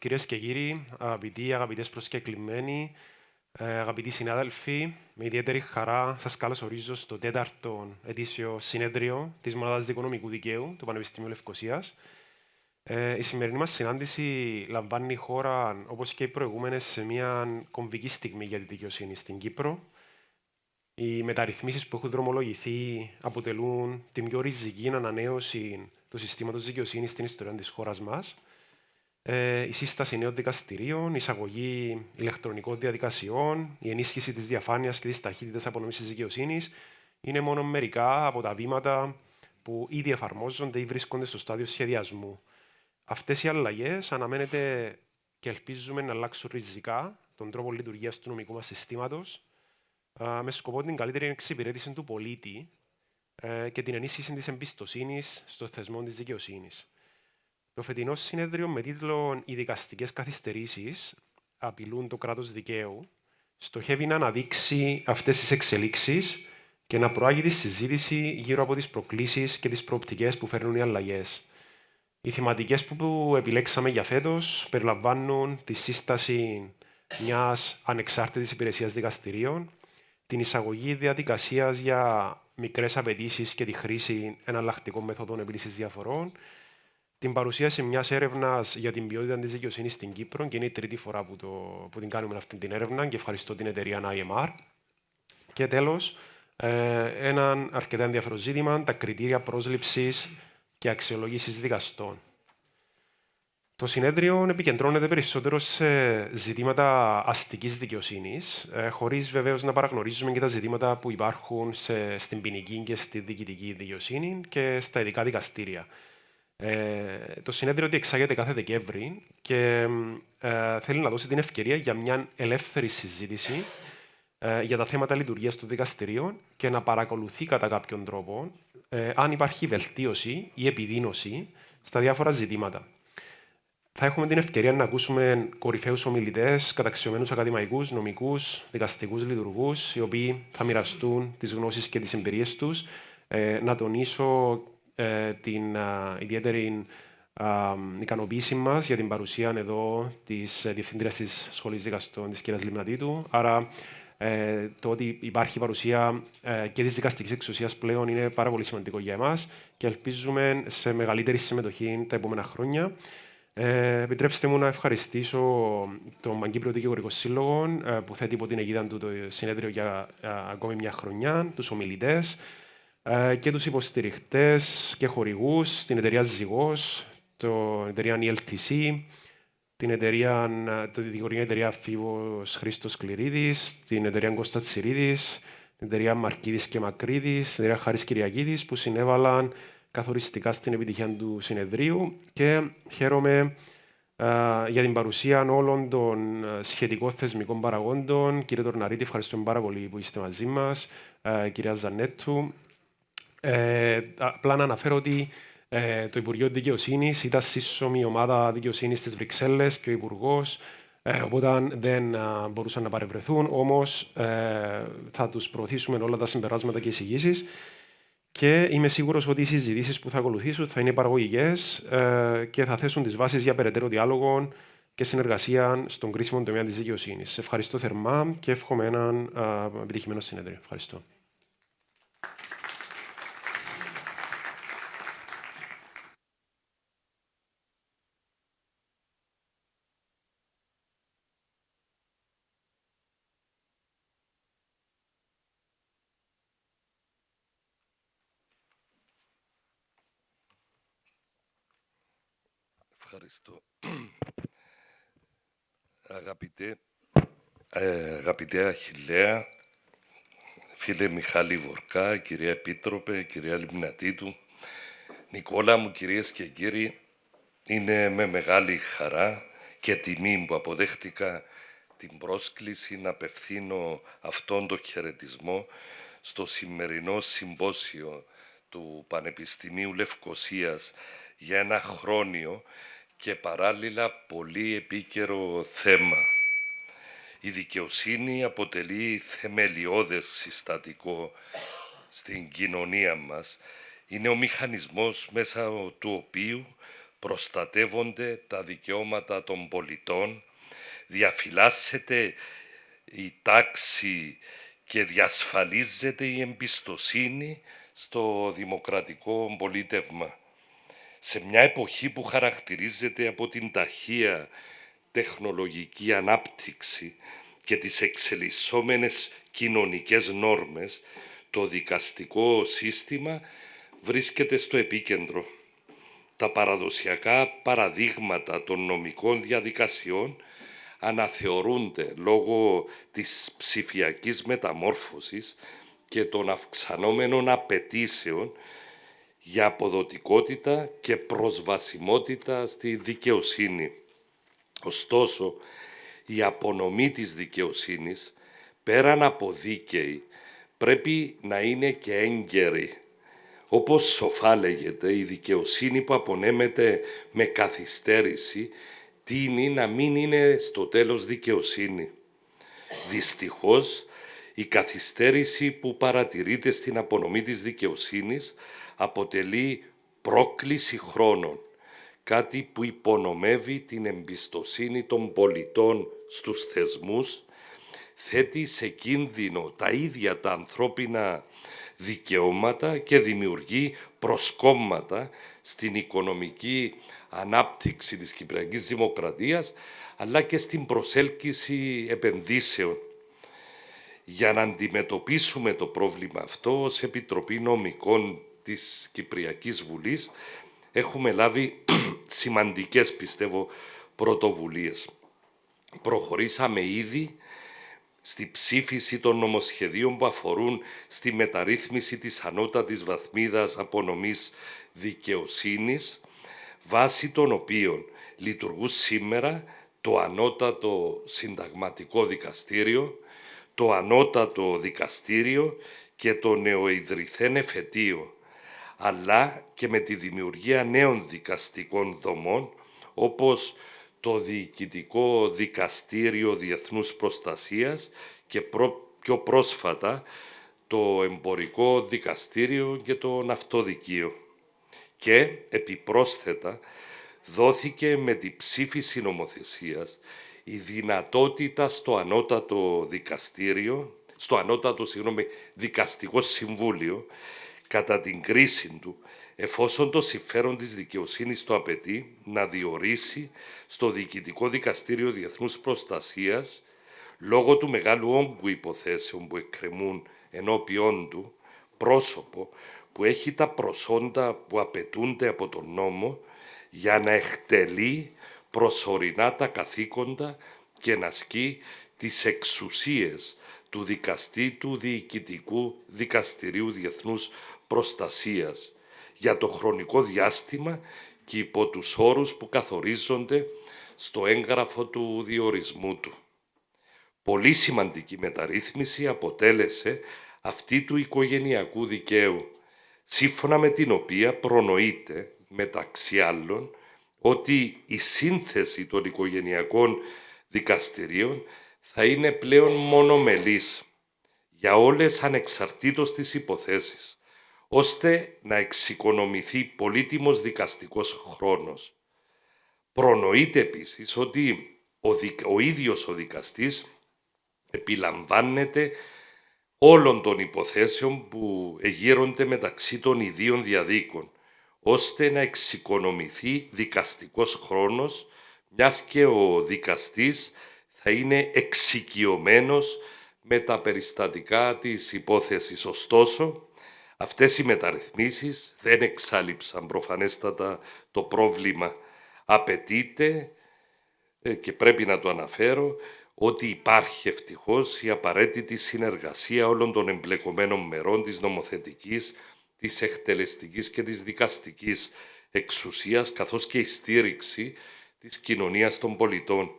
Κυρίες και κύριοι, αγαπητές προσκεκλημένοι, αγαπητοί συνάδελφοι, με ιδιαίτερη χαρά σας καλωσορίζω στο 4ο ετήσιο συνέδριο της Μονάδας Δικονομικού Δικαίου του Πανεπιστημίου Λευκωσίας. Η σημερινή μας συνάντηση λαμβάνει η χώρα, όπως και οι προηγούμενες, σε μια κομβική στιγμή για τη δικαιοσύνη στην Κύπρο. Οι μεταρρυθμίσεις που έχουν δρομολογηθεί αποτελούν την πιο ριζική ανανέωση του συστήματος δικαιοσύνης στην ιστορία της χώρας μας. Η σύσταση νέων δικαστηρίων, η εισαγωγή ηλεκτρονικών διαδικασιών, η ενίσχυση της διαφάνειας και της ταχύτητας απονομής της δικαιοσύνης είναι μόνο μερικά από τα βήματα που ήδη εφαρμόζονται ή βρίσκονται στο στάδιο σχεδιασμού. Αυτές οι αλλαγές αναμένεται και ελπίζουμε να αλλάξουν ριζικά τον τρόπο λειτουργίας του νομικού μας συστήματος, με σκοπό την καλύτερη εξυπηρέτηση του πολίτη και την ενίσχυση της εμπιστοσύνης στο θεσμό της δικαιοσύνης. Το φετινό συνέδριο με τίτλο «Οι δικαστικές καθυστερήσεις απειλούν το κράτος δικαίου» στοχεύει να αναδείξει αυτές τις εξελίξεις και να προάγει τη συζήτηση γύρω από τις προκλήσεις και τις προοπτικές που φέρνουν οι αλλαγές. Οι θεματικές που επιλέξαμε για φέτος περιλαμβάνουν τη σύσταση μιας ανεξάρτητης υπηρεσίας δικαστηρίων, την εισαγωγή διαδικασίας για μικρές απαιτήσεις και τη χρήση εναλλακτικών μεθόδων επίλυσης διαφορών, την παρουσίαση μιας έρευνας για την ποιότητα της δικαιοσύνης στην Κύπρο, και είναι η τρίτη φορά που την κάνουμε αυτή την έρευνα και ευχαριστώ την εταιρεία IMR. Και τέλος, έναν αρκετά ενδιαφέρον ζήτημα, τα κριτήρια πρόσληψης και αξιολόγησης δικαστών. Το συνέδριο επικεντρώνεται περισσότερο σε ζητήματα αστικής δικαιοσύνης, χωρίς βεβαίως να παραγνωρίζουμε και τα ζητήματα που υπάρχουν στην ποινική και στη διοικητική δικαιοσύνη και στα ειδικά δικαστήρια. Το συνέδριο διεξάγεται κάθε Δεκέμβρη και θέλει να δώσει την ευκαιρία για μια ελεύθερη συζήτηση για τα θέματα λειτουργίας των δικαστηρίων και να παρακολουθεί κατά κάποιον τρόπο αν υπάρχει βελτίωση ή επιδείνωση στα διάφορα ζητήματα. Θα έχουμε την ευκαιρία να ακούσουμε κορυφαίους ομιλητές, καταξιωμένους ακαδημαϊκούς, νομικούς, δικαστικούς λειτουργούς, οι οποίοι θα μοιραστούν τις γνώσεις και τις εμπειρίες τους. Να τονίσω την ιδιαίτερη ικανοποίηση μας για την παρουσία εδώ της Διευθύντριας της Σχολής Δικαστών, της κ. Λιμνατήτου. Άρα, το ότι υπάρχει παρουσία και της δικαστικής εξουσίας πλέον είναι πάρα πολύ σημαντικό για εμάς και ελπίζουμε σε μεγαλύτερη συμμετοχή τα επόμενα χρόνια. Επιτρέψτε μου να ευχαριστήσω τον Παγκύπριο Δικηγορικό Σύλλογο που θέτει υπό την αιγίδα του το συνέδριο για ακόμη μια χρονιά, τους ομιλητές και τους υποστηριχτές και χορηγούς, την εταιρεία Ζυγός, την εταιρεία ELTC, τη δικηγορική εταιρεία Φίβος Χρήστος Κληρίδης, την εταιρεία Κώστα Τσιρίδης, την εταιρεία Μαρκίδης και Μακρύδης, την εταιρεία Χάρης Κυριακίδης, που συνέβαλαν καθοριστικά στην επιτυχία του συνεδρίου, και χαίρομαι για την παρουσία όλων των σχετικών θεσμικών παραγόντων. Κύριε Τορναρίτη, ευχαριστούμε πάρα πολύ που είστε μαζί μας. Κυρία Ζανέτου, απλά να αναφέρω ότι το Υπουργείο Δικαιοσύνης ήταν σύσσωμη ομάδα δικαιοσύνης στις Βρυξέλλες και ο Υπουργός, οπότε δεν μπορούσαν να παρευρεθούν, όμως θα τους προωθήσουμε όλα τα συμπεράσματα και εισηγήσεις και είμαι σίγουρος ότι οι συζητήσεις που θα ακολουθήσουν θα είναι παραγωγικές και θα θέσουν τις βάσεις για περαιτέρω διάλογο και συνεργασία στον κρίσιμο τομέα της δικαιοσύνης. Ευχαριστώ θερμά και εύχομαι έναν επιτυχημένο συνέδριο. Ευχαριστώ. Ευχαριστώ. Αγαπητέ Αχιλλέα, φίλε Μιχάλη Βορκά, κυρία Επίτροπε, κυρία Λιμνατήτου, Νικόλα μου, κυρίες και κύριοι, είναι με μεγάλη χαρά και τιμή που αποδέχτηκα την πρόσκληση να απευθύνω αυτόν τον χαιρετισμό στο σημερινό συμπόσιο του Πανεπιστημίου Λευκωσίας για ένα χρόνιο και παράλληλα πολύ επίκαιρο θέμα. Η δικαιοσύνη αποτελεί θεμελιώδες συστατικό στην κοινωνία μας. Είναι ο μηχανισμός μέσα του οποίου προστατεύονται τα δικαιώματα των πολιτών, διαφυλάσσεται η τάξη και διασφαλίζεται η εμπιστοσύνη στο δημοκρατικό πολίτευμα. Σε μια εποχή που χαρακτηρίζεται από την ταχεία τεχνολογική ανάπτυξη και τις εξελισσόμενες κοινωνικές νόρμες, το δικαστικό σύστημα βρίσκεται στο επίκεντρο. Τα παραδοσιακά παραδείγματα των νομικών διαδικασιών αναθεωρούνται λόγω της ψηφιακής μεταμόρφωσης και των αυξανόμενων απαιτήσεων για αποδοτικότητα και προσβασιμότητα στη δικαιοσύνη. Ωστόσο, η απονομή της δικαιοσύνης, πέραν από δίκαιη, πρέπει να είναι και έγκαιρη. Όπως σοφά λέγεται, η δικαιοσύνη που απονέμεται με καθυστέρηση τείνει να μην είναι στο τέλος δικαιοσύνη. Δυστυχώς, η καθυστέρηση που παρατηρείται στην απονομή της δικαιοσύνης αποτελεί πρόκληση χρόνων, κάτι που υπονομεύει την εμπιστοσύνη των πολιτών στους θεσμούς, θέτει σε κίνδυνο τα ίδια τα ανθρώπινα δικαιώματα και δημιουργεί προσκόμματα στην οικονομική ανάπτυξη της Κυπριακής Δημοκρατίας, αλλά και στην προσέλκυση επενδύσεων. Για να αντιμετωπίσουμε το πρόβλημα αυτό, ως Επιτροπή Νομικών της Κυπριακής Βουλής, έχουμε λάβει σημαντικές, πιστεύω, πρωτοβουλίες. Προχωρήσαμε ήδη στη ψήφιση των νομοσχεδίων που αφορούν στη μεταρρύθμιση της ανώτατης βαθμίδας απονομής δικαιοσύνης, βάσει των οποίων λειτουργούν σήμερα το Ανώτατο Συνταγματικό Δικαστήριο, το Ανώτατο Δικαστήριο και το νεοειδρυθέν εφετείο, αλλά και με τη δημιουργία νέων δικαστικών δομών, όπως το Διοικητικό Δικαστήριο Διεθνούς Προστασίας και πιο πρόσφατα το Εμπορικό Δικαστήριο και το Ναυτοδικείο. Και επιπρόσθετα δόθηκε με τη ψήφιση νομοθεσίας η δυνατότητα στο Ανώτατο Δικαστικό Συμβούλιο, κατά την κρίση του, εφόσον το συμφέρον της δικαιοσύνης το απαιτεί, να διορίσει στο Διοικητικό Δικαστήριο Διεθνούς Προστασίας, λόγω του μεγάλου όγκου υποθέσεων που εκκρεμούν ενώπιόν του, πρόσωπο που έχει τα προσόντα που απαιτούνται από τον νόμο για να εκτελεί προσωρινά τα καθήκοντα και να ασκεί τις εξουσίες του δικαστή του Διοικητικού Δικαστηρίου Διεθνούς Προστασίας για το χρονικό διάστημα και υπό τους όρους που καθορίζονται στο έγγραφο του διορισμού του. Πολύ σημαντική μεταρρύθμιση αποτέλεσε αυτή του οικογενειακού δικαίου, σύμφωνα με την οποία προνοείται, μεταξύ άλλων, ότι η σύνθεση των οικογενειακών δικαστηρίων θα είναι πλέον μονομελής για όλες ανεξαρτήτως τις υποθέσεις, ώστε να εξοικονομηθεί πολύτιμος δικαστικός χρόνος. Προνοείται επίσης ότι ο ίδιος ο δικαστής επιλαμβάνεται όλων των υποθέσεων που εγείρονται μεταξύ των ιδίων διαδίκων, ώστε να εξοικονομηθεί δικαστικός χρόνος, μιας και ο δικαστής θα είναι εξοικειωμένος με τα περιστατικά της υπόθεσης. Ωστόσο, αυτές οι μεταρρυθμίσεις δεν εξάλειψαν προφανέστατα το πρόβλημα. Απαιτείται, και πρέπει να το αναφέρω, ότι υπάρχει ευτυχώς η απαραίτητη συνεργασία όλων των εμπλεκομένων μερών της νομοθετικής, της εκτελεστικής και της δικαστικής εξουσίας, καθώς και η στήριξη της κοινωνίας των πολιτών.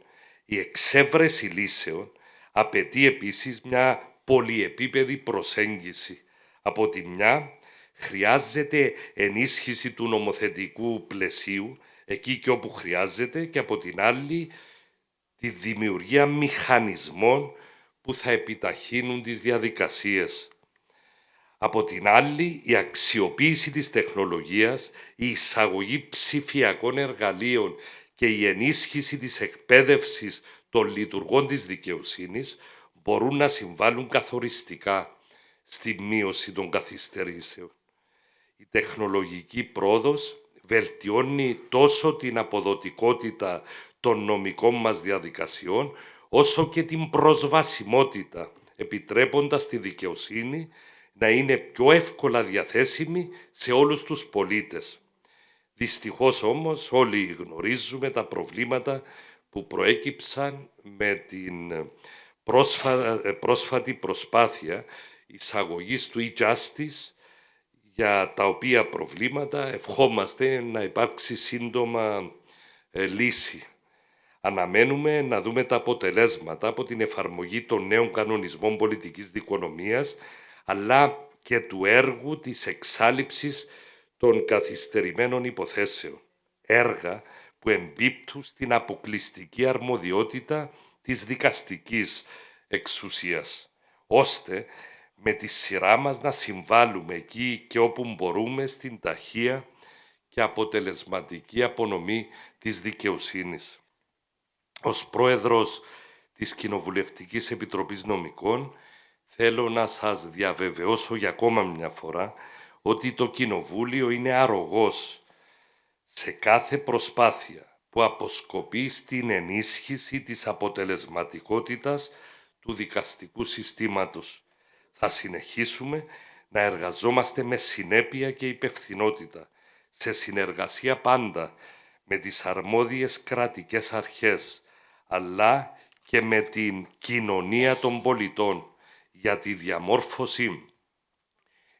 Η εξέβρεση λύσεων απαιτεί επίσης μια πολυεπίπεδη προσέγγιση. Από τη μια, χρειάζεται ενίσχυση του νομοθετικού πλαισίου, εκεί και όπου χρειάζεται, και από την άλλη, τη δημιουργία μηχανισμών που θα επιταχύνουν τις διαδικασίες. Από την άλλη, η αξιοποίηση της τεχνολογίας, η εισαγωγή ψηφιακών εργαλείων και η ενίσχυση της εκπαίδευσης των λειτουργών της δικαιοσύνης μπορούν να συμβάλλουν καθοριστικά στη μείωση των καθυστερήσεων. Η τεχνολογική πρόοδος βελτιώνει τόσο την αποδοτικότητα των νομικών μας διαδικασιών, όσο και την προσβασιμότητα, επιτρέποντας τη δικαιοσύνη να είναι πιο εύκολα διαθέσιμη σε όλους τους πολίτες. Δυστυχώς όμως όλοι γνωρίζουμε τα προβλήματα που προέκυψαν με την πρόσφατη προσπάθεια εισαγωγής του e-justice, για τα οποία προβλήματα ευχόμαστε να υπάρξει σύντομα λύση. Αναμένουμε να δούμε τα αποτελέσματα από την εφαρμογή των νέων κανονισμών πολιτικής δικονομίας, αλλά και του έργου της εξάλειψης των καθυστερημένων υποθέσεων. Έργα που εμπίπτουν στην αποκλειστική αρμοδιότητα της δικαστικής εξουσίας, ώστε με τη σειρά μας να συμβάλλουμε εκεί και όπου μπορούμε στην ταχεία και αποτελεσματική απονομή της δικαιοσύνης. Ως πρόεδρος της Κοινοβουλευτικής Επιτροπής Νομικών, θέλω να σας διαβεβαιώσω για ακόμα μια φορά ότι το Κοινοβούλιο είναι αρρωγός σε κάθε προσπάθεια που αποσκοπεί στην ενίσχυση της αποτελεσματικότητας του δικαστικού συστήματος. Θα συνεχίσουμε να εργαζόμαστε με συνέπεια και υπευθυνότητα, σε συνεργασία πάντα με τις αρμόδιες κρατικές αρχές, αλλά και με την κοινωνία των πολιτών, για τη διαμόρφωση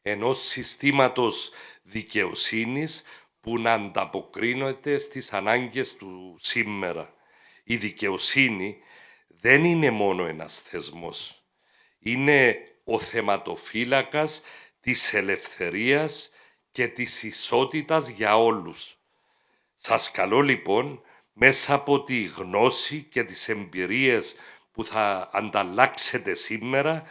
ενός συστήματος δικαιοσύνης που να ανταποκρίνεται στις ανάγκες του σήμερα. Η δικαιοσύνη δεν είναι μόνο ένας θεσμός. Είναι ο θεματοφύλακας της ελευθερίας και της ισότητας για όλους. Σας καλώ λοιπόν, μέσα από τη γνώση και τις εμπειρίες που θα ανταλλάξετε σήμερα,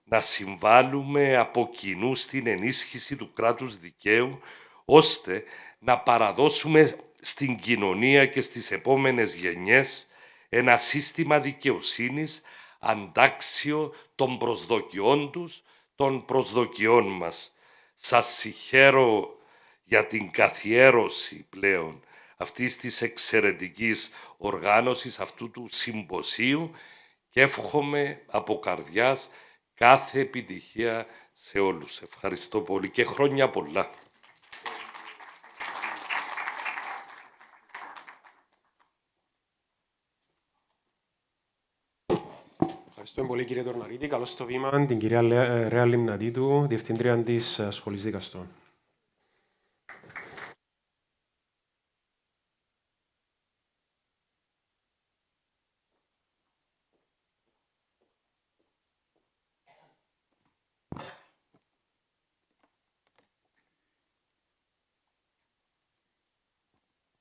να συμβάλλουμε από κοινού στην ενίσχυση του κράτους δικαίου, ώστε να παραδώσουμε στην κοινωνία και στις επόμενες γενιές ένα σύστημα δικαιοσύνης αντάξιο των προσδοκιών τους, των προσδοκιών μας. Σας συγχαίρω για την καθιέρωση πλέον αυτής της εξαιρετικής οργάνωσης, αυτού του συμποσίου, και εύχομαι από καρδιάς κάθε επιτυχία σε όλους. Ευχαριστώ πολύ και χρόνια πολλά. Ευχαριστούμε πολύ, κύριε Τορναρίτη. Καλώς στο βήμα την κυρία Ρέα Λιμνατήτου, Διευθύντρια της Σχολής Δικαστών.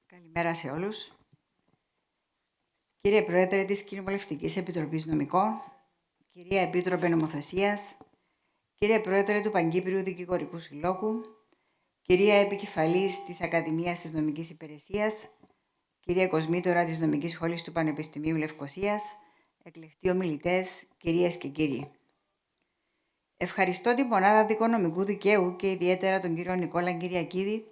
Καλημέρα σε όλους. Κύριε Πρόεδρε της Κοινοβουλευτικής Επιτροπής Νομικών, κυρία Επίτροπε Νομοθεσίας, κύριε Πρόεδρε του Παγκύπριου Δικηγορικού Συλλόγου, κυρία Επικεφαλής της Ακαδημίας της Νομικής Υπηρεσίας, κυρία Κοσμήτορα της Νομικής Σχολής του Πανεπιστημίου Λευκωσίας, εκλεκτοί ομιλητές, κυρίες και κύριοι. Ευχαριστώ την Μονάδα Δικονομικού Δικαίου και ιδιαίτερα τον κύριο Νικόλα Κυριακίδη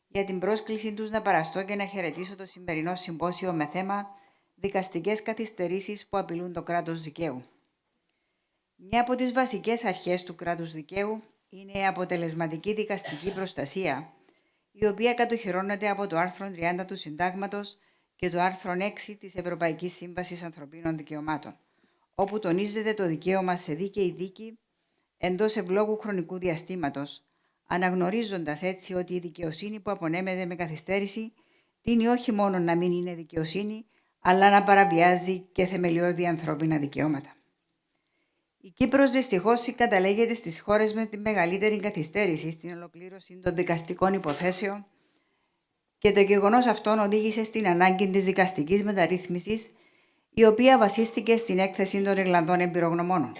για την πρόσκληση τους να παραστώ και να χαιρετήσω το σημερινό συμπόσιο με θέμα «Δικαστικές καθυστερήσεις που απειλούν το κράτος δικαίου». Μια από τις βασικές αρχές του κράτους δικαίου είναι η αποτελεσματική δικαστική προστασία, η οποία κατοχυρώνεται από το άρθρο 30 του Συντάγματος και το άρθρο 6 της Ευρωπαϊκής Σύμβασης Ανθρωπίνων Δικαιωμάτων, όπου τονίζεται το δικαίωμα σε δίκαιη δίκη εντός ευλόγου χρονικού διαστήματος, αναγνωρίζοντας έτσι ότι η δικαιοσύνη που απονέμεται με καθυστέρηση τείνει όχι μόνο να μην είναι δικαιοσύνη, αλλά να παραβιάζει και θεμελιώδη ανθρώπινα δικαιώματα. Η Κύπρος δυστυχώς συγκαταλέγεται στις χώρες με τη μεγαλύτερη καθυστέρηση στην ολοκλήρωση των δικαστικών υποθέσεων και το γεγονός αυτό οδήγησε στην ανάγκη της δικαστικής μεταρρύθμισης, η οποία βασίστηκε στην έκθεση των Ιρλανδών εμπειρογνωμόνων.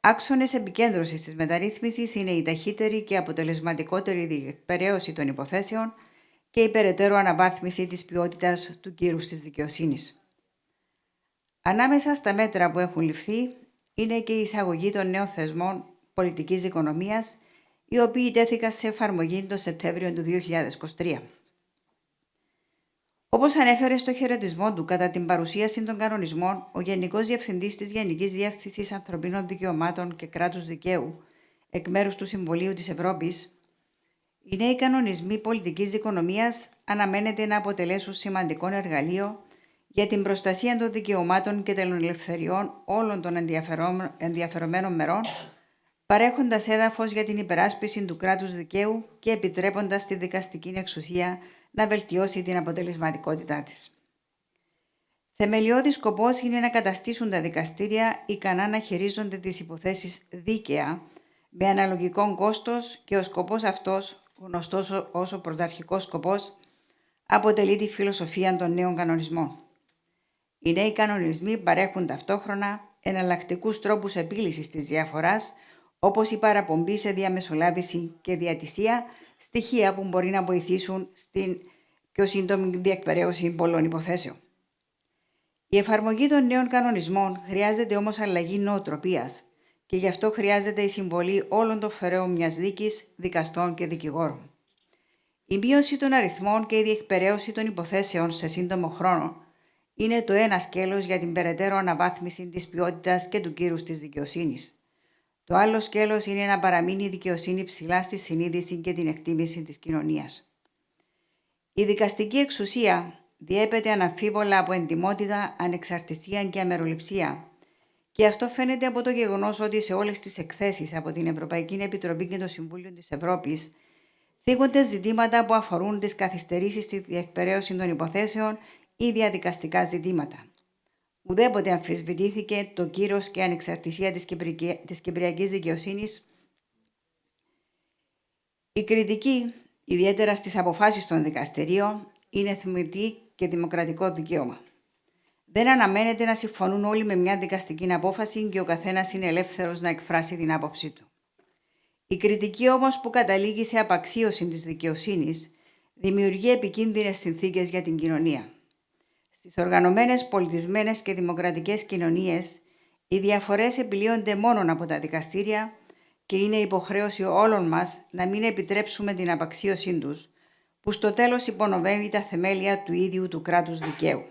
Άξονες επικέντρωσης της μεταρρύθμισης είναι η ταχύτερη και αποτελεσματικότερη διεκπεραίωση των υποθέσεων και η περαιτέρω αναβάθμιση της ποιότητας του κύρους της δικαιοσύνης. Ανάμεσα στα μέτρα που έχουν ληφθεί είναι και η εισαγωγή των νέων θεσμών πολιτικής οικονομίας, οι οποίοι τέθηκαν σε εφαρμογή τον Σεπτέμβριο του 2023. Όπως ανέφερε στο χαιρετισμό του κατά την παρουσίαση των κανονισμών, ο Γενικός Διευθυντής της Γενικής Διεύθυνσης Ανθρωπίνων Δικαιωμάτων και Κράτους Δικαίου, εκ μέρους του Συμβουλίου της Ευρώπης, οι νέοι κανονισμοί πολιτικής οικονομίας αναμένεται να αποτελέσουν σημαντικό εργαλείο για την προστασία των δικαιωμάτων και των ελευθεριών όλων των ενδιαφερομένων μερών, παρέχοντας έδαφος για την υπεράσπιση του κράτους δικαίου και επιτρέποντας τη δικαστική εξουσία να βελτιώσει την αποτελεσματικότητά της. Θεμελιώδης σκοπός είναι να καταστήσουν τα δικαστήρια ικανά να χειρίζονται τις υποθέσεις δίκαια, με αναλογικό κόστος, και ο σκοπός αυτός, γνωστός ως ο πρωταρχικός σκοπός, αποτελεί τη φιλοσοφία των νέων κανονισμών. Οι νέοι κανονισμοί παρέχουν ταυτόχρονα εναλλακτικούς τρόπους επίλυσης της διαφοράς, όπως η παραπομπή σε διαμεσολάβηση και διατησία, στοιχεία που μπορεί να βοηθήσουν στην πιο σύντομη διεκπεραίωση πολλών υποθέσεων. Η εφαρμογή των νέων κανονισμών χρειάζεται όμως αλλαγή νοοτροπίας και γι' αυτό χρειάζεται η συμβολή όλων των φορέων μιας δίκης, δικαστών και δικηγόρων. Η μείωση των αριθμών και η διεκπεραίωση των υποθέσεων σε σύντομο χρόνο είναι το ένα σκέλος για την περαιτέρω αναβάθμιση της ποιότητας και του κύρους της δικαιοσύνης. Το άλλο σκέλος είναι να παραμείνει η δικαιοσύνη ψηλά στη συνείδηση και την εκτίμηση της κοινωνίας. Η δικαστική εξουσία διέπεται αναμφίβολα από εντιμότητα, ανεξαρτησία και αμεροληψία, και αυτό φαίνεται από το γεγονός ότι σε όλες τις εκθέσεις από την Ευρωπαϊκή Επιτροπή και το Συμβούλιο της Ευρώπης θίγονται ζητήματα που αφορούν τις καθυστερήσεις στη διεκπεραίωση των υποθέσεων ή διαδικαστικά ζητήματα. Ουδέποτε αμφισβητήθηκε το κύρος και ανεξαρτησία της κυπριακής δικαιοσύνης. Η κριτική, ιδιαίτερα στις αποφάσεις των δικαστηρίων, είναι θεμητή και δημοκρατικό δικαίωμα. Δεν αναμένεται να συμφωνούν όλοι με μια δικαστική απόφαση και ο καθένας είναι ελεύθερος να εκφράσει την άποψή του. Η κριτική όμως που καταλήγει σε απαξίωση της δικαιοσύνης δημιουργεί επικίνδυνες συνθήκες για την κοινωνία. Στις οργανωμένες, πολιτισμένες και δημοκρατικές κοινωνίες, οι διαφορές επιλύονται μόνο από τα δικαστήρια και είναι υποχρέωση όλων μας να μην επιτρέψουμε την απαξίωσή τους, που στο τέλος υπονομεύει τα θεμέλια του ίδιου του κράτους δικαίου.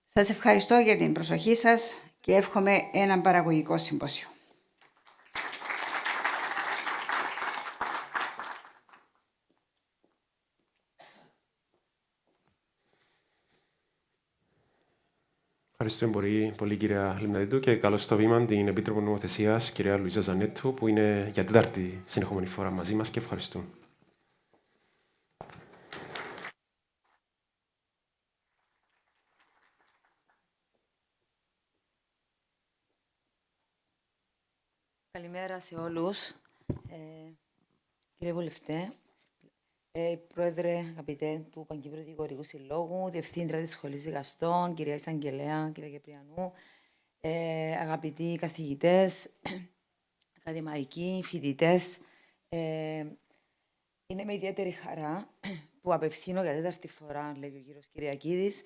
Σας ευχαριστώ για την προσοχή σας και εύχομαι έναν παραγωγικό συμπόσιο. Ευχαριστούμε πολύ, κυρία Λιμναδίτου, και καλώς στο βήμα την Επίτροπο Νομοθεσίας, κυρία Λουίζα Ζανέτου, που είναι για τέταρτη συνεχόμενη φορά μαζί μας, και ευχαριστούμε. Καλημέρα σε όλους. Κύριε Βουλευτέ, Πρόεδρε, αγαπητέ του Παγκύπριου Δικηγορικού Συλλόγου, Διευθύντρια της Σχολής Δικαστών, κυρία Εισαγγελέα, κυρία Κεπριανού, αγαπητοί καθηγητές, ακαδημαϊκοί, φοιτητές, είναι με ιδιαίτερη χαρά που απευθύνω για τέταρτη φορά, λέει ο κύριος Κυριακίδης,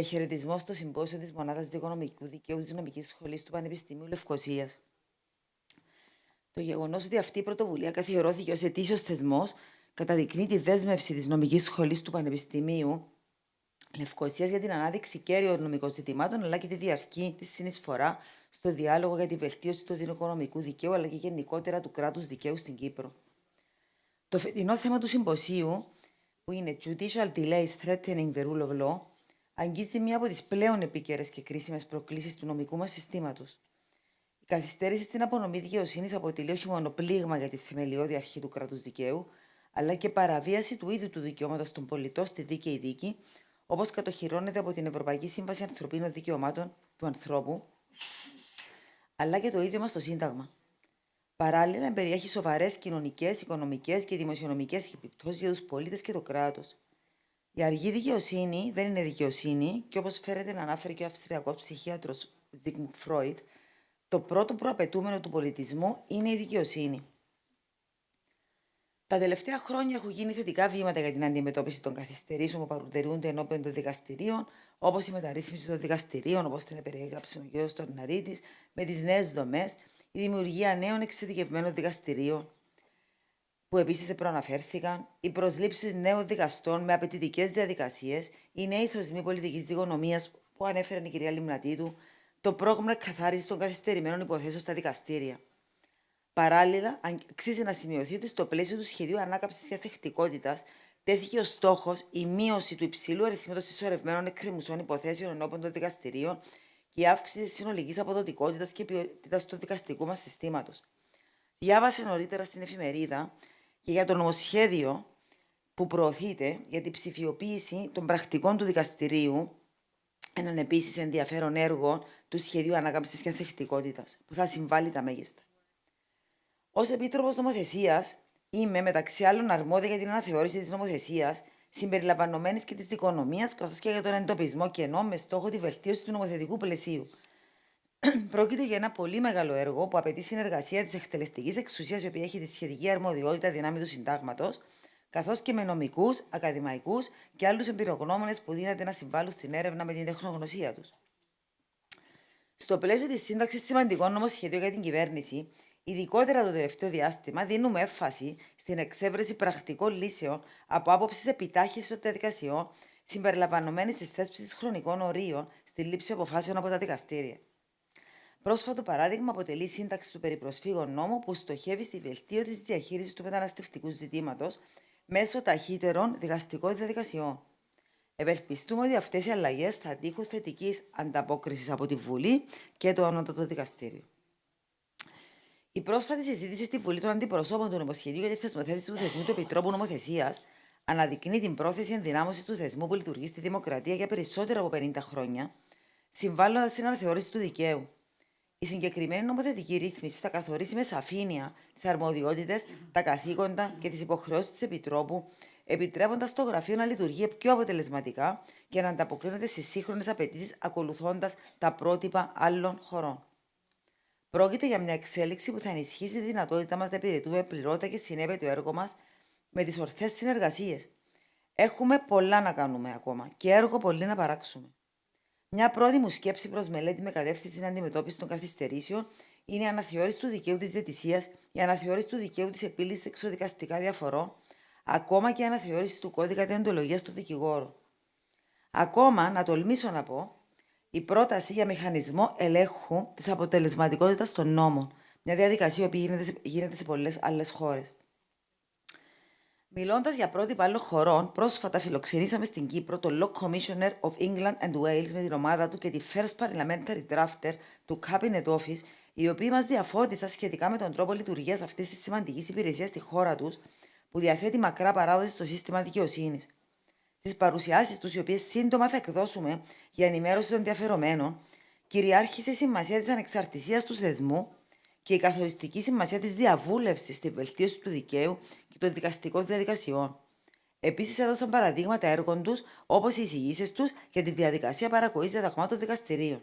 χαιρετισμό στο Συμπόσιο της Μονάδας Δικονομικού Δικαίου της Νομικής Σχολής του Πανεπιστημίου Λευκωσίας. Το γεγονός ότι αυτή η πρωτοβουλία καθιερώθηκε ως ετήσιος θεσμός καταδεικνύει τη δέσμευση της Νομικής Σχολής του Πανεπιστημίου Λευκωσίας για την ανάδειξη κέριων νομικών ζητημάτων, αλλά και τη διαρκή της συνεισφορά στο διάλογο για τη βελτίωση του δικονομικού δικαίου, αλλά και γενικότερα του κράτους δικαίου στην Κύπρο. Το φετινό θέμα του συμποσίου, που είναι Judicial Delays Threatening the Rule of Law, αγγίζει μία από τις πλέον επίκαιρες και κρίσιμες προκλήσεις του νομικού μας συστήματος. Η καθυστέρηση στην απονομή δικαιοσύνης αποτελεί όχι μόνο πλήγμα για τη θεμελιώδη αρχή του κράτους δικαίου, αλλά και παραβίαση του ίδιου του δικαιώματος των πολιτών στη δίκαιη δίκη, όπως κατοχυρώνεται από την Ευρωπαϊκή Σύμβαση Ανθρωπίνων Δικαιωμάτων του Ανθρώπου, αλλά και το ίδιο μας το Σύνταγμα. Παράλληλα, περιέχει σοβαρές κοινωνικές, οικονομικές και δημοσιονομικές επιπτώσεις για τους πολίτες και το κράτος. Η αργή δικαιοσύνη δεν είναι δικαιοσύνη, και όπως φέρεται να ανάφερε και ο Αυστριακός ψυχίατρος Sigmund Freud, το πρώτο προαπαιτούμενο του πολιτισμού είναι η δικαιοσύνη. Τα τελευταία χρόνια έχουν γίνει θετικά βήματα για την αντιμετώπιση των καθυστερήσεων που παρουτερούνται ενώπιον των δικαστηρίων, όπως η μεταρρύθμιση των δικαστηρίων, όπως την περιέγραψε ο κ. Τορναρίτης, με τις νέες δομές, η δημιουργία νέων εξειδικευμένων δικαστηρίων, που επίσης προαναφέρθηκαν, οι προσλήψεις νέων δικαστών με απαιτητικές διαδικασίες, οι νέοι θεσμοί πολιτικής δικονομίας που ανέφερε η κυρία Λιμνατίδου, το πρόγραμμα καθάρισης των καθυστερημένων υποθέσεων στα δικαστήρια. Παράλληλα, αξίζει να σημειωθεί ότι στο πλαίσιο του σχεδίου ανάκαμψης και αθεκτικότητας τέθηκε ως στόχος η μείωση του υψηλού αριθμού των συσσωρευμένων εκκρεμουσών υποθέσεων ενώπιον των δικαστηρίων και η αύξηση της συνολικής αποδοτικότητας και ποιότητας του δικαστικού μας συστήματος. Διάβασε νωρίτερα στην εφημερίδα και για το νομοσχέδιο που προωθείται για την ψηφιοποίηση των πρακτικών του δικαστηρίου, έναν επίσης ενδιαφέρον έργο του σχεδίου ανάκαμψης και αθεκτικότητας, που θα συμβάλλει τα μέγιστα. Ως Επίτροπος Νομοθεσίας, είμαι μεταξύ άλλων αρμόδια για την αναθεώρηση της νομοθεσίας, συμπεριλαμβανομένης και της δικονομίας, καθώς και για τον εντοπισμό κενών με στόχο τη βελτίωση του νομοθετικού πλαισίου. Πρόκειται για ένα πολύ μεγάλο έργο που απαιτεί συνεργασία της εκτελεστικής εξουσίας, η οποία έχει τη σχετική αρμοδιότητα δυνάμει του συντάγματος, καθώς και με νομικούς, ακαδημαϊκούς και άλλους εμπειρογνώμονες που δύναται να συμβάλλουν στην έρευνα με την τεχνογνωσία τους. Στο πλαίσιο της σύνταξης σημαντικών νομοσχεδίων για την κυβέρνηση, ειδικότερα το τελευταίο διάστημα, δίνουμε έμφαση στην εξέβρεση πρακτικών λύσεων από άποψη επιτάχυνσης των διαδικασιών, συμπεριλαμβανομένης της θέσπισης χρονικών ορίων στη λήψη αποφάσεων από τα δικαστήρια. Πρόσφατο παράδειγμα αποτελεί η σύνταξη του περιπροσφύγων νόμου, που στοχεύει στη βελτίωση της διαχείρισης του μεταναστευτικού ζητήματος μέσω ταχύτερων δικαστικών διαδικασιών. Ευελπιστούμε ότι αυτές οι αλλαγές θα τύχουν θετικής ανταπόκρισης από τη Βουλή και το Ανώτατο Δικαστήριο. Η πρόσφατη συζήτηση στη Βουλή των Αντιπροσώπων του νομοσχεδίου για τη θεσμοθέτηση του θεσμού του Επιτρόπου Νομοθεσίας αναδεικνύει την πρόθεση ενδυνάμωσης του θεσμού που λειτουργεί στη δημοκρατία για περισσότερο από 50 χρόνια, συμβάλλοντας στην αναθεώρηση του δικαίου. Η συγκεκριμένη νομοθετική ρύθμιση θα καθορίσει με σαφήνεια τις αρμοδιότητες, τα καθήκοντα και τις υποχρεώσεις της Επιτρόπου, επιτρέποντας το γραφείο να λειτουργεί πιο αποτελεσματικά και να ανταποκρίνεται στις σύγχρονες απαιτήσεις, ακολουθώντας τα πρότυπα άλλων χωρών. Πρόκειται για μια εξέλιξη που θα ενισχύσει τη δυνατότητά μας να υπηρετούμε πληρότητα και συνέπεια το έργο μας με τις ορθές συνεργασίες. Έχουμε πολλά να κάνουμε ακόμα και έργο πολύ να παράξουμε. Μια πρώτη μου σκέψη προς μελέτη με κατεύθυνση στην αντιμετώπιση των καθυστερήσεων είναι η αναθεώρηση του δικαίου της διαιτησίας, η αναθεώρηση του δικαίου της επίλυσης εξωδικαστικά διαφορών, ακόμα και η αναθεώρηση του κώδικα δεοντολογίας των δικηγόρων. Ακόμα, να τολμήσω να πω, η πρόταση για μηχανισμό ελέγχου της αποτελεσματικότητας των νόμων, μια διαδικασία που γίνεται σε πολλές άλλες χώρες. Μιλώντας για πρότυπα άλλων χωρών, πρόσφατα φιλοξενήσαμε στην Κύπρο το Law Commissioner of England and Wales με την ομάδα του και τη First Parliamentary Drafter του Cabinet Office, οι οποίοι μας διαφώτισαν σχετικά με τον τρόπο λειτουργίας αυτής της σημαντικής υπηρεσίας στη χώρα τους, που διαθέτει μακρά παράδοση στο σύστημα δικαιοσύνης. Στις παρουσιάσεις τους, οι οποίες σύντομα θα εκδώσουμε για ενημέρωση των ενδιαφερομένων, κυριάρχησε η σημασία της ανεξαρτησίας του θεσμού και η καθοριστική σημασία της διαβούλευσης στη βελτίωση του δικαίου και των δικαστικών διαδικασιών. Επίσης, έδωσαν παραδείγματα έργων τους, όπως οι εισηγήσεις τους και τη διαδικασία παρακοής διαταγμάτων δικαστηρίων.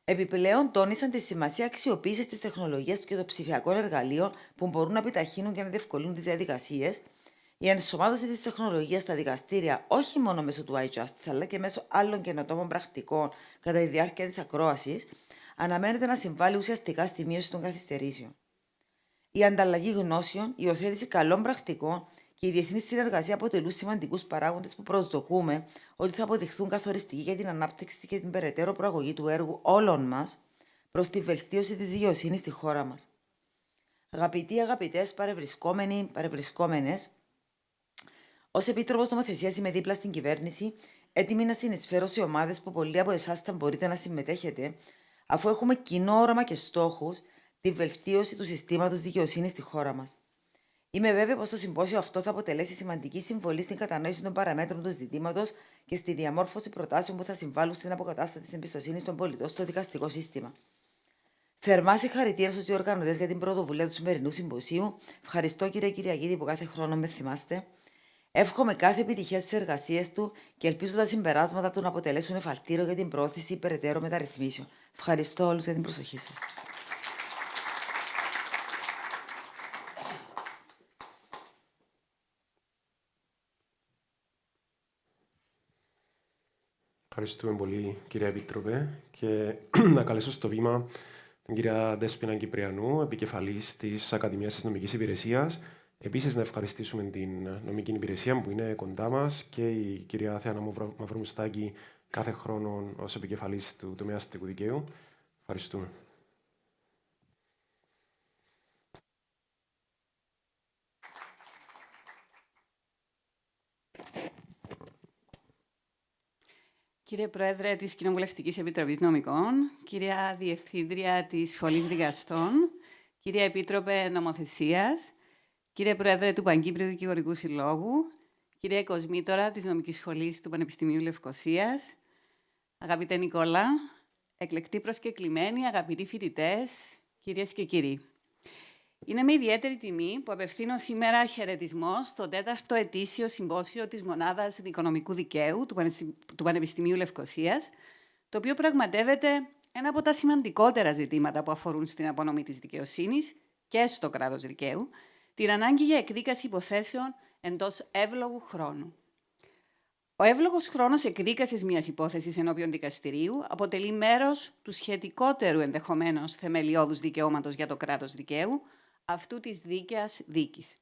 Επιπλέον, τόνισαν τη σημασία αξιοποίησης της τεχνολογίας και των ψηφιακών εργαλείων που μπορούν να επιταχύνουν και να διευκολύνουν τις διαδικασίες, η ενσωμάτωση της τεχνολογίας στα δικαστήρια, όχι μόνο μέσω του iJustice, αλλά και μέσω άλλων καινοτόμων πρακτικών κατά τη διάρκεια της ακρόασης, αναμένεται να συμβάλλει ουσιαστικά στη μείωση των καθυστερήσεων. Η ανταλλαγή γνώσεων, η υιοθέτηση καλών πρακτικών και η διεθνή συνεργασία αποτελούν σημαντικούς παράγοντες που προσδοκούμε ότι θα αποδειχθούν καθοριστικοί για την ανάπτυξη και την περαιτέρω προαγωγή του έργου όλων μας προς τη βελτίωση της δικαιοσύνης στη χώρα μας. Αγαπητές παρευρισκόμενοι, παρευρισκόμενες, ως Επίτροπος Νομοθεσίας είμαι δίπλα στην κυβέρνηση, έτοιμη να συνεισφέρω σε ομάδες που πολλοί από εσάς θα μπορείτε να συμμετέχετε, αφού έχουμε κοινό όραμα και στόχους τη βελτίωση του συστήματος δικαιοσύνης στη χώρα μας. Είμαι βέβαιη πως το συμπόσιο αυτό θα αποτελέσει σημαντική συμβολή στην κατανόηση των παραμέτρων του ζητήματος και στη διαμόρφωση προτάσεων που θα συμβάλλουν στην αποκατάσταση της εμπιστοσύνης των πολιτών στο δικαστικό σύστημα. Θερμά συγχαρητήρια στους διοργανωτές για την πρωτοβουλία του σημερινού συμποσίου. Ευχαριστώ, κύριε Κυριακίδη, που κάθε χρόνο με θυμάστε. Εύχομαι κάθε επιτυχία στις εργασίες του και ελπίζω τα συμπεράσματα του να αποτελέσουν εφαλτήριο για την πρόθεση περαιτέρω μεταρρυθμίσεων. Ευχαριστώ όλους για την προσοχή σας. Ευχαριστούμε πολύ, κυρία Επίτροπε, και να καλέσω στο βήμα την κυρία Δέσποινα Κυπριανού, επικεφαλής της Ακαδημίας της Νομικής Υπηρεσίας. Επίσης, να ευχαριστήσουμε την νομική υπηρεσία που είναι κοντά μας και η κυρία Θεάνα Μαυρομουστάκη κάθε χρόνο ως επικεφαλής του τομέα αστικού δικαίου. Ευχαριστούμε. Κύριε Πρόεδρε της Κοινοβουλευτικής Επιτροπής Νομικών, κυρία Διευθύντρια της Σχολής Δικαστών, κυρία Επίτροπε Νομοθεσίας, κύριε Πρόεδρε του Παγκύπριου Δικηγορικού Συλλόγου, κυρία Κοσμήτωρα της Νομικής Σχολής του Πανεπιστημίου Λευκωσίας, αγαπητέ Νικόλα, εκλεκτοί προσκεκλημένοι, αγαπητοί φοιτητές, κυρίες και κύριοι. Είναι με ιδιαίτερη τιμή που απευθύνω σήμερα χαιρετισμό στο 4ο ετήσιο συμπόσιο της Μονάδας Οικονομικού Δικαίου του Πανεπιστημίου Λευκωσίας, το οποίο πραγματεύεται ένα από τα σημαντικότερα ζητήματα που αφορούν στην απονομή της δικαιοσύνης και στο κράτος δικαίου, την ανάγκη για εκδίκαση υποθέσεων εντός εύλογου χρόνου. Ο εύλογος χρόνος εκδίκασης μιας υπόθεσης ενώπιον δικαστηρίου αποτελεί μέρος του σχετικότερου ενδεχομένως θεμελιώδους δικαιώματος για το κράτος δικαίου, αυτού της δίκαιας δίκης.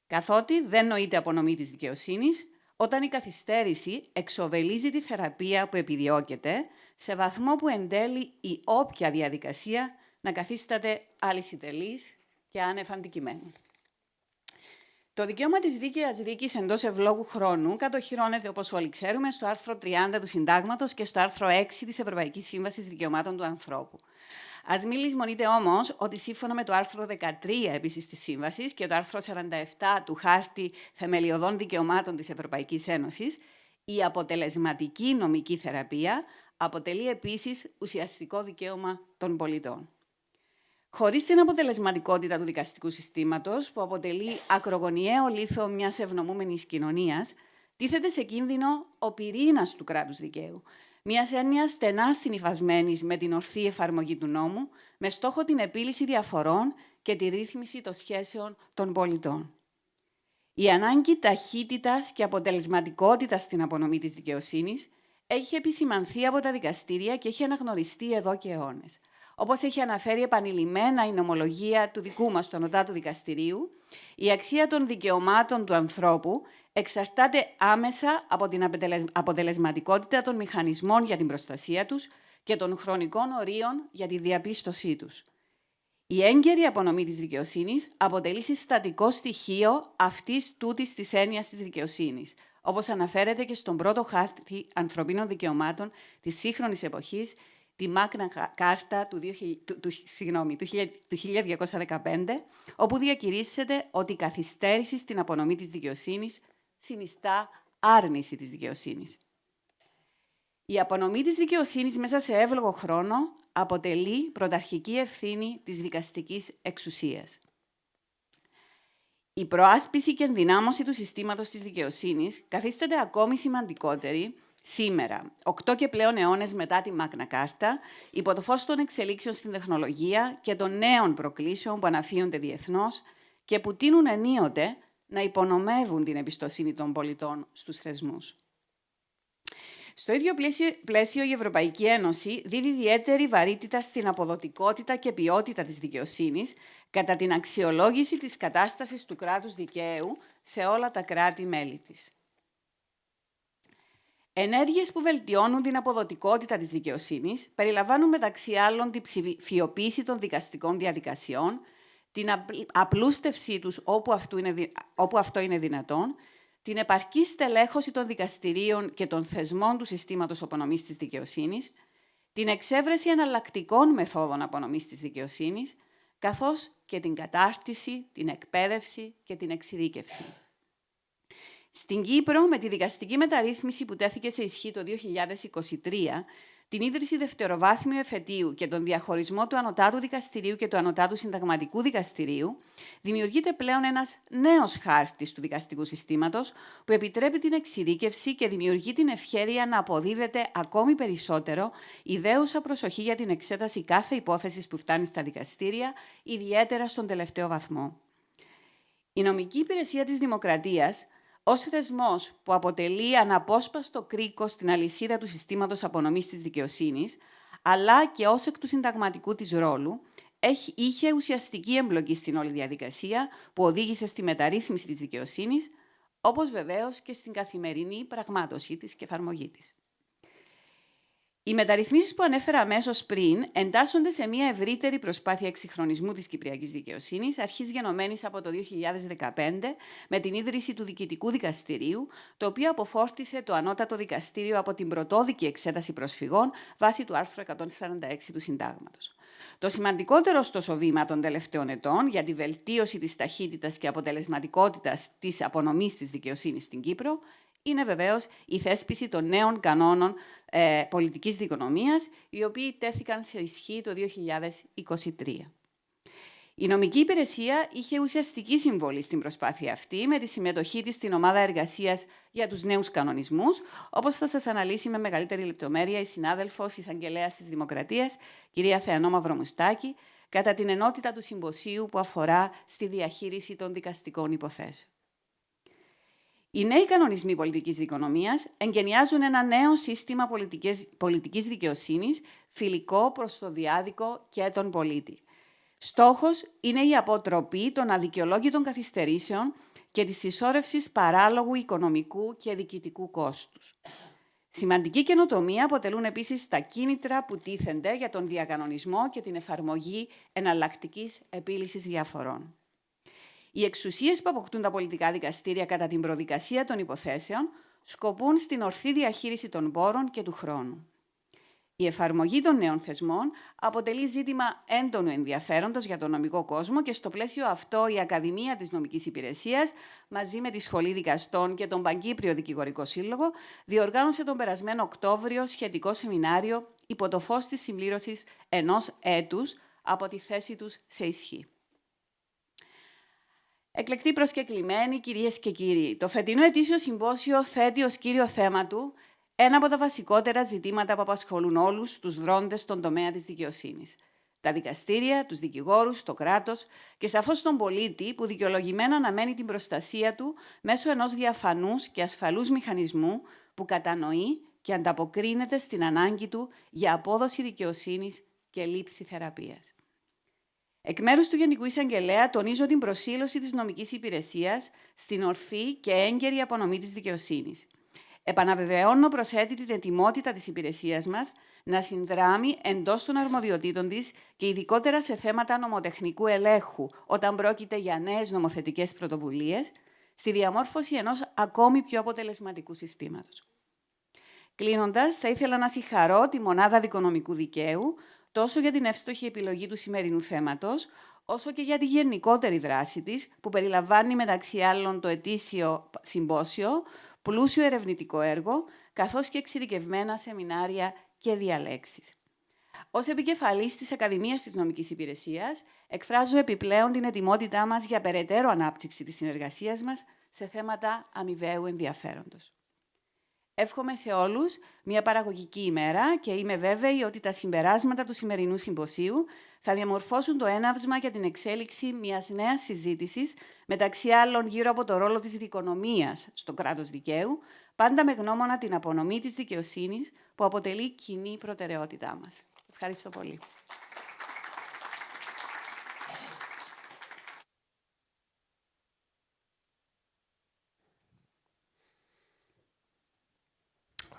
Καθότι δεν νοείται απονομή της δικαιοσύνης, όταν η καθυστέρηση εξοβελίζει τη θεραπεία που επιδιώκεται, σε βαθμό που εν τέλει η όποια διαδικασία να καθίσταται αλυσιτελής και άνευ αντικειμένου. Το δικαίωμα της δίκαιας δίκης εντός ευλόγου χρόνου κατοχυρώνεται, όπως όλοι ξέρουμε, στο άρθρο 30 του Συντάγματος και στο άρθρο 6 της Ευρωπαϊκής Σύμβασης Δικαιωμάτων του Ανθρώπου. Ας μην λησμονείτε όμως ότι σύμφωνα με το άρθρο 13 επίσης της Σύμβασης και το άρθρο 47 του Χάρτη Θεμελιωδών Δικαιωμάτων της Ευρωπαϊκής Ένωσης, η αποτελεσματική νομική θεραπεία αποτελεί επίσης ουσιαστικό δικαίωμα των πολιτών. Χωρίς την αποτελεσματικότητα του δικαστικού συστήματος, που αποτελεί ακρογωνιαίο λίθο μιας ευνομούμενης κοινωνίας, τίθεται σε κίνδυνο ο πυρήνας του κράτους δικαίου, μιας έννοιας στενά συνυφασμένης με την ορθή εφαρμογή του νόμου, με στόχο την επίλυση διαφορών και τη ρύθμιση των σχέσεων των πολιτών. Η ανάγκη ταχύτητας και αποτελεσματικότητας στην απονομή της δικαιοσύνης έχει επισημανθεί από τα δικαστήρια και έχει αναγνωριστεί εδώ και αιώνες. Όπως έχει αναφέρει επανειλημμένα η νομολογία του δικού μας, του Ανωτάτου Δικαστηρίου, η αξία των δικαιωμάτων του ανθρώπου εξαρτάται άμεσα από την αποτελεσματικότητα των μηχανισμών για την προστασία τους και των χρονικών ορίων για τη διαπίστωσή τους. Η έγκαιρη απονομή της δικαιοσύνης αποτελεί συστατικό στοιχείο αυτής τούτης της έννοιας της δικαιοσύνης, όπως αναφέρεται και στον πρώτο χάρτη ανθρωπίνων δικαιωμάτων της σύγχρονης εποχής, τη Μάγνα Κάρτα του 1215, όπου διακηρύσσεται ότι η καθυστέρηση στην απονομή της δικαιοσύνης συνιστά άρνηση της δικαιοσύνης. Η απονομή της δικαιοσύνης μέσα σε εύλογο χρόνο αποτελεί πρωταρχική ευθύνη της δικαστικής εξουσίας. Η προάσπιση και ενδυνάμωση του συστήματος της δικαιοσύνης καθίσταται ακόμη σημαντικότερη σήμερα, 8 και πλέον αιώνες μετά τη Μάγνα Κάρτα, υπό το φως των εξελίξεων στην τεχνολογία και των νέων προκλήσεων που αναφύονται διεθνώς και που τείνουν ενίοτε να υπονομεύουν την εμπιστοσύνη των πολιτών στους θεσμούς. Στο ίδιο πλαίσιο, η Ευρωπαϊκή Ένωση δίδει ιδιαίτερη βαρύτητα στην αποδοτικότητα και ποιότητα της δικαιοσύνης κατά την αξιολόγηση της κατάστασης του κράτους δικαίου σε όλα τα κράτη-μέλη της. Ενέργειες που βελτιώνουν την αποδοτικότητα της δικαιοσύνης περιλαμβάνουν μεταξύ άλλων την ψηφιοποίηση των δικαστικών διαδικασιών, την απλούστευσή τους όπου αυτό είναι δυνατόν, την επαρκή στελέχωση των δικαστηρίων και των θεσμών του συστήματος απονομής της δικαιοσύνης, την εξέβρεση εναλλακτικών μεθόδων απονομής της δικαιοσύνης, καθώς και την κατάρτιση, την εκπαίδευση και την εξειδίκευση. Στην Κύπρο, με τη δικαστική μεταρρύθμιση που τέθηκε σε ισχύ το 2023, την ίδρυση δευτεροβάθμιου εφετείου και τον διαχωρισμό του Ανωτάτου Δικαστηρίου και του Ανωτάτου Συνταγματικού Δικαστηρίου, δημιουργείται πλέον ένας νέος χάρτης του δικαστικού συστήματος που επιτρέπει την εξειδίκευση και δημιουργεί την ευχέρεια να αποδίδεται ακόμη περισσότερο ιδέουσα προσοχή για την εξέταση κάθε υπόθεσης που φτάνει στα δικαστήρια, ιδιαίτερα στον τελευταίο βαθμό. Η νομική υπηρεσία της Δημοκρατίας, ως θεσμός που αποτελεί αναπόσπαστο κρίκο στην αλυσίδα του συστήματος απονομής της δικαιοσύνης, αλλά και ως εκ του συνταγματικού της ρόλου, είχε ουσιαστική εμπλοκή στην όλη διαδικασία που οδήγησε στη μεταρρύθμιση της δικαιοσύνης, όπως βεβαίως και στην καθημερινή πραγμάτωσή της και εφαρμογή της. Οι μεταρρυθμίσεις που ανέφερα αμέσως πριν εντάσσονται σε μια ευρύτερη προσπάθεια εξυγχρονισμού της κυπριακής δικαιοσύνης, αρχής γενομένης από το 2015, με την ίδρυση του Διοικητικού Δικαστηρίου, το οποίο αποφόρτισε το Ανώτατο Δικαστήριο από την πρωτόδικη εξέταση προσφυγών βάσει του άρθρου 146 του Συντάγματος. Το σημαντικότερο ωστόσο βήμα των τελευταίων ετών για τη βελτίωση της ταχύτητας και αποτελεσματικότητας της απονομής της δικαιοσύνης στην Κύπρο είναι βεβαίως η θέσπιση των νέων κανόνων πολιτικής δικονομίας, οι οποίοι τέθηκαν σε ισχύ το 2023. Η νομική υπηρεσία είχε ουσιαστική συμβολή στην προσπάθεια αυτή, με τη συμμετοχή της στην ομάδα εργασίας για τους νέους κανονισμούς, όπως θα σας αναλύσει με μεγαλύτερη λεπτομέρεια η συνάδελφος εισαγγελέας της Δημοκρατίας, κυρία Θεανό Μαυρομουστάκη, κατά την ενότητα του Συμποσίου που αφορά στη διαχείριση των δικαστικών υποθέσεων. Οι νέοι κανονισμοί πολιτικής δικονομίας εγκαινιάζουν ένα νέο σύστημα πολιτικής δικαιοσύνης, φιλικό προς το διάδικο και τον πολίτη. Στόχος είναι η αποτροπή των αδικαιολόγητων καθυστερήσεων και της συσσόρευσης παράλογου οικονομικού και διοικητικού κόστους. Σημαντική καινοτομία αποτελούν επίσης τα κίνητρα που τίθενται για τον διακανονισμό και την εφαρμογή εναλλακτικής επίλυσης διαφορών. Οι εξουσίες που αποκτούν τα πολιτικά δικαστήρια κατά την προδικασία των υποθέσεων σκοπούν στην ορθή διαχείριση των πόρων και του χρόνου. Η εφαρμογή των νέων θεσμών αποτελεί ζήτημα έντονου ενδιαφέροντος για τον νομικό κόσμο και στο πλαίσιο αυτό η Ακαδημία της Νομικής Υπηρεσίας, μαζί με τη Σχολή Δικαστών και τον Παγκύπριο Δικηγορικό Σύλλογο, διοργάνωσε τον περασμένο Οκτώβριο σχετικό σεμινάριο υπό το φως της συμπλήρωσης 1 έτους από τη θέση τους σε ισχύ. Εκλεκτοί προσκεκλημένοι, κυρίες και κύριοι, το φετινό ετήσιο συμπόσιο θέτει ως κύριο θέμα του ένα από τα βασικότερα ζητήματα που απασχολούν όλους τους δρόντες στον τομέα της δικαιοσύνης. Τα δικαστήρια, τους δικηγόρους, το κράτος και σαφώς τον πολίτη που δικαιολογημένα αναμένει την προστασία του μέσω ενός διαφανούς και ασφαλούς μηχανισμού που κατανοεί και ανταποκρίνεται στην ανάγκη του για απόδοση δικαιοσύνης και λήψη θεραπείας. Εκ μέρους του Γενικού Εισαγγελέα τονίζω την προσήλωση της νομικής υπηρεσίας στην ορθή και έγκαιρη απονομή της δικαιοσύνης. Επαναβεβαιώνω προσέτητη την ετοιμότητα της υπηρεσίας μας να συνδράμει εντός των αρμοδιοτήτων της και ειδικότερα σε θέματα νομοτεχνικού ελέγχου, όταν πρόκειται για νέες νομοθετικές πρωτοβουλίες, στη διαμόρφωση ενός ακόμη πιο αποτελεσματικού συστήματος. Κλείνοντας, θα ήθελα να συγχαρώ τη Μονάδα Δικονομικού Δικαίου, τόσο για την εύστοχη επιλογή του σημερινού θέματος, όσο και για τη γενικότερη δράση της, που περιλαμβάνει μεταξύ άλλων το ετήσιο συμπόσιο, πλούσιο ερευνητικό έργο, καθώς και εξειδικευμένα σεμινάρια και διαλέξεις. Ως επικεφαλής της Ακαδημίας της Νομικής Υπηρεσίας, εκφράζω επιπλέον την ετοιμότητά μας για περαιτέρω ανάπτυξη της συνεργασίας μας σε θέματα αμοιβαίου ενδιαφέροντος. Εύχομαι σε όλους μια παραγωγική ημέρα και είμαι βέβαιη ότι τα συμπεράσματα του σημερινού συμποσίου θα διαμορφώσουν το έναυσμα για την εξέλιξη μιας νέας συζήτησης, μεταξύ άλλων γύρω από το ρόλο της δικονομίας στο κράτος δικαίου, πάντα με γνώμονα την απονομή της δικαιοσύνης που αποτελεί κοινή προτεραιότητά μας. Ευχαριστώ πολύ.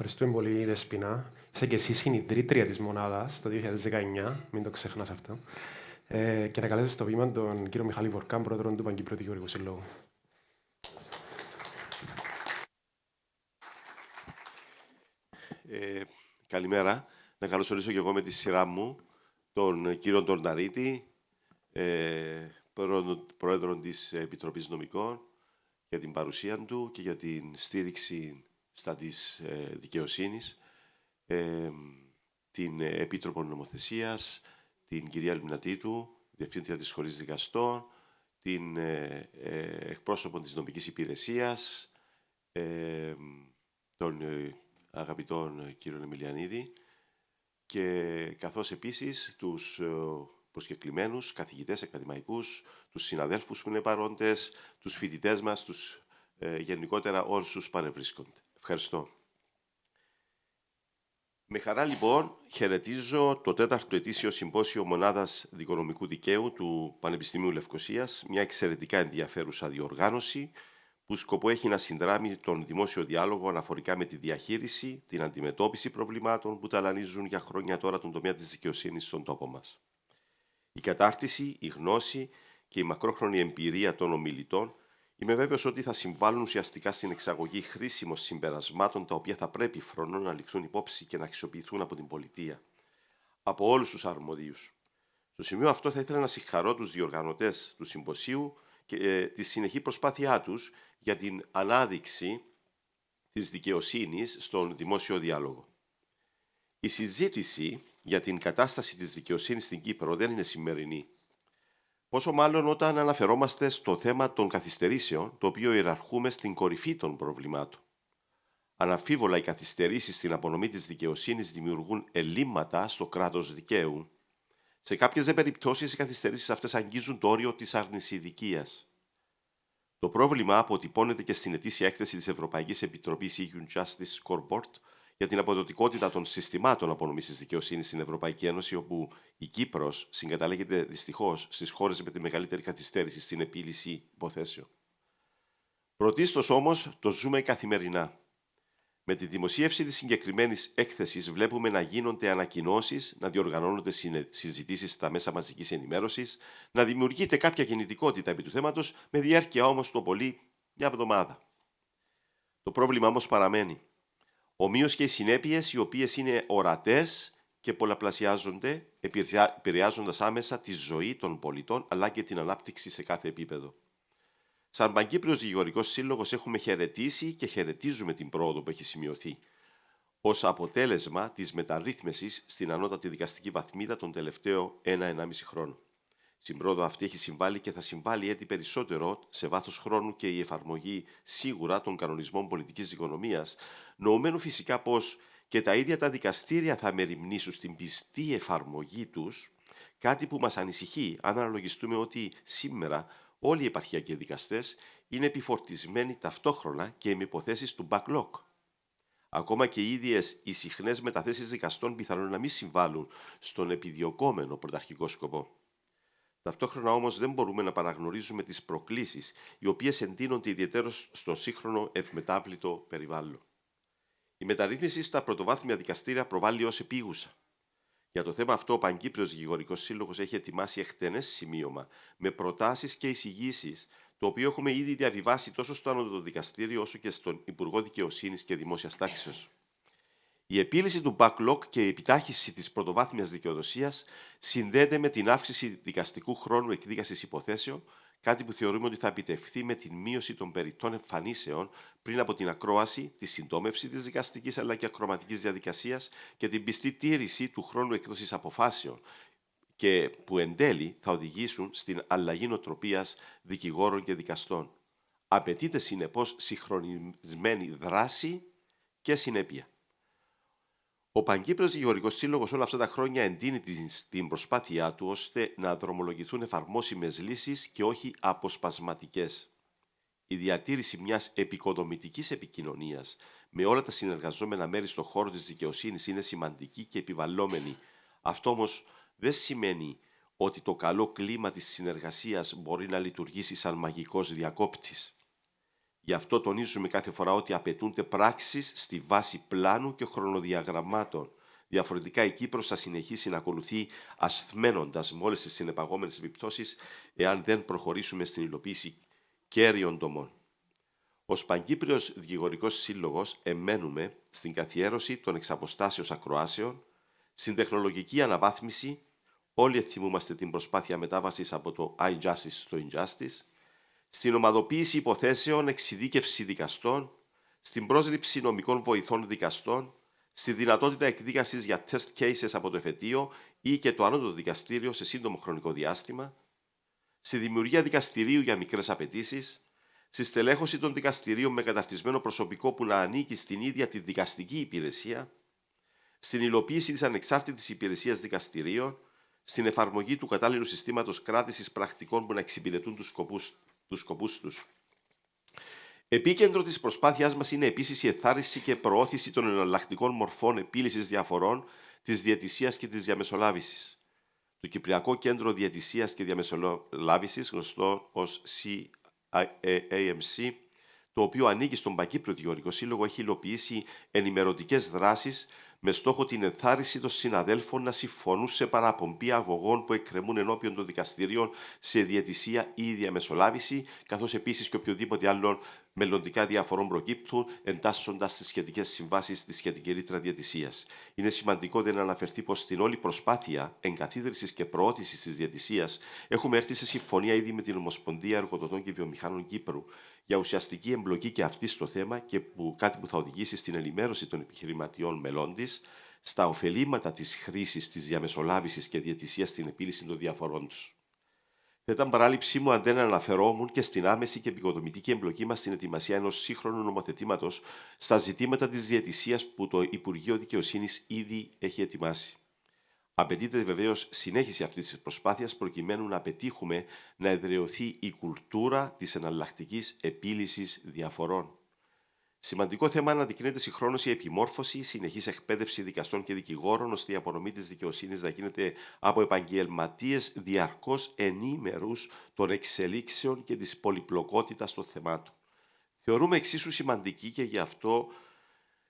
Ευχαριστούμε πολύ, Δεσπινά. Είσαι και εσύ συνειδητρία της μονάδας το 2019, μην το ξεχνάς αυτό. Και να καλέσω στο βήμα τον κύριο Μιχάλη Βορκάν, πρόεδρο του Παγκύπριου Δικηγορικού Συλλόγου. Καλημέρα. Να καλωσορίσω και εγώ με τη σειρά μου τον κύριο Τορναρίτη, πρόεδρο της Επιτροπής Νομικών, για την παρουσία του και για την στήριξη στα της δικαιοσύνης. την Επίτροπο Νομοθεσίας, την κυρία Λιμνατήτου, Διευθύντρια της Σχολής Δικαστών, την εκπρόσωπο της Νομικής Υπηρεσίας, τον αγαπητόν κύριο Εμιλιανίδη, και καθώς επίσης τους προσκεκλημένους, καθηγητές, ακαδημαϊκούς, τους συναδέλφους που είναι παρόντες, τους φοιτητές μας, τους γενικότερα όσους παρευρίσκονται. Ευχαριστώ. Με χαρά λοιπόν χαιρετίζω το 4ο ετήσιο Συμπόσιο Μονάδας Δικονομικού Δικαίου του Πανεπιστημίου Λευκωσίας, μια εξαιρετικά ενδιαφέρουσα διοργάνωση που σκοπό έχει να συνδράμει τον δημόσιο διάλογο αναφορικά με τη διαχείριση, την αντιμετώπιση προβλημάτων που ταλανίζουν για χρόνια τώρα τον τομέα της δικαιοσύνης στον τόπο μας. Η κατάρτιση, η γνώση και η μακρόχρονη εμπειρία των ομιλητών είμαι βέβαιος ότι θα συμβάλλουν ουσιαστικά στην εξαγωγή χρήσιμων συμπερασμάτων τα οποία θα πρέπει φρονών να ληφθούν υπόψη και να αξιοποιηθούν από την πολιτεία, από όλους τους αρμοδίους. Στο σημείο αυτό θα ήθελα να συγχαρώ τους διοργανωτές του Συμποσίου και τη συνεχή προσπάθειά τους για την ανάδειξη της δικαιοσύνης στον δημόσιο διάλογο. Η συζήτηση για την κατάσταση της δικαιοσύνης στην Κύπρο δεν είναι σημερινή. Πόσο μάλλον όταν αναφερόμαστε στο θέμα των καθυστερήσεων, το οποίο ιεραρχούμε στην κορυφή των προβλημάτων. Αναμφίβολα, οι καθυστερήσεις στην απονομή της δικαιοσύνης δημιουργούν ελλείμματα στο κράτος δικαίου. Σε κάποιες περιπτώσεις, οι καθυστερήσεις αυτές αγγίζουν το όριο της αρνησιδικίας. Το πρόβλημα αποτυπώνεται και στην ετήσια έκθεση της Ευρωπαϊκής Επιτροπής EU Justice Scoreboard για την αποδοτικότητα των συστημάτων απονομής της δικαιοσύνης στην Ευρωπαϊκή Ένωση, όπου η Κύπρος συγκαταλέγεται δυστυχώς στις χώρες με τη μεγαλύτερη καθυστέρηση στην επίλυση υποθέσεων. Πρωτίστως όμως το ζούμε καθημερινά. Με τη δημοσίευση της συγκεκριμένης έκθεσης βλέπουμε να γίνονται ανακοινώσεις, να διοργανώνονται συζητήσεις στα μέσα μαζικής ενημέρωσης, να δημιουργείται κάποια κινητικότητα επί του θέματος, με διάρκεια όμως το πολύ μια εβδομάδα. Το πρόβλημα όμως παραμένει. Ομοίως και οι συνέπειες, οι οποίες είναι ορατές και πολλαπλασιάζονται, επηρεάζοντας άμεσα τη ζωή των πολιτών αλλά και την ανάπτυξη σε κάθε επίπεδο. Σαν Παγκύπριος Δικηγορικός Σύλλογος έχουμε χαιρετήσει και χαιρετίζουμε την πρόοδο που έχει σημειωθεί ως αποτέλεσμα της μεταρρύθμισης στην ανώτατη δικαστική βαθμίδα τον τελευταίο 1-1,5 χρόνο. Στην πρόοδο αυτή έχει συμβάλει και θα συμβάλει έτσι περισσότερο σε βάθος χρόνου και η εφαρμογή σίγουρα των κανονισμών πολιτικής δικονομίας, νοουμένου φυσικά πως και τα ίδια τα δικαστήρια θα μεριμνήσουν στην πιστή εφαρμογή τους, κάτι που μας ανησυχεί αν αναλογιστούμε ότι σήμερα όλοι οι επαρχιακοί δικαστές είναι επιφορτισμένοι ταυτόχρονα και με υποθέσεις του backlog. Ακόμα και οι ίδιες οι συχνές μεταθέσεις δικαστών πιθανόν να μην συμβάλλουν στον επιδιωκόμενο πρωταρχικό σκοπό. Ταυτόχρονα όμως δεν μπορούμε να παραγνωρίζουμε τις προκλήσεις, οι οποίες εντείνονται ιδιαιτέρως στο σύγχρονο ευμετάβλητο περιβάλλον. Η μεταρρύθμιση στα πρωτοβάθμια δικαστήρια προβάλλει ως επίγουσα. Για το θέμα αυτό, ο Παγκύπριος Δικηγορικός Σύλλογος έχει ετοιμάσει εκτενές σημείωμα με προτάσεις και εισηγήσεις, το οποίο έχουμε ήδη διαβιβάσει τόσο στο Ανώτατο Δικαστήριο όσο και στον Υπουργό Δικαιοσύνης και Δημόσιας Τάξεως. Η επίλυση του backlog και η επιτάχυνση της πρωτοβάθμιας δικαιοδοσίας συνδέεται με την αύξηση δικαστικού χρόνου εκδίκασης υποθέσεων, κάτι που θεωρούμε ότι θα επιτευχθεί με την μείωση των περιττών εμφανίσεων πριν από την ακρόαση, τη συντόμευση της δικαστικής αλλά και ακροματικής διαδικασίας και την πιστή τήρηση του χρόνου εκδόσης αποφάσεων, και που εν τέλει θα οδηγήσουν στην αλλαγή νοοτροπίας δικηγόρων και δικαστών. Απαιτείται συνεπώς συγχρονισμένη δράση και συνέπεια. Ο Παγκύπριος Δικηγορικός Σύλλογος όλα αυτά τα χρόνια εντείνει την προσπάθειά του ώστε να δρομολογηθούν εφαρμόσιμες λύσεις και όχι αποσπασματικές. Η διατήρηση μιας επικοδομητικής επικοινωνίας με όλα τα συνεργαζόμενα μέρη στον χώρο της δικαιοσύνης είναι σημαντική και επιβαλλόμενη. Αυτό όμως δεν σημαίνει ότι το καλό κλίμα της συνεργασίας μπορεί να λειτουργήσει σαν μαγικός διακόπτης. Γι' αυτό τονίζουμε κάθε φορά ότι απαιτούνται πράξεις στη βάση πλάνου και χρονοδιαγραμμάτων. Διαφορετικά η Κύπρος θα συνεχίσει να ακολουθεί ασθμένοντας με όλες τις συνεπαγόμενες επιπτώσεις εάν δεν προχωρήσουμε στην υλοποίηση κέρυων τομών. Ως Παγκύπριος Δικηγορικός Σύλλογος εμένουμε στην καθιέρωση των εξαποστάσεως ακροάσεων, στην τεχνολογική αναβάθμιση, όλοι θυμούμαστε την προσπάθεια μετάβασης από το iJustice στο Injustice, στην ομαδοποίηση υποθέσεων, εξειδίκευση δικαστών, στην πρόσληψη νομικών βοηθών δικαστών, στη δυνατότητα εκδίκασης για test cases από το εφετείο ή και το ανώτατο δικαστήριο σε σύντομο χρονικό διάστημα, στη δημιουργία δικαστηρίου για μικρές απαιτήσεις, στη στελέχωση των δικαστηρίων με καταρτισμένο προσωπικό που να ανήκει στην ίδια τη δικαστική υπηρεσία, στην υλοποίηση της ανεξάρτητης υπηρεσίας δικαστηρίων, στην εφαρμογή του κατάλληλου συστήματος κράτησης πρακτικών που να εξυπηρετούν τους σκοπούς τους. Επίκεντρο της προσπάθειάς μας είναι επίσης η ενθάρρυνση και προώθηση των εναλλακτικών μορφών επίλυσης διαφορών, της διαιτησίας και της διαμεσολάβησης. Το Κυπριακό Κέντρο Διαιτησίας και Διαμεσολάβησης, γνωστό ως CAMC, το οποίο ανήκει στον Παγκύπριο Δικηγορικό Σύλλογο, έχει υλοποιήσει ενημερωτικές δράσεις με στόχο την ενθάρρυνση των συναδέλφων να συμφωνούν σε παραπομπή αγωγών που εκκρεμούν ενώπιον των δικαστηρίων σε διαιτησία ή διαμεσολάβηση, καθώς επίσης και οποιοδήποτε άλλων μελλοντικά διαφορών προκύπτουν, εντάσσοντας τις σχετικές συμβάσεις στη σχετική ρήτρα διαιτησίας. Είναι σημαντικό να αναφερθεί πως στην όλη προσπάθεια εγκαθίδρυσης και προώθησης της διαιτησίας έχουμε έρθει σε συμφωνία ήδη με την Ομοσπονδία Εργοδοτών και Βιομηχάνων Κύπρου για ουσιαστική εμπλοκή και αυτή στο θέμα και κάτι που θα οδηγήσει στην ενημέρωση των επιχειρηματιών μελών της στα ωφελήματα της χρήσης της διαμεσολάβησης και διαιτησίας στην επίλυση των διαφορών τους. Θα ήταν παράληψή μου αν δεν αναφερόμουν και στην άμεση και επικοδομητική εμπλοκή μας στην ετοιμασία ενός σύγχρονου νομοθετήματος στα ζητήματα της διαιτησίας που το Υπουργείο Δικαιοσύνης ήδη έχει ετοιμάσει. Απαιτείται βεβαίως συνέχιση αυτής της προσπάθειας προκειμένου να πετύχουμε να εδραιωθεί η κουλτούρα της εναλλακτικής επίλυσης διαφορών. Σημαντικό θέμα αναδεικνύεται συγχρόνως η επιμόρφωση, η συνεχής εκπαίδευση δικαστών και δικηγόρων, ώστε η απονομή της δικαιοσύνης να γίνεται από επαγγελματίες διαρκώς ενήμερους των εξελίξεων και της πολυπλοκότητας των θεμάτων. Θεωρούμε εξίσου σημαντική και γι' αυτό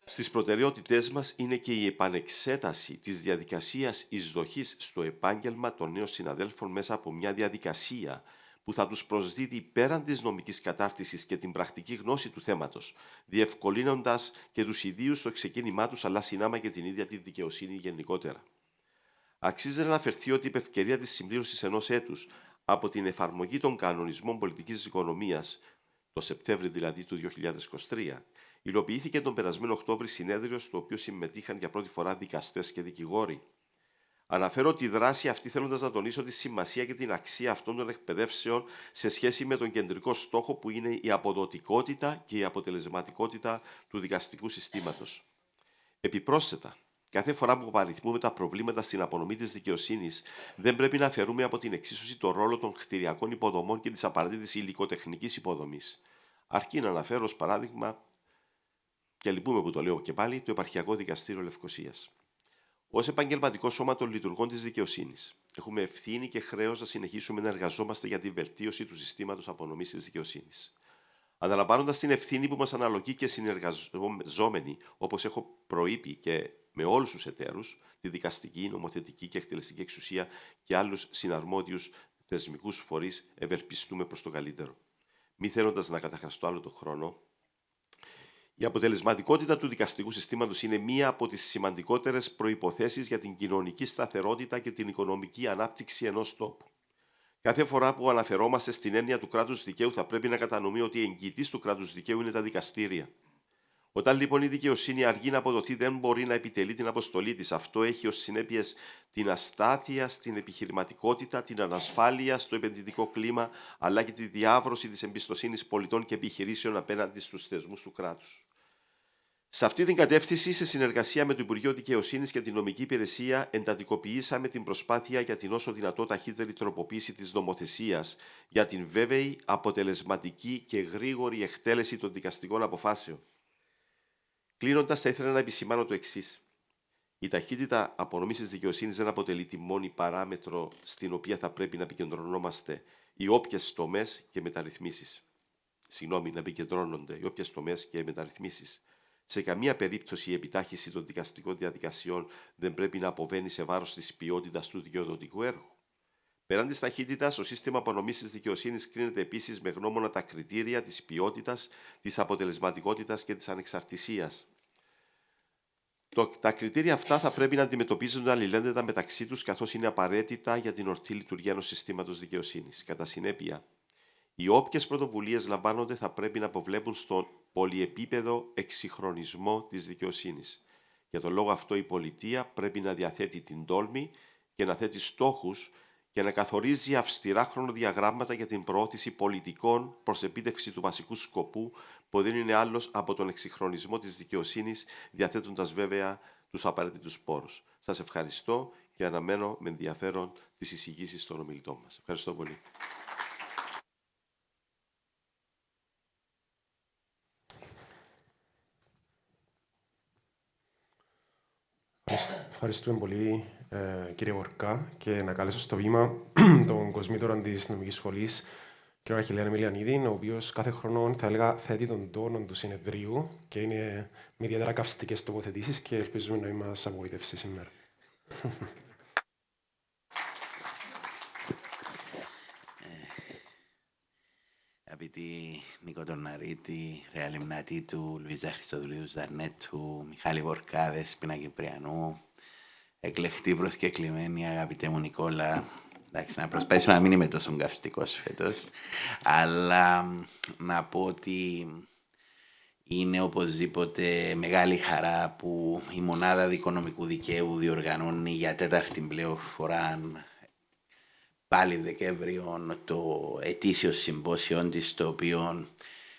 στις προτεραιότητές μας είναι και η επανεξέταση της διαδικασίας εισδοχής στο επάγγελμα των νέων συναδέλφων μέσα από μια διαδικασία που θα τους προσδίδει πέραν της νομικής κατάρτισης και την πρακτική γνώση του θέματος, διευκολύνοντας και τους ιδίους στο ξεκίνημά τους, αλλά συνάμα και την ίδια τη δικαιοσύνη γενικότερα. Αξίζει να αναφερθεί ότι η ευκαιρία της συμπλήρωσης ενός έτους από την εφαρμογή των κανονισμών πολιτικής οικονομίας, το Σεπτέμβριο δηλαδή του 2023, υλοποιήθηκε τον περασμένο Οκτώβρη συνέδριο στο οποίο συμμετείχαν για πρώτη φορά δικαστές και δικηγόροι. Αναφέρω τη δράση αυτή θέλοντας να τονίσω τη σημασία και την αξία αυτών των εκπαιδεύσεων σε σχέση με τον κεντρικό στόχο που είναι η αποδοτικότητα και η αποτελεσματικότητα του δικαστικού συστήματος. Επιπρόσθετα, κάθε φορά που απαριθμούμε τα προβλήματα στην απονομή της δικαιοσύνης, δεν πρέπει να αφαιρούμε από την εξίσωση το ρόλο των κτηριακών υποδομών και της απαραίτητης υλικοτεχνικής υποδομής. Αρκεί να αναφέρω ως παράδειγμα, και λυπούμε που το λέω και πάλι, το Επαρχιακό Δικαστήριο Λευκωσίας. Ως επαγγελματικό σώμα των λειτουργών της δικαιοσύνης, έχουμε ευθύνη και χρέος να συνεχίσουμε να εργαζόμαστε για τη βελτίωση του συστήματος απονομής της δικαιοσύνης. Αναλαμβάνοντας την ευθύνη που μας αναλογεί και συνεργαζόμενοι, όπως έχω προείπει και με όλους τους εταίρους, τη δικαστική, νομοθετική και εκτελεστική εξουσία και άλλους συναρμόδιους θεσμικούς φορείς, ευελπιστούμε προς το καλύτερο. Μη θέλοντας να καταχραστώ άλλο τον χρόνο, η αποτελεσματικότητα του δικαστικού συστήματος είναι μία από τις σημαντικότερες προϋποθέσεις για την κοινωνική σταθερότητα και την οικονομική ανάπτυξη ενός τόπου. Κάθε φορά που αναφερόμαστε στην έννοια του κράτους δικαίου, θα πρέπει να κατανοούμε ότι η εγγυητής του κράτους δικαίου είναι τα δικαστήρια. Όταν λοιπόν η δικαιοσύνη αργεί να αποδοθεί, δεν μπορεί να επιτελεί την αποστολή της. Αυτό έχει ως συνέπειες την αστάθεια στην επιχειρηματικότητα, την ανασφάλεια στο επενδυτικό κλίμα, αλλά και τη διάβρωση της εμπιστοσύνης πολιτών και επιχειρήσεων απέναντι στους θεσμούς του κράτους. Σε αυτή την κατεύθυνση, σε συνεργασία με το Υπουργείο Δικαιοσύνης και την Νομική Υπηρεσία, εντατικοποιήσαμε την προσπάθεια για την όσο δυνατό ταχύτερη τροποποίηση της νομοθεσίας για την βέβαιη, αποτελεσματική και γρήγορη εκτέλεση των δικαστικών αποφάσεων. Κλείνοντας, θα ήθελα να επισημάνω το εξής. Η ταχύτητα απονομής της δικαιοσύνης δεν αποτελεί τη μόνη παράμετρο στην οποία θα πρέπει να επικεντρωνόμαστε οι όποιες τομές και μεταρρυθμίσεις. Να επικεντρώνονται οι όποιες τομές και μεταρρυθμίσεις. Σε καμία περίπτωση η επιτάχυση των δικαστικών διαδικασιών δεν πρέπει να αποβαίνει σε βάρος της ποιότητας του δικαιοδοτικού έργου. Πέραν της ταχύτητας, το σύστημα απονομής της δικαιοσύνης κρίνεται επίσης με γνώμονα τα κριτήρια της ποιότητας, της αποτελεσματικότητας και της ανεξαρτησίας. Τα κριτήρια αυτά θα πρέπει να αντιμετωπίζονται αλληλένδετα μεταξύ τους, καθώς είναι απαραίτητα για την ορθή λειτουργία ενός συστήματος δικαιοσύνης. Κατά συνέπεια, οι όποιες πρωτοβουλίες λαμβάνονται θα πρέπει να αποβλέπουν στον πολυεπίπεδο εξυγχρονισμό της δικαιοσύνης. Για τον λόγο αυτό η πολιτεία πρέπει να διαθέτει την τόλμη και να θέτει στόχους και να καθορίζει αυστηρά χρονοδιαγράμματα για την προώθηση πολιτικών προς επίτευξη του βασικού σκοπού που δεν είναι άλλος από τον εξυγχρονισμό της δικαιοσύνης, διαθέτοντας βέβαια τους απαραίτητους πόρους. Σας ευχαριστώ και αναμένω με ενδιαφέρον τις εισηγήσεις των ομιλητών μας. Ευχαριστώ πολύ. Ευχαριστούμε πολύ, κύριε Βορκά, και να καλέσω στο βήμα τον κοσμήτορα της νομικής σχολής, κύριο Αχιλλέα Μιλιανίδη, ο οποίος κάθε χρόνο, θα έλεγα, θέτει τον τόνο του συνεδρίου και είναι με ιδιαίτερα καυστικές τοποθετήσεις και ελπίζουμε να μην μας απογοητεύσει σήμερα. Αγαπητοί Νίκο Τορναρίτη, Ρεάλ Ιμνατήτου, Λουίζα Χριστοδουλίου Ζαρνέτου, Μιχάλη Βορκά, Δέσποινα Κυπριανού, εκλεχτή προσκεκλημένη, αγαπητέ μου Νικόλα. Εντάξει, να προσπαθήσω να μην είμαι τόσο καυστικός φέτος, αλλά να πω ότι είναι οπωσδήποτε μεγάλη χαρά που η Μονάδα Δικονομικού Δικαίου διοργανώνει για τέταρτη πλέον φορά πάλι Δεκέμβριο το ετήσιο συμπόσιο της, το οποίο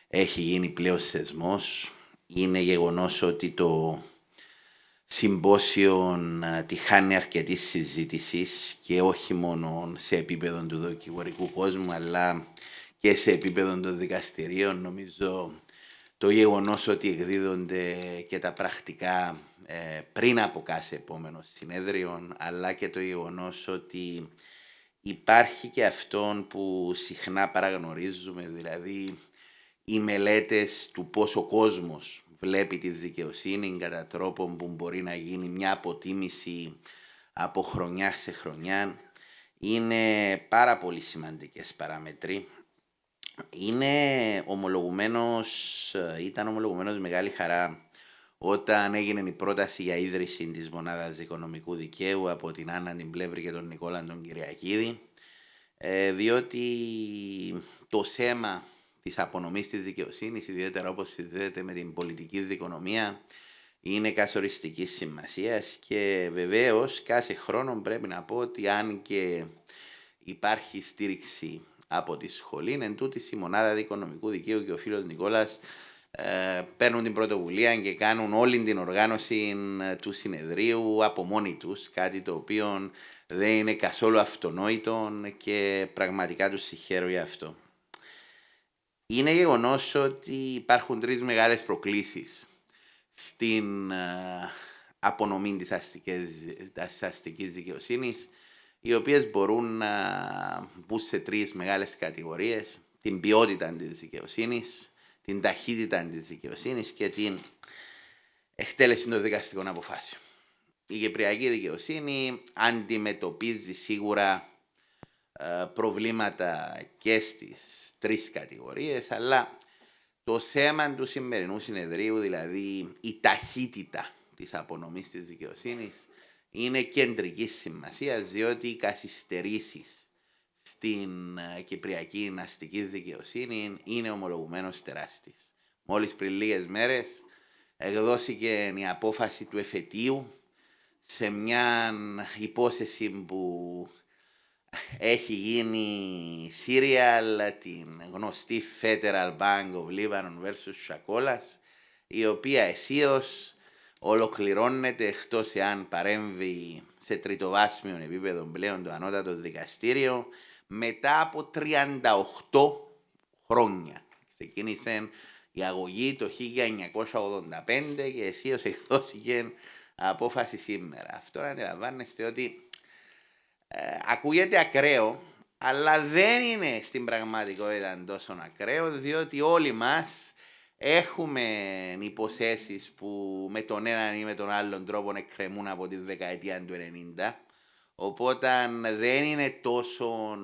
έχει γίνει πλέον σεσμός. Είναι γεγονός ότι το συμπόσιο τυχάνει αρκετή συζήτηση και όχι μόνο σε επίπεδο του δικηγορικού κόσμου, αλλά και σε επίπεδο των δικαστηρίων. Νομίζω το γεγονός ότι εκδίδονται και τα πρακτικά πριν από κάθε επόμενο συνέδριο, αλλά και το γεγονός ότι υπάρχει και αυτόν που συχνά παραγνωρίζουμε, δηλαδή οι μελέτες του πώς ο κόσμος βλέπει τη δικαιοσύνη κατά τρόπο που μπορεί να γίνει μια αποτίμηση από χρονιά σε χρονιά. Είναι πάρα πολύ σημαντικές παράμετροι. Ήταν ομολογουμένως μεγάλη χαρά όταν έγινε η πρόταση για ίδρυση της Μονάδας Δικονομικού Δικαίου από την Άννα την Πλεύρη και τον Νικόλα τον Κυριακίδη, διότι το θέμα της απονομής της δικαιοσύνης, ιδιαίτερα όπως συνδέεται με την πολιτική δικονομία, είναι καθοριστικής σημασίας και βεβαίως κάθε χρόνο πρέπει να πω ότι αν και υπάρχει στήριξη από τη σχολή, εν τούτης η Μονάδα Δικονομικού Δικαίου και ο φίλος Νικόλας παίρνουν την πρωτοβουλία και κάνουν όλη την οργάνωση του συνεδρίου από μόνοι τους, κάτι το οποίο δεν είναι καθόλου αυτονόητο και πραγματικά τους συγχαίρω για αυτό. Είναι γεγονός ότι υπάρχουν τρεις μεγάλες προκλήσεις στην απονομή της αστικής δικαιοσύνης, οι οποίες μπορούν να μπουν σε τρεις μεγάλες κατηγορίες: την ποιότητα της δικαιοσύνης, την ταχύτητα της δικαιοσύνης και την εκτέλεση των δικαστικών αποφάσεων. Η κυπριακή δικαιοσύνη αντιμετωπίζει σίγουρα προβλήματα και στις τρεις κατηγορίες, αλλά το θέμα του σημερινού συνεδρίου, δηλαδή η ταχύτητα της απονομής της δικαιοσύνης, είναι κεντρική σημασία, διότι οι καθυστερήσεις στην κυπριακή αστική δικαιοσύνη είναι ομολογουμένως τεράστιες. Μόλις πριν λίγες μέρες εκδόθηκε η απόφαση του εφετείου σε μια υπόθεση που έχει γίνει serial, την γνωστή Federal Bank of Lebanon vs. Chakolas, η οποία αισίως ολοκληρώνεται, εκτός εάν παρέμβει σε τριτοβάσιμιο επίπεδο πλέον το ανώτατο δικαστήριο, μετά από 38 χρόνια. Ξεκίνησε η αγωγή το 1985 και αισίως εκδόθηκε απόφαση σήμερα. Αυτό να αντιλαμβάνεστε ότι ακούγεται ακραίο, αλλά δεν είναι στην πραγματικότητα τόσο ακραίο, διότι όλοι μας έχουμε υποθέσεις που με τον έναν ή με τον άλλον τρόπο εκκρεμούν από τη δεκαετία του 90, οπότε δεν είναι τόσο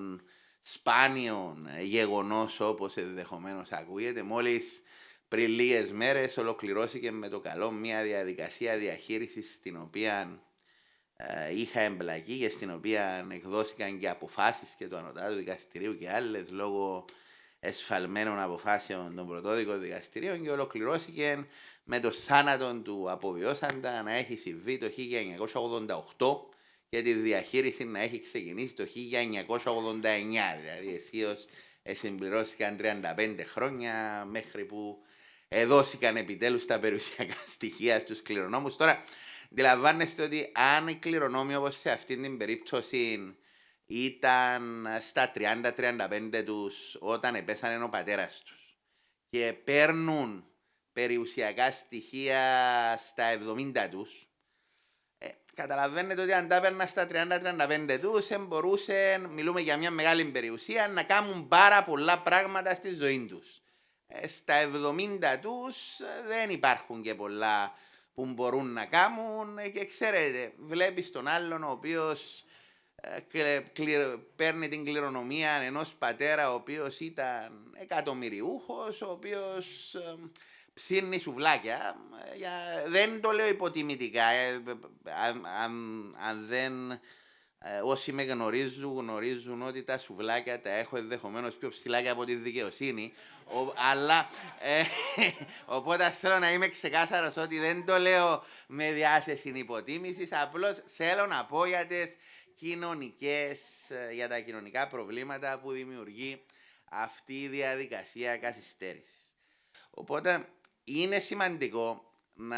σπάνιο γεγονός όπως ενδεχομένως ακούγεται. Μόλις πριν λίγες μέρες ολοκληρώθηκε με το καλό μια διαδικασία διαχείρισης στην οποία είχα εμπλακεί και στην οποία εκδόθηκαν και αποφάσεις και του Ανωτάτου Δικαστηρίου και άλλες λόγω εσφαλμένων αποφάσεων των πρωτόδικων δικαστηρίων και ολοκληρώθηκε με το θάνατο του αποβιώσαντα να έχει συμβεί το 1988 και τη διαχείριση να έχει ξεκινήσει το 1989. Δηλαδή αισίως συμπληρώθηκαν 35 χρόνια μέχρι που έδωσηκαν επιτέλους τα περιουσιακά στοιχεία στους κληρονόμους. Τώρα, αντιλαμβάνεστε ότι αν οι κληρονόμοι όπως σε αυτήν την περίπτωση ήταν στα 30-35 τους όταν επέσανε ο πατέρας τους και παίρνουν περιουσιακά στοιχεία στα 70 τους, καταλαβαίνετε ότι αν τα έπαιρνα στα 30-35 τους μπορούσαν, μιλούμε για μια μεγάλη περιουσία, να κάνουν πάρα πολλά πράγματα στη ζωή τους. Στα 70 τους δεν υπάρχουν και πολλά που μπορούν να κάνουν και ξέρετε, βλέπεις τον άλλον ο οποίος παίρνει την κληρονομία ενός πατέρα ο οποίος ήταν εκατομμυριούχος, ο οποίος ψήνει σουβλάκια. Δεν το λέω υποτιμητικά. Αν δεν... Όσοι με γνωρίζουν ότι τα σουβλάκια τα έχω ενδεχομένως πιο ψηλά και από τη δικαιοσύνη. Αλλά οπότε θέλω να είμαι ξεκάθαρος ότι δεν το λέω με διάθεση υποτίμησης. Απλώς θέλω να πω για τα κοινωνικά προβλήματα που δημιουργεί αυτή η διαδικασία καθυστέρησης. Οπότε είναι σημαντικό να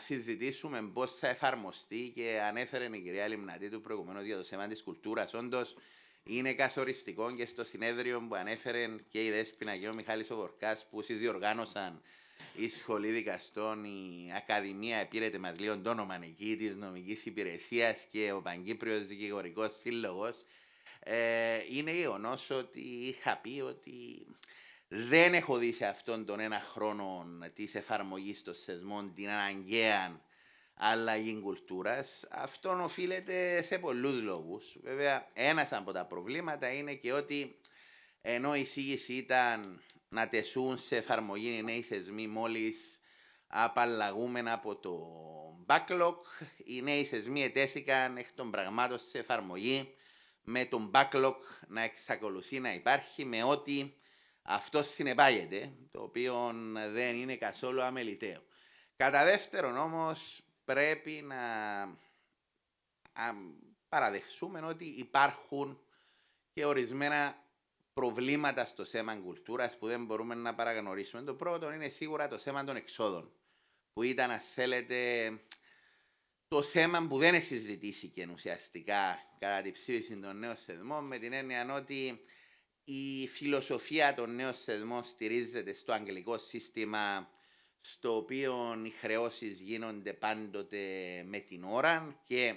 συζητήσουμε πώς θα εφαρμοστεί και ανέφερε η κυρία Λιμνατήτου προηγουμένως για το θέμα της κουλτούρας. Όντως είναι καθοριστικό και στο συνέδριο που ανέφερε και η Δέσποινα και ο Μιχάλης Οβορκάς που συνδιοργάνωσαν η Σχολή Δικαστών, η Ακαδημία Επήρεται Μαθλίων το όνομα εκεί της Νομικής Υπηρεσίας και ο Παγκύπριος Δικηγορικός Σύλλογος. Είναι γεγονός ότι είχα πει ότι δεν έχω δει σε αυτόν τον ένα χρόνο της εφαρμογής των θεσμών την αναγκαία αλλαγή κουλτούρας. Αυτό οφείλεται σε πολλούς λόγους. Βέβαια, ένας από τα προβλήματα είναι και ότι ενώ η εισήγηση ήταν να τεσούν σε εφαρμογή οι νέοι θεσμοί μόλις απαλλαγούμεν από το backlog, οι νέοι θεσμοί ετέθηκαν εκ των πραγμάτων σε εφαρμογή με τον backlog να εξακολουθεί να υπάρχει με ό,τι αυτό συνεπάγεται, το οποίο δεν είναι καθόλου αμεληταίο. Κατά δεύτερον όμως πρέπει να παραδεχσούμε ότι υπάρχουν και ορισμένα προβλήματα στο θέμα κουλτούρας που δεν μπορούμε να παραγνωρίσουμε. Το πρώτο είναι σίγουρα το θέμα των εξόδων, που ήταν, αν θέλετε, το θέμα που δεν συζητήθηκε ουσιαστικά κατά τη ψήφιση των νέων θεσμών, με την έννοια ότι η φιλοσοφία των νέων θεσμών στηρίζεται στο αγγλικό σύστημα, στο οποίο οι χρεώσεις γίνονται πάντοτε με την ώρα και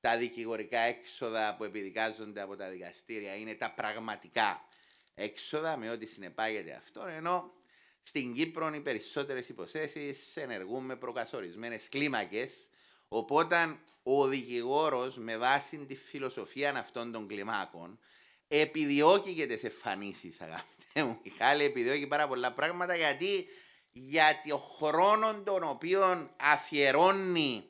τα δικηγορικά έξοδα που επιδικάζονται από τα δικαστήρια είναι τα πραγματικά έξοδα με ό,τι συνεπάγεται αυτό, ενώ στην Κύπρο οι περισσότερες υποθέσεις ενεργούν με προκαθορισμένες κλίμακες, οπότε ο δικηγόρος με βάση τη φιλοσοφία αυτών των κλιμάκων επιδιώκει και τις εμφανίσεις, αγαπητέ μου Μιχάλη, επιδιώκει πάρα πολλά πράγματα γιατί ο χρόνο τον οποίο αφιερώνει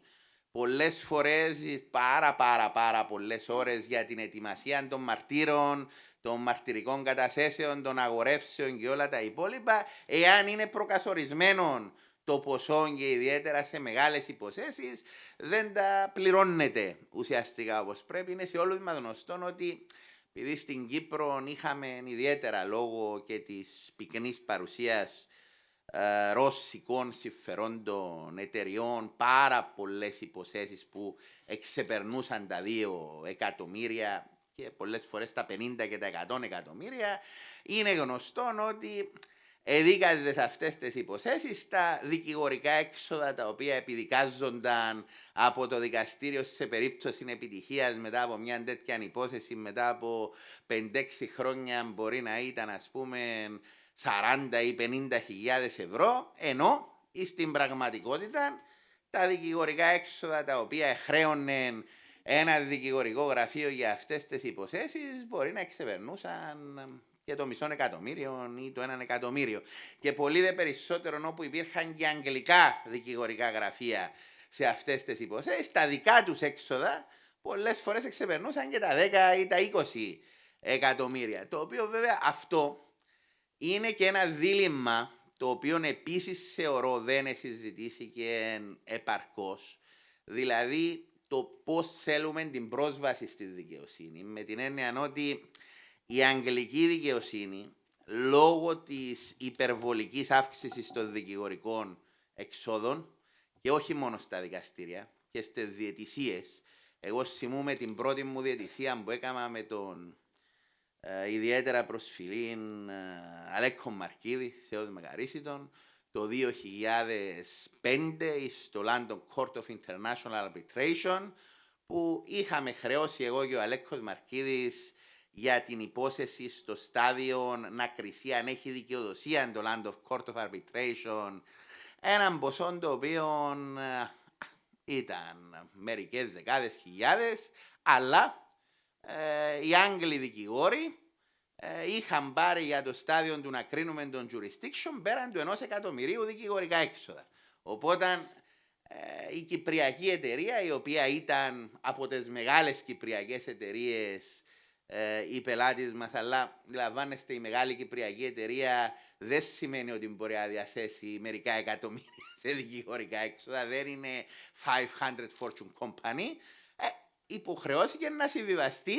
πολλές φορές πάρα πολλές ώρες για την ετοιμασία των μαρτύρων, των μαρτυρικών καταθέσεων, των αγορεύσεων και όλα τα υπόλοιπα, εάν είναι προκαθορισμένο το ποσό και ιδιαίτερα σε μεγάλες υποθέσεις, δεν τα πληρώνεται ουσιαστικά όπως πρέπει. Είναι σε όλους μας γνωστό ότι επειδή στην Κύπρο είχαμε ιδιαίτερα λόγω και της πυκνής παρουσίας ρωσικών συμφερόντων εταιριών πάρα πολλές υποθέσεις που εξεπερνούσαν τα 2 εκατομμύρια και πολλές φορές τα 50 και τα 100 εκατομμύρια, είναι γνωστό ότι εδίκαζε σε αυτές τις υποθέσεις τα δικηγορικά έξοδα τα οποία επιδικάζονταν από το δικαστήριο σε περίπτωση επιτυχίας μετά από μια τέτοια υπόθεση, μετά από 5-6 χρόνια μπορεί να ήταν ας πούμε 40 ή 50 χιλιάδες ευρώ, ενώ στην πραγματικότητα τα δικηγορικά έξοδα τα οποία χρέωνε ένα δικηγορικό γραφείο για αυτές τις υποθέσεις μπορεί να ξεπερνούσαν και το μισό εκατομμύριο ή το 1 εκατομμύριο. Και πολύ δε περισσότερο όπου υπήρχαν και αγγλικά δικηγορικά γραφεία σε αυτές τις υποθέσεις, τα δικά τους έξοδα πολλές φορές ξεπερνούσαν και τα 10 ή τα 20 εκατομμύρια. Το οποίο βέβαια αυτό Είναι και ένα δίλημμα το οποίο επίσης θεωρώ δεν συζητήθηκε επαρκώς, δηλαδή το πώς θέλουμε την πρόσβαση στη δικαιοσύνη, με την έννοια ότι η αγγλική δικαιοσύνη, λόγω της υπερβολικής αύξησης των δικηγορικών εξόδων, και όχι μόνο στα δικαστήρια, και στις διαιτησίες. Εγώ θυμούμαι την πρώτη μου διαιτησία που έκανα με τον ιδιαίτερα προσφυλήν Αλέκο Μαρκίδη, Θεός Μεγαρίσιτον, το 2005 στο London Court of International Arbitration, που είχαμε χρεώσει εγώ και ο Αλέκος Μαρκίδης για την υπόθεση στο στάδιο να κριθεί αν έχει δικαιοδοσία το London Court of Arbitration, έναν ποσό το οποίο ήταν μερικές δεκάδες χιλιάδες, αλλά οι Άγγλοι δικηγόροι είχαν πάρει για το στάδιο του να κρίνουμε τον jurisdiction πέραν του 1.000.000 δικηγορικά έξοδα. Οπότε η κυπριακή εταιρεία, η οποία ήταν από τις μεγάλες κυπριακές εταιρείες οι πελάτες μας, αλλά λαμβάνεστε, η μεγάλη κυπριακή εταιρεία δεν σημαίνει ότι μπορεί να διαθέσει μερικά εκατομμύρια σε δικηγορικά έξοδα, δεν είναι 500 fortune company, υποχρεώθηκε να συμβιβαστεί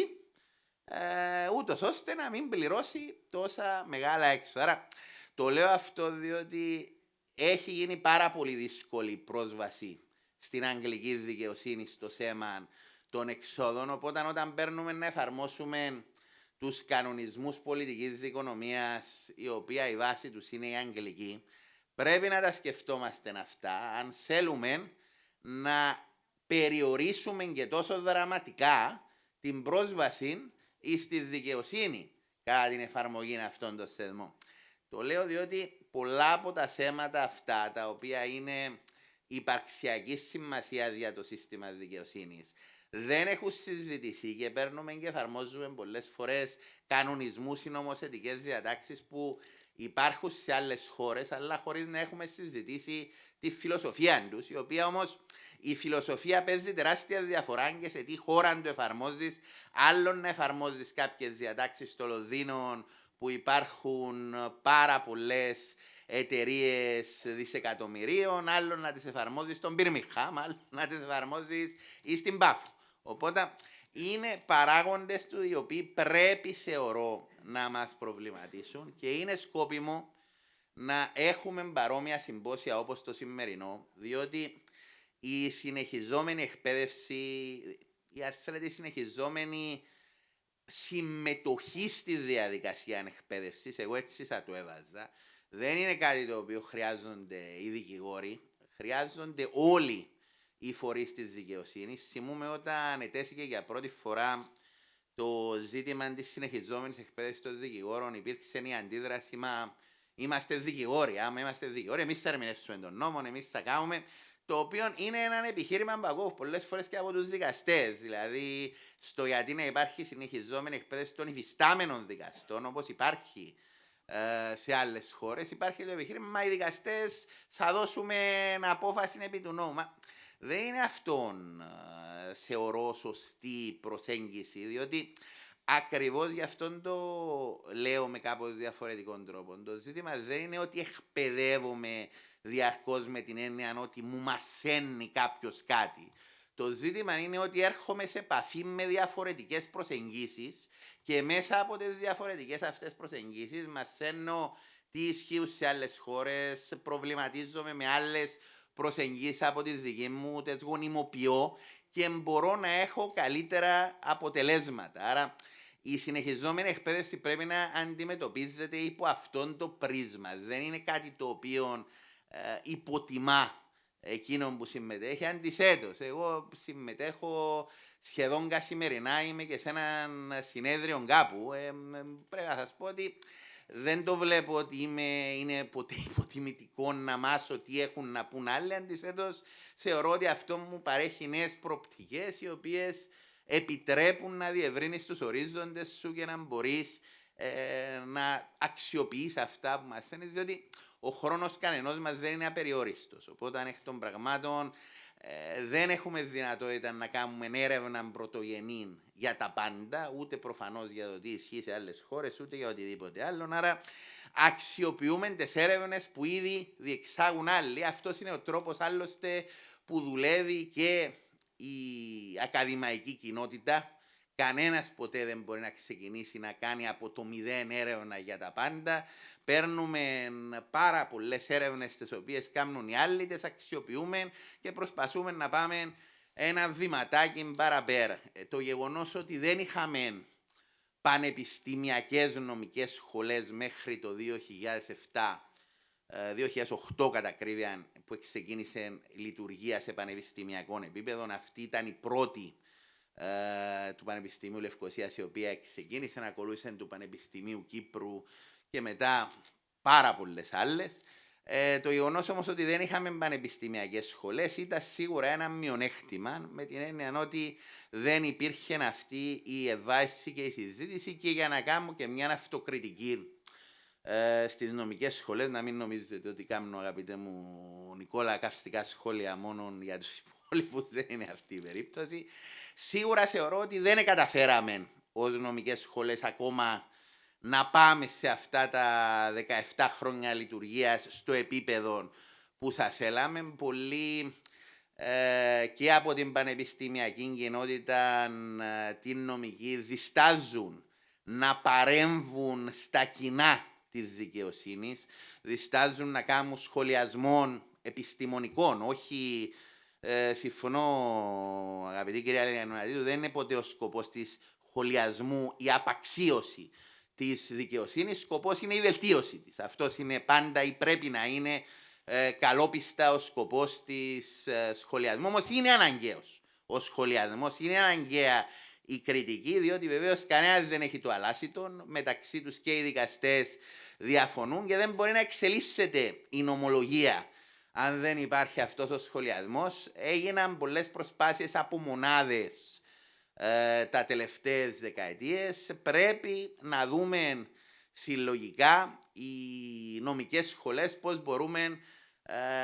ούτως ώστε να μην πληρώσει τόσα μεγάλα έξοδα. Άρα το λέω αυτό διότι έχει γίνει πάρα πολύ δύσκολη πρόσβαση στην αγγλική δικαιοσύνη στο θέμα των εξόδων, οπότε όταν παίρνουμε να εφαρμόσουμε τους κανονισμούς πολιτικής οικονομίας, η οποία η βάση τους είναι η αγγλική, πρέπει να τα σκεφτόμαστε αυτά, αν θέλουμε να περιορίσουμε και τόσο δραματικά την πρόσβαση στη δικαιοσύνη κατά την εφαρμογή αυτών των θεσμών. Το λέω διότι πολλά από τα θέματα αυτά, τα οποία είναι υπαρξιακή σημασία για το σύστημα δικαιοσύνης, δεν έχουν συζητηθεί και παίρνουμε και εφαρμόζουμε πολλές φορές κανονισμούς ή νομοθετικές διατάξεις που υπάρχουν σε άλλες χώρες, αλλά χωρίς να έχουμε συζητήσει τη φιλοσοφία τους, η οποία όμως η φιλοσοφία παίζει τεράστια διαφορά και σε τι χώρα το εφαρμόζεις. Άλλον να εφαρμόζεις κάποιες διατάξεις στο Λονδίνο που υπάρχουν πάρα πολλές εταιρείες δισεκατομμυρίων, άλλον να τις εφαρμόζεις στον Μπιρμιχάμ, άλλον να τις εφαρμόζεις ή στην Πάφο. Οπότε είναι παράγοντες του οι οποίοι πρέπει, θεωρώ, να μας προβληματίσουν και είναι σκόπιμο να έχουμε παρόμοια συμπόσια όπως το σημερινό, διότι η συνεχιζόμενη εκπαίδευση, η συνεχιζόμενη συμμετοχή στη διαδικασία εκπαίδευσης, εγώ έτσι θα το έβαζα, δεν είναι κάτι το οποίο χρειάζονται οι δικηγόροι, χρειάζονται όλοι οι φορείς της δικαιοσύνης. Θυμούμε όταν ετέθηκε για πρώτη φορά το ζήτημα της συνεχιζόμενης εκπαίδευσης των δικηγόρων, υπήρξε η αντίδραση, μα είμαστε δικηγόροι, άμα είμαστε δικηγόροι, εμείς θα ερμηνεύσουμε τον νόμο, εμείς θα κάνουμε, το οποίο είναι ένα επιχείρημα που ακούω πολλές φορές και από τους δικαστές, δηλαδή στο γιατί να υπάρχει συνεχιζόμενη εκπαίδευση των υφιστάμενων δικαστών, όπως υπάρχει σε άλλες χώρες, υπάρχει το επιχείρημα, μα οι δικαστές θα δώσουμε απόφαση επί του νόμου. Δεν είναι αυτόν, θεωρώ, σωστή προσέγγιση, διότι ακριβώς γι' αυτόν το λέω με κάπως διαφορετικό τρόπο. Το ζήτημα δεν είναι ότι εκπαιδεύομαι διαρκώς με την έννοια ότι μου μαθαίνει κάποιος κάτι. Το ζήτημα είναι ότι έρχομαι σε επαφή με διαφορετικές προσεγγίσεις και μέσα από τις διαφορετικές αυτές προσεγγίσεις μαθαίνω τι ισχύουν σε άλλες χώρες, προβληματίζομαι με άλλες προσεγγίσεις από τη δική μου, τις γονιμοποιώ και μπορώ να έχω καλύτερα αποτελέσματα. Άρα η συνεχιζόμενη εκπαίδευση πρέπει να αντιμετωπίζεται υπό αυτόν το πρίσμα. Δεν είναι κάτι το οποίο υποτιμά εκείνον που συμμετέχει. Αντισέτως, εγώ συμμετέχω σχεδόν καθημερινά, είμαι και σε έναν συνέδριο κάπου. Πρέπει να σας πω ότι δεν το βλέπω ότι είναι ποτέ υποτιμητικό να μάθω τι έχουν να πούν άλλοι. Αντισέτως, θεωρώ ότι αυτό μου παρέχει νέες προοπτικές, οι οποίες επιτρέπουν να διευρύνεις τους ορίζοντες σου και να μπορείς να αξιοποιείς αυτά που μαθαίνεις, διότι ο χρόνος κανενός μας δεν είναι απεριόριστος. Οπότε, εκ των πραγμάτων, δεν έχουμε δυνατότητα να κάνουμε έρευνα πρωτογενή για τα πάντα, ούτε προφανώς για το τι ισχύει σε άλλες χώρες, ούτε για οτιδήποτε άλλο. Άρα, αξιοποιούμε τις έρευνες που ήδη διεξάγουν άλλοι. Αυτός είναι ο τρόπος άλλωστε που δουλεύει και η ακαδημαϊκή κοινότητα. Κανένας ποτέ δεν μπορεί να ξεκινήσει να κάνει από το μηδέν έρευνα για τα πάντα. Παίρνουμε πάρα πολλές έρευνες τις οποίες κάνουν οι άλλοι, τις αξιοποιούμε και προσπαθούμε να πάμε ένα βηματάκι παραπέρα. Το γεγονός ότι δεν είχαμε πανεπιστημιακές νομικές σχολές μέχρι το 2008 κατά ακρίβεια, που ξεκίνησε η λειτουργία σε πανεπιστημιακό επίπεδο. Αυτή ήταν η πρώτη του Πανεπιστημίου Λευκωσίας, η οποία ξεκίνησε να ακολούθησε του Πανεπιστημίου Κύπρου και μετά πάρα πολλές άλλες. Το γεγονός όμως ότι δεν είχαμε πανεπιστημιακές σχολές ήταν σίγουρα ένα μειονέκτημα, με την έννοια ότι δεν υπήρχε αυτή η ευάηση και η συζήτηση. Και για να κάνω και μια αυτοκριτική στις νομικές σχολές, να μην νομίζετε ότι κάνω, αγαπητέ μου Νικόλα, καυστικά σχόλια μόνο για τους υπόλοιπους, δεν είναι αυτή η περίπτωση. Σίγουρα θεωρώ ότι δεν καταφέραμε ως νομικές σχολές ακόμα να πάμε σε αυτά τα 17 χρόνια λειτουργίας στο επίπεδο που σας έλαμε. Πολλοί και από την πανεπιστημιακή κοινότητα, την νομική, διστάζουν να παρέμβουν στα κοινά της δικαιοσύνης, διστάζουν να κάνουν σχολιασμών επιστημονικών, όχι. Συμφωνώ, αγαπητή κυρία Λεωναδίδου, δεν είναι ποτέ ο σκοπός της σχολιασμού η απαξίωση της δικαιοσύνης. Σκοπός είναι η βελτίωση της. Αυτός είναι πάντα ή πρέπει να είναι καλόπιστα ο σκοπός της σχολιασμού. Όμως είναι αναγκαίος ο σχολιασμός, είναι αναγκαία η κριτική, διότι βεβαίως κανένας δεν έχει το αλάσιτον. Μεταξύ τους και οι δικαστές διαφωνούν και δεν μπορεί να εξελίσσεται η νομολογία αν δεν υπάρχει αυτός ο σχολιασμός. Έγιναν πολλές προσπάθειες από μονάδες τα τελευταίες δεκαετίες. Πρέπει να δούμε συλλογικά οι νομικές σχολές πώς μπορούμε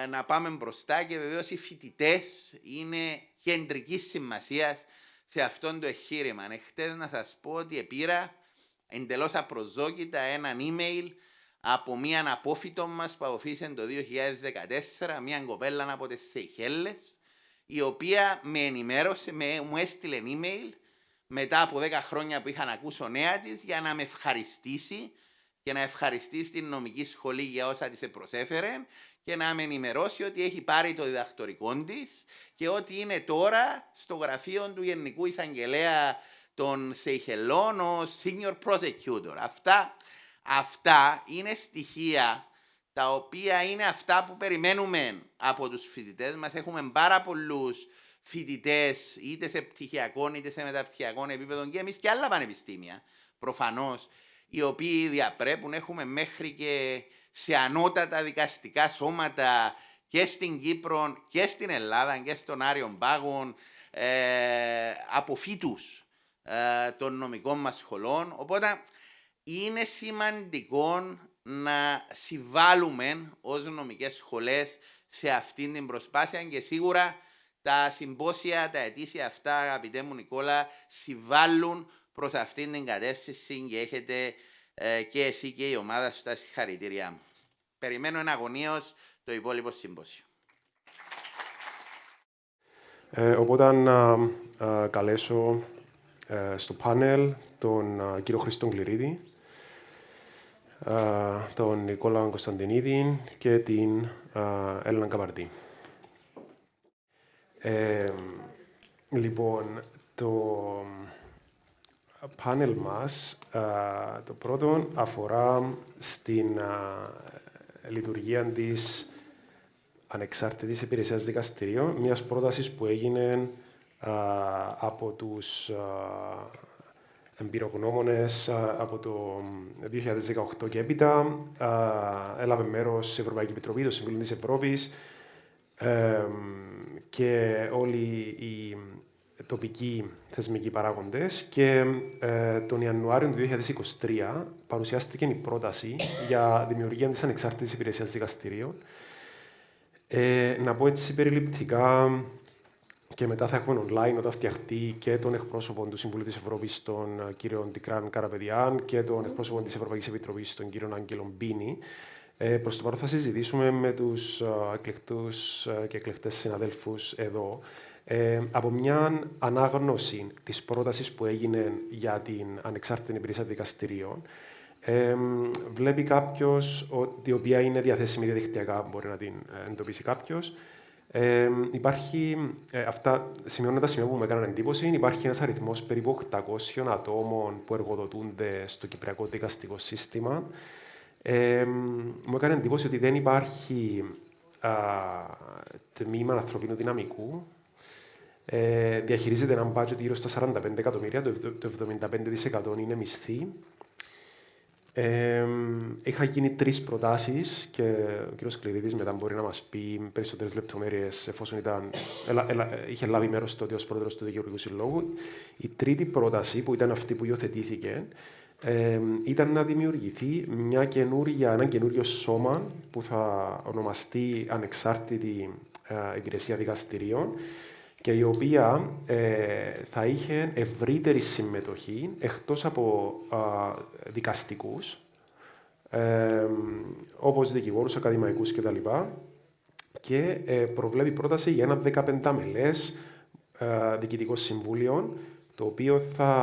να πάμε μπροστά, και βεβαίως οι φοιτητές είναι κεντρικής σημασίας σε αυτόν το εγχείρημα. Χτες να σας πω ότι πήρα εντελώς απροσδόκητα έναν email από έναν απόφοιτο μας που αποφύτησε το 2014, μια κοπέλα από τις Σεϊχέλες, η οποία με ενημέρωσε, μου έστειλε email μετά από 10 χρόνια που είχα να ακούσω νέα της, για να με ευχαριστήσει και να ευχαριστήσει την νομική σχολή για όσα της προσέφερε και να με ενημερώσει ότι έχει πάρει το διδακτορικό της και ότι είναι τώρα στο γραφείο του Γενικού Εισαγγελέα των Σεϊχελών ως Senior Prosecutor. Αυτά είναι στοιχεία τα οποία είναι αυτά που περιμένουμε από τους φοιτητές μας. Έχουμε πάρα πολλούς φοιτητές είτε σε πτυχιακό είτε σε μεταπτυχιακό επίπεδο και εμείς και άλλα πανεπιστήμια προφανώς, οι οποίοι διαπρέπουν. Έχουμε μέχρι και σε ανώτατα δικαστικά σώματα και στην Κύπρο και στην Ελλάδα και στον Άριον Πάγων αποφύτους των νομικών μας σχολών. Οπότε είναι σημαντικό να συμβάλλουμε ως νομικές σχολές σε αυτήν την προσπάθεια, και σίγουρα τα συμπόσια, τα ετήσια αυτά, αγαπητέ μου Νικόλα, συμβάλλουν προς αυτήν την κατεύθυνση και έχετε και εσύ και η ομάδα σου τα συγχαρητήριά μου. Περιμένω εναγωνίως το υπόλοιπο συμπόσιο. Οπότε να καλέσω στο πάνελ τον κύριο Χρήστον Κληρίδη, τον Νικόλα Κωνσταντινίδη και την Έλληνα Καπαρτή. Λοιπόν, το πάνελ μας, το πρώτο, αφορά στην λειτουργία της ανεξάρτητης υπηρεσίας δικαστηρίων, μιας πρότασης που έγινε από τους εμπειρογνώμονες από το 2018 και έπειτα. Έλαβε μέρος η Ευρωπαϊκή Επιτροπή, το Συμβούλιο της Ευρώπης και όλοι οι τοπικοί θεσμικοί παράγοντες και τον Ιανουάριο του 2023 παρουσιάστηκε η πρόταση για δημιουργία της ανεξάρτητης υπηρεσίας δικαστηρίων. Να πω έτσι περιληπτικά και μετά θα έχουμε online όταν φτιαχτεί και τον εκπρόσωπο του Συμβουλίου της Ευρώπης, τον κύριο Τικράν Καραπεδιάν, και τον εκπρόσωπο της Ευρωπαϊκής Επιτροπής, τον κύριο Άγγελο Μπίνη. Προς το παρόν θα συζητήσουμε με τους εκλεκτούς και εκλεκτές συναδέλφους εδώ από μια ανάγνωση της πρότασης που έγινε για την ανεξάρτητη υπηρεσία δικαστηρίων. Βλέπει κάποιος ότι η οποία είναι διαθέσιμη διαδικτυακά, μπορεί να την εντοπίσει κάποιος. Υπάρχει, αυτά σημειώνω τα σημεία που μου έκαναν εντύπωση, υπάρχει ένας αριθμός περίπου 800 ατόμων που εργοδοτούνται στο κυπριακό δικαστικό σύστημα. Μου έκανε εντύπωση ότι δεν υπάρχει τμήμα ανθρωπίνου δυναμικού. Διαχειρίζεται ένα budget γύρω στα 45 εκατομμύρια, το 75% είναι μισθή. Είχα γίνει 3 προτάσεις και ο κ. Σκληρίδης μετά μπορεί να μας πει περισσότερες λεπτομέρειες εφόσον είχε λάβει μέρος τότε ως πρόεδρος του Δικαιωτικού Συλλόγου. Η τρίτη πρόταση, που ήταν αυτή που υιοθετήθηκε, ήταν να δημιουργηθεί ένα καινούριο σώμα που θα ονομαστεί Ανεξάρτητη Υπηρεσία Δικαστηρίων και η οποία θα είχε ευρύτερη συμμετοχή εκτός από δικαστικούς, όπως δικηγόρους, ακαδημαϊκούς κτλ. Και προβλέπει πρόταση για ένα 15μελές διοικητικό συμβούλιο,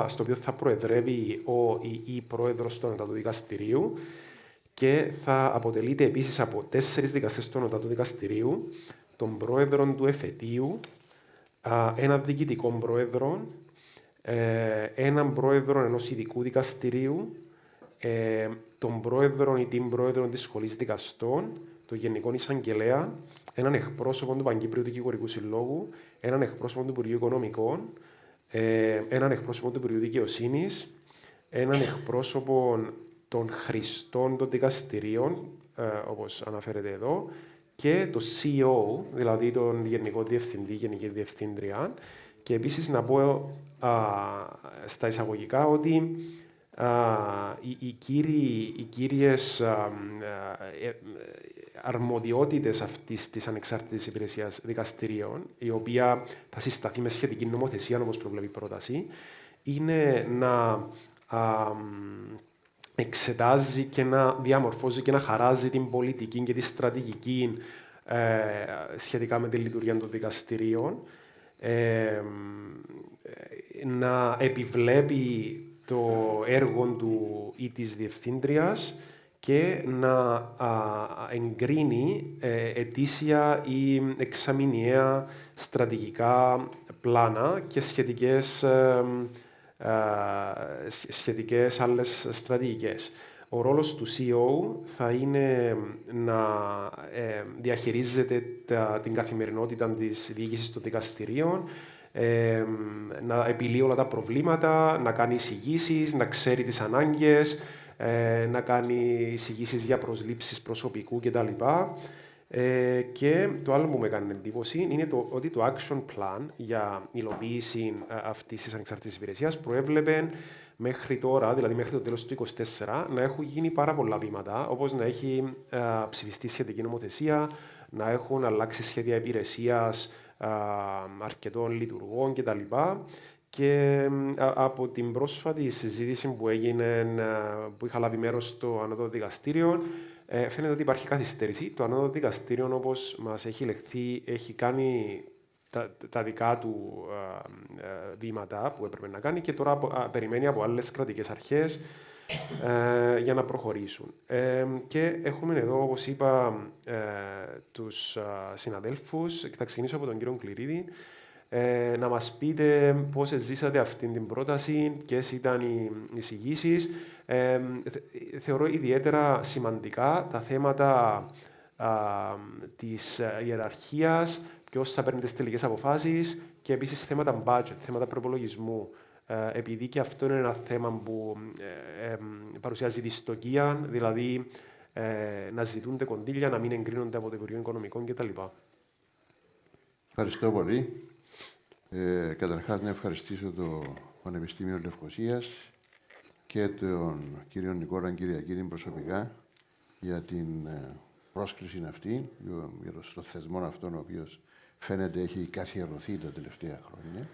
στο οποίο θα προεδρεύει η πρόεδρος του Ανώτατου Δικαστηρίου και θα αποτελείται επίσης από 4 δικαστές του Ανώτατου Δικαστηρίου, τον πρόεδρο του εφετείου, έναν διοικητικό πρόεδρο, έναν πρόεδρο ενός ειδικού δικαστηρίου, τον πρόεδρο ή την πρόεδρο της Σχολής Δικαστών, τον Γενικό Εισαγγελέα, έναν εκπρόσωπο του Παγκύπριου Δικηγορικού Συλλόγου, έναν εκπρόσωπο του Υπουργείου Οικονομικών, έναν εκπρόσωπο του Υπουργείου Δικαιοσύνης, έναν εκπρόσωπο των χρηστών των δικαστηρίων, όπως αναφέρεται εδώ, και το CEO, δηλαδή τον Γενικό Διευθυντή, Γενική Διευθύντρια. Και επίσης να πω στα εισαγωγικά ότι οι κύριες αρμοδιότητες αυτής της ανεξάρτητης υπηρεσίας δικαστηρίων, η οποία θα συσταθεί με σχετική νομοθεσία, όπως προβλέπει η πρόταση, είναι να εξετάζει και να διαμορφώσει και να χαράζει την πολιτική και τη στρατηγική σχετικά με τη λειτουργία των δικαστηρίων, να επιβλέπει το έργο του ή της διευθύντριας και να εγκρίνει ετήσια ή εξαμηνιαία στρατηγικά πλάνα και σχετικές άλλες στρατηγικές. Ο ρόλος του CEO θα είναι να διαχειρίζεται την καθημερινότητα της διοίκησης των δικαστηρίων, να επιλύει όλα τα προβλήματα, να κάνει εισηγήσεις, να ξέρει τις ανάγκες, να κάνει εισηγήσεις για προσλήψεις προσωπικού κτλ. Και το άλλο που με έκανε εντύπωση είναι ότι το action plan για υλοποίηση αυτής της ανεξάρτητης υπηρεσίας προέβλεπε μέχρι τώρα, δηλαδή μέχρι το τέλος του 2024, να έχουν γίνει πάρα πολλά βήματα, όπως να έχει ψηφιστεί σχετική νομοθεσία, να έχουν αλλάξει σχέδια υπηρεσίας αρκετών λειτουργών κτλ. Και από την πρόσφατη συζήτηση που έγινε, που είχα λάβει μέρος στο Ανώτατο Δικαστήριο, φαίνεται ότι υπάρχει καθυστέρηση. Το Ανώτατο Δικαστήριο, όπως μας έχει λεχθεί, έχει κάνει τα δικά του βήματα που έπρεπε να κάνει και τώρα περιμένει από άλλες κρατικές αρχές για να προχωρήσουν. Και έχουμε εδώ, όπως είπα, τους συναδέλφους. Θα ξεκινήσω από τον κύριο Κληρίδη. Να μας πείτε πώς ζήσατε αυτή την πρόταση, ποιες ήταν οι εισηγήσεις. Θεωρώ ιδιαίτερα σημαντικά τα θέματα της ιεραρχίας, ποιος θα παίρνει τις τελικές αποφάσεις και επίσης θέματα budget, θέματα προπολογισμού. Επειδή και αυτό είναι ένα θέμα που παρουσιάζει δυστοκία, δηλαδή να ζητούνται κονδύλια, να μην εγκρίνονται από το Υπουργείο Οικονομικών κτλ. Ευχαριστώ πολύ. Καταρχάς να ευχαριστήσω το Πανεπιστήμιο Λευκωσίας και τον κύριο Νικόλα Κυριακίδη προσωπικά για την πρόσκληση αυτή, στο θεσμό αυτόν ο οποίος φαίνεται έχει καθιερωθεί τα τελευταία χρόνια.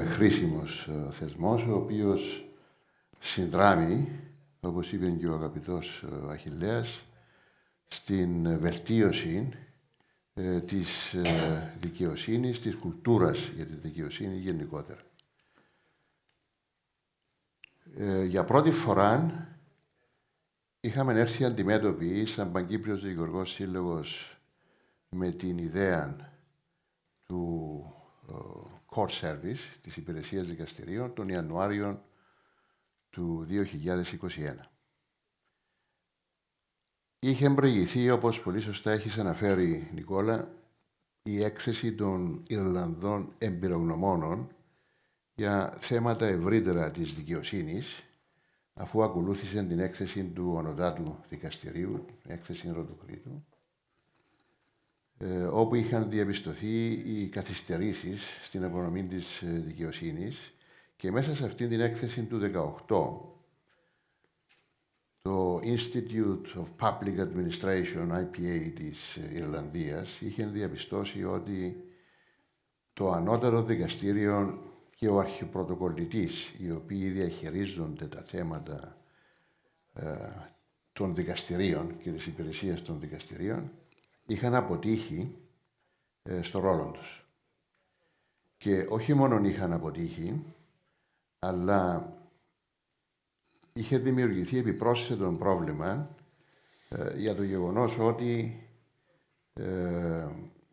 Χρήσιμος θεσμός, ο οποίος συνδράμει, όπως είπε και ο αγαπητός Αχιλλέας, στην βελτίωση της δικαιοσύνης, της κουλτούρας για τη δικαιοσύνη γενικότερα. Για πρώτη φορά είχαμε έρθει αντιμέτωποι σαν Παγκύπριος Δικηγορικός Σύλλογος με την ιδέα του Court Service, της Υπηρεσίας Δικαστηρίων, τον Ιανουάριο του 2021. Είχε προηγηθεί, όπως πολύ σωστά έχεις αναφέρει, Νικόλα, η έκθεση των Ιρλανδών εμπειρογνωμόνων για θέματα ευρύτερα της δικαιοσύνης, αφού ακολούθησε την έκθεση του Ανωτάτου Δικαστηρίου, την έκθεση Ροτοκρίτου, όπου είχαν διαπιστωθεί οι καθυστερήσεις στην απονομή της δικαιοσύνης και μέσα σε αυτή την έκθεση του 2018 το Institute of Public Administration, IPA της Ιρλανδίας, είχε διαπιστώσει ότι το ανώτερο δικαστήριο και ο αρχιπρωτοκολλητής, οι οποίοι διαχειρίζονται τα θέματα των δικαστηρίων και της υπηρεσίας των δικαστηρίων, είχαν αποτύχει στο ρόλο τους. Και όχι μόνο είχαν αποτύχει, αλλά είχε δημιουργηθεί επιπρόσθετο πρόβλημα για το γεγονός ότι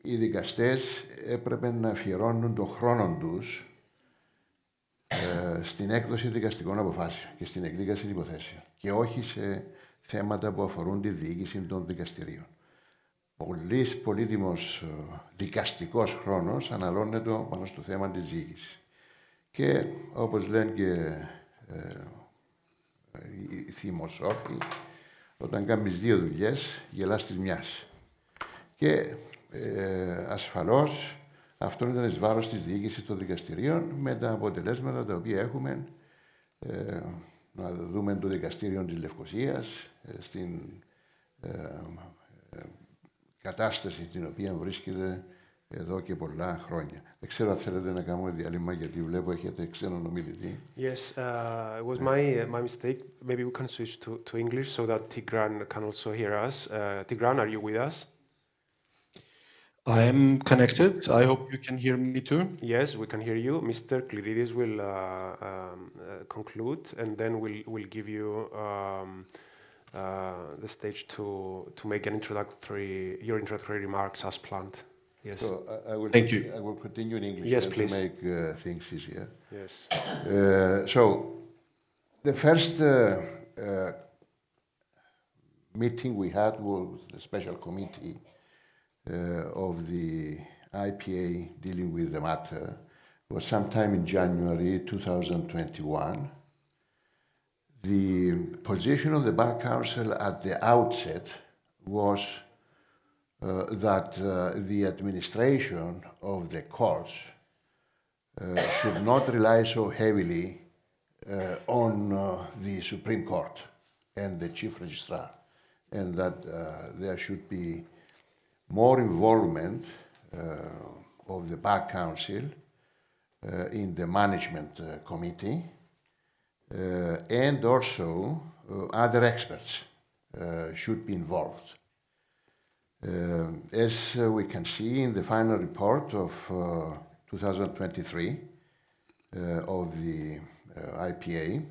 οι δικαστές έπρεπε να αφιερώνουν τον χρόνο τους στην έκδοση δικαστικών αποφάσεων και στην εκδίκαση υποθέσεων και όχι σε θέματα που αφορούν τη διοίκηση των δικαστηρίων. Πολύς πολύτιμος δικαστικός χρόνος αναλώνεται πάνω στο θέμα της διοίκησης. Και όπως λένε και οι θυμοσόφοι, όταν κάνεις δύο δουλειές, γελάς της μιας. Και ασφαλώς αυτό ήταν εις βάρος της διοίκησης των δικαστηρίων με τα αποτελέσματα τα οποία έχουμε. Να δούμε το δικαστήριο της Λευκωσίας στην κατάσταση την οποία βρίσκεται εδώ και πολλά χρόνια. Δεν ξέρω αν θέλετε να κάνουμε διάλειμμα γιατί βλέπω έχετε ξένον ομιλητή. Yes, it was my mistake. Maybe we can switch to English so that Tigran can also hear us. Tigran, are you with us? I am connected. I hope you can hear me too. Yes, we can hear you. Mr. Kliridis will conclude, and then we'll give you the stage to make your introductory remarks as planned. Yes. So Thank you. I will continue in English Yes, please. to make things easier. Yes. So the first meeting we had with the special committee of the IPA dealing with the matter was sometime in January 2021. The position of the Bar Council at the outset was that the administration of the courts should not rely so heavily on the Supreme Court and the Chief Registrar, and that there should be more involvement of the Bar Council in the management committee, and also other experts should be involved. As we can see in the final report of 2023 of the IPA,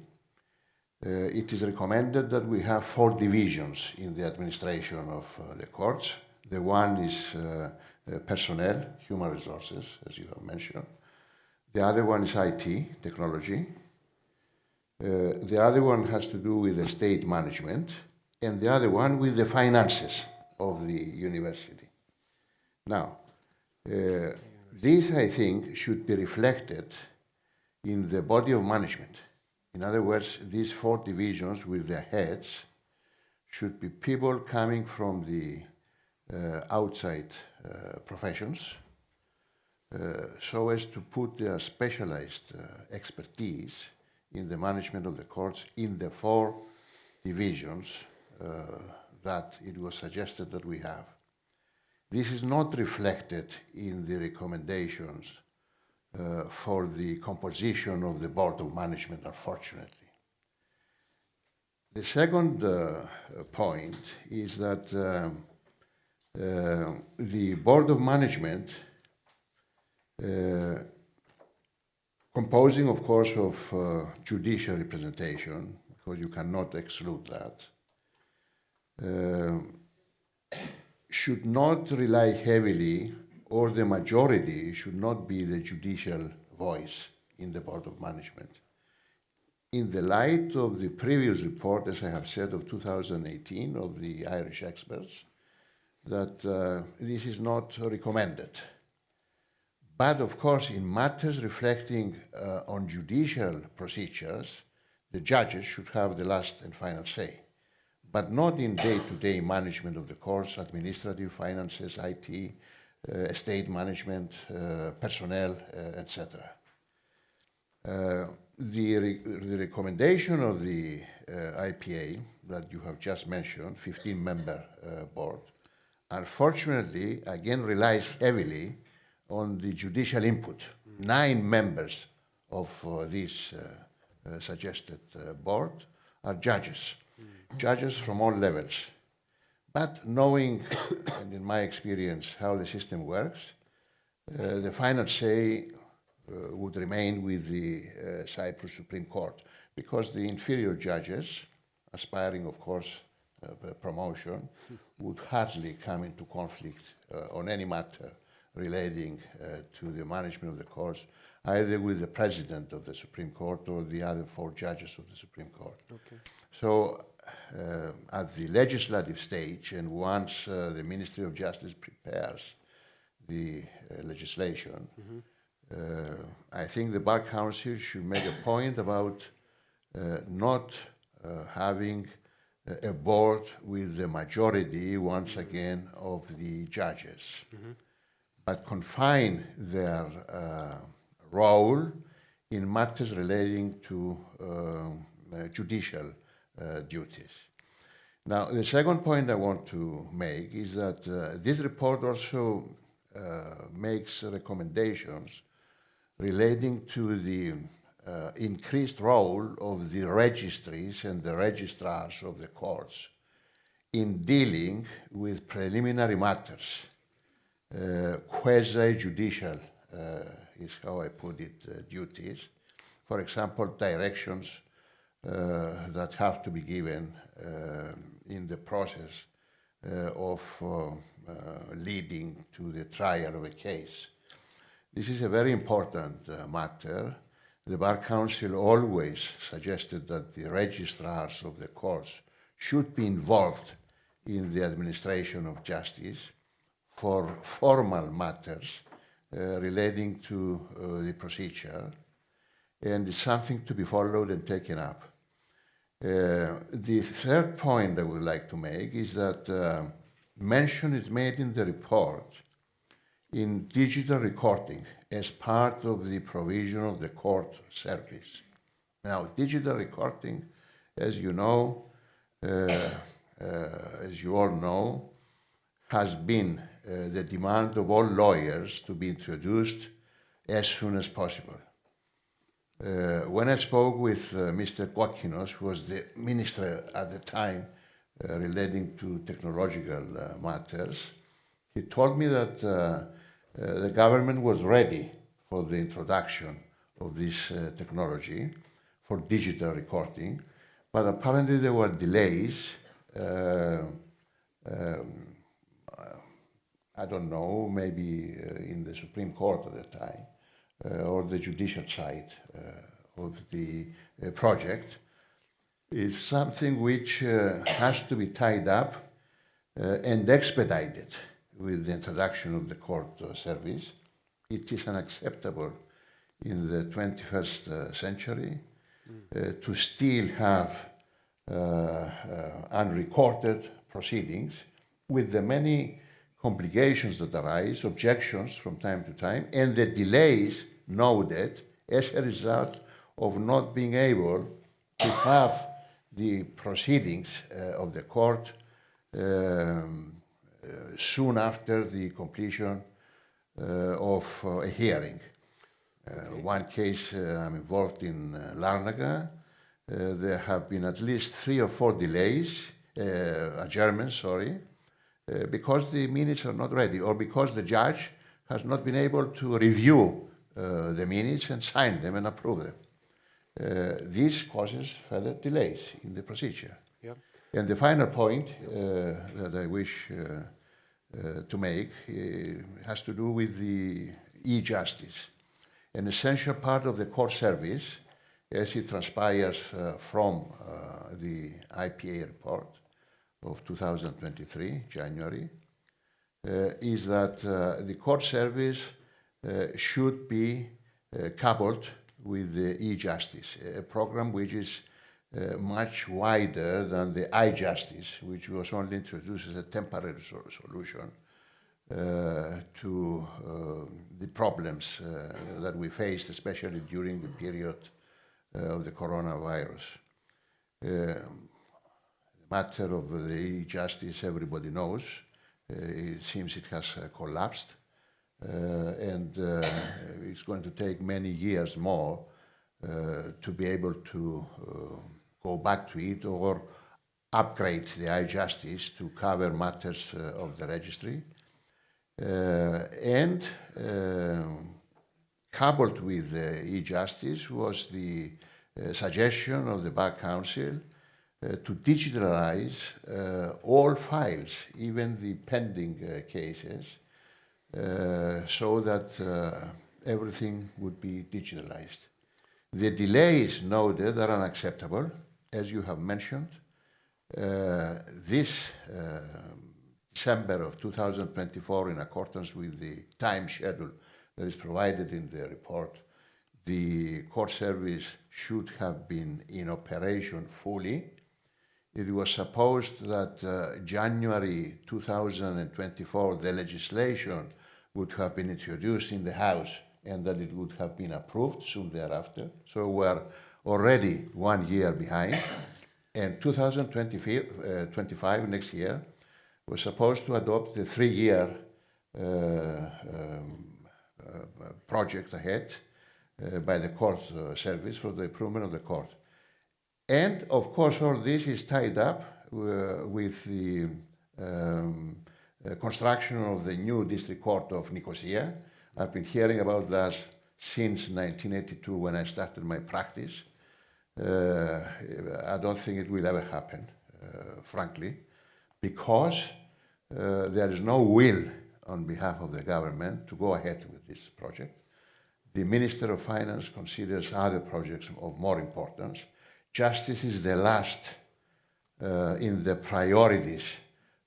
it is recommended that we have 4 divisions in the administration of the courts. The one is personnel, human resources, as you have mentioned. The other one is IT, technology. The other one has to do with estate management, and the other one with the finances of the university. Now, this, I think, should be reflected in the body of management. In other words, these 4 divisions with their heads should be people coming from the outside professions so as to put their specialized expertise in the management of the courts in the 4 divisions that it was suggested that we have. This is not reflected in the recommendations for the composition of the Board of Management, unfortunately. The second point is that the Board of Management, composing, of course, of judicial representation, because you cannot exclude that, should not rely heavily, or the majority should not be the judicial voice in the Board of Management. In the light of the previous report, as I have said, of 2018 of the Irish experts, that this is not recommended. But of course, in matters reflecting on judicial procedures, the judges should have the last and final say, but not in day-to-day management of the courts, administrative, finances, IT, estate management, personnel, etc. The recommendation of the IPA that you have just mentioned, 15-member board, unfortunately, again, relies heavily on the judicial input. 9 members of this suggested board are judges, judges from all levels. But knowing, and in my experience, how the system works, the final say would remain with the Cyprus Supreme Court, because the inferior judges, aspiring, of course, promotion, would hardly come into conflict on any matter relating to the management of the courts, either with the president of the Supreme Court or the other 4 judges of the Supreme Court. Okay. So at the legislative stage, and once the Ministry of Justice prepares the legislation, I think the Bar Council should make a point about not having a board with the majority, once again, of the judges, but confine their role in matters relating to judicial duties. Now, the second point I want to make is that this report also makes recommendations relating to the increased role of the registries and the registrars of the courts in dealing with preliminary matters, quasi-judicial is how I put it, duties. For example, directions that have to be given in the process of leading to the trial of a case. This is a very important matter. The Bar Council always suggested that the registrars of the courts should be involved in the administration of justice for formal matters relating to the procedure, and it's something to be followed and taken up. The third point I would like to make is that mention is made in the report in digital recording as part of the provision of the court service. Now, digital recording, as you know, as you all know, has been the demand of all lawyers to be introduced as soon as possible. When I spoke with Mr. Kokinos, who was the minister at the time relating to technological matters, he told me that the government was ready for the introduction of this technology for digital recording, but apparently there were delays. I don't know, maybe in the Supreme Court at the time, or the judicial side of the project. Is something which has to be tied up and expedited with the introduction of the court service. It is unacceptable in the 21st century to still have unrecorded proceedings with the many complications that arise, objections from time to time, and the delays noted as a result of not being able to have the proceedings of the court soon after the completion of a hearing. One case I'm involved in Larnaca, there have been at least 3 or 4 delays, adjournments, because the minutes are not ready or because the judge has not been able to review the minutes and sign them and approve them. This causes further delays in the procedure. Yeah. And the final point that I wish to make has to do with the e-justice. An essential part of the court service, as it transpires from the IPA report of 2023, January, is that the court service should be coupled with the e-justice, a program which is much wider than the iJustice, which was only introduced as a temporary solution to the problems that we faced, especially during the period of the coronavirus. The matter of the e-justice, everybody knows. It seems it has collapsed, and it's going to take many years more to be able to go back to it or upgrade the iJustice to cover matters of the registry. And coupled with e-justice was the suggestion of the Bar Council to digitalize all files, even the pending cases, so that everything would be digitalized. The delays noted are unacceptable, as you have mentioned. This December of 2024, in accordance with the time schedule that is provided in the report, the court service should have been in operation fully. It was supposed that January 2024, the legislation would have been introduced in the House and that it would have been approved soon thereafter. So we're already 1 year behind. And 2025, next year, we're supposed to adopt the 3-year project ahead by the court service for the improvement of the court. And of course, all this is tied up with the construction of the new district court of Nicosia. I've been hearing about that since 1982 when I started my practice. I don't think it will ever happen, frankly, because there is no will on behalf of the government to go ahead with this project. The Minister of Finance considers other projects of more importance. Justice is the last in the priorities,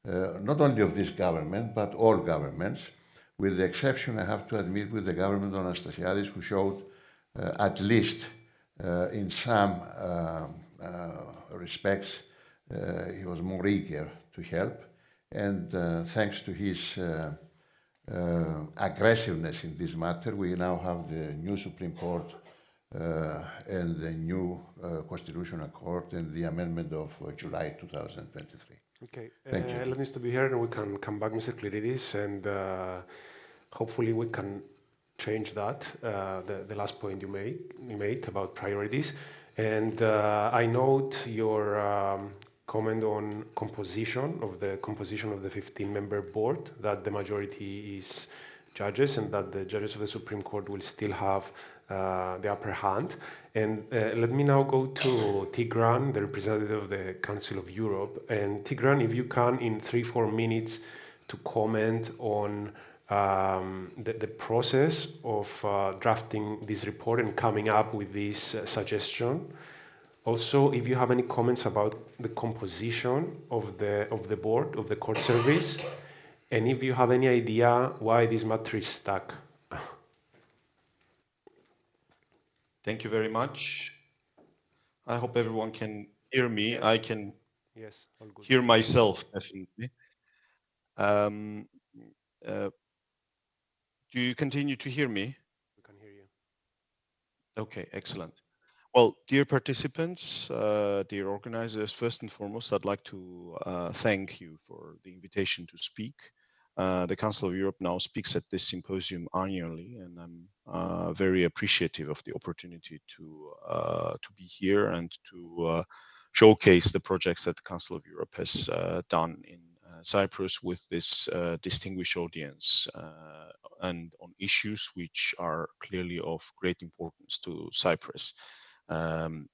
not only of this government, but all governments, with the exception, I have to admit, with the government of Anastasiadis, who showed at least in some respects, he was more eager to help. And thanks to his aggressiveness in this matter, we now have the new Supreme Court and the new Constitutional Court and the amendment of July 2023. Okay, Thank you. let me stop you here and we can come back, Mr. Klididis, and hopefully we can change that, the last point you made about priorities. And I note your comment on composition of the 15-member board, that the majority is judges and that the judges of the Supreme Court will still have the upper hand. And let me now go to Tigran, the representative of the Council of Europe. And Tigran, if you can, in 3-4 minutes, to comment on the process of drafting this report and coming up with this suggestion. Also, if you have any comments about the composition of the board, of the court service, and if you have any idea why this matter is stuck. Thank you very much. I hope everyone can hear me. Yes. I can Yes, all good. hear myself, definitely. Do you continue to hear me? We can hear you. Okay, excellent. Well, dear participants, dear organizers, first and foremost, I'd like to thank you for the invitation to speak. The Council of Europe now speaks at this symposium annually, and I'm very appreciative of the opportunity to be here and to showcase the projects that the Council of Europe has done in Cyprus with this distinguished audience and on issues which are clearly of great importance to Cyprus. Um,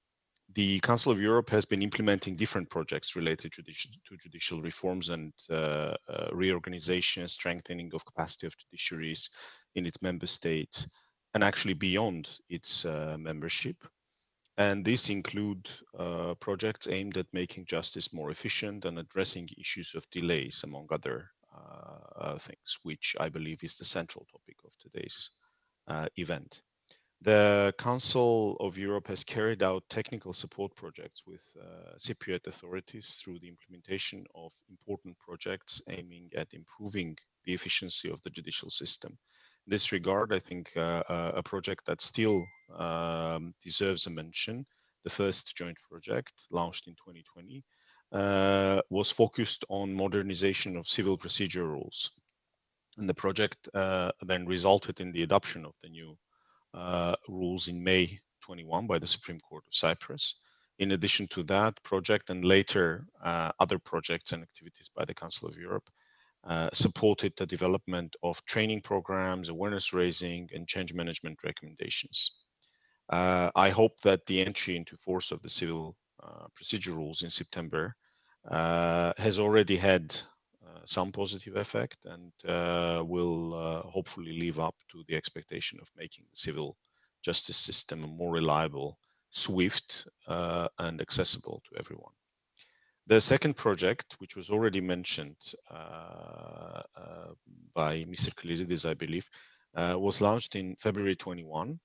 the Council of Europe has been implementing different projects related to judicial reforms and reorganization, strengthening of capacity of judiciaries in its member states, and actually beyond its membership. And these include projects aimed at making justice more efficient and addressing issues of delays, among other things, which I believe is the central topic of today's event. The Council of Europe has carried out technical support projects with Cypriot authorities through the implementation of important projects aiming at improving the efficiency of the judicial system. In this regard, I think a project that still deserves a mention, the first joint project launched in 2020, was focused on modernization of civil procedure rules. And the project then resulted in the adoption of the new rules in May 21 by the Supreme Court of Cyprus. In addition to that project and later other projects and activities by the Council of Europe supported the development of training programs, awareness raising, and change management recommendations. I hope that the entry into force of the civil procedure rules in September has already had some positive effect and will hopefully live up to the expectation of making the civil justice system more reliable, swift, and accessible to everyone. The second project, which was already mentioned by Mr. Kalidis, I believe, was launched in February 21,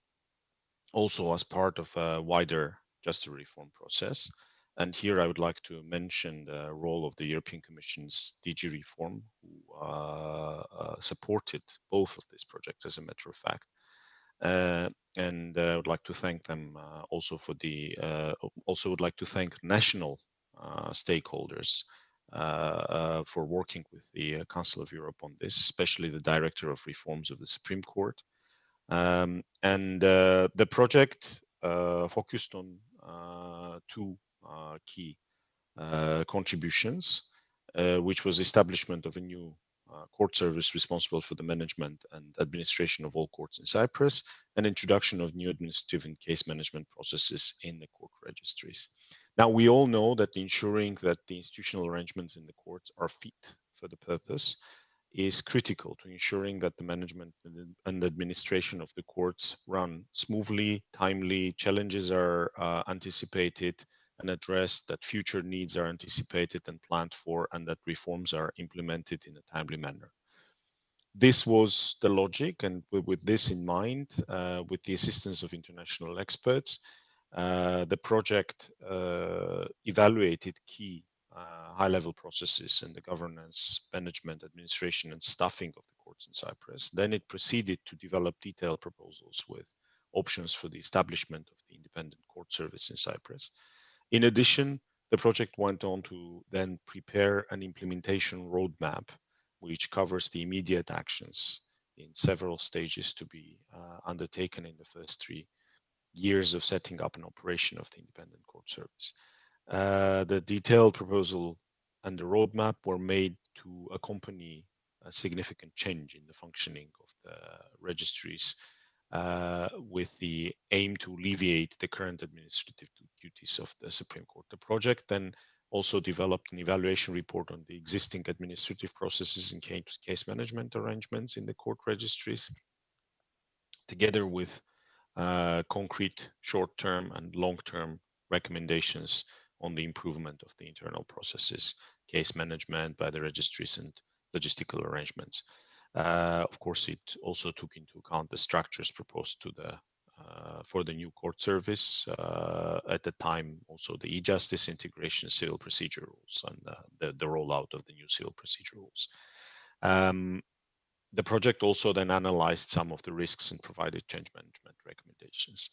also as part of a wider justice reform process. And here I would like to mention the role of the European Commission's DG Reform, who supported both of these projects, as a matter of fact. And I would like to thank them also for the. Also, would like to thank national stakeholders for working with the Council of Europe on this, especially the Director of Reforms of the Supreme Court. And the project focused on two key contributions, which was establishment of a new court service responsible for the management and administration of all courts in Cyprus, and introduction of new administrative and case management processes in the court registries. Now, we all know that ensuring that the institutional arrangements in the courts are fit for the purpose is critical to ensuring that the management and administration of the courts run smoothly, timely, challenges are anticipated and addressed, that future needs are anticipated and planned for, and that reforms are implemented in a timely manner. This was the logic, and with this in mind, with the assistance of international experts, the project evaluated key high-level processes in the governance, management, administration, and staffing of the courts in Cyprus. Then it proceeded to develop detailed proposals with options for the establishment of the independent court service in Cyprus. In addition, the project went on to then prepare an implementation roadmap, which covers the immediate actions in several stages to be undertaken in the first 3 years of setting up an operation of the independent court service. The detailed proposal and the roadmap were made to accompany a significant change in the functioning of the registries with the aim to alleviate the current administrative duties of the Supreme Court. The project then also developed an evaluation report on the existing administrative processes and case management arrangements in the court registries, together with concrete short-term and long-term recommendations on the improvement of the internal processes, case management by the registries, and logistical arrangements. Of course, it also took into account the structures proposed to the for the new court service at the time, also the e-justice integration, civil procedure rules, and the rollout of the new civil procedure rules. The project also then analyzed some of the risks and provided change management recommendations.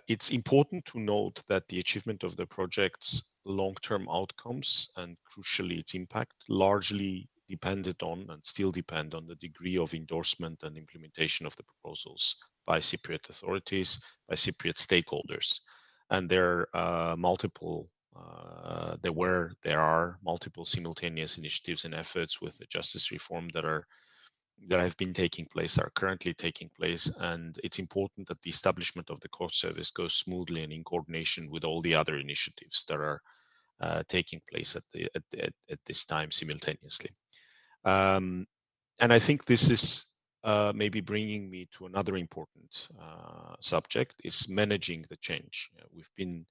It's important to note that the achievement of the project's long-term outcomes and crucially its impact largely depended on and still depend on the degree of endorsement and implementation of the proposals by Cypriot authorities, by Cypriot stakeholders. And there are there are multiple simultaneous initiatives and efforts with the justice reform that have been taking place, are currently taking place, and it's important that the establishment of the court service goes smoothly and in coordination with all the other initiatives that are taking place at this time simultaneously. And I think this is maybe bringing me to another important subject, is managing the change. We've been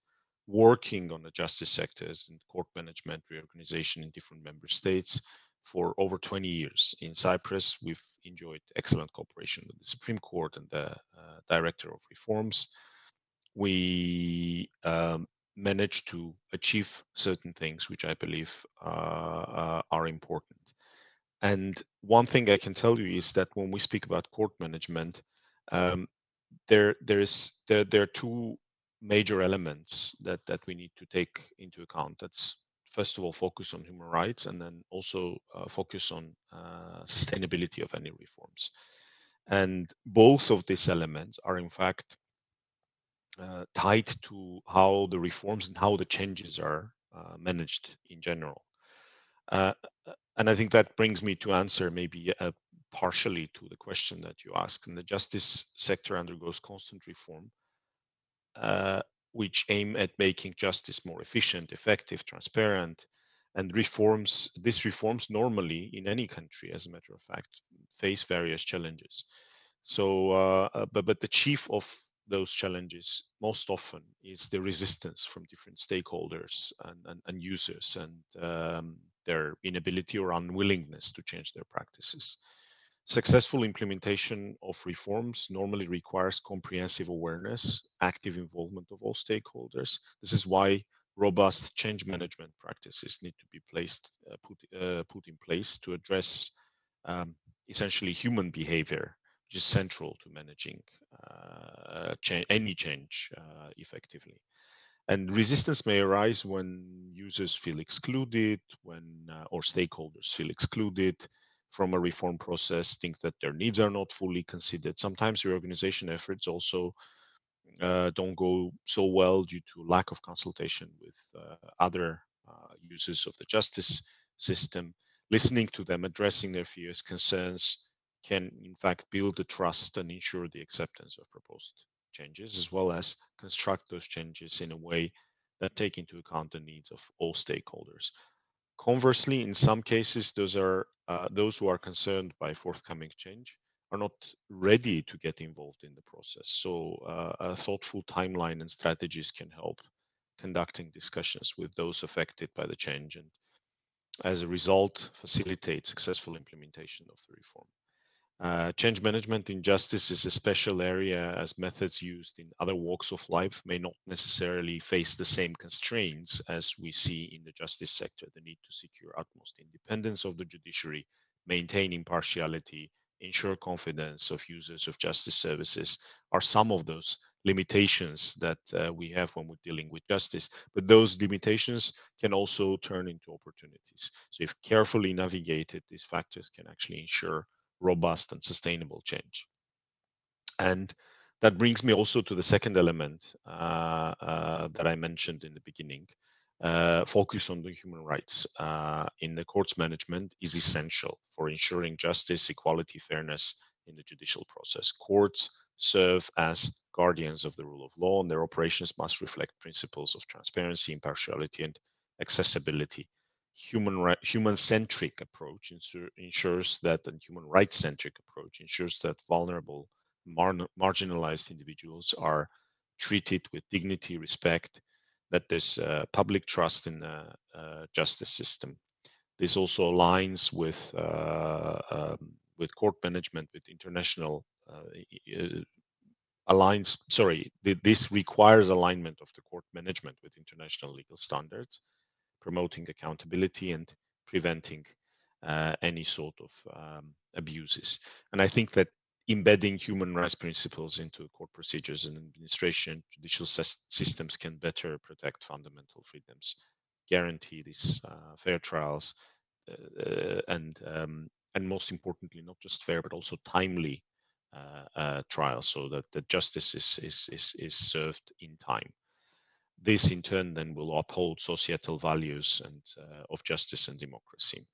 working on the justice sectors and court management reorganization in different member states for over 20 years. In Cyprus, we've enjoyed excellent cooperation with the Supreme Court and the Director of Reforms. We managed to achieve certain things which I believe are important. And one thing I can tell you is that when we speak about court management, there are two major elements that we need to take into account. That's first of all focus on human rights, and then also focus on sustainability of any reforms. And both of these elements are in fact tied to how the reforms and how the changes are managed in general. And I think that brings me to answer maybe partially to the question that you asked. And the justice sector undergoes constant reform, which aim at making justice more efficient, effective, transparent, and these reforms normally in any country, as a matter of fact, face various challenges. So, but the chief of those challenges most often is the resistance from different stakeholders and users, and their inability or unwillingness to change their practices. Successful implementation of reforms normally requires comprehensive awareness, active involvement of all stakeholders. This is why robust change management practices need to be put in place to address essentially human behavior, which is central to managing any change effectively. And resistance may arise when users feel excluded, when or stakeholders feel excluded from a reform process, think that their needs are not fully considered. Sometimes reorganization efforts also don't go so well due to lack of consultation with other users of the justice system. Listening to them, addressing their fears, concerns can in fact build the trust and ensure the acceptance of proposed changes, as well as construct those changes in a way that take into account the needs of all stakeholders. Conversely, in some cases, those who are concerned by forthcoming change are not ready to get involved in the process. So a thoughtful timeline and strategies can help conducting discussions with those affected by the change, and as a result, facilitate successful implementation of the reform. Change management in justice is a special area, as methods used in other walks of life may not necessarily face the same constraints as we see in the justice sector. The need to secure utmost independence of the judiciary, maintain impartiality, ensure confidence of users of justice services are some of those limitations that we have when we're dealing with justice. But those limitations can also turn into opportunities. So if carefully navigated, these factors can actually ensure robust and sustainable change. And that brings me also to the second element that I mentioned in the beginning. Focus on the human rights in the court's management is essential for ensuring justice, equality, fairness in the judicial process. Courts serve as guardians of the rule of law, and their operations must reflect principles of transparency, impartiality, and accessibility. Human-centric approach ensures that, and human rights-centric approach ensures that vulnerable, marginalized individuals are treated with dignity, respect, that there's public trust in the justice system. This also aligns with court management, with international this requires alignment of the court management with international legal standards, promoting accountability and preventing any sort of abuses. And I think that embedding human rights principles into court procedures and administration, judicial systems can better protect fundamental freedoms, guarantee these fair trials, and most importantly, not just fair but also timely trials, so that the justice is served in time. This in turn then will uphold societal values and of justice and democracy.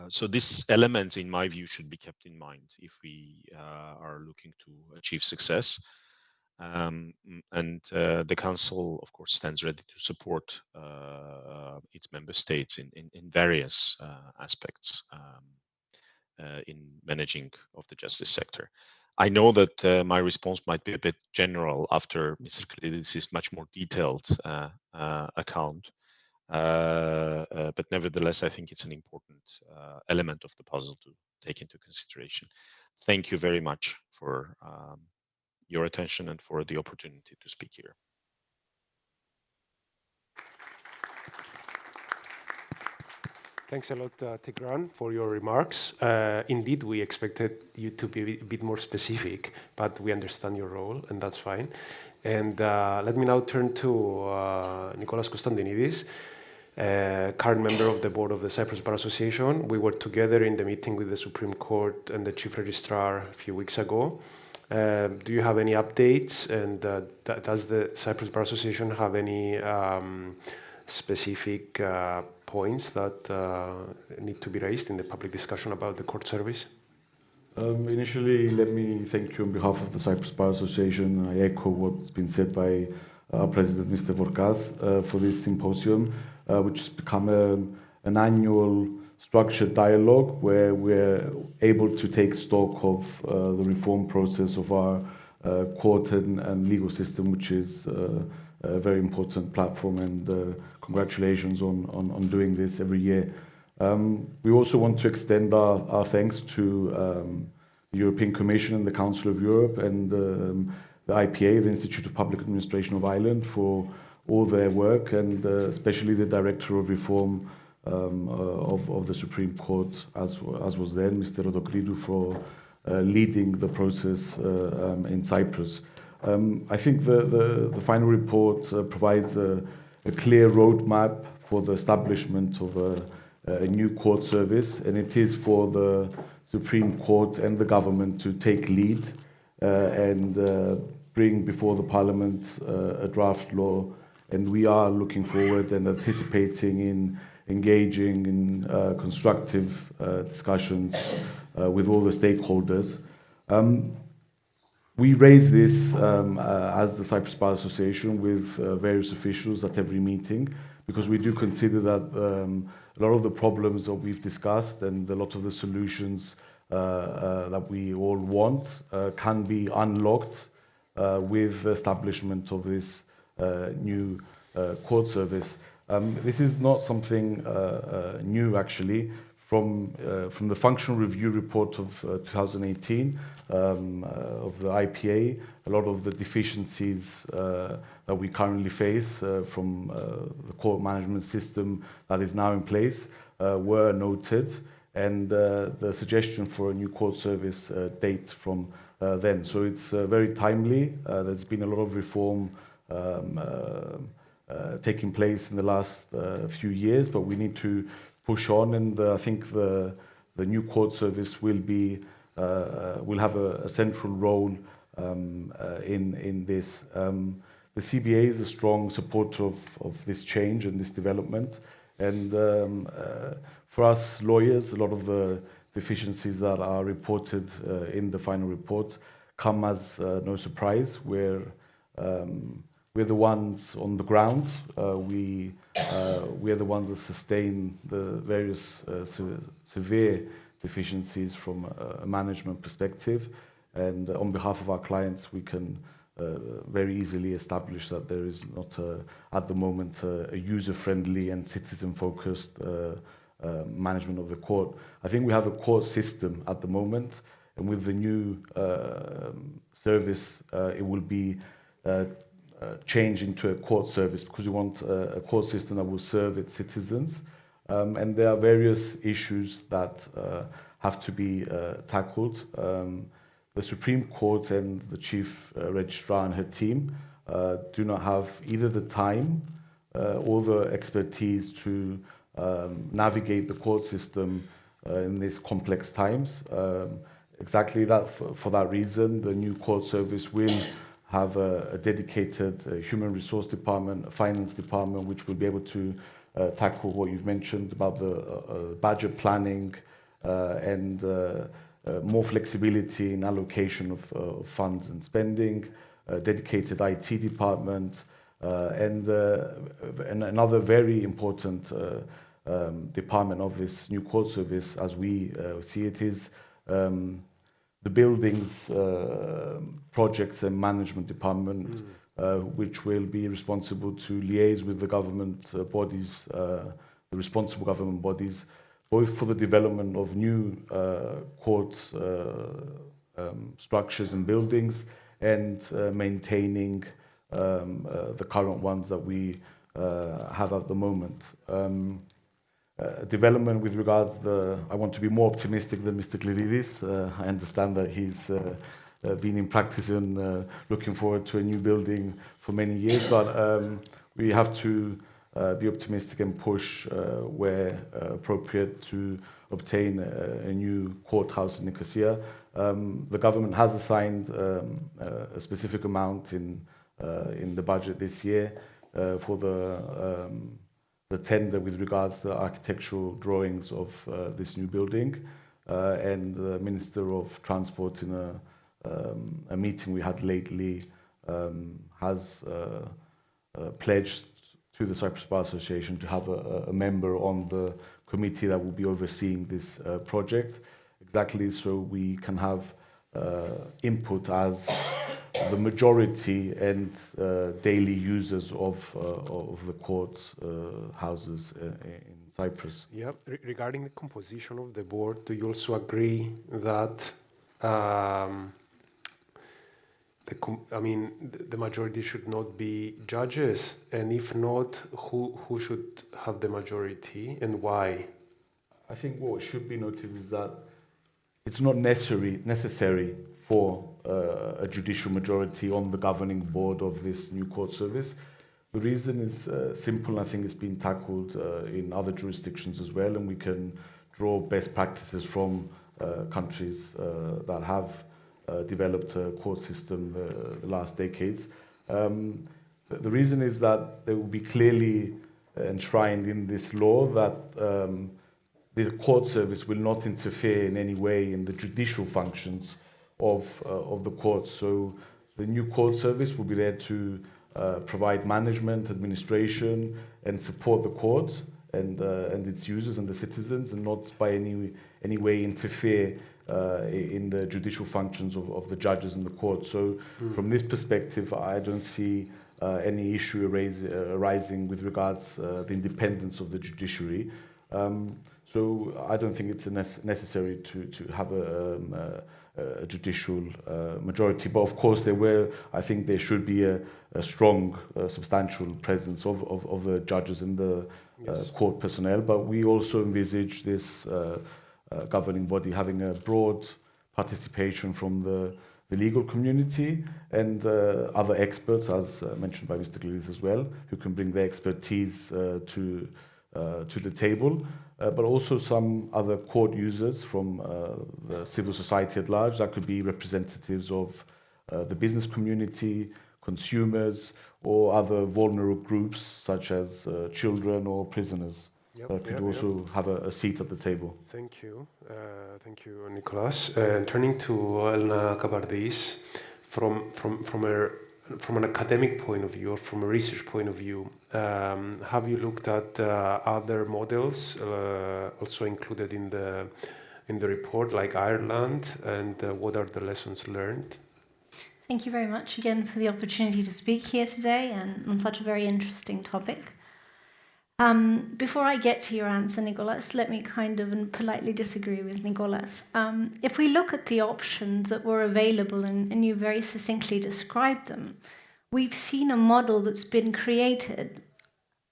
So these elements, in my view, should be kept in mind if we are looking to achieve success. The Council, of course, stands ready to support its member states in various aspects in managing of the justice sector. I know that my response might be a bit general after Mr. Kalidis' much more detailed account. But nevertheless, I think it's an important element of the puzzle to take into consideration. Thank you very much for your attention and for the opportunity to speak here. Thanks a lot, Tigran, for your remarks. Indeed, we expected you to be a bit more specific, but we understand your role, and that's fine. And let me now turn to Nicholas Konstantinidis, current member of the board of the Cyprus Bar Association. We were together in the meeting with the Supreme Court and the Chief Registrar a few weeks ago. Do you have any updates? And does the Cyprus Bar Association have any specific points that need to be raised in the public discussion about the court service? Initially, let me thank you on behalf of the Cyprus Bar Association. I echo what's been said by our president, Mr. Vorkas, for this symposium, which has become an annual structured dialogue where we're able to take stock of the reform process of our court and legal system, which is a very important platform, and congratulations on doing this every year. We also want to extend our thanks to the European Commission and the Council of Europe and the IPA, the Institute of Public Administration of Ireland, for all their work, and especially the Director of Reform of the Supreme Court, as was then, Mr. Rodokridou, for leading the process in Cyprus. I think the final report provides a clear roadmap for the establishment of a new court service, and it is for the Supreme Court and the government to take lead and bring before the Parliament a draft law. And we are looking forward and anticipating in engaging in constructive discussions with all the stakeholders. We raise this as the Cyprus Bar Association with various officials at every meeting, because we do consider that a lot of the problems that we've discussed and a lot of the solutions that we all want can be unlocked with the establishment of this new court service. This is not something new, actually. From the functional review report of 2018 of the IPA, a lot of the deficiencies that we currently face from the court management system that is now in place were noted, and the suggestion for a new court service date from then. So it's very timely. There's been a lot of reform taking place in the last few years, but we need to push on, and I think the new court service will have a central role in this. The CBA is a strong supporter of this change and this development, and for us lawyers, a lot of the deficiencies that are reported in the final report come as no surprise. We're the ones on the ground. We are the ones that sustain the various severe deficiencies from a management perspective. And on behalf of our clients, we can very easily establish that there is not, at the moment, a user-friendly and citizen-focused management of the court. I think we have a court system at the moment, and with the new service, it will be change into a court service, because we want a court system that will serve its citizens. And there are various issues that have to be tackled. The Supreme Court and the Chief Registrar and her team do not have either the time or the expertise to navigate the court system in these complex times. Exactly that, for that reason, the new court service will have a dedicated human resource department, a finance department, which will be able to tackle what you've mentioned about the budget planning and more flexibility in allocation of funds and spending, a dedicated IT department, and another very important department of this new court service, as we see it, is the buildings, projects and management department, which will be responsible to liaise with the government bodies, the responsible government bodies, both for the development of new court structures and buildings and maintaining the current ones that we have at the moment. Development with regards I want to be more optimistic than Mr. Klididis. I understand that he's been in practice and looking forward to a new building for many years, but we have to be optimistic and push where appropriate to obtain a new courthouse in Nicosia. The government has assigned a specific amount in the budget this year for the tender with regards to the architectural drawings of this new building, and the Minister of Transport in a meeting we had lately has pledged to the Cyprus Bar Association to have a member on the committee that will be overseeing this project, exactly so we can have input as the majority and daily users of the court houses in Cyprus. Yeah, regarding the composition of the board, do you also agree that the majority should not be judges, and if not, who should have the majority and why? I think what should be noted is that it's not necessary for a judicial majority on the governing board of this new court service. The reason is simple. I think it's been tackled in other jurisdictions as well, and we can draw best practices from countries that have developed a court system the last decades. The reason is that there will be clearly enshrined in this law that the court service will not interfere in any way in the judicial functions of the court. So the new court service will be there to provide management, administration, and support the court and its users and the citizens, and not by any way interfere in the judicial functions of the judges in the court. So from this perspective, I don't see any issue arising with regards the independence of the judiciary. So I don't think it's necessary to have a judicial majority. But of course, I think there should be a strong, substantial presence of the judges and the court personnel. But we also envisage this governing body having a broad participation from the legal community and other experts, as mentioned by Mr. Glidis as well, who can bring their expertise to the table, but also some other court users from the civil society at large. That could be representatives of the business community, consumers, or other vulnerable groups such as children or prisoners. Could also have a seat at the table. Thank you, Nicholas. Turning to Elena Kabardis, from an academic point of view or from a research point of view, have you looked at other models also included in the report, like Ireland, and what are the lessons learned? Thank you very much again for the opportunity to speak here today and on such a very interesting topic. Before I get to your answer, Nicholas, let me and politely disagree with Nicholas. If we look at the options that were available, and you very succinctly described them, we've seen a model that's been created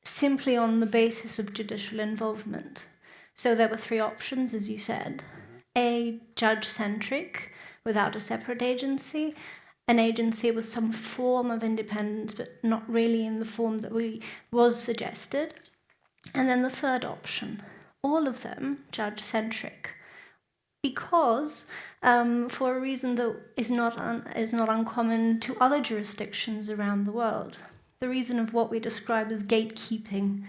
simply on the basis of judicial involvement. So there were three options, as you said, a judge-centric, without a separate agency, an agency with some form of independence, but not really in the form that was suggested. And then the third option, all of them judge-centric. Because, for a reason that is not uncommon to other jurisdictions around the world, the reason of what we describe as gatekeeping,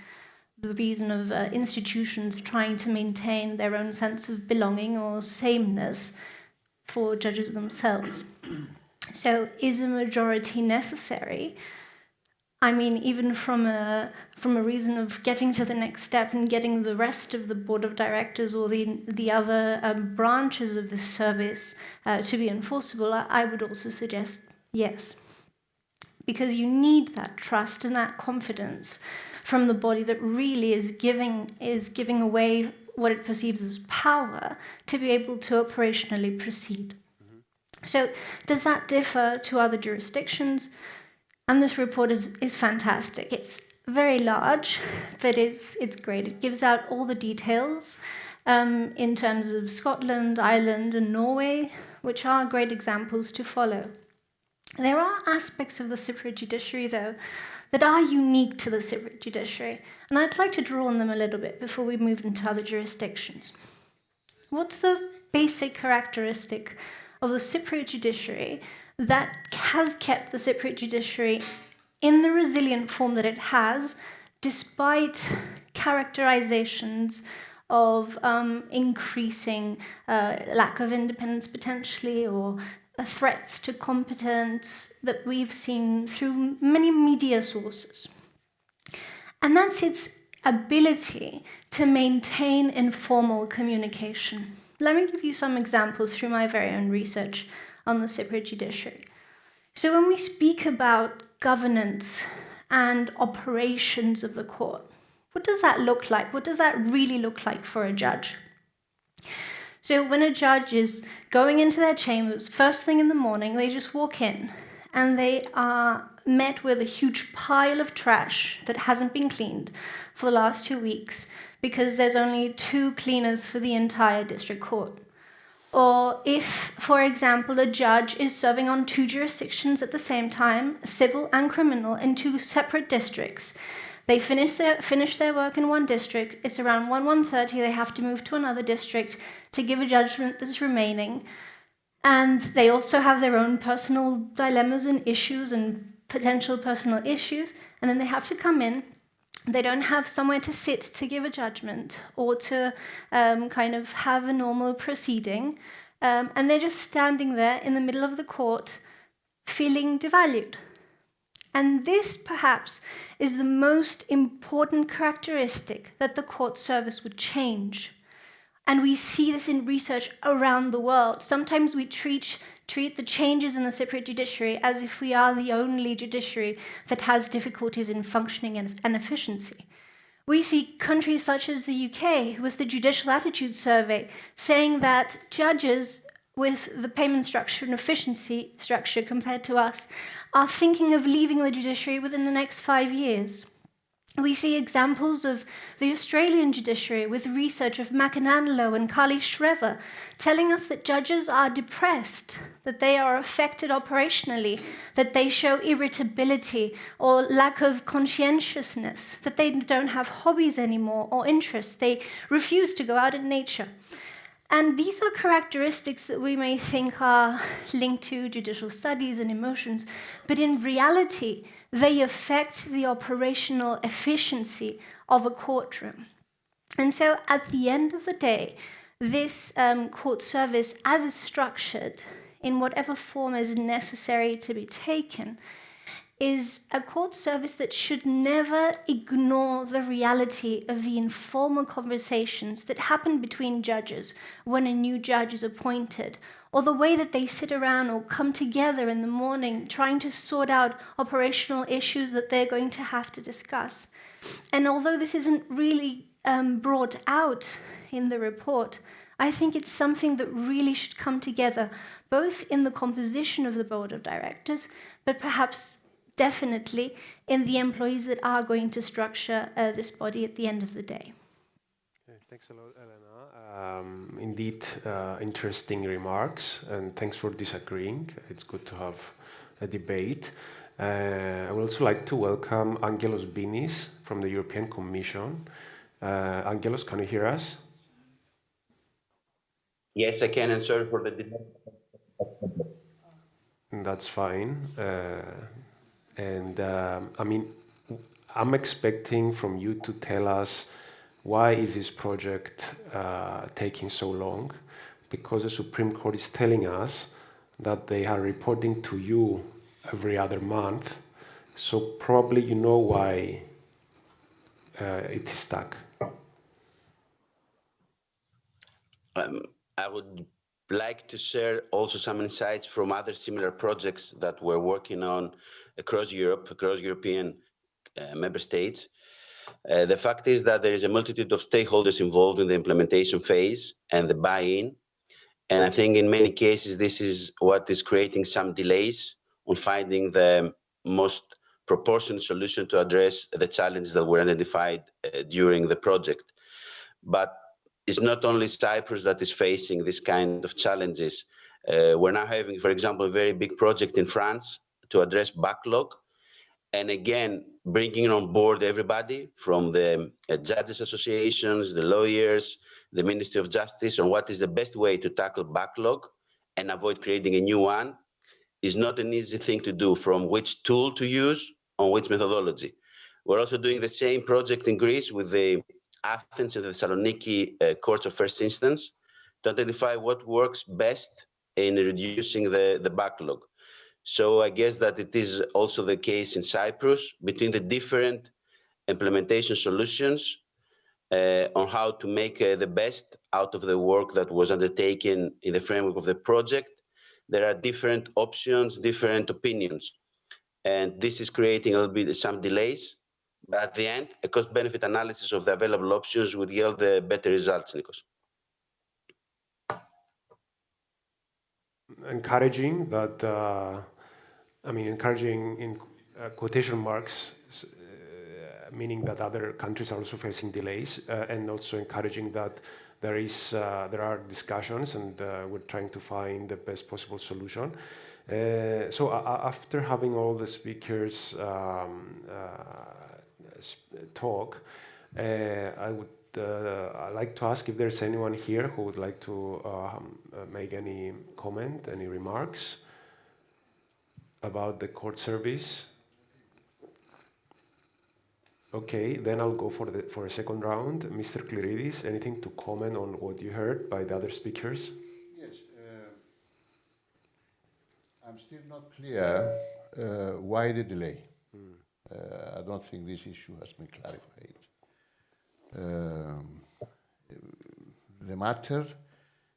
the reason of institutions trying to maintain their own sense of belonging or sameness for judges themselves. So, is a majority necessary? I mean, even from a reason of getting to the next step and getting the rest of the board of directors or the other branches of this service to be enforceable, I would also suggest yes. Because you need that trust and that confidence from the body that really is giving away what it perceives as power to be able to operationally proceed. So does that differ to other jurisdictions? And this report is fantastic. It's very large, but it's great. It gives out all the details in terms of Scotland, Ireland, and Norway, which are great examples to follow. There are aspects of the Cypriot judiciary, though, that are unique to the Cypriot judiciary, and I'd like to draw on them a little bit before we move into other jurisdictions. What's the basic characteristic of the Cypriot judiciary that has kept the Cypriot judiciary in the resilient form that it has, despite characterizations of increasing lack of independence potentially, or threats to competence that we've seen through many media sources? And that's its ability to maintain informal communication. Let me give you some examples through my very own research on the Cypriot judiciary. So when we speak about governance and operations of the court, what does that look like? What does that really look like for a judge? So when a judge is going into their chambers, first thing in the morning, they just walk in and they are met with a huge pile of trash that hasn't been cleaned for the last 2 weeks because there's only 2 cleaners for the entire district court. Or if, for example, a judge is serving on 2 jurisdictions at the same time, civil and criminal, in 2 separate districts. They finish their work in one district, it's around 1:30, they have to move to another district to give a judgment that's remaining. And they also have their own personal dilemmas and issues and potential personal issues, and then they have to come in. They don't have somewhere to sit to give a judgment or to kind of have a normal proceeding, and they're just standing there in the middle of the court feeling devalued. And this, perhaps, is the most important characteristic that the court service would change. And we see this in research around the world. Sometimes we treat the changes in the Cypriot judiciary as if we are the only judiciary that has difficulties in functioning and efficiency. We see countries such as the UK with the Judicial Attitude Survey saying that judges with the payment structure and efficiency structure compared to us are thinking of leaving the judiciary within the next 5 years. We see examples of the Australian judiciary with research of Macananlo and Carly Shrever telling us that judges are depressed, that they are affected operationally, that they show irritability or lack of conscientiousness, that they don't have hobbies anymore or interests, they refuse to go out in nature. And these are characteristics that we may think are linked to judicial studies and emotions, but in reality, they affect the operational efficiency of a courtroom. And so at the end of the day, this court service, as it's structured, in whatever form is necessary to be taken, is a court service that should never ignore the reality of the informal conversations that happen between judges when a new judge is appointed, or the way that they sit around or come together in the morning trying to sort out operational issues that they're going to have to discuss. And although this isn't really brought out in the report, I think it's something that really should come together, both in the composition of the board of directors, but perhaps definitely in the employees that are going to structure this body at the end of the day. Okay, thanks a lot, Elena. Indeed, interesting remarks, and thanks for disagreeing. It's good to have a debate. I would also like to welcome Angelos Binis from the European Commission. Angelos, can you hear us? Yes, I can, and sorry for the delay. That's fine. I mean, I'm expecting from you to tell us why is this project taking so long? Because the Supreme Court is telling us that they are reporting to you every other month. So probably you know why it is stuck. I would like to share also some insights from other similar projects that we're working on across Europe, across European member states. The fact is that there is a multitude of stakeholders involved in the implementation phase and the buy-in. And I think in many cases, this is what is creating some delays on finding the most proportionate solution to address the challenges that were identified during the project. But it's not only Cyprus that is facing this kind of challenges. We're now having, for example, a very big project in France to address backlog. And again, bringing on board everybody from the judges associations, the lawyers, the Ministry of Justice on what is the best way to tackle backlog and avoid creating a new one is not an easy thing to do, from which tool to use, on which methodology. We're also doing the same project in Greece with the Athens and the Thessaloniki courts of first instance to identify what works best in reducing the backlog. So I guess that it is also the case in Cyprus between the different implementation solutions on how to make the best out of the work that was undertaken in the framework of the project. There are different options, different opinions, and this is creating a little bit some delays. But at the end, a cost-benefit analysis of the available options would yield the better results, Nikos. Encouraging that, encouraging in quotation marks, meaning that other countries are also facing delays, and also encouraging that there are discussions and we're trying to find the best possible solution. So after having all the speakers talk, I'd like to ask if there's anyone here who would like to make any comment, any remarks about the court service. Okay, then I'll go for a second round. Mr. Kliridis, anything to comment on what you heard by the other speakers? Yes, I'm still not clear why the delay. I don't think this issue has been clarified. The matter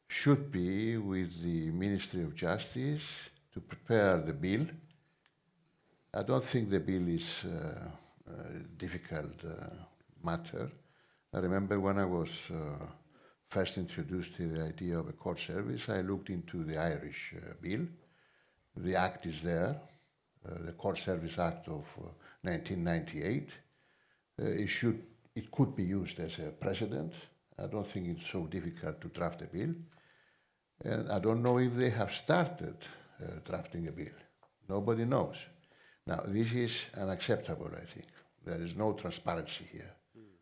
should be with the Ministry of Justice to prepare the bill. I don't think the bill is a difficult matter. I remember when I was first introduced to the idea of a court service, I looked into the Irish bill. The act is there, the Court Service Act of 1998. It could be used as a precedent. I don't think it's so difficult to draft a bill. And I don't know if they have started drafting a bill. Nobody knows. Now, this is unacceptable, I think. There is no transparency here.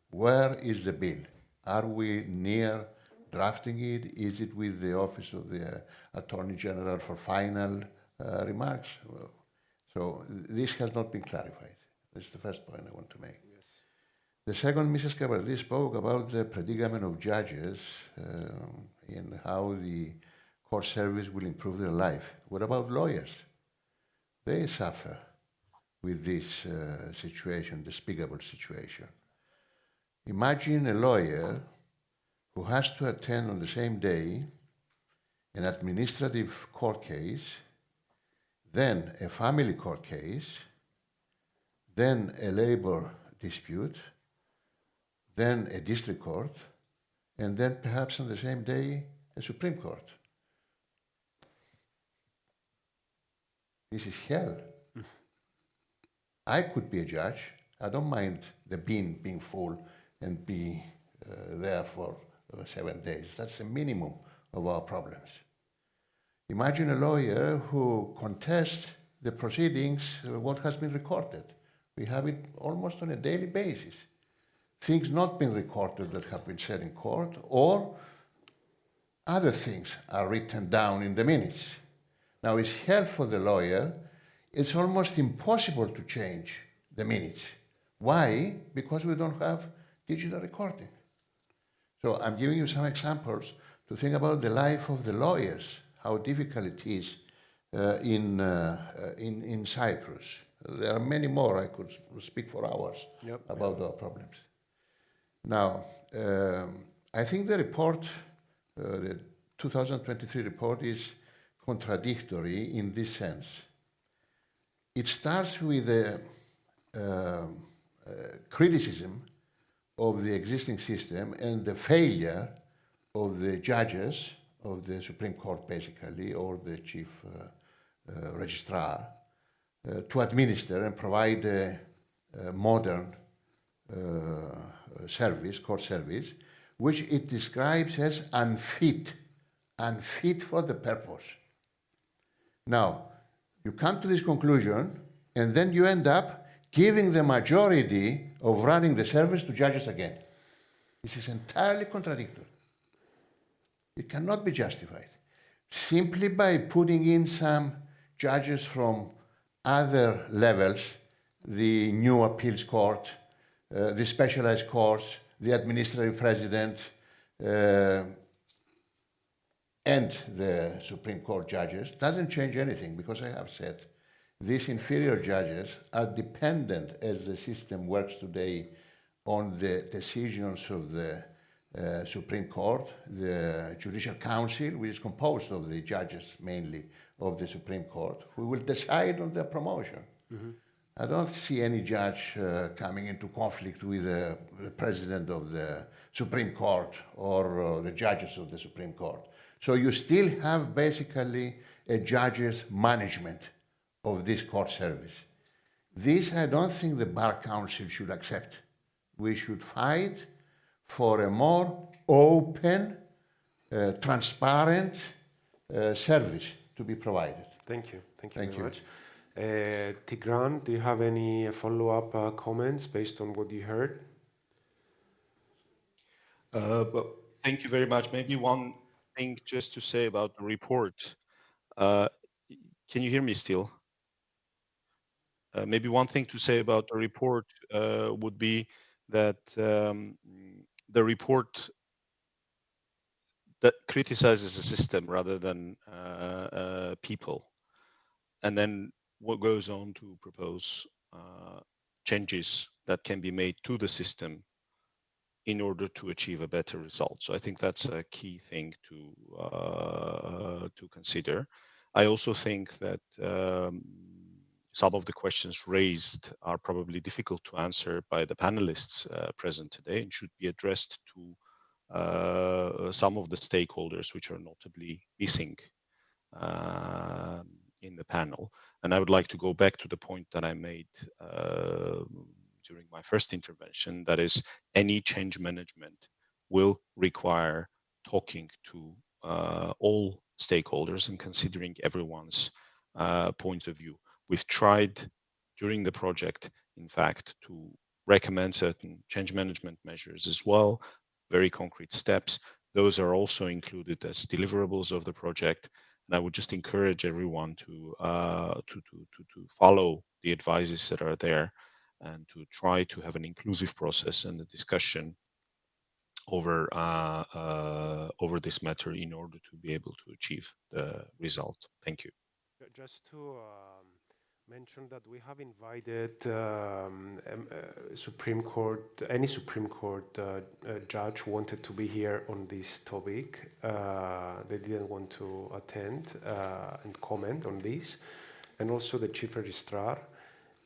Where is the bill? Are we near drafting it? Is it with the Office of the Attorney General for final remarks? So this has not been clarified. That's the first point I want to make. Yes. The second, Mrs. Kabardis spoke about the predicament of judges and how the court service will improve their life. What about lawyers? They suffer with this situation, despicable situation. Imagine a lawyer who has to attend on the same day an administrative court case, then a family court case, then a labor dispute, then a district court, and then perhaps on the same day a Supreme Court. This is hell. I could be a judge. I don't mind the bin being full and be there for 7 days. That's the minimum of our problems. Imagine a lawyer who contests the proceedings, what has been recorded. We have it almost on a daily basis. Things not being recorded that have been said in court, or other things are written down in the minutes. Now, it's hell for the lawyer. It's almost impossible to change the minutes. Why? Because we don't have digital recording. So I'm giving you some examples to think about the life of the lawyers, how difficult it is in Cyprus. There are many more. I could speak for hours about our problems. Now, I think the report, the 2023 report, is contradictory in this sense. It starts with a criticism of the existing system and the failure of the judges of the Supreme Court, basically, or the chief registrar, to administer and provide a modern service, court service, which it describes as unfit for the purpose. Now, you come to this conclusion, and then you end up giving the majority of running the service to judges again. This is entirely contradictory. It cannot be justified. Simply by putting in some judges from other levels, the new appeals court, the specialized courts, the administrative president, and the Supreme Court judges, doesn't change anything, because I have said these inferior judges are dependent, as the system works today, on the decisions of the Supreme Court, the Judicial Council, which is composed of the judges mainly of the Supreme Court, who will decide on their promotion. Mm-hmm. I don't see any judge coming into conflict with the president of the Supreme Court or the judges of the Supreme Court. So you still have basically a judge's management of this court service. This I don't think the Bar Council should accept. We should fight for a more open, transparent service to be provided. Thank you. Thank you very much. Tigran, do you have any follow-up comments based on what you heard? Well, thank you very much. Maybe one thing just to say about the report. Can you hear me still? Maybe one thing to say about the report would be that the report that criticizes the system rather than people, and then what goes on to propose changes that can be made to the system in order to achieve a better result. So I think that's a key thing to consider. I also think that some of the questions raised are probably difficult to answer by the panelists present today, and should be addressed to some of the stakeholders which are notably missing in the panel. And I would like to go back to the point that I made during my first intervention, that is, any change management will require talking to all stakeholders and considering everyone's point of view. We've tried during the project, in fact, to recommend certain change management measures as well, very concrete steps. Those are also included as deliverables of the project. And I would just encourage everyone to follow the advices that are there, and to try to have an inclusive process and a discussion over this matter in order to be able to achieve the result. Thank you. Just to mention that we have invited Supreme Court, any Supreme Court judge who wanted to be here on this topic. They didn't want to attend and comment on this, and also the Chief Registrar.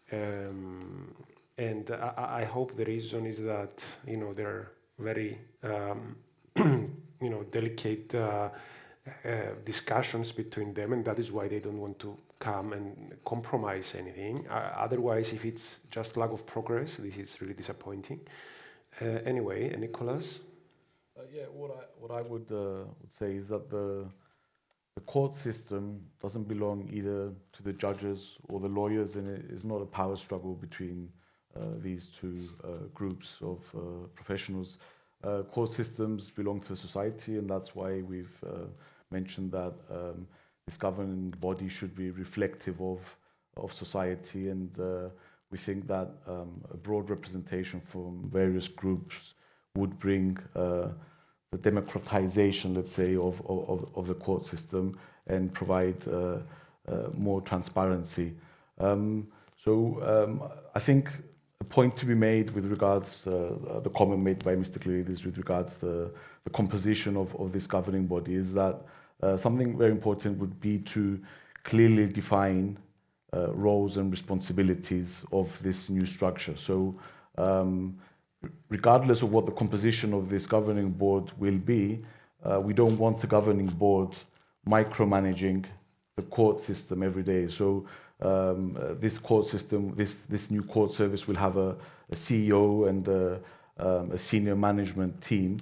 And I hope the reason is that, there are very, delicate discussions between them, and that is why they don't want to come and compromise anything. Otherwise, if it's just lack of progress, this is really disappointing. Anyway, Nicholas? What I would say is that the court system doesn't belong either to the judges or the lawyers, and it is not a power struggle between these two groups of professionals. Court systems belong to society, and that's why we've mentioned that this governing body should be reflective of society, and we think that a broad representation from various groups would bring the democratization, let's say, of the court system and provide more transparency. I think a point to be made with regards to the comment made by Mr. Cleridis with regards to the composition of this governing body is that something very important would be to clearly define roles and responsibilities of this new structure. So regardless of what the composition of this governing board will be, we don't want a governing board micromanaging the court system every day. So this court system, this new court service will have a CEO and a senior management team.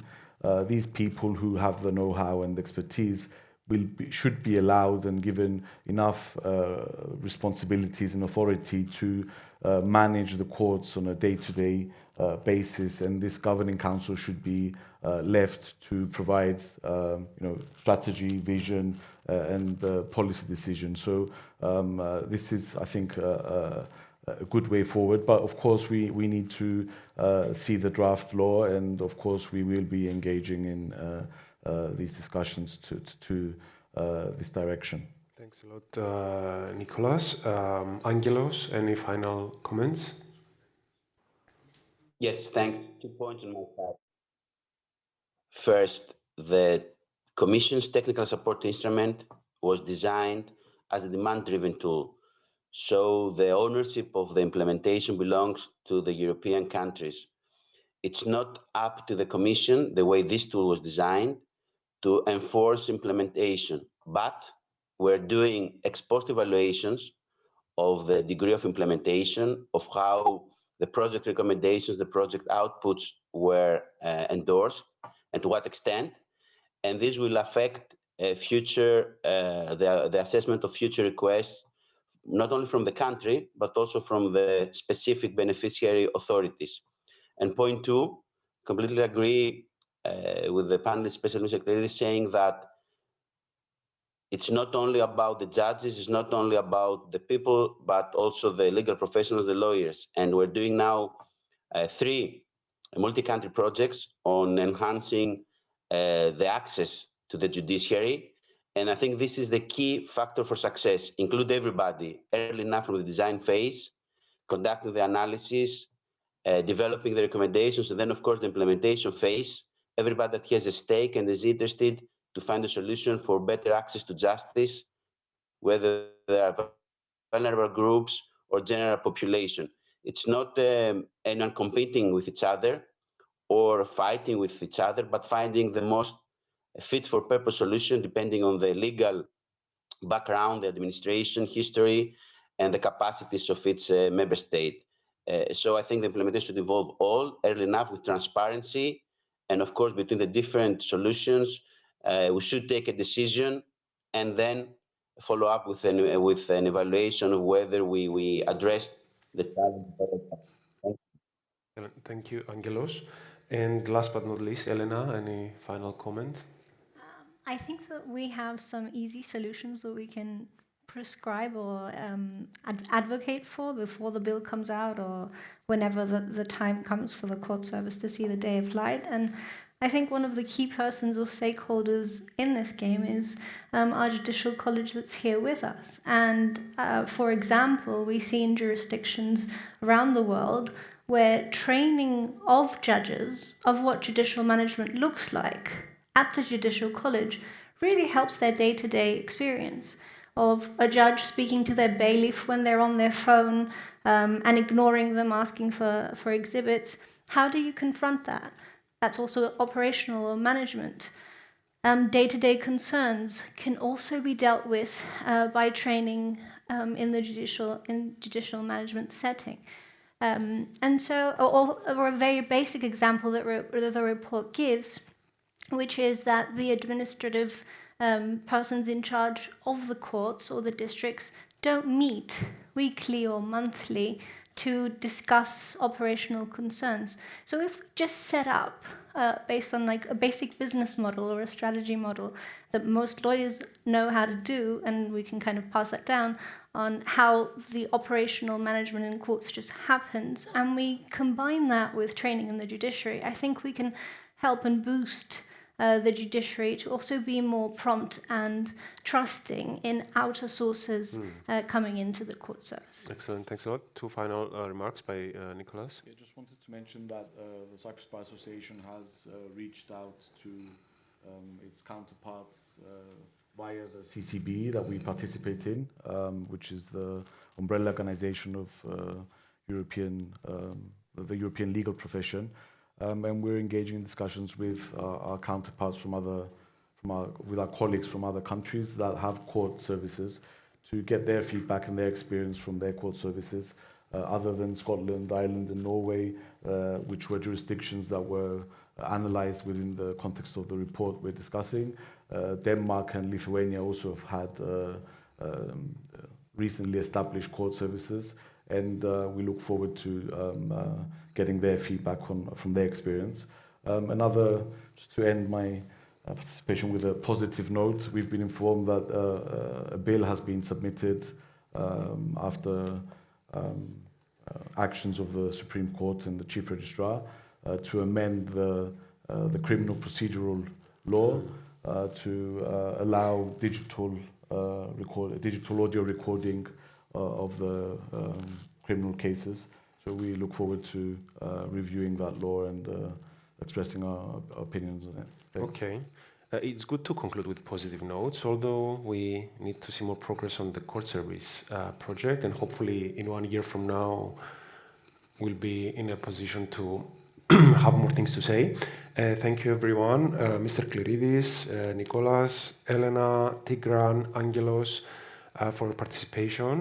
These people who have the know-how and expertise should be allowed and given enough responsibilities and authority to manage the courts on a day-to-day basis, and this governing council should be left to provide strategy, vision, and policy decisions. So this is, I think, a good way forward. But of course, we need to see the draft law, and of course, we will be engaging in these discussions to this direction. Thanks a lot, Nicholas. Angelos, any final comments? Yes, thanks. 2 points on my side. First, the Commission's technical support instrument was designed as a demand-driven tool. So the ownership of the implementation belongs to the European countries. It's not up to the Commission, the way this tool was designed, to enforce implementation, but we're doing ex post evaluations of the degree of implementation, of how the project recommendations, the project outputs were endorsed, and to what extent. And this will affect the assessment of future requests, not only from the country, but also from the specific beneficiary authorities. And point two, completely agree with the panelist, especially Mr. Cleridis, saying that it's not only about the judges, it's not only about the people, but also the legal professionals, the lawyers. And we're doing now 3 multi-country projects on enhancing the access to the judiciary. And I think this is the key factor for success. Include everybody early enough from the design phase, conducting the analysis, developing the recommendations, and then, of course, the implementation phase. Everybody that has a stake and is interested to find a solution for better access to justice, whether they are vulnerable groups or general population. It's not anyone competing with each other or fighting with each other, but finding the most fit for purpose solution depending on the legal background, the administration history, and the capacities of each member state. So I think the implementation should involve all early enough with transparency, and of course between the different solutions, we should take a decision and then follow up with an evaluation of whether we address the challenge. Thank you, Angelos. And last but not least, Elena, any final comment? I think that we have some easy solutions that we can prescribe or advocate for before the bill comes out or whenever the time comes for the court service to see the day of light. And I think one of the key persons or stakeholders in this game is our Judicial College that's here with us. And for example, we see in jurisdictions around the world where training of judges of what judicial management looks like at the Judicial College really helps their day-to-day experience of a judge speaking to their bailiff when they're on their phone and ignoring them, asking for exhibits. How do you confront that? That's also operational or management. Day-to-day concerns can also be dealt with by training in the judicial management setting. And so, or a very basic example that the report gives which is that the administrative persons in charge of the courts or the districts don't meet weekly or monthly to discuss operational concerns. So if we just set up based on like a basic business model or a strategy model that most lawyers know how to do, and we can kind of pass that down on how the operational management in courts just happens, and we combine that with training in the judiciary, I think we can help and boost the judiciary to also be more prompt and trusting in outer sources coming into the court service. Excellent, thanks a lot. Two final remarks by Nicholas. I just wanted to mention that the Cyprus Bar Association has reached out to its counterparts via the CCB that we participate in, which is the umbrella organization of the European legal profession. And we're engaging in discussions with our counterparts with our colleagues from other countries that have court services to get their feedback and their experience from their court services, other than Scotland, Ireland and Norway, which were jurisdictions that were analysed within the context of the report we're discussing. Denmark and Lithuania also have had recently established court services, and we look forward to getting their feedback from their experience. Just to end my participation with a positive note, we've been informed that a bill has been submitted after actions of the Supreme Court and the Chief Registrar to amend the criminal procedural law to allow digital audio recording of the criminal cases. So we look forward to reviewing that law and expressing our opinions on it. Thanks. Okay. It's good to conclude with positive notes, although we need to see more progress on the court service project, and hopefully in 1 year from now we'll be in a position to have more things to say. Thank you everyone, Mr. Kliridis, Nicholas, Elena, Tigran, Angelos, for participation.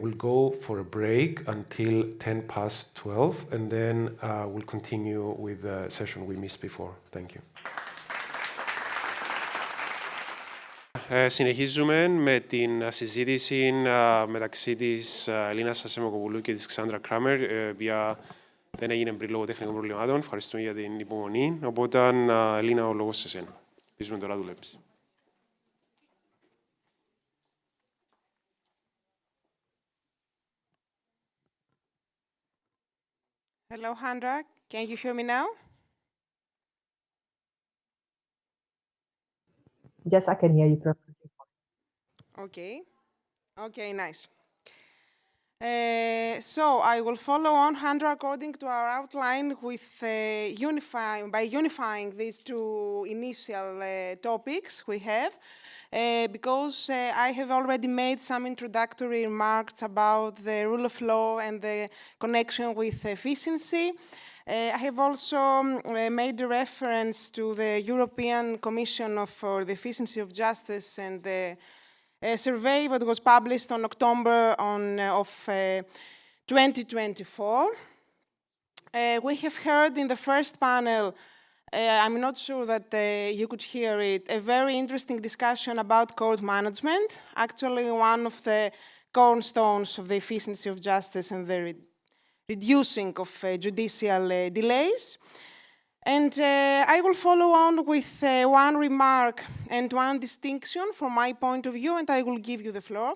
We'll go for a break until 12:10, and then we'll continue with the session we missed before. Thank you. Συνεχίζουμε με την συζήτηση μεταξύ της Ελίνας Ασεμοκοπουλού και της Ξάντρα Κράμερ, η οποία δεν έγινε πριν λόγω τεχνικών προβλημάτων. Ευχαριστούμε για την υπομονή. Οπότε, Ελίνα, ο λόγος σε εσένα. Ελπίζουμε τώρα δουλέψεις. Hello, Handra. Can you hear me now? Yes, I can hear you perfectly. Okay. Okay, nice. So I will follow on, Handra, according to our outline with unifying these two initial topics we have, because I have already made some introductory remarks about the rule of law and the connection with efficiency. I have also made a reference to the European Commission for the Efficiency of Justice and the survey that was published on October of 2024. We have heard in the first panel, I'm not sure that you could hear it, a very interesting discussion about court management, actually one of the cornerstones of the efficiency of justice and the reducing of judicial delays. And I will follow on with one remark and one distinction from my point of view, and I will give you the floor.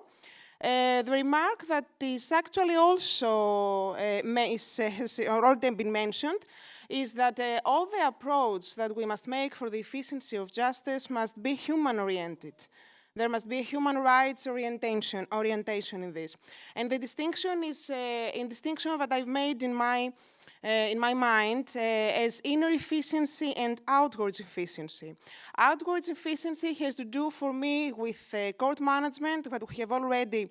The remark that is actually also has already been mentioned is that all the approach that we must make for the efficiency of justice must be human-oriented. There must be a human rights orientation in this. And the distinction is a distinction that I've made in my mind as inner efficiency and outwards efficiency. Outwards efficiency has to do for me with court management, but we have already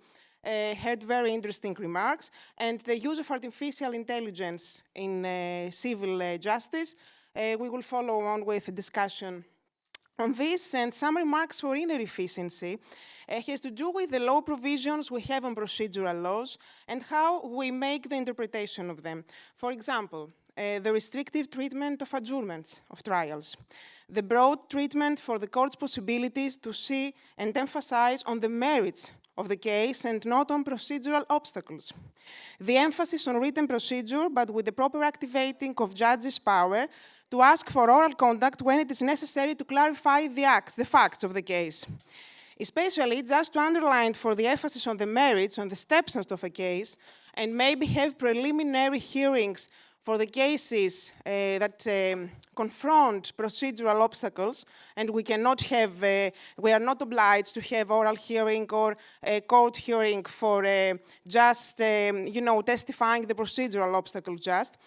heard very interesting remarks, and the use of artificial intelligence in civil justice. We will follow on with a discussion on this, and some remarks for inner efficiency has to do with the law provisions we have on procedural laws and how we make the interpretation of them. For example, the restrictive treatment of adjournments of trials, the broad treatment for the court's possibilities to see and emphasize on the merits of the case and not on procedural obstacles, the emphasis on written procedure, but with the proper activating of judges' power to ask for oral conduct when it is necessary to clarify the facts of the case. Especially, just to underline for the emphasis on the merits, on the steps of a case, and maybe have preliminary hearings for the cases that confront procedural obstacles, and we cannot have, we are not obliged to have oral hearing or a court hearing for just, testifying the procedural obstacle just.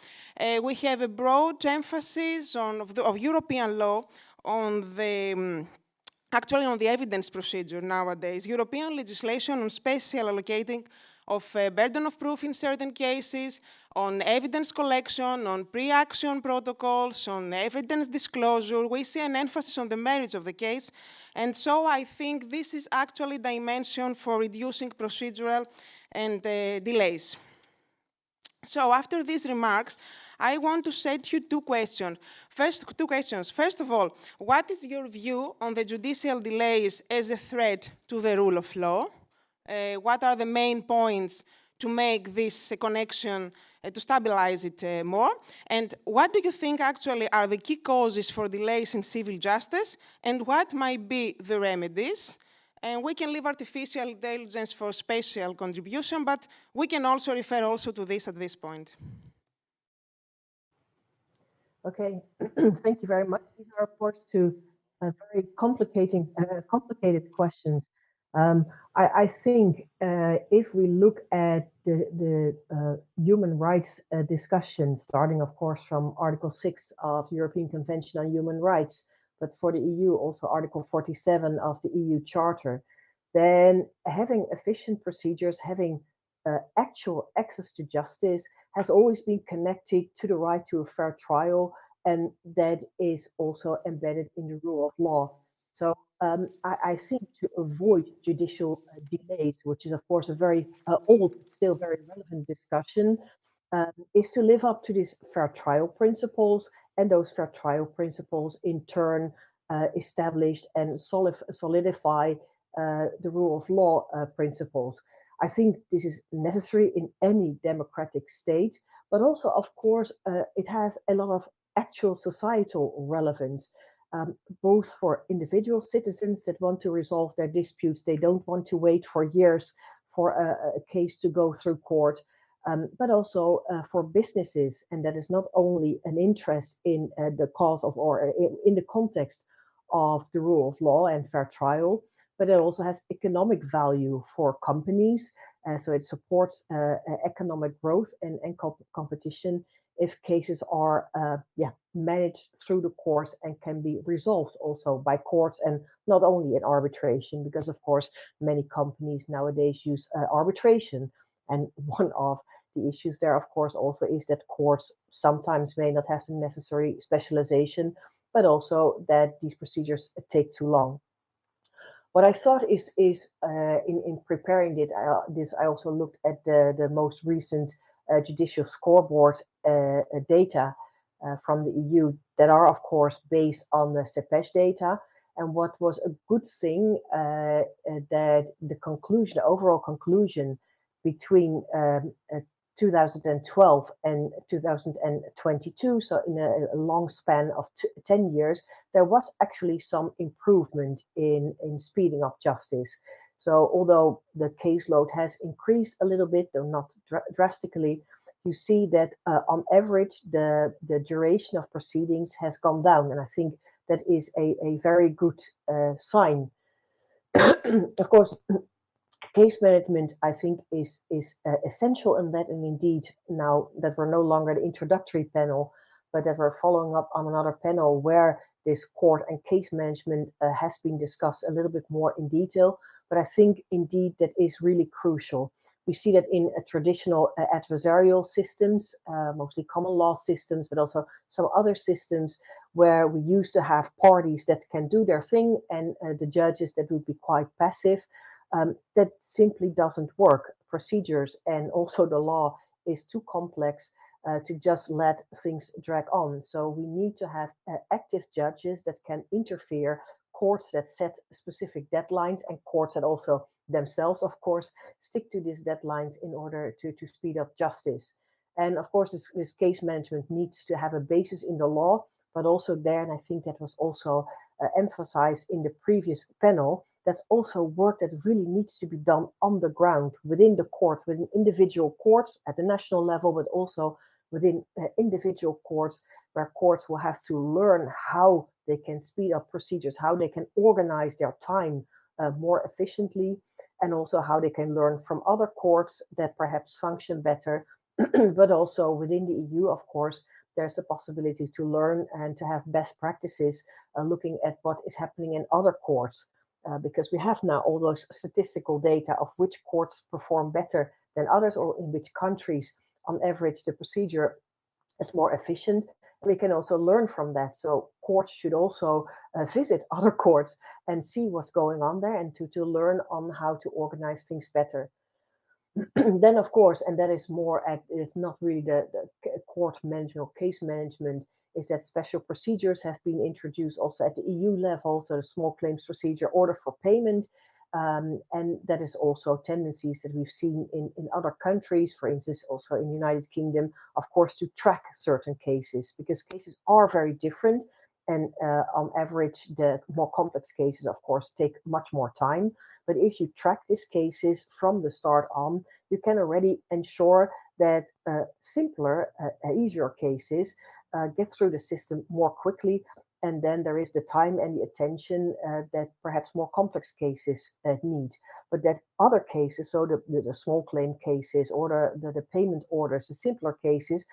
We have a broad emphasis of European law on the actually on the evidence procedure nowadays. European legislation on spatial allocating of burden of proof in certain cases, on evidence collection, on pre-action protocols, on evidence disclosure. We see an emphasis on the merits of the case. And so I think this is actually a dimension for reducing procedural and delays. So after these remarks, I want to set you two questions. First of all, what is your view on the judicial delays as a threat to the rule of law? What are the main points to make this connection, to stabilize it more? And what do you think actually are the key causes for delays in civil justice? And what might be the remedies? And we can leave artificial intelligence for spatial contribution, but we can also refer also to this at this point. Okay, thank you very much. These are, of course, two very complicated questions. I think if we look at the human rights discussion, starting, of course, from Article 6 of the European Convention on Human Rights, but for the EU, also Article 47 of the EU Charter, then having efficient procedures, having actual access to justice has always been connected to the right to a fair trial, and that is also embedded in the rule of law. So I think to avoid judicial delays, which is of course a very old, still very relevant discussion, is to live up to these fair trial principles, and those fair trial principles in turn establish and solidify the rule of law principles. I think this is necessary in any democratic state, but also, of course, it has a lot of actual societal relevance, both for individual citizens that want to resolve their disputes. They don't want to wait for years for a case to go through court, but also for businesses. And that is not only an interest in the cause of, or in the context of the rule of law and fair trial, but it also has economic value for companies. So it supports economic growth and competition if cases are managed through the courts and can be resolved also by courts, and not only in arbitration, because of course many companies nowadays use arbitration. And one of the issues there, of course, also is that courts sometimes may not have the necessary specialization, but also that these procedures take too long. What I thought is in preparing this, I also looked at the most recent judicial scoreboard data from the EU that are, of course, based on the CEPES data. And what was a good thing that the conclusion, the overall conclusion between 2012 and 2022, so in a long span of 10 years, there was actually some improvement in speeding up justice. So although the caseload has increased a little bit, though not drastically, you see that on average, the duration of proceedings has gone down. And I think that is a very good sign. Of course, case management, I think, is essential in that, and indeed, now that we're no longer the introductory panel, but that we're following up on another panel where this court and case management has been discussed a little bit more in detail. But I think, indeed, that is really crucial. We see that in traditional adversarial systems, mostly common law systems, but also some other systems where we used to have parties that can do their thing and the judges that would be quite passive. That simply doesn't work. Procedures and also the law is too complex to just let things drag on. So we need to have active judges that can interfere, courts that set specific deadlines, and courts that also themselves, of course, stick to these deadlines in order to speed up justice. And of course, this case management needs to have a basis in the law, but also there, and I think that was also emphasized in the previous panel, that's also work that really needs to be done on the ground within the courts, within individual courts at the national level, but also within individual courts, where courts will have to learn how they can speed up procedures, how they can organize their time more efficiently, and also how they can learn from other courts that perhaps function better. But also within the EU, of course, there's a possibility to learn and to have best practices looking at what is happening in other courts. Because we have now all those statistical data of which courts perform better than others, or in which countries, on average, the procedure is more efficient. We can also learn from that. So courts should also visit other courts and see what's going on there, and to learn on how to organize things better. Then, of course, and that is more at, it's not really the court management or case management, is that special procedures have been introduced also at the EU level, so the small claims procedure, order for payment, and that is also tendencies that we've seen in other countries, for instance, also in the United Kingdom, of course, to track certain cases, because cases are very different, and on average, the more complex cases, of course, take much more time. But if you track these cases from the start on, you can already ensure that simpler, easier cases get through the system more quickly. And then there is the time and the attention that perhaps more complex cases need. But that other cases, so the small claim cases or the payment orders, the simpler cases,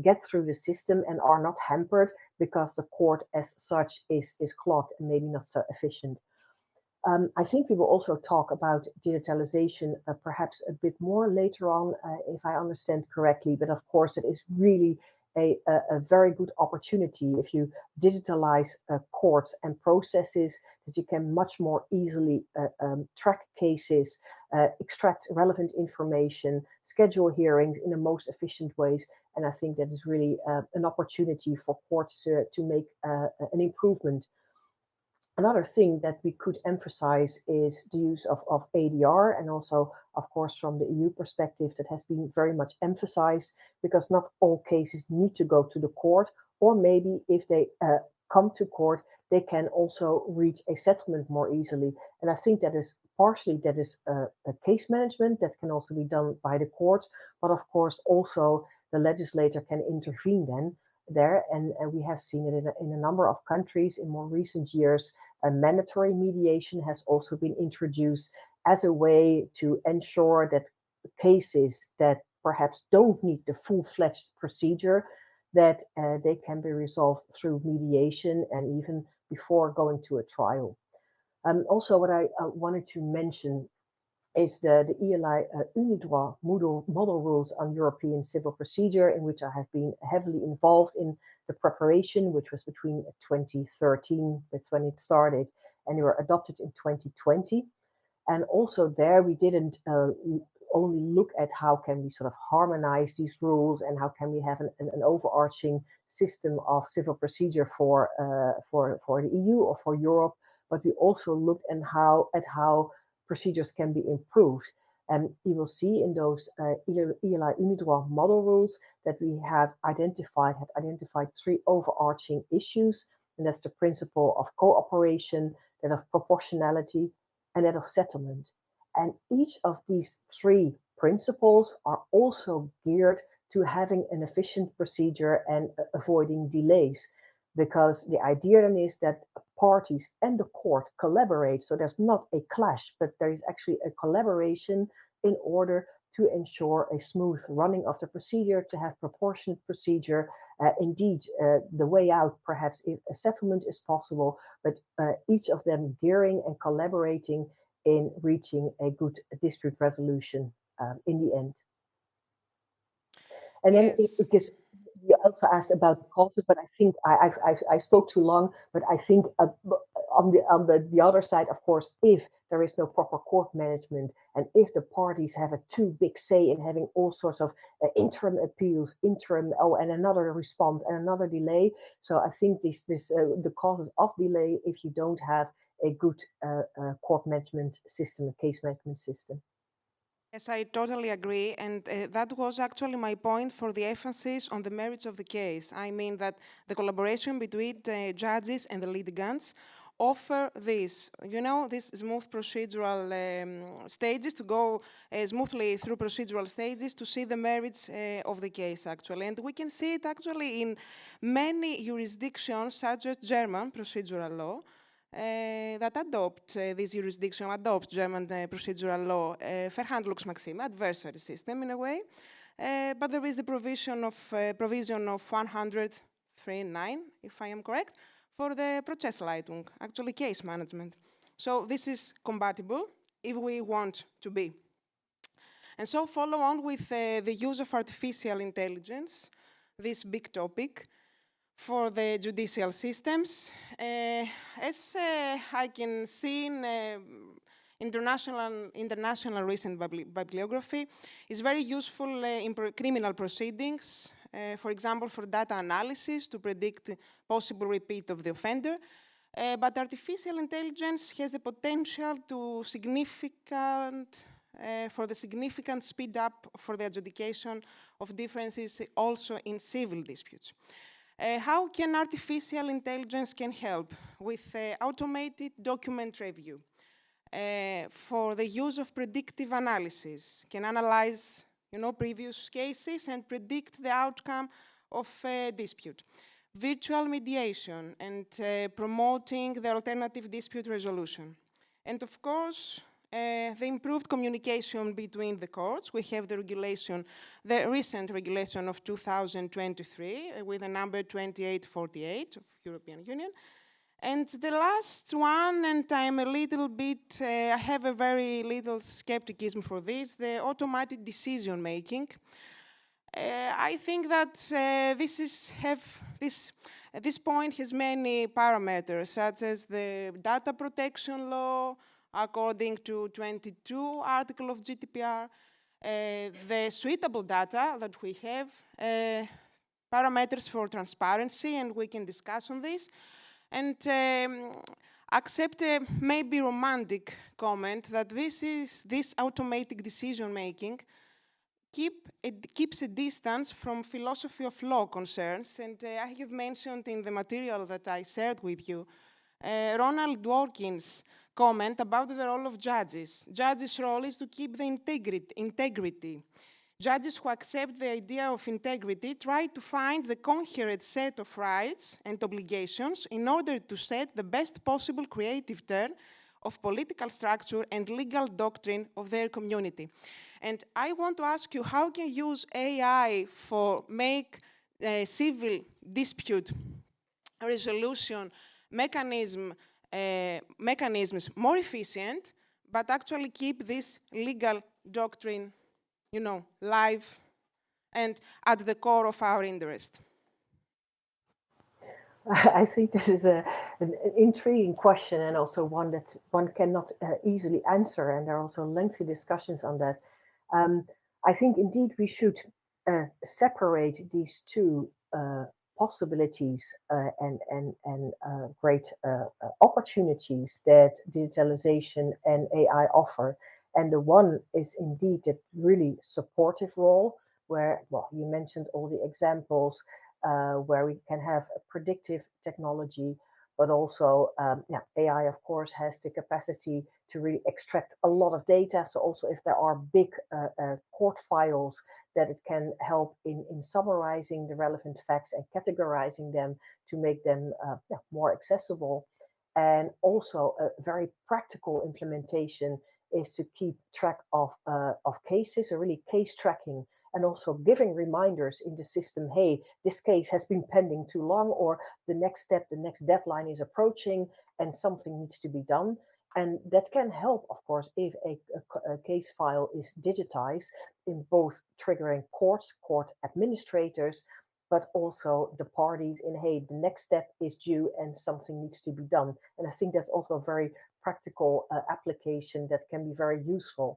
get through the system and are not hampered because the court as such is clogged and maybe not so efficient. I think we will also talk about digitalization perhaps a bit more later on, if I understand correctly. But of course, it is really a very good opportunity if you digitalize courts and processes, that you can much more easily track cases, extract relevant information, schedule hearings in the most efficient ways. And I think that is really an opportunity for courts to make an improvement. Another thing that we could emphasize is the use of ADR, and also, of course, from the EU perspective, that has been very much emphasized, because not all cases need to go to the court, or maybe if they come to court, they can also reach a settlement more easily. And I think that is partially a case management that can also be done by the courts, but of course also the legislator can intervene then there, and we have seen it in a number of countries in more recent years. A mandatory mediation has also been introduced as a way to ensure that cases that perhaps don't need the full-fledged procedure, that they can be resolved through mediation and even before going to a trial. Also, what I wanted to mention is the ELI UNic model rules on European civil procedure, in which I have been heavily involved in the preparation, which was between 2013, that's when it started, and they were adopted in 2020. And also there, we didn't only look at how can we sort of harmonize these rules and how can we have an overarching system of civil procedure for the EU or for Europe, but we also looked at how procedures can be improved. And you will see in those ELI UNic model rules that we have identified three overarching issues, and that's the principle of cooperation, that of proportionality, and that of settlement. And each of these three principles are also geared to having an efficient procedure and avoiding delays, because the idea then is that parties and the court collaborate, so there's not a clash, but there is actually a collaboration in order to ensure a smooth running of the procedure, to have proportionate procedure. Indeed, the way out, perhaps if a settlement is possible, but each of them gearing and collaborating in reaching a good dispute resolution in the end. And then, because you also asked about the causes, but I think I spoke too long. But I think on the other side, of course, if there is no proper court management, and if the parties have a too big say in having all sorts of interim appeals, and another response and another delay. So I think the causes of delay if you don't have a good court management system, a case management system. Yes, I totally agree. And that was actually my point for the emphasis on the merits of the case. I mean that the collaboration between the judges and the litigants offer this, these smooth procedural stages, to go smoothly through procedural stages to see the merits of the case, actually. And we can see it actually in many jurisdictions, such as German procedural law, that adopt this jurisdiction, adopt German procedural law, Verhandlungsmaxime, adversary system in a way. But there is the provision of 103.9, if I am correct, for the Prozessleitung, actually case management. So this is compatible if we want to be. And so follow on with the use of artificial intelligence, this big topic, for the judicial systems. As I can see in international recent bibliography, is very useful in criminal proceedings, for example, for data analysis to predict possible repeat of the offender. But artificial intelligence has the potential to for the significant speed up for the adjudication of differences also in civil disputes. How can artificial intelligence can help? With automated document review, for the use of predictive analysis, can analyze previous cases and predict the outcome of a dispute. Virtual mediation and promoting the alternative dispute resolution. And of course, the improved communication between the courts. We have the regulation, the recent regulation of 2023 with the number 2848 of European Union. And the last one, and I'm a little bit, I have a very little skepticism for this, the automatic decision making. I think that this point has many parameters, such as the data protection law, according to 22 article of GDPR, the suitable data that we have, parameters for transparency, and we can discuss on this, and accept a maybe romantic comment that this automatic decision-making keeps a distance from philosophy of law concerns, and I have mentioned in the material that I shared with you, Ronald Dworkin's comment about the role of judges. Judges' role is to keep the integrity. Judges who accept the idea of integrity try to find the coherent set of rights and obligations in order to set the best possible creative turn of political structure and legal doctrine of their community. And I want to ask you, how can you use AI for make civil dispute resolution mechanisms more efficient, but actually keep this legal doctrine, live and at the core of our interest? I think this is an intriguing question, and also one that one cannot easily answer, and there are also lengthy discussions on that. I think indeed we should separate these two possibilities and great opportunities that digitalization and AI offer. And the one is indeed a really supportive role, where, well, you mentioned all the examples where we can have a predictive technology, but also AI, of course, has the capacity to really extract a lot of data. So also if there are big court files, that it can help in summarizing the relevant facts and categorizing them to make them more accessible. And also a very practical implementation is to keep track of cases, so really case tracking, and also giving reminders in the system, hey, this case has been pending too long, or the next step, the next deadline is approaching, and something needs to be done. And that can help, of course, if a case file is digitized, in both triggering court administrators, but also the parties in, hey, the next step is due and something needs to be done. And I think that's also a very practical application that can be very useful.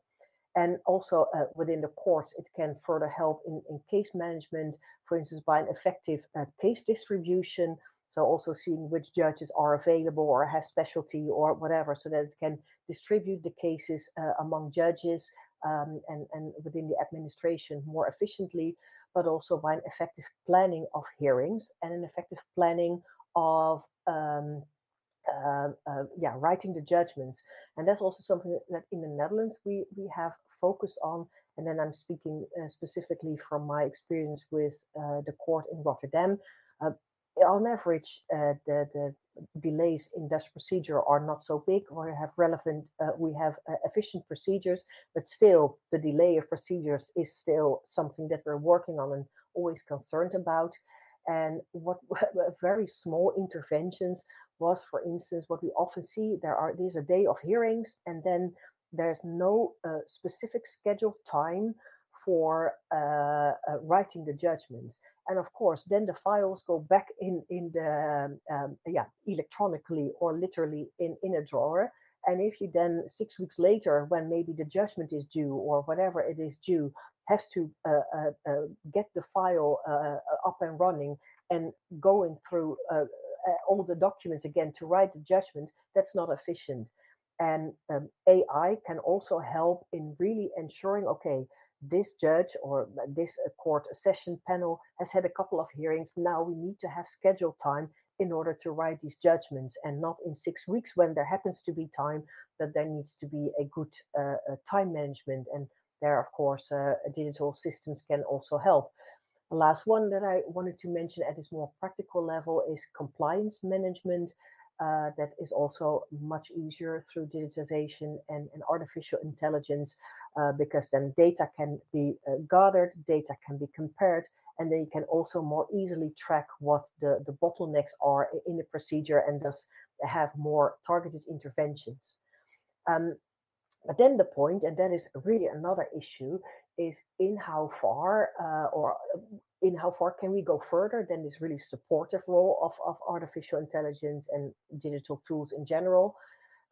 And also within the courts, it can further help in case management, for instance, by an effective case distribution. So also seeing which judges are available or have specialty or whatever, so that it can distribute the cases among judges and within the administration more efficiently, but also by an effective planning of hearings and an effective planning of writing the judgments. And that's also something that in the Netherlands we have focused on. And then I'm speaking specifically from my experience with the court in Rotterdam. On average, the delays in Dutch procedure are not so big, or we have efficient procedures, but still the delay of procedures is still something that we're working on and always concerned about. And what very small interventions was, for instance, what we often see, there's a day of hearings and then there's no specific scheduled time for writing the judgments. And of course, then the files go back in the electronically or literally in a drawer. And if you then 6 weeks later, when maybe the judgment is due or whatever it is due, has to get the file up and running and going through all the documents again to write the judgment, that's not efficient. And AI can also help in really ensuring, okay, this judge or this court session panel has had a couple of hearings. Now we need to have scheduled time in order to write these judgments, and not in 6 weeks when there happens to be time, but there needs to be a good time management. And there, of course, digital systems can also help. The last one that I wanted to mention at this more practical level is compliance management. That is also much easier through digitization and artificial intelligence, because then data can be gathered, data can be compared, and then you can also more easily track what the bottlenecks are in the procedure and thus have more targeted interventions. But then the point, and that is really another issue, is in how far can we go further than this really supportive role of artificial intelligence and digital tools in general,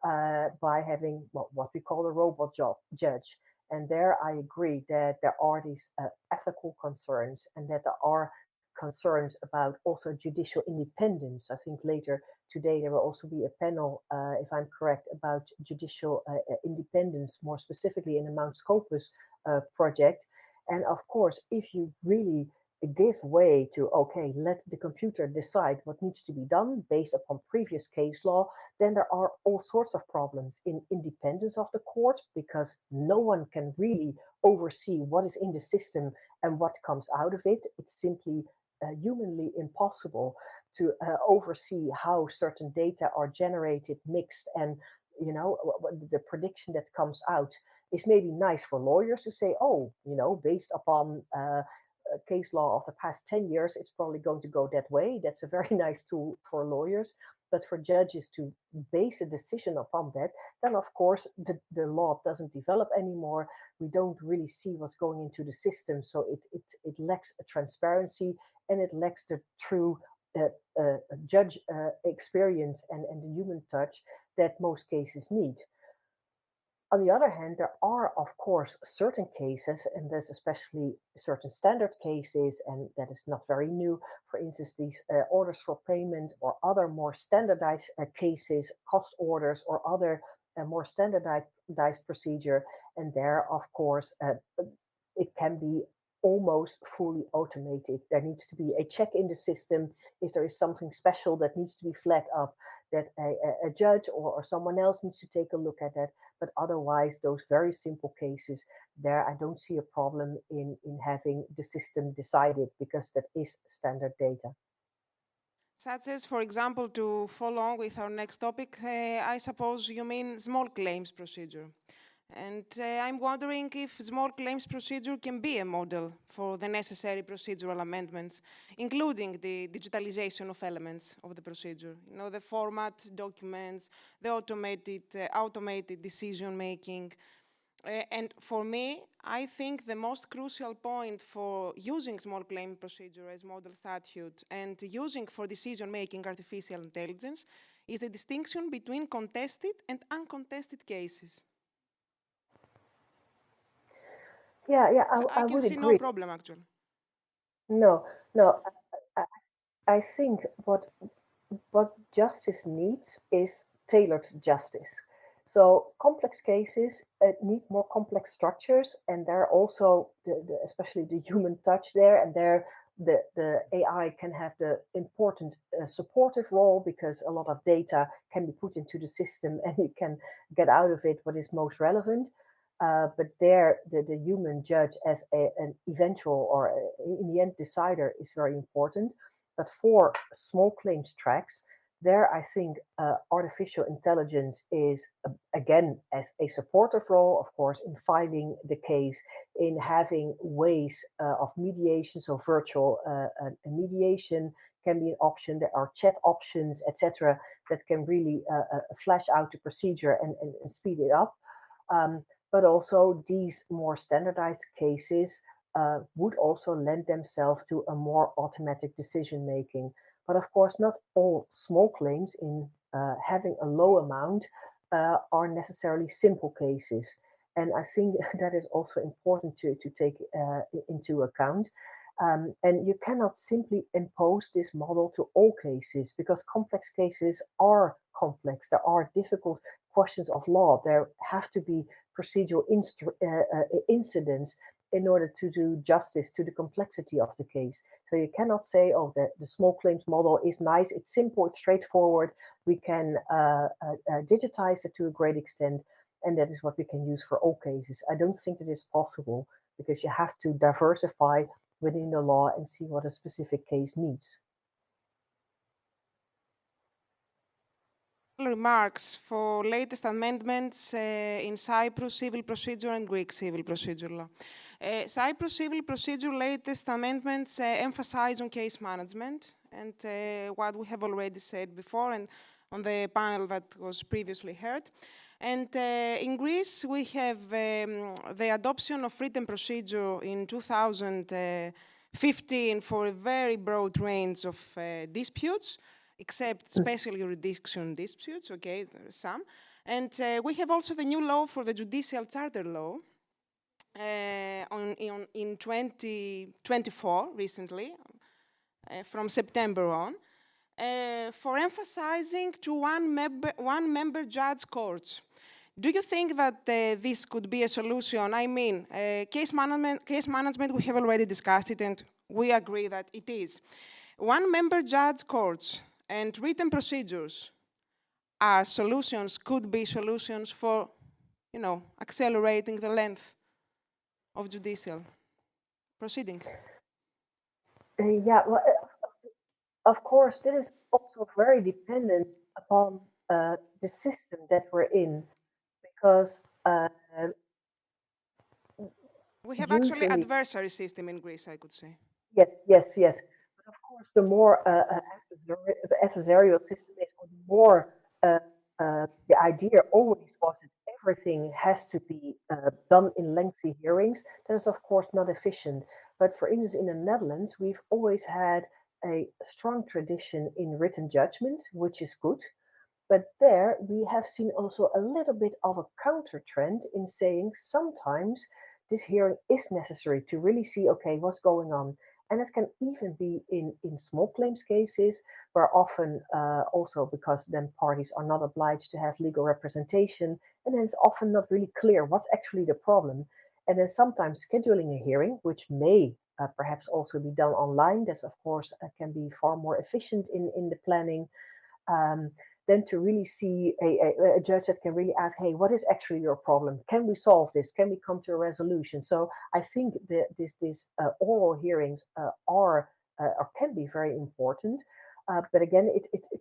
by having what we call a robot judge. And there I agree that there are these ethical concerns and that there are concerns about also judicial independence. I think later today there will also be a panel, if I'm correct, about judicial independence, more specifically in the Mount Scopus project. And of course, if you really give way to, okay, let the computer decide what needs to be done based upon previous case law, then there are all sorts of problems in independence of the court, because no one can really oversee what is in the system and what comes out of it. It's simply humanly impossible to oversee how certain data are generated, mixed, and the prediction that comes out is maybe nice for lawyers to say, oh, based upon case law of the past 10 years, it's probably going to go that way. That's a very nice tool for lawyers. But for judges to base a decision upon that, then of course the law doesn't develop anymore. We don't really see what's going into the system. So it lacks a transparency, and it lacks the true judge experience and the human touch that most cases need. On the other hand, there are, of course, certain cases, and there's especially certain standard cases, and that is not very new. For instance, these orders for payment or other more standardized cases, cost orders, or other more standardized procedure. And there, of course, it can be almost fully automated. There needs to be a check in the system if there is something special that needs to be flagged up, that a judge or someone else needs to take a look at that. But otherwise, those very simple cases, there I don't see a problem in having the system decided, because that is standard data. Such as, for example, to follow on with our next topic, I suppose you mean small claims procedure. And I'm wondering if small claims procedure can be a model for the necessary procedural amendments, including the digitalization of elements of the procedure. The format, documents, the automated decision-making. And for me, I think the most crucial point for using small claim procedure as model statute and using for decision-making artificial intelligence is the distinction between contested and uncontested cases. Yeah, So I can would see no agree. problem, actually. No, no, I, I think what justice needs is tailored justice. So complex cases need more complex structures, and there are also especially the human touch there, and there the AI can have the important supportive role because a lot of data can be put into the system and you can get out of it what is most relevant. But there, the human judge as an eventual or in the end decider is very important. But for small claims tracks, there I think artificial intelligence is again as a supportive role, of course, in filing the case, in having ways of mediation. So virtual mediation can be an option. There are chat options, etc., that can really flash out the procedure and speed it up. But also these more standardized cases would also lend themselves to a more automatic decision making. But of course, not all small claims in having a low amount are necessarily simple cases. And I think that is also important to take into account. And you cannot simply impose this model to all cases because complex cases are complex. There are difficult questions of law. There have to be procedural incidents in order to do justice to the complexity of the case. So you cannot say, oh, the small claims model is nice, it's simple, it's straightforward, we can digitize it to a great extent, and that is what we can use for all cases. I don't think it is possible because you have to diversify within the law and see what a specific case needs. Remarks for latest amendments in Cyprus civil procedure and Greek civil procedure law. Cyprus civil procedure latest amendments emphasize on case management and what we have already said before and on the panel that was previously heard. And in Greece, we have the adoption of written procedure in 2015 for a very broad range of disputes, except special jurisdiction disputes, okay, there are some. And we have also the new law for the judicial charter law in 2024, recently, from September on, for emphasizing to one member judge courts. Do you think that this could be a solution? I mean, case management, we have already discussed it and we agree that it is. One member judge courts and written procedures are solutions, could be solutions for, you know, accelerating the length of judicial proceeding. Yeah, well, of course, this is also very dependent upon the system that we're in, because we have usually, actually adversary system in Greece, I could say. Yes. But of course, the more adversarial system is, or the more the idea always was that everything has to be done in lengthy hearings. That is, of course, not efficient. But for instance, in the Netherlands, we've always had a strong tradition in written judgments, which is good. But there we have seen also a little bit of a counter trend in saying sometimes this hearing is necessary to really see, okay, what's going on. And it can even be in small claims cases where often also because then parties are not obliged to have legal representation, and then it's often not really clear what's actually the problem. And then sometimes scheduling a hearing, which may perhaps also be done online, that's of course can be far more efficient in the planning. Um, then to really see a judge that can really ask, hey, what is actually your problem? Can we solve this? Can we come to a resolution? So I think that these oral hearings are or can be very important. But again, it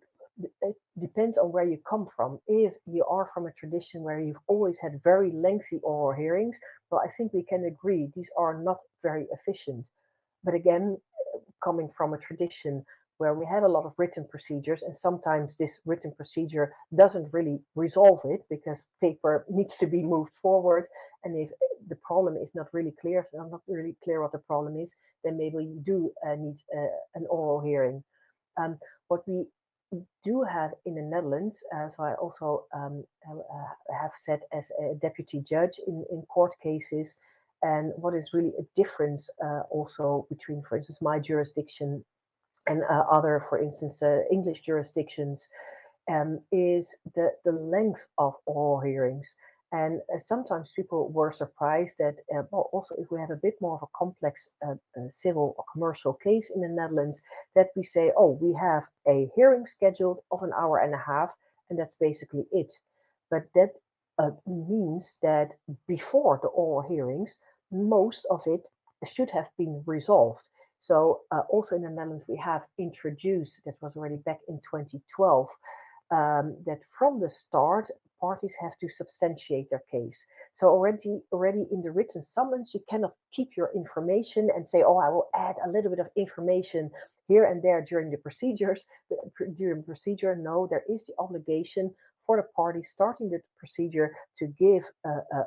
depends on where you come from. If you are from a tradition where you've always had very lengthy oral hearings, well, I think we can agree these are not very efficient. But again, coming from a tradition where we had a lot of written procedures, and sometimes this written procedure doesn't really resolve it because paper needs to be moved forward. And if the problem is not really clear, if I'm not really clear what the problem is, then maybe you do need an oral hearing. What we do have in the Netherlands, so I also have sat as a deputy judge in court cases, and what is really a difference also between, for instance, my jurisdiction and other, for instance, English jurisdictions, is the length of oral hearings. And sometimes people were surprised that, well, also if we have a bit more of a complex civil or commercial case in the Netherlands, that we say, oh, we have a hearing scheduled of an hour and a half, and that's basically it. But that means that before the oral hearings, most of it should have been resolved. So also in the Netherlands, we have introduced, that was already back in 2012, that from the start, parties have to substantiate their case. So already in the written summons, you cannot keep your information and say, oh, I will add a little bit of information here and there during the procedures. During procedure, no, there is the obligation for the party starting the procedure to give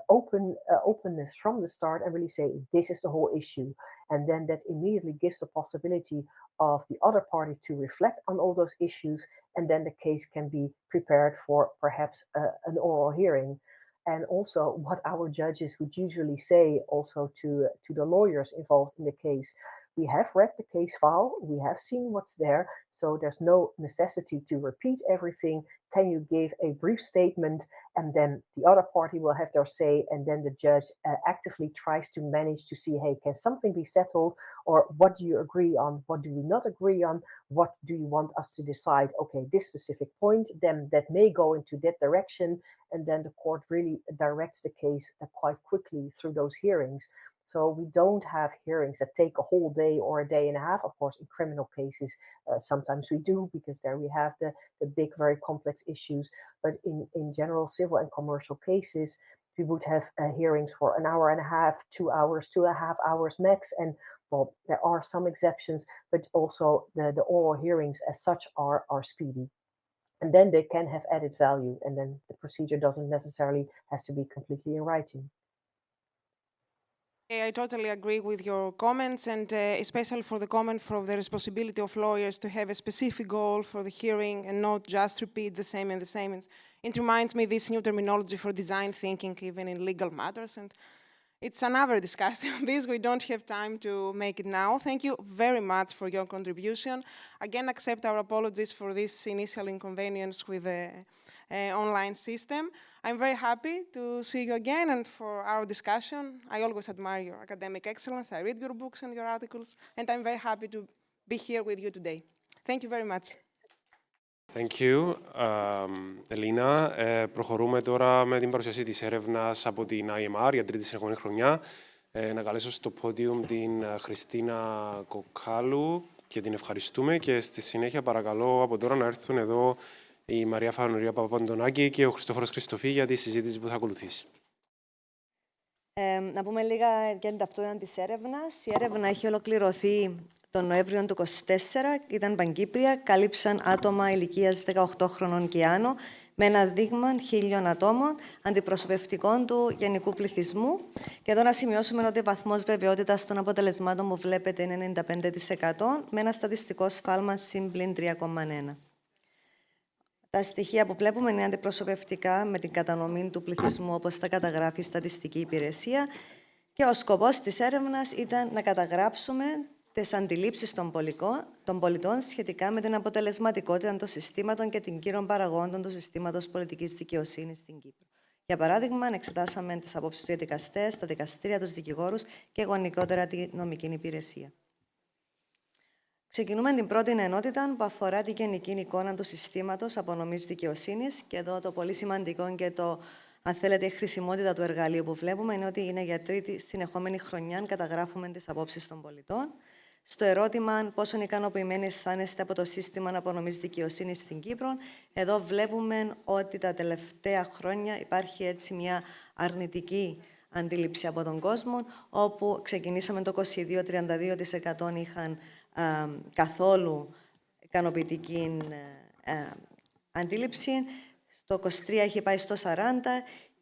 openness from the start and really say, this is the whole issue. And then that immediately gives the possibility of the other party to reflect on all those issues, and then the case can be prepared for perhaps an oral hearing. And also what our judges would usually say also to the lawyers involved in the case, we have read the case file, we have seen what's there, so there's no necessity to repeat everything. Can you give a brief statement, and then the other party will have their say, and then the judge actively tries to manage to see, hey, can something be settled, or what do you agree on, what do we not agree on, what do you want us to decide, okay, this specific point, then that may go into that direction, and then the court really directs the case quite quickly through those hearings. So we don't have hearings that take a whole day or a day and a half. Of course, in criminal cases, sometimes we do, because there we have the big, very complex issues. But in general, civil and commercial cases, we would have hearings for an hour and a half, 2 hours, 2.5 hours max. And well, there are some exceptions, but also the oral hearings as such are speedy. And then they can have added value, and then the procedure doesn't necessarily have to be completely in writing. I totally agree with your comments, and especially for the comment for the responsibility of lawyers to have a specific goal for the hearing and not just repeat the same and the same. It reminds me this new terminology for design thinking, even in legal matters. And it's another discussion on this. We don't have time to make it now. Thank you very much for your contribution. Again, accept our apologies for this initial inconvenience with the online system. I'm very happy to see you again and for our discussion. I always admire your academic excellence. I read your books and your articles, and I'm very happy to be here with you today. Thank you very much. Thank you, Ελίνα. Προχωρούμε τώρα με την παρουσίαση της έρευνας από την IMR για τρίτη συνεχόμενη χρονιά. Να καλέσω στο podium την Χριστίνα Κοκάλου και την ευχαριστούμε, και στη συνέχεια παρακαλώ από τώρα να έρθουν εδώ η Μαρία Φανουρία Παπαπαντονάκη και ο Χριστόφορος Χριστοφή για τη συζήτηση που θα ακολουθήσει. Να πούμε λίγα για την ταυτότητα της έρευνας. Η έρευνα έχει ολοκληρωθεί τον Νοέμβριο του 2024, ήταν παγκύπρια, κάλυψαν άτομα ηλικίας 18 χρονών και άνω, με ένα δείγμα 1.000 ατόμων αντιπροσωπευτικών του γενικού πληθυσμού. Και εδώ να σημειώσουμε ότι ο βαθμός βεβαιότητας των αποτελεσμάτων που βλέπετε είναι 95%, με ένα στατιστικό σφάλμα συμπλήν 3,1. Τα στοιχεία που βλέπουμε είναι αντιπροσωπευτικά με την κατανομή του πληθυσμού, όπως τα καταγράφει η Στατιστική Υπηρεσία, και ο σκοπός της έρευνας ήταν να καταγράψουμε τις αντιλήψεις των πολιτών σχετικά με την αποτελεσματικότητα των συστήματων και την κύρων παραγόντων του συστήματος πολιτικής δικαιοσύνης στην Κύπρο. Για παράδειγμα, εξετάσαμε τις απόψεις των δικαστές, τα δικαστήρια, τους δικηγόρους και γενικότερα τη νομική υπηρεσία. Ξεκινούμε την πρώτη ενότητα που αφορά τη γενική εικόνα του συστήματος απονομής δικαιοσύνης, και εδώ το πολύ σημαντικό και το, αν θέλετε, η χρησιμότητα του εργαλείου που βλέπουμε είναι ότι είναι για τρίτη συνεχόμενη χρονιά καταγράφουμε τις απόψεις των πολιτών. Στο ερώτημα πόσο ικανοποιημένοι αισθάνεστε από το σύστημα απονομής δικαιοσύνης στην Κύπρο, εδώ βλέπουμε ότι τα τελευταία χρόνια υπάρχει έτσι μια αρνητική αντίληψη από τον κόσμο, όπου ξεκινήσαμε το 22-32% είχαν καθόλου ικανοποιητική αντίληψη, στο 23% έχει πάει στο 40%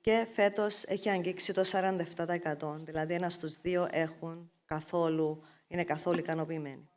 και φέτος έχει αγγίξει το 47%. Δηλαδή, 1 στους 2 είναι καθόλου ικανοποιημένοι.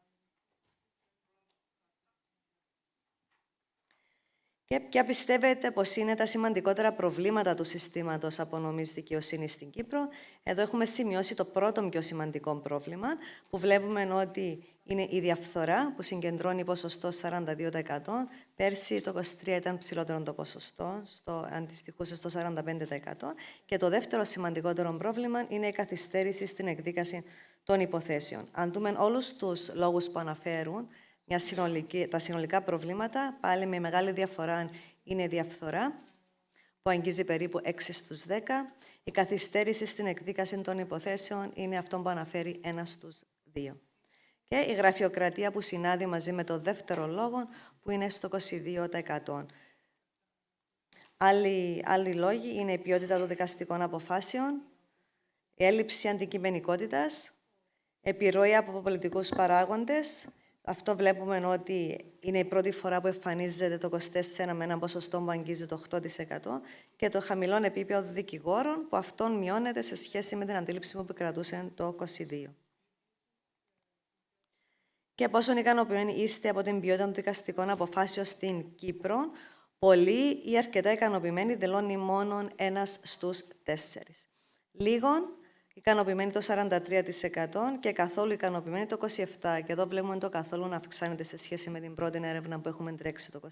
Και ποια πιστεύετε πως είναι τα σημαντικότερα προβλήματα του συστήματος απονομής δικαιοσύνης στην Κύπρο? Εδώ έχουμε σημειώσει το πρώτο πιο σημαντικό πρόβλημα, που βλέπουμε ότι είναι η διαφθορά, που συγκεντρώνει ποσοστό 42%. Πέρσι το 23% ήταν ψηλότερο το ποσοστό, αντιστοιχούσε στο 45%. Και το δεύτερο σημαντικότερο πρόβλημα είναι η καθυστέρηση στην εκδίκαση των υποθέσεων. Αν δούμε όλους τους λόγους που αναφέρουν, τα συνολικά προβλήματα, πάλι με μεγάλη διαφορά, είναι η διαφθορά, που αγγίζει περίπου 6 στους 10. Η καθυστέρηση στην εκδίκαση των υποθέσεων είναι αυτό που αναφέρει 1 στους 2. Και η γραφειοκρατία που συνάδει μαζί με το δεύτερο λόγο, που είναι στο 22%. Άλλοι λόγοι είναι η ποιότητα των δικαστικών αποφάσεων, η έλλειψη αντικειμενικότητας, επιρροή από πολιτικούς παράγοντες. Αυτό βλέπουμε ότι είναι η πρώτη φορά που εμφανίζεται το 24 με ένα ποσοστό που αγγίζει το 8%, και το χαμηλό επίπεδο δικηγόρων, που αυτό μειώνεται σε σχέση με την αντίληψη που επικρατούσε το 22. Και πόσο ικανοποιημένοι είστε από την ποιότητα των δικαστικών αποφάσεων στην Κύπρο? Πολλοί ή αρκετά ικανοποιημένοι δηλώνει μόνο 1 στους 4. Λίγων ικανοποιημένοι το 43% και καθόλου ικανοποιημένοι το 27%. Και εδώ βλέπουμε το καθόλου να αυξάνεται σε σχέση με την πρώτη έρευνα που έχουμε τρέξει το 22%.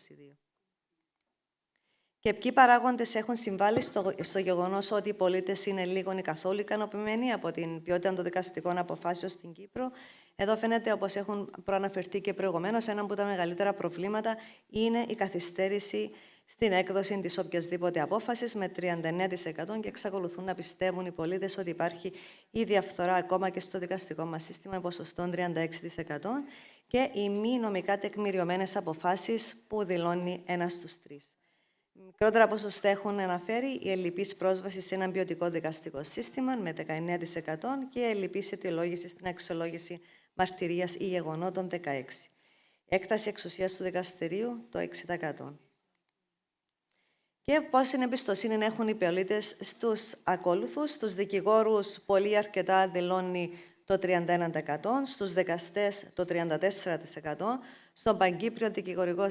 Και ποιοι παράγοντες έχουν συμβάλει στο γεγονός ότι οι πολίτες είναι λίγο ή καθόλου ικανοποιημένοι από την ποιότητα των δικαστικών αποφάσεων στην Κύπρο? Εδώ φαίνεται, όπως έχουν προαναφερθεί και προηγουμένως, ένα από τα μεγαλύτερα προβλήματα είναι η καθυστέρηση στην έκδοση της οποιασδήποτε απόφασης, με 39%, και εξακολουθούν να πιστεύουν οι πολίτες ότι υπάρχει η διαφθορά ακόμα και στο δικαστικό μας σύστημα, με ποσοστό 36%, και οι μη νομικά τεκμηριωμένες αποφάσεις, που δηλώνει 1 στους 3. Μικρότερα ποσοστά έχουν αναφέρει η ελλειπής πρόσβαση σε ένα ποιοτικό δικαστικό σύστημα, με 19%, και η ελλειπής αιτιολόγηση στην αξιολόγηση μαρτυρίας ή γεγονότων, 16%. Έκταση εξουσίας του δικαστηρίου, το 6%. Και πόση εμπιστοσύνη έχουν οι πολίτες στους ακόλουθους? Στους δικηγόρους πολύ αρκετά δηλώνει το 31%, στους δικαστές το 34%, στον Παγκύπριο Δικηγορικό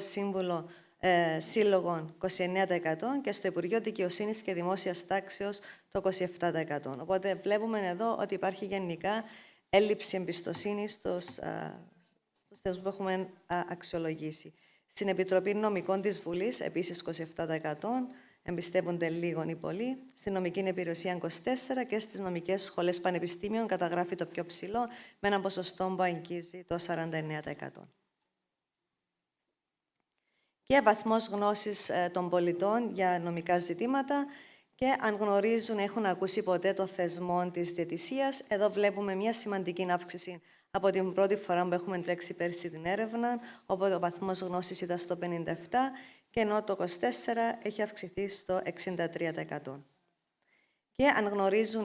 Σύλλογο 29% και στο Υπουργείο Δικαιοσύνης και Δημόσιας Τάξεως το 27%. Οπότε βλέπουμε εδώ ότι υπάρχει γενικά έλλειψη εμπιστοσύνης στους θεσμούς που έχουμε αξιολογήσει. Στην Επιτροπή Νομικών της Βουλής, επίσης 27%, εμπιστεύονται λίγο ή πολύ. Στην νομική υπηρεσία 24% και στις νομικές σχολές πανεπιστήμιων καταγράφει το πιο ψηλό, με ένα ποσοστό που αγγίζει το 49%. Και βαθμός γνώσης των πολιτών για νομικά ζητήματα, και αν γνωρίζουν, έχουν ακούσει ποτέ το θεσμό της διαιτησίας. Εδώ βλέπουμε μια σημαντική αύξηση από την πρώτη φορά που έχουμε τρέξει πέρσι την έρευνα, όπου ο βαθμός γνώσης ήταν στο 57%, και ενώ το 24% έχει αυξηθεί στο 63%. Και αν γνωρίζουν,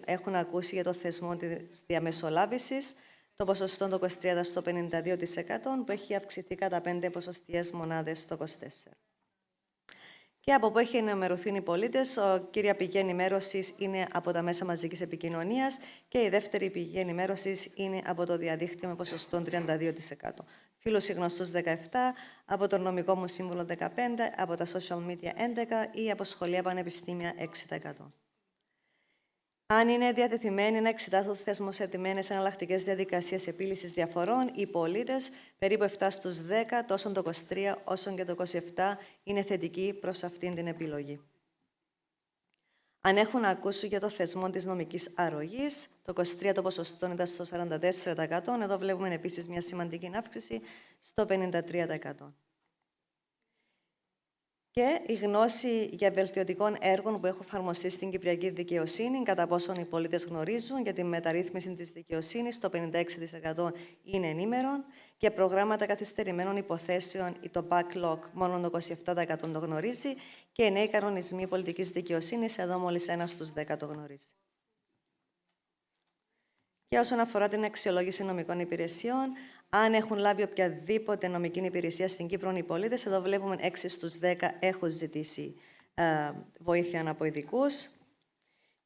έχουν ακούσει για το θεσμό της διαμεσολάβησης, το ποσοστό το 23% στο 52%, που έχει αυξηθεί κατά 5 ποσοστιαίες μονάδες στο 24%. Και από πού έχει ενημερωθεί οι πολίτες? Η κύρια πηγή ενημέρωσης είναι από τα μέσα μαζικής επικοινωνίας, και η δεύτερη πηγή ενημέρωσης είναι από το διαδίκτυο, με ποσοστό 32%. Φίλους ή γνωστούς 17%, από το νομικό μου σύμβουλο 15%, από τα social media 11% ή από σχολεία πανεπιστήμια 6%. Αν είναι διατεθειμένοι να εξετάσουν θεσμοθετημένες εναλλακτικές διαδικασίες επίλυσης διαφορών, οι πολίτες, περίπου 7 στους 10, τόσο το 23% όσο και το 27%, είναι θετικοί προς αυτήν την επιλογή. Αν έχουν ακούσει για το θεσμό της νομικής αρρωγής, το 23% το ποσοστό ήταν στο 44%, εδώ βλέπουμε επίσης μια σημαντική αύξηση στο 53%. Και η γνώση για βελτιωτικών έργων που έχουν εφαρμοστεί στην Κυπριακή δικαιοσύνη, κατά πόσον οι πολίτες γνωρίζουν για τη μεταρρύθμιση της δικαιοσύνης, το 56% είναι ενήμερον, και προγράμματα καθυστερημένων υποθέσεων ή το backlog, μόνο το 27% το γνωρίζει, και οι νέοι κανονισμοί πολιτικής δικαιοσύνης, εδώ μόλις 1 στους 10 το γνωρίζει. Και όσον αφορά την αξιολόγηση νομικών υπηρεσιών, αν έχουν λάβει οποιαδήποτε νομική υπηρεσία στην Κύπρο οι πολίτες, εδώ βλέπουμε 6 στους 10 έχουν ζητήσει βοήθεια από ειδικούς.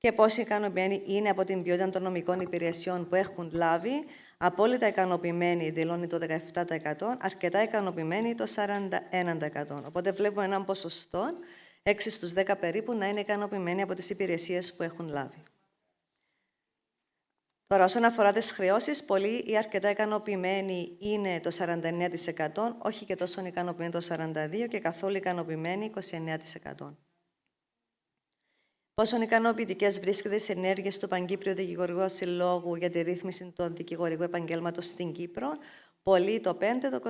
και πόσοι ικανοποιημένοι είναι από την ποιότητα των νομικών υπηρεσιών που έχουν λάβει. Απόλυτα ικανοποιημένοι δηλώνει το 17%, αρκετά ικανοποιημένοι το 41%. Οπότε βλέπουμε έναν ποσοστό, 6 στους 10 περίπου, να είναι ικανοποιημένοι από τις υπηρεσίες που έχουν λάβει. Τώρα, όσον αφορά τις χρεώσεις, πολλοί ή αρκετά ικανοποιημένοι είναι το 49%, όχι και τόσο ικανοποιημένοι το 42% και καθόλου ικανοποιημένοι 29%. Πόσο ικανοποιητικέ βρίσκεται οι ενέργειες του Παγκύπριου Δικηγορικού Συλλόγου για τη ρύθμιση του δικηγορικού επαγγέλματος στην Κύπρο, πολλοί το 5%, το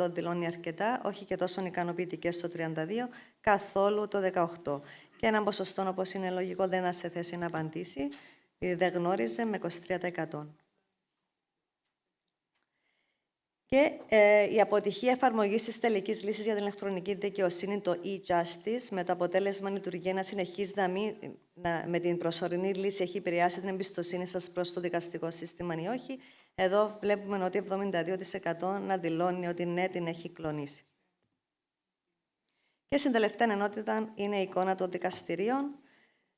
22% δηλώνει αρκετά, όχι και τόσο ικανοποιητικέ το 32%, καθόλου το 18%. Και ένα ποσοστό, όπως είναι λογικό, δεν είναι σε θέση να απαντήσει, δεν γνώριζε, με 23%. Και η αποτυχία εφαρμογής της τελικής λύσης για την ηλεκτρονική δικαιοσύνη, το e-justice, με το αποτέλεσμα η λειτουργία να συνεχίζει με την προσωρινή λύση, έχει επηρεάσει την εμπιστοσύνη σας προς το δικαστικό σύστημα ή όχι. Εδώ βλέπουμε ότι 72% να δηλώνει ότι ναι, την έχει κλονίσει. Και στην τελευταία ενότητα είναι η εικόνα των δικαστηρίων.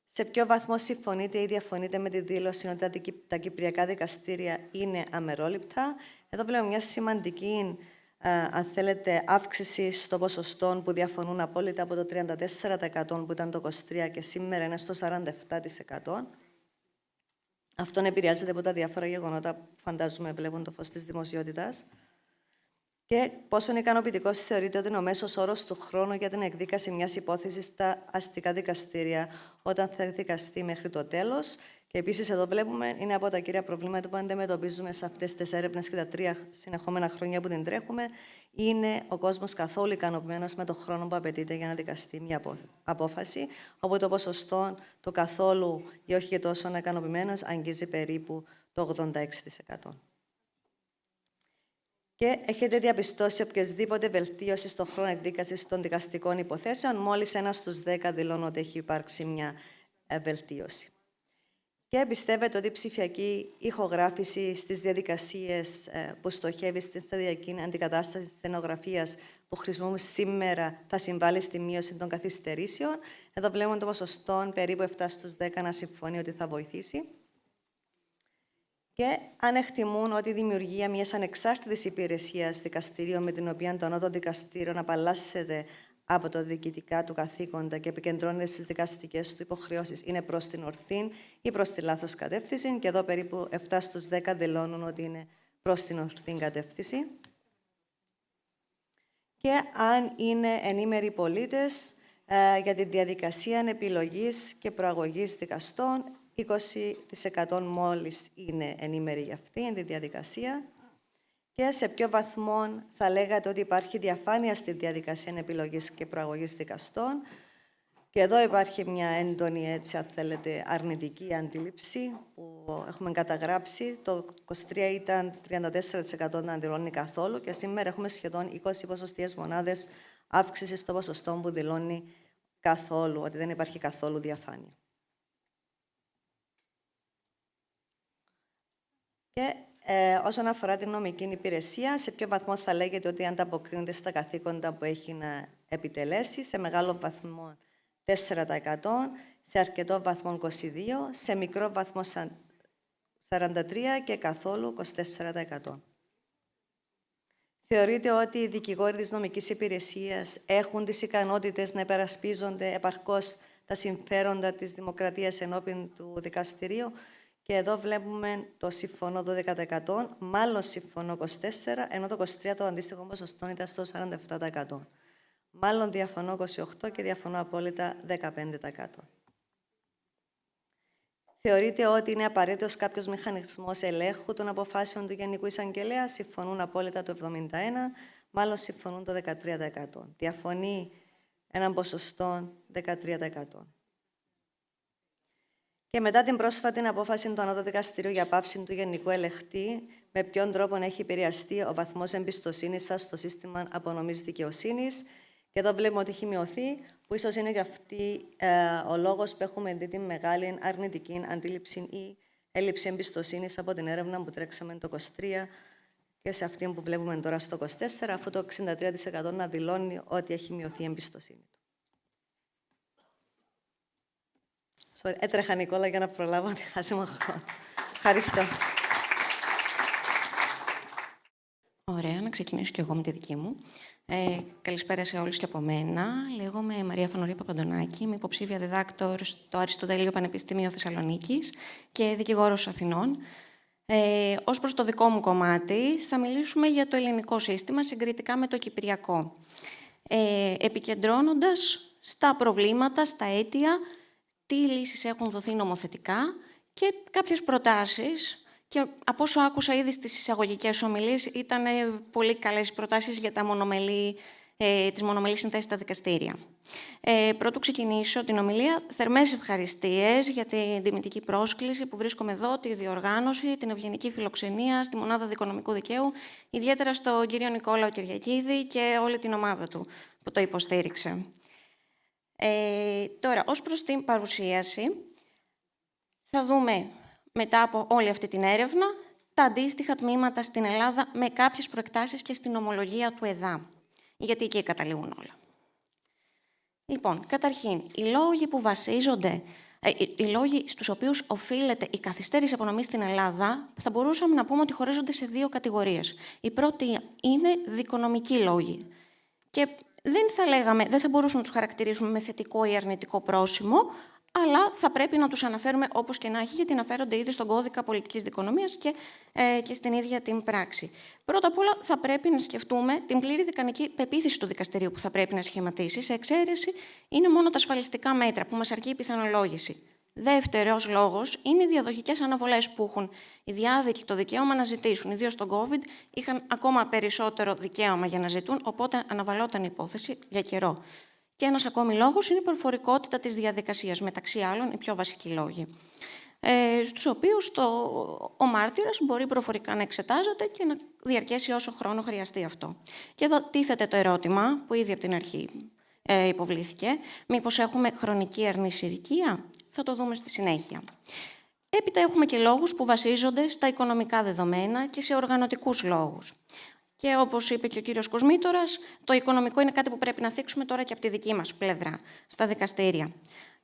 Σε ποιο βαθμό συμφωνείτε ή διαφωνείτε με τη δήλωση ότι τα κυπριακά δικαστήρια είναι αμερόληπτα. Εδώ βλέπουμε μια σημαντική, αν θέλετε, αύξηση στο ποσοστό που διαφωνούν απόλυτα από το 34% που ήταν το 23% και σήμερα είναι στο 47%. Αυτό επηρεάζεται από τα διάφορα γεγονότα που φαντάζομαι βλέπουν το φως της δημοσιότητας. Και πόσο ικανοποιητικό θεωρείται ότι είναι ο μέσος όρος του χρόνου για την εκδίκαση μιας υπόθεσης στα αστικά δικαστήρια όταν θα δικαστεί μέχρι το τέλος. Και επίσης, εδώ βλέπουμε, είναι από τα κύρια προβλήματα που αντιμετωπίζουμε σε αυτές τις έρευνες και τα 3 συνεχόμενα χρόνια που την τρέχουμε. Είναι ο κόσμος καθόλου ικανοποιημένος με τον χρόνο που απαιτείται για να δικαστεί μια απόφαση, όπου το ποσοστό του καθόλου ή όχι και τόσο ικανοποιημένος αγγίζει περίπου το 86%. Και έχετε διαπιστώσει οποιασδήποτε βελτίωση στον χρόνο εκδίκασης των δικαστικών υποθέσεων, μόλις 1 στους 10 δηλώνουν ότι έχει υπάρξει μια βελτίωση. Και πιστεύετε ότι η ψηφιακή ηχογράφηση στις διαδικασίες που στοχεύει στην σταδιακή αντικατάσταση της στενογραφίας που χρησιμοποιούμε σήμερα θα συμβάλλει στη μείωση των καθυστερήσεων. Εδώ βλέπουμε το ποσοστό περίπου 7 στους 10 να συμφωνεί ότι θα βοηθήσει. Και αν εκτιμούν ότι η δημιουργία μιας ανεξάρτητης υπηρεσίας δικαστηρίων με την οποία το ανώτατο δικαστήριο απαλλάσσεται από τα διοικητικά του καθήκοντα και επικεντρώνεται στις δικαστικές του υποχρεώσεις είναι προς την ορθή ή προς τη λάθος κατεύθυνση. Και εδώ περίπου 7 στους 10 δηλώνουν ότι είναι προς την ορθή κατεύθυνση. Και αν είναι ενήμεροι πολίτες για τη διαδικασία επιλογής και προαγωγής δικαστών, 20% μόλις είναι ενήμεροι για αυτή τη διαδικασία. Και σε ποιο βαθμό θα λέγατε ότι υπάρχει διαφάνεια στη διαδικασία επιλογής και προαγωγής δικαστών. Και εδώ υπάρχει μια έντονη, έτσι, αν θέλετε, αρνητική αντίληψη που έχουμε καταγράψει. Το 23 ήταν 34% να δηλώνει καθόλου και σήμερα έχουμε σχεδόν 20 ποσοστιαίες μονάδες αύξηση στο ποσοστό που δηλώνει καθόλου, ότι δεν υπάρχει καθόλου διαφάνεια. Και όσον αφορά την νομική υπηρεσία, σε ποιο βαθμό θα λέγεται ότι ανταποκρίνεται στα καθήκοντα που έχει να επιτελέσει, σε μεγάλο βαθμό 4%, σε αρκετό βαθμό 22%, σε μικρό βαθμό 43% και καθόλου 24%. Θεωρείτε ότι οι δικηγόροι της νομικής υπηρεσίας έχουν τις ικανότητες να υπερασπίζονται επαρκώς τα συμφέροντα της δημοκρατίας ενώπιον του δικαστηρίου. Και εδώ βλέπουμε το συμφωνώ 12%, μάλλον συμφωνώ 24%, ενώ το 23% το αντίστοιχο ποσοστό ήταν στο 47%. Μάλλον διαφωνώ 28% και διαφωνώ απόλυτα 15%. Θεωρείτε ότι είναι απαραίτητος κάποιος μηχανισμός ελέγχου των αποφάσεων του Γενικού Εισαγγελέα, συμφωνούν απόλυτα το 71%, μάλλον συμφωνούν το 13%. Διαφωνεί έναν ποσοστό 13%. Και μετά την πρόσφατη απόφαση του Ανώτατου Δικαστηρίου για πάυση του Γενικού Ελεγχτή, με ποιον τρόπο έχει επηρεαστεί ο βαθμός εμπιστοσύνης σας στο σύστημα απονομής δικαιοσύνης. Και εδώ βλέπουμε ότι έχει μειωθεί, που ίσως είναι και αυτή ο λόγος που έχουμε δει τη μεγάλη αρνητική αντίληψη ή έλλειψη εμπιστοσύνης από την έρευνα που τρέξαμε το 23 και σε αυτή που βλέπουμε τώρα στο 24, αφού το 63% να δηλώνει ότι έχει μειωθεί η εμπιστοσύνη του. Έτρεχα, Νικόλα, για να προλάβω ότι χάσαμε χρόνο. Ευχαριστώ. Ωραία, να ξεκινήσω κι εγώ με τη δική μου. Καλησπέρα σε όλους και από μένα. Λέγομαι Μαρία Φανωρία Παπαντονάκη, είμαι υποψήφια διδάκτορ στο Αριστοτέλειο Πανεπιστήμιο Θεσσαλονίκης και δικηγόρος Αθηνών. Ως προς το δικό μου κομμάτι, θα μιλήσουμε για το ελληνικό σύστημα συγκριτικά με το κυπριακό, επικεντρώνοντας στα προβλήματα, στα αίτια, τι λύσεις έχουν δοθεί νομοθετικά και κάποιες προτάσεις. Και από όσο άκουσα ήδη στις εισαγωγικές ομιλίες, ήταν πολύ καλές προτάσεις για τις μονομελείς συνθέσεις στα δικαστήρια. Πρωτού ξεκινήσω την ομιλία, θερμές ευχαριστίες για την τιμητική πρόσκληση που βρίσκομαι εδώ, τη διοργάνωση, την ευγενική φιλοξενία στη Μονάδα Δικονομικού Δικαίου, ιδιαίτερα στον κύριο Νικόλαο Κυριακίδη και όλη την ομάδα του που το υποστήριξε. Τώρα, ως προς την παρουσίαση, θα δούμε μετά από όλη αυτή την έρευνα τα αντίστοιχα τμήματα στην Ελλάδα με κάποιες προεκτάσεις και στην ομολογία του ΕΔΑ, γιατί εκεί καταλήγουν όλα. Λοιπόν, καταρχήν, οι λόγοι στους οποίους οφείλεται η καθυστέρηση απονομής στην Ελλάδα, θα μπορούσαμε να πούμε ότι χωρίζονται σε δύο κατηγορίες. Η πρώτη είναι δικονομικοί λόγοι. Και δεν θα μπορούσαμε να τους χαρακτηρίσουμε με θετικό ή αρνητικό πρόσημο, αλλά θα πρέπει να τους αναφέρουμε όπως και να έχει, γιατί αναφέρονται ήδη στον κώδικα πολιτικής δικονομίας και στην ίδια την πράξη. Πρώτα απ' όλα, θα πρέπει να σκεφτούμε την πλήρη δικανική πεποίθηση του δικαστηρίου που θα πρέπει να σχηματίσει. Σε εξαίρεση είναι μόνο τα ασφαλιστικά μέτρα που μας αρκεί η πιθανολόγηση. Δεύτερος λόγος είναι οι διαδοχικές αναβολές που έχουν οι διάδικοι το δικαίωμα να ζητήσουν. Ιδίως στον COVID είχαν ακόμα περισσότερο δικαίωμα για να ζητούν, οπότε αναβαλόταν η υπόθεση για καιρό. Και ένας ακόμη λόγος είναι η προφορικότητα της διαδικασίας, μεταξύ άλλων οι πιο βασικοί λόγοι, στους οποίους ο μάρτυρας μπορεί προφορικά να εξετάζεται και να διαρκέσει όσο χρόνο χρειαστεί αυτό. Και εδώ τίθεται το ερώτημα, που ήδη από την αρχή υποβλήθηκε, μήπως έχουμε χρονική αρνησιδικία? Θα το δούμε στη συνέχεια. Έπειτα έχουμε και λόγους που βασίζονται στα οικονομικά δεδομένα και σε οργανωτικούς λόγους. Και όπως είπε και ο κύριος Κοσμήτορας, το οικονομικό είναι κάτι που πρέπει να θίξουμε τώρα και από τη δική μας πλευρά, στα δικαστήρια.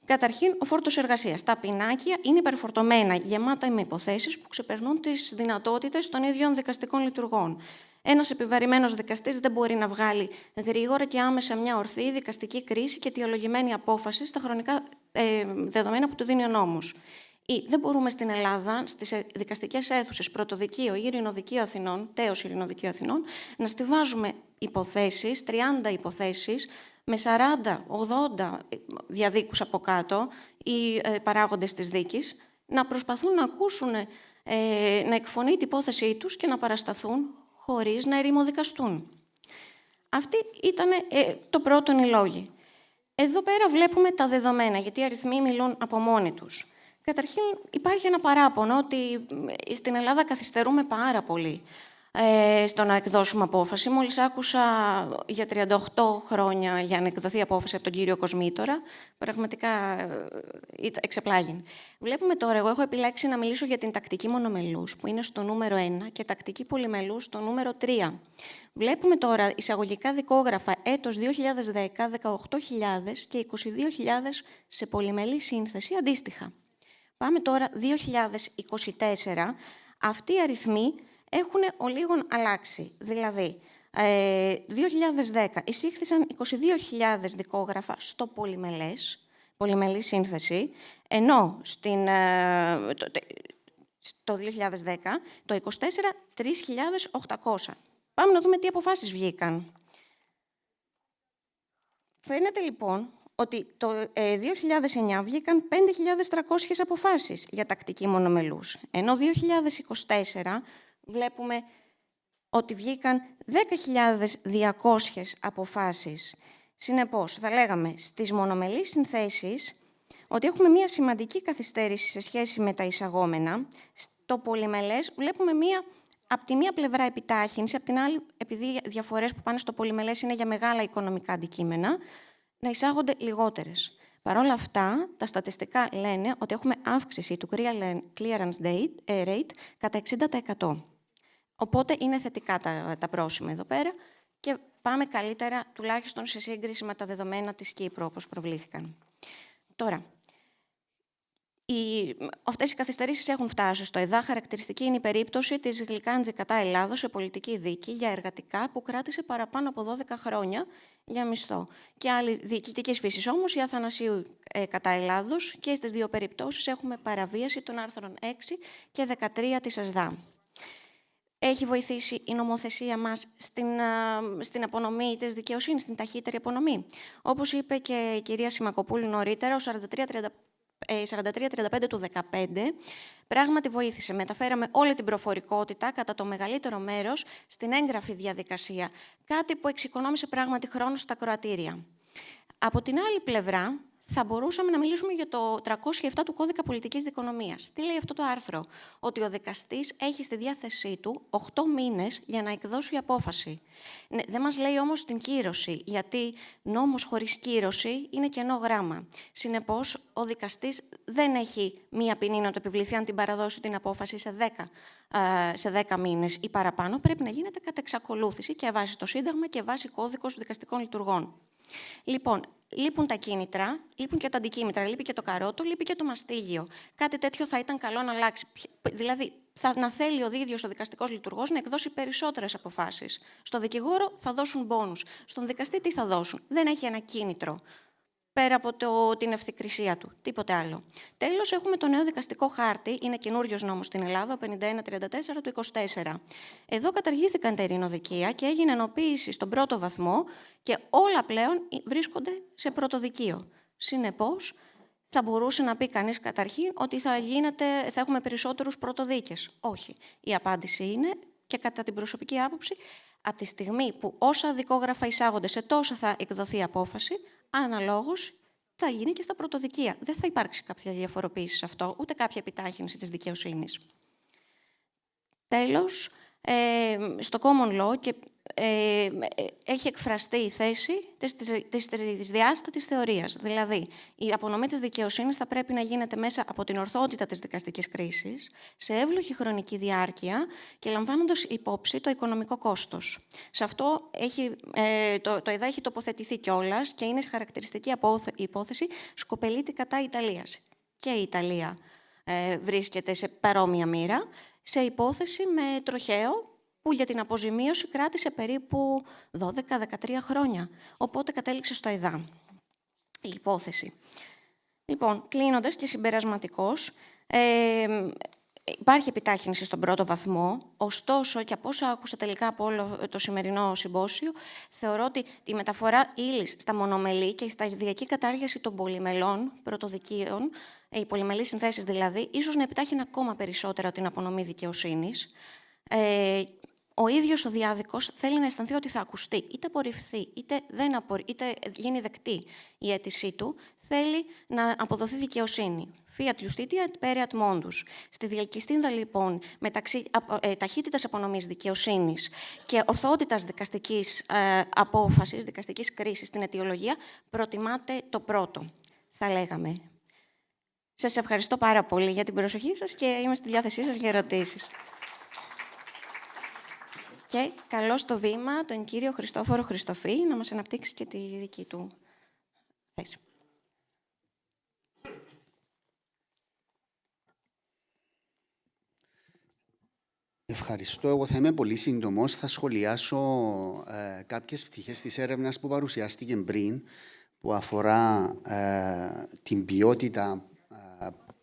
Καταρχήν, ο φόρτος εργασίας. Τα πινάκια είναι υπερφορτωμένα, γεμάτα με υποθέσεις που ξεπερνούν τις δυνατότητες των ίδιων δικαστικών λειτουργών. Ένας επιβαρημένος δικαστής δεν μπορεί να βγάλει γρήγορα και άμεσα μια ορθή δικαστική κρίση και αιτιολογημένη απόφαση στα χρονικά δεδομένα που του δίνει ο νόμος. Ή δεν μπορούμε στην Ελλάδα, στις δικαστικές αίθουσες, πρωτοδικείο ή ειρηνοδικείο Αθηνών, τέος ειρηνοδικείο Αθηνών, να στιβάζουμε υποθέσεις, 30 υποθέσεις, με 40-80 διαδίκους από κάτω ή παράγοντες της δίκης, να προσπαθούν να ακούσουν, να εκφωνεί την υπόθεσή τους και να παρασταθούν χωρίς να ερημοδικαστούν. Αυτή ήταν το πρώτο οι λόγοι. Εδώ πέρα βλέπουμε τα δεδομένα, γιατί οι αριθμοί μιλούν από μόνοι τους. Καταρχήν, υπάρχει ένα παράπονο ότι στην Ελλάδα καθυστερούμε πάρα πολύ στο να εκδώσουμε απόφαση. Μόλις άκουσα για 38 χρόνια για να εκδοθεί απόφαση από τον κύριο Κοσμήτορα, πραγματικά εξεπλάγει. Βλέπουμε τώρα, εγώ έχω επιλέξει να μιλήσω για την τακτική μονομελούς, που είναι στο νούμερο 1, και τακτική πολυμελούς στο νούμερο 3. Βλέπουμε τώρα εισαγωγικά δικόγραφα έτος 2010, 18.000 και 22.000 σε πολυμελή σύνθεση αντίστοιχα. Πάμε τώρα 2024. Αυτοί οι αριθμοί έχουν ολίγων αλλάξει. Δηλαδή, 2010 εισήχθησαν 22.000 δικόγραφα στο πολυμελή σύνθεση, ενώ το 2010, το 24, 3.800. Πάμε να δούμε τι αποφάσεις βγήκαν. Φαίνεται λοιπόν ότι το 2009 βγήκαν 5.300 αποφάσεις για τακτική μονομελούς, ενώ 2024 βλέπουμε ότι βγήκαν 10.200 αποφάσεις. Συνεπώς, θα λέγαμε στις μονομελείς συνθέσεις ότι έχουμε μία σημαντική καθυστέρηση σε σχέση με τα εισαγόμενα. Στο πολυμελές βλέπουμε από τη μία πλευρά επιτάχυνση, από την άλλη, επειδή οι διαφορές που πάνε στο πολυμελές είναι για μεγάλα οικονομικά αντικείμενα, να εισάγονται λιγότερες. Παρ' όλα αυτά, τα στατιστικά λένε ότι έχουμε αύξηση του clearance rate κατά 60%. Οπότε είναι θετικά τα πρόσημα εδώ πέρα και πάμε καλύτερα, τουλάχιστον σε σύγκριση με τα δεδομένα της Κύπρου, όπως προβλήθηκαν. Τώρα, Αυτές οι καθυστερήσεις έχουν φτάσει στο ΕΔΑ. Χαρακτηριστική είναι η περίπτωση της Γλυκάντζη κατά Ελλάδος σε πολιτική δίκη για εργατικά που κράτησε παραπάνω από 12 χρόνια για μισθό. Και άλλη διοικητικής φύσης όμως, η Αθανασίου κατά Ελλάδος, και στις δύο περιπτώσεις έχουμε παραβίαση των άρθρων 6 και 13 της ΕΣΔΑ. Έχει βοηθήσει η νομοθεσία μας στην απονομή της δικαιοσύνης, στην ταχύτερη απονομή. Όπως είπε και η κυρία Σιμακοπούλου νωρίτερα, ο 43-35 του 2015 πράγματι βοήθησε. Μεταφέραμε όλη την προφορικότητα κατά το μεγαλύτερο μέρος στην έγγραφη διαδικασία. Κάτι που εξοικονόμησε πράγματι χρόνο στα κροατήρια. Από την άλλη πλευρά, θα μπορούσαμε να μιλήσουμε για το 307 του Κώδικα Πολιτικής Δικονομίας. Τι λέει αυτό το άρθρο? Ότι ο δικαστής έχει στη διάθεσή του 8 μήνες για να εκδώσει απόφαση. Ναι, δεν μας λέει όμως την κύρωση, γιατί νόμος χωρίς κύρωση είναι κενό γράμμα. Συνεπώς, ο δικαστής δεν έχει μία ποινή να του επιβληθεί αν την παραδώσει την απόφαση σε 10 μήνες ή παραπάνω. Πρέπει να γίνεται κατά εξακολούθηση και βάσει το Σύνταγμα και βάσει κώδικος δικαστικών λειτουργών. Λοιπόν, λείπουν τα κίνητρα, λείπουν και τα αντικίνητρα, λείπει και το καρότο, λείπει και το μαστίγιο. Κάτι τέτοιο θα ήταν καλό να αλλάξει. Δηλαδή, να θέλει ο ίδιος ο δικαστικός λειτουργός να εκδώσει περισσότερες αποφάσεις. Στο δικηγόρο θα δώσουν μπόνους. Στον δικαστή τι θα δώσουν? Δεν έχει ένα κίνητρο. Πέρα από την ευθυκρισία του. Τίποτε άλλο. Τέλος, έχουμε το νέο δικαστικό χάρτη. Είναι καινούριος νόμος στην Ελλάδα, 5134 του 24. Εδώ καταργήθηκαν τα ειρηνοδικεία και έγινε ενοποίηση στον πρώτο βαθμό και όλα πλέον βρίσκονται σε πρωτοδικείο. Συνεπώς, θα μπορούσε να πει κανείς καταρχήν ότι θα έχουμε περισσότερους πρωτοδίκες. Όχι. Η απάντηση είναι, και κατά την προσωπική άποψη, από τη στιγμή που όσα δικόγραφα εισάγονται σε τόσα θα εκδοθεί απόφαση, αναλόγως θα γίνει και στα πρωτοδικεία. Δεν θα υπάρξει κάποια διαφοροποίηση σε αυτό, ούτε κάποια επιτάχυνση της δικαιοσύνης. Τέλος, στο common law έχει εκφραστεί η θέση της διάστατης θεωρίας. Δηλαδή, η απονομή της δικαιοσύνης θα πρέπει να γίνεται μέσα από την ορθότητα της δικαστικής κρίσης, σε εύλογη χρονική διάρκεια και λαμβάνοντας υπόψη το οικονομικό κόστος. Σε αυτό το ΕΔΑ έχει τοποθετηθεί κιόλας και είναι χαρακτηριστική υπόθεση σκοπελίτη κατά Ιταλίας. Και η Ιταλία βρίσκεται σε παρόμοια μοίρα, σε υπόθεση με τροχαίο, που για την αποζημίωση κράτησε περίπου 12-13 χρόνια. Οπότε κατέληξε στο ΕΔΑ η υπόθεση. Λοιπόν, κλείνοντας και συμπερασματικώς, υπάρχει επιτάχυνση στον πρώτο βαθμό, ωστόσο, και από όσα άκουσα τελικά από όλο το σημερινό συμπόσιο, θεωρώ ότι η μεταφορά ύλης στα μονομελή και η σταδιακή κατάργηση των πολυμελών πρωτοδικείων, οι πολυμελείς συνθέσεις δηλαδή, ίσως να επιτάχυνε ακόμα περισσότερα την απονομή δικαιοσύνης. Ο ίδιος ο διάδικος θέλει να αισθανθεί ότι θα ακουστεί, είτε απορριφθεί, είτε γίνει δεκτή η αίτησή του, θέλει να αποδοθεί δικαιοσύνη. Fiat justitia et pereat mondus. Στη διελκυστίνδα, λοιπόν, μεταξύ ταχύτητας απονομής δικαιοσύνης και ορθότητας δικαστικής απόφασης, δικαστικής κρίσης στην αιτιολογία, προτιμάται το πρώτο, θα λέγαμε. Σας ευχαριστώ πάρα πολύ για την προσοχή σας και είμαι στη διάθεσή σας για ερωτήσεις. Και καλώ στο βήμα τον κύριο Χριστόφορο Χριστοφή να μας αναπτύξει και τη δική του θέση. Ευχαριστώ. Εγώ θα είμαι πολύ σύντομος. Θα σχολιάσω κάποιες πτυχές της έρευνας που παρουσιάστηκε πριν, που αφορά την ποιότητα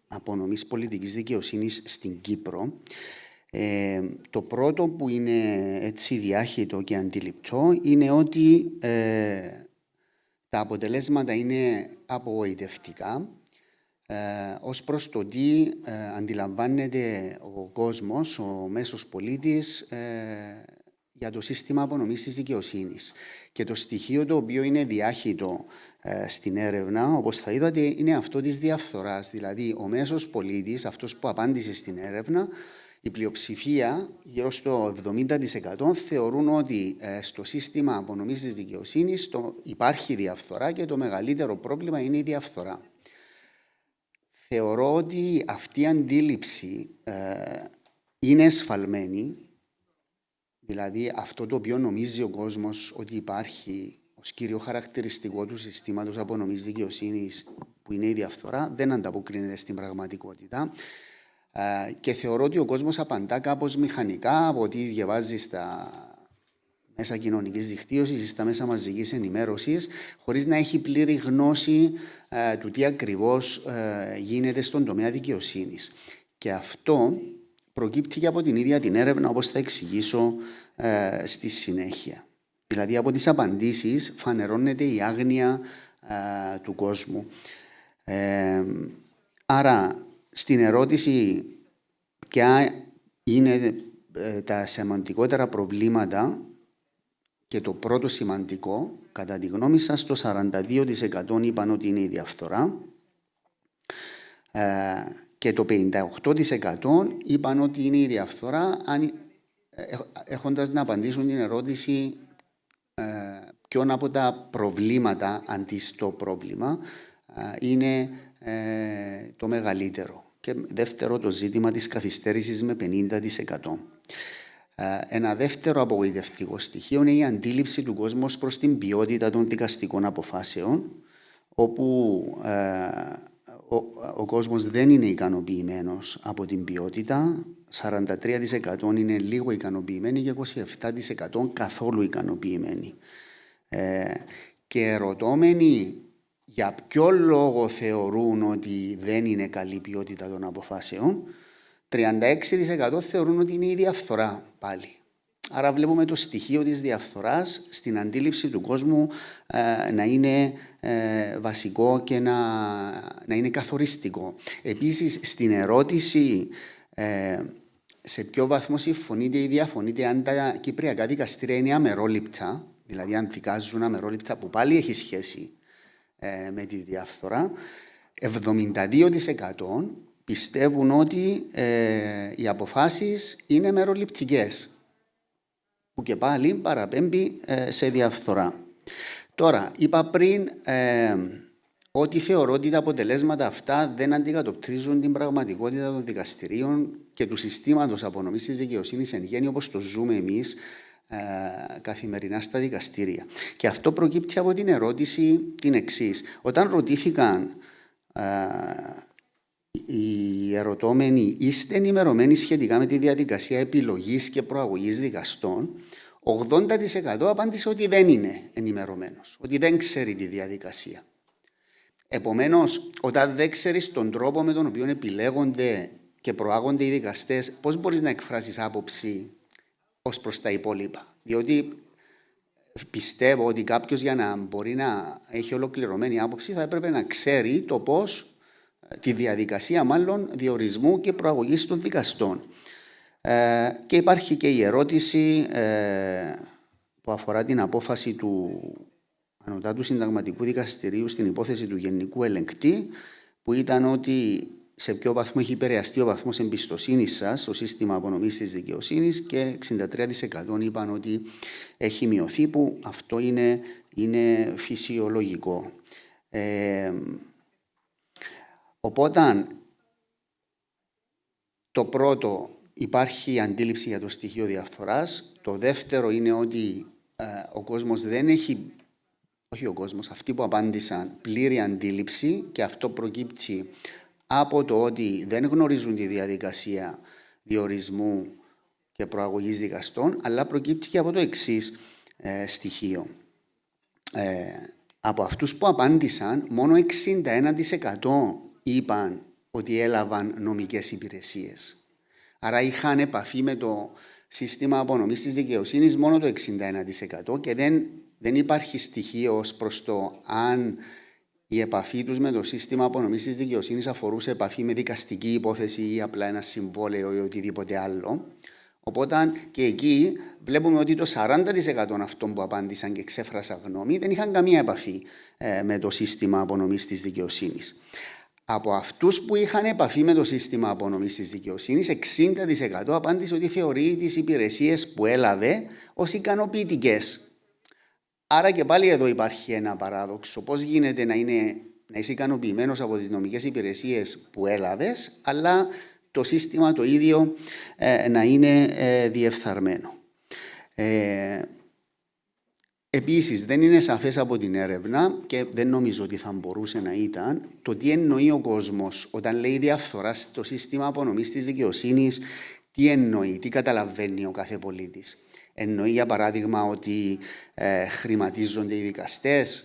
απονομής πολιτικής δικαιοσύνης στην Κύπρο. Το πρώτο που είναι έτσι διάχυτο και αντιληπτό είναι ότι τα αποτελέσματα είναι απογοητευτικά ως προς το τι αντιλαμβάνεται ο κόσμος, ο μέσος πολίτης για το σύστημα απονομής της δικαιοσύνης. Και το στοιχείο το οποίο είναι διάχυτο στην έρευνα, όπως θα είδατε, είναι αυτό της διαφθοράς. Δηλαδή, ο μέσος πολίτης, αυτός που απάντησε στην έρευνα, η πλειοψηφία, γύρω στο 70%, θεωρούν ότι στο σύστημα απονομής της δικαιοσύνης υπάρχει διαφθορά και το μεγαλύτερο πρόβλημα είναι η διαφθορά. Θεωρώ ότι αυτή η αντίληψη είναι εσφαλμένη, δηλαδή αυτό το οποίο νομίζει ο κόσμος ότι υπάρχει ως κύριο χαρακτηριστικό του συστήματος απονομής δικαιοσύνης, που είναι η διαφθορά, δεν ανταποκρίνεται στην πραγματικότητα. Και θεωρώ ότι ο κόσμος απαντά κάπως μηχανικά από ό,τι διαβάζει στα μέσα κοινωνικής δικτύωσης ή στα μέσα μαζικής ενημέρωσης, χωρίς να έχει πλήρη γνώση του τι ακριβώς γίνεται στον τομέα δικαιοσύνης. Και αυτό προκύπτει και από την ίδια την έρευνα, όπως θα εξηγήσω στη συνέχεια. Δηλαδή, από τις απαντήσεις φανερώνεται η άγνοια του κόσμου. Άρα, στην ερώτηση ποια είναι τα σημαντικότερα προβλήματα, και το πρώτο σημαντικό, κατά τη γνώμη σας, το 42% είπαν ότι είναι η διαφθορά και το 58% είπαν ότι είναι η διαφθορά, έχοντας να απαντήσουν την ερώτηση ποιον από τα προβλήματα, αντί στο πρόβλημα, είναι το μεγαλύτερο. Και δεύτερο, το ζήτημα της καθυστέρησης με 50%. Ένα δεύτερο απογοητευτικό στοιχείο είναι η αντίληψη του κόσμου προς την ποιότητα των δικαστικών αποφάσεων, όπου ο κόσμος δεν είναι ικανοποιημένος από την ποιότητα. 43% είναι λίγο ικανοποιημένοι και 27% καθόλου ικανοποιημένοι. Και ερωτώμενοι για ποιο λόγο θεωρούν ότι δεν είναι καλή ποιότητα των αποφάσεων, 36% θεωρούν ότι είναι η διαφθορά πάλι. Άρα βλέπουμε το στοιχείο της διαφθοράς στην αντίληψη του κόσμου να είναι βασικό και να είναι καθοριστικό. Επίσης, στην ερώτηση σε ποιο βαθμό συμφωνείτε ή διαφωνείτε αν τα κυπριακά δικαστήρια είναι αμερόληπτα, δηλαδή αν δικάζουν αμερόληπτα, που πάλι έχει σχέση με τη διαφθορά, 72% πιστεύουν ότι οι αποφάσεις είναι μεροληπτικές, που και πάλι παραπέμπει σε διαφθορά. Τώρα, είπα πριν ότι θεωρώ ότι τα αποτελέσματα αυτά δεν αντικατοπτρίζουν την πραγματικότητα των δικαστηρίων και του συστήματος απονομής της δικαιοσύνης εν γέννη, όπως το ζούμε εμείς καθημερινά στα δικαστήρια. Και αυτό προκύπτει από την ερώτηση την εξής. Όταν ρωτήθηκαν οι ερωτώμενοι, είστε ενημερωμένοι σχετικά με τη διαδικασία επιλογής και προαγωγής δικαστών, 80% απάντησε ότι δεν είναι ενημερωμένος, ότι δεν ξέρει τη διαδικασία. Επομένως, όταν δεν ξέρεις τον τρόπο με τον οποίο επιλέγονται και προάγονται οι δικαστές, πώς μπορείς να εκφράσεις άποψη ως προς τα υπόλοιπα? Διότι πιστεύω ότι κάποιος, για να μπορεί να έχει ολοκληρωμένη άποψη, θα έπρεπε να ξέρει το πώς, τη διαδικασία μάλλον διορισμού και προαγωγής των δικαστών. Και υπάρχει και η ερώτηση που αφορά την απόφαση του Ανωτάτου Συνταγματικού Δικαστηρίου στην υπόθεση του Γενικού Ελεγκτή, που ήταν ότι σε ποιο βαθμό έχει επηρεαστεί ο βαθμός εμπιστοσύνης σας στο σύστημα απονομής της δικαιοσύνης, και 63% είπαν ότι έχει μειωθεί, που αυτό είναι φυσιολογικό. Οπότε, το πρώτο, υπάρχει αντίληψη για το στοιχείο διαφθοράς. Το δεύτερο είναι ότι ο κόσμος δεν έχει, όχι ο κόσμος, αυτοί που απάντησαν, πλήρη αντίληψη, και αυτό προκύπτει από το ότι δεν γνωρίζουν τη διαδικασία διορισμού και προαγωγής δικαστών, αλλά προκύπτει και από το εξής στοιχείο. Από αυτούς που απάντησαν, μόνο 61% είπαν ότι έλαβαν νομικές υπηρεσίες. Άρα είχαν επαφή με το σύστημα απονομής της δικαιοσύνης μόνο το 61%, και δεν υπάρχει στοιχείο ως προς το αν η επαφή τους με το σύστημα απονομής της δικαιοσύνης αφορούσε επαφή με δικαστική υπόθεση ή απλά ένα συμβόλαιο ή οτιδήποτε άλλο. Οπότε και εκεί βλέπουμε ότι το 40% αυτών που απάντησαν και εξέφρασαν γνώμη δεν είχαν καμία επαφή με το σύστημα απονομής της δικαιοσύνης. Από αυτούς που είχαν επαφή με το σύστημα απονομής της δικαιοσύνης, 60% απάντησε ότι θεωρεί τις υπηρεσίες που έλαβε ως ικανοποιητικές. Άρα και πάλι εδώ υπάρχει ένα παράδοξο. Πώς γίνεται να είσαι ικανοποιημένος από τις νομικές υπηρεσίες που έλαβες, αλλά το σύστημα το ίδιο να είναι διεφθαρμένο. Επίσης, δεν είναι σαφές από την έρευνα και δεν νομίζω ότι θα μπορούσε να ήταν το τι εννοεί ο κόσμος όταν λέει διαφθορά στο σύστημα απονομής της δικαιοσύνης, τι εννοεί, τι καταλαβαίνει ο κάθε πολίτης. Εννοεί, για παράδειγμα, ότι χρηματίζονται οι δικαστές,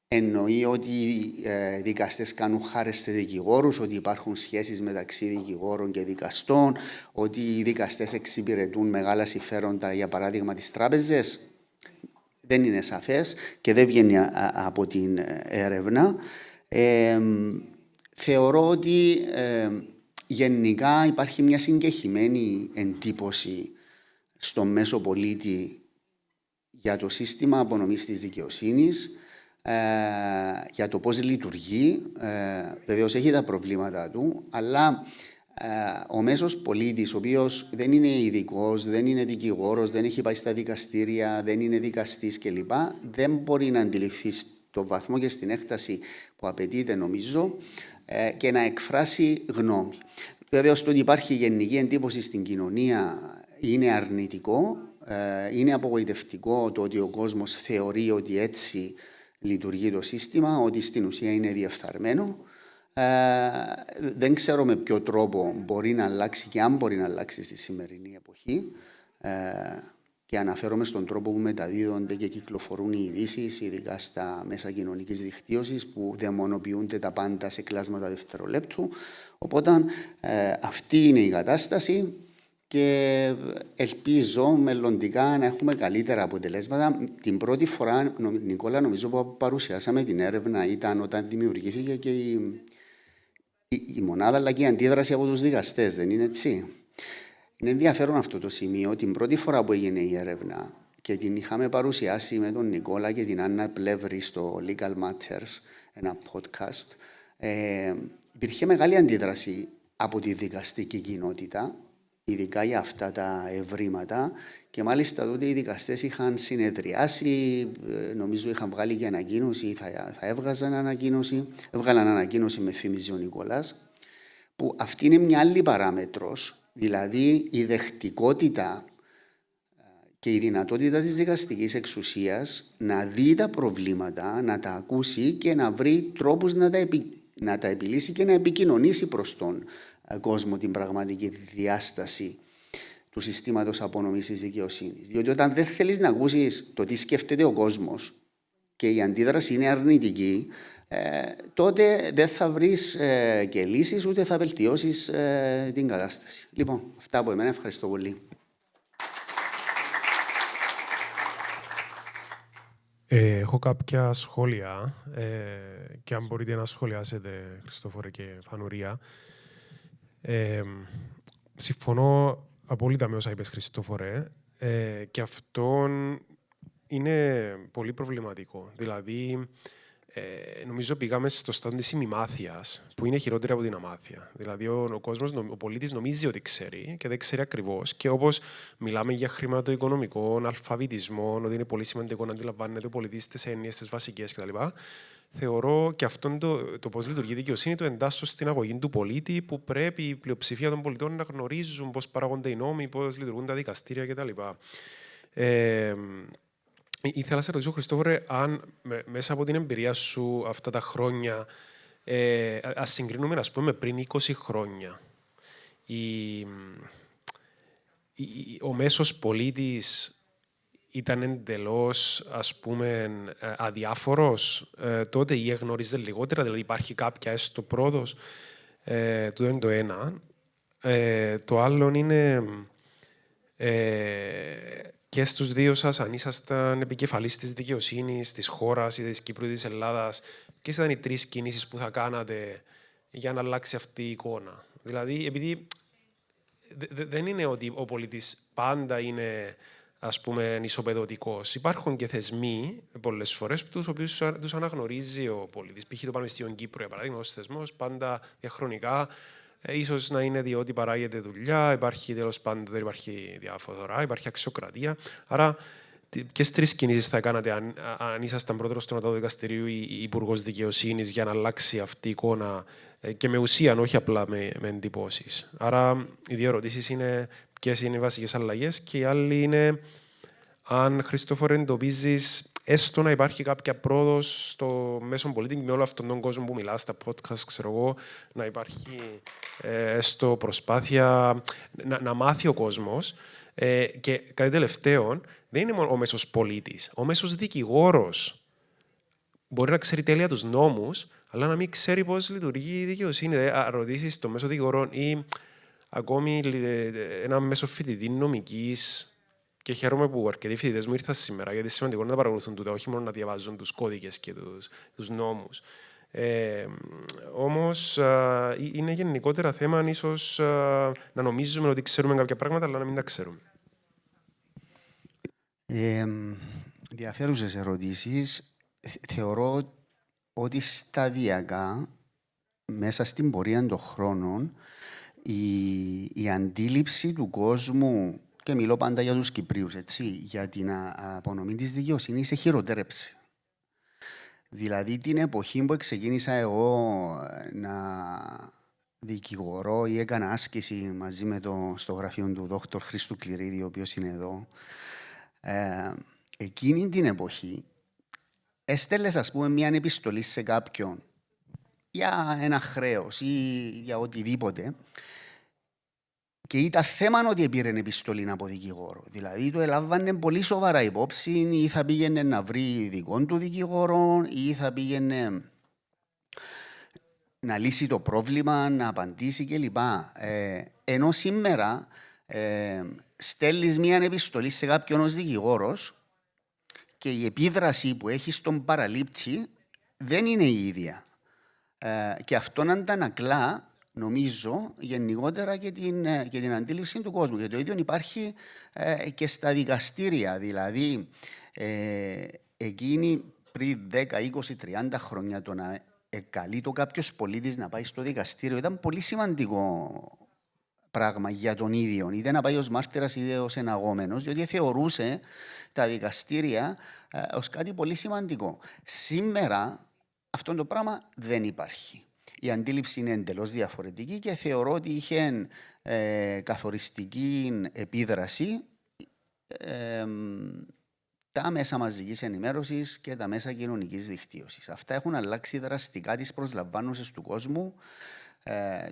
εννοεί ότι οι δικαστές κάνουν χάρες σε δικηγόρους, ότι υπάρχουν σχέσεις μεταξύ δικηγόρων και δικαστών, ότι οι δικαστές εξυπηρετούν μεγάλα συμφέροντα, για παράδειγμα, τις τράπεζες. Δεν είναι σαφές και δεν βγαίνει από την έρευνα. Θεωρώ ότι γενικά υπάρχει μια συγκεχημένη εντύπωση στο μέσο πολίτη για το σύστημα απονομής της δικαιοσύνης, για το πώς λειτουργεί. Βεβαίως έχει τα προβλήματα του, αλλά ο μέσος πολίτης, ο οποίος δεν είναι ειδικός, δεν είναι δικηγόρος, δεν έχει πάει στα δικαστήρια, δεν είναι δικαστής κλπ., δεν μπορεί να αντιληφθεί στο βαθμό και στην έκταση που απαιτείται, νομίζω, και να εκφράσει γνώμη. Βεβαίως, το ότι υπάρχει γενική εντύπωση στην κοινωνία είναι αρνητικό, είναι απογοητευτικό το ότι ο κόσμος θεωρεί ότι έτσι λειτουργεί το σύστημα, ότι στην ουσία είναι διεφθαρμένο. Δεν ξέρω με ποιο τρόπο μπορεί να αλλάξει και αν μπορεί να αλλάξει στη σημερινή εποχή. Και αναφέρομαι στον τρόπο που μεταδίδονται και κυκλοφορούν οι ειδήσεις, ειδικά στα μέσα κοινωνικής δικτύωσης, που δαιμονοποιούνται τα πάντα σε κλάσματα δευτερολέπτου. Οπότε αυτή είναι η κατάσταση και ελπίζω μελλοντικά να έχουμε καλύτερα αποτελέσματα. Την πρώτη φορά, Νικόλα, νομίζω που παρουσιάσαμε την έρευνα ήταν όταν δημιουργήθηκε και η μονάδα, αλλά και η αντίδραση από τους δικαστές, δεν είναι έτσι? Είναι ενδιαφέρον αυτό το σημείο. Την πρώτη φορά που έγινε η έρευνα και την είχαμε παρουσιάσει με τον Νικόλα και την Άννα Πλεύρη στο Legal Matters, ένα podcast, υπήρχε μεγάλη αντίδραση από τη δικαστική κοινότητα, ειδικά για αυτά τα ευρήματα, και μάλιστα τότε οι δικαστές είχαν συνεδριάσει, νομίζω είχαν βγάλει και ανακοίνωση, θα έβγαλαν ανακοίνωση, με θυμίζει ο Νικόλας, που αυτή είναι μια άλλη παράμετρος, δηλαδή η δεχτικότητα και η δυνατότητα της δικαστικής εξουσίας να δει τα προβλήματα, να τα ακούσει και να βρει τρόπους να τα επιλύσει και να επικοινωνήσει προς τον κόσμο την πραγματική διάσταση του συστήματος απονομής της δικαιοσύνης. Διότι όταν δεν θέλεις να ακούσεις το τι σκέφτεται ο κόσμος και η αντίδραση είναι αρνητική, τότε δεν θα βρεις και λύσεις, ούτε θα βελτιώσεις την κατάσταση. Λοιπόν, αυτά από εμένα. Ευχαριστώ πολύ. Έχω κάποια σχόλια και αν μπορείτε να σχολιάσετε, Χριστόφορε και Φανουρία. Συμφωνώ απόλυτα με όσα είπες, Χριστόφορε, και αυτό είναι πολύ προβληματικό. Δηλαδή, νομίζω πήγαμε στο στάδιο της ημιμάθειας, που είναι χειρότερη από την αμάθεια. Δηλαδή, ο κόσμος, ο πολίτης νομίζει ότι ξέρει και δεν ξέρει ακριβώς. Και όπως μιλάμε για χρηματοοικονομικό, αλφαβητισμό, ότι είναι πολύ σημαντικό να αντιλαμβάνεται ο πολίτης τις έννοιες, τις βασικές κτλ. Θεωρώ και αυτό το πώς λειτουργεί η δικαιοσύνη το εντάσσω στην αγωγή του πολίτη, που πρέπει η πλειοψηφία των πολιτών να γνωρίζουν πώς παράγονται οι νόμοι, πώς λειτουργούν τα δικαστήρια κτλ. Ήθελα να σε ρωτήσω, Χριστόφορε, αν μέσα από την εμπειρία σου αυτά τα χρόνια, ας συγκρίνουμε, ας πούμε, πριν 20 χρόνια, ο μέσος πολίτης ήταν εντελώς, ας πούμε, αδιάφορος τότε ή γνώριζε λιγότερα, δηλαδή υπάρχει κάποια έστω πρόοδος? Το είναι το ένα. Το άλλο είναι και στους δύο σας, αν ήσασταν επικεφαλής της δικαιοσύνης, της χώρας, είτε της Κύπρου ή της Ελλάδας, ποιες ήταν οι 3 κινήσεις που θα κάνατε για να αλλάξει αυτή η εικόνα? Δηλαδή, επειδή δεν είναι ότι ο πολίτης πάντα είναι, ας πούμε, ισοπεδωτικός. Υπάρχουν και θεσμοί πολλές φορές τους οποίους τους αναγνωρίζει ο πολίτης. Π.χ. το Πανεπιστήμιο Κύπρου, για παράδειγμα, ως θεσμός, πάντα διαχρονικά, ίσως να είναι διότι παράγεται δουλειά, υπάρχει τέλος πάντων, δεν υπάρχει διαφθορά, υπάρχει αξιοκρατία. Άρα, ποιες 3 κινήσεις θα κάνατε αν ήσασταν πρόεδρος του Ανώτατου Δικαστηρίου ή υπουργός δικαιοσύνης για να αλλάξει αυτή η εικόνα και με ουσία, όχι απλά με εντυπώσεις? Άρα, οι 2 ερωτήσεις είναι ποιες είναι οι βασικές αλλαγές και η άλλη είναι αν, Χριστόφορε, εντοπίζεις έστω να υπάρχει κάποια πρόοδος στο μέσο πολίτη με όλο αυτόν τον κόσμο που μιλά στα podcast, ξέρω εγώ, να υπάρχει έστω προσπάθεια να μάθει ο κόσμος. Και κάτι τελευταίο, δεν είναι μόνο ο μέσος πολίτης. Ο μέσος δικηγόρος μπορεί να ξέρει τέλεια τους νόμους, αλλά να μην ξέρει πώς λειτουργεί η δικαιοσύνη. Αν ρωτήσεις τον μέσο δικηγόρο ή ακόμη ένα μέσο φοιτητή νομικής. Και χαίρομαι που αρκετοί φοιτητές μου ήρθαν σήμερα, γιατί είναι σημαντικό να παρακολουθούν τούτα, όχι μόνο να διαβάζουν τους κώδικες και τους νόμους. Όμως, είναι γενικότερα θέμα ίσως να νομίζουμε ότι ξέρουμε κάποια πράγματα, αλλά να μην τα ξέρουμε. Ενδιαφέρουσες ερωτήσεις. Θεωρώ ότι σταδιακά, μέσα στην πορεία των χρόνων, η αντίληψη του κόσμου, και μιλώ πάντα για τους Κυπρίους, έτσι, για την απονομή της δικαιοσύνης έχει χειροτέρεψει. Δηλαδή την εποχή που ξεκίνησα εγώ να δικηγορώ ή έκανα άσκηση μαζί με στο γραφείο του Δόκτωρ Χρήστου Κληρίδη, ο οποίος είναι εδώ, εκείνη την εποχή έστελες, ας πούμε, μια επιστολή σε κάποιον για ένα χρέος ή για οτιδήποτε, και ήταν θέμα ότι πήρε επιστολή από δικηγόρο. Δηλαδή το ελάμβανε πολύ σοβαρά υπόψη, ή θα πήγαινε να βρει δικό του δικηγόρο, ή θα πήγαινε να λύσει το πρόβλημα, να απαντήσει κλπ. Ενώ σήμερα στέλνεις μια επιστολή σε κάποιον ως δικηγόρος και η επίδραση που έχει στον παραλήπτη δεν είναι η ίδια. Και αυτό να αντανακλά, νομίζω, γενικότερα και την αντίληψη του κόσμου. Και το ίδιο υπάρχει και στα δικαστήρια. Δηλαδή, εκείνη πριν 10, 20, 30 χρόνια το να καλεί το κάποιος πολίτης να πάει στο δικαστήριο ήταν πολύ σημαντικό πράγμα για τον ίδιο. Είτε να πάει ως μάρτυρας είτε ως εναγόμενος, διότι θεωρούσε τα δικαστήρια ως κάτι πολύ σημαντικό. Σήμερα αυτό το πράγμα δεν υπάρχει. Η αντίληψη είναι εντελώς διαφορετική και θεωρώ ότι είχε καθοριστική επίδραση τα μέσα μαζικής ενημέρωσης και τα μέσα κοινωνικής δικτύωσης. Αυτά έχουν αλλάξει δραστικά τις προσλαμβάνωσες του κόσμου,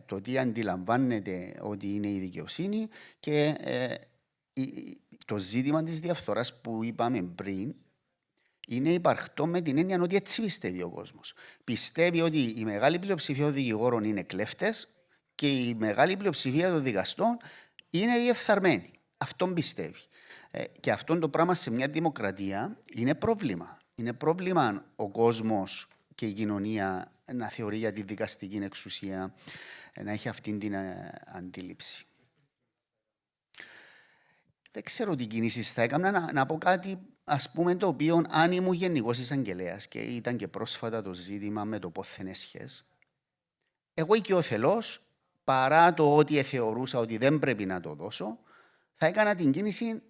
το τι αντιλαμβάνεται ότι είναι η δικαιοσύνη και το ζήτημα της διαφθοράς που είπαμε πριν είναι υπαρκτό με την έννοια ότι έτσι πιστεύει ο κόσμος. Πιστεύει ότι η μεγάλη πλειοψηφία των δικηγόρων είναι κλέφτες και η μεγάλη πλειοψηφία των δικαστών είναι διεφθαρμένοι. Αυτόν πιστεύει. Και αυτό το πράγμα σε μια δημοκρατία είναι πρόβλημα. Είναι πρόβλημα ο κόσμος και η κοινωνία να θεωρεί για τη δικαστική εξουσία, να έχει αυτή την αντίληψη. Δεν ξέρω τι κινήσεις θα έκανα. Να πω κάτι, ας πούμε, το οποίο αν ήμουν γενικός εισαγγελέας και ήταν και πρόσφατα το ζήτημα με το πόθεν έσχες, εγώ οικειοθελώς, παρά το ότι θεωρούσα ότι δεν πρέπει να το δώσω, θα έκανα την κίνηση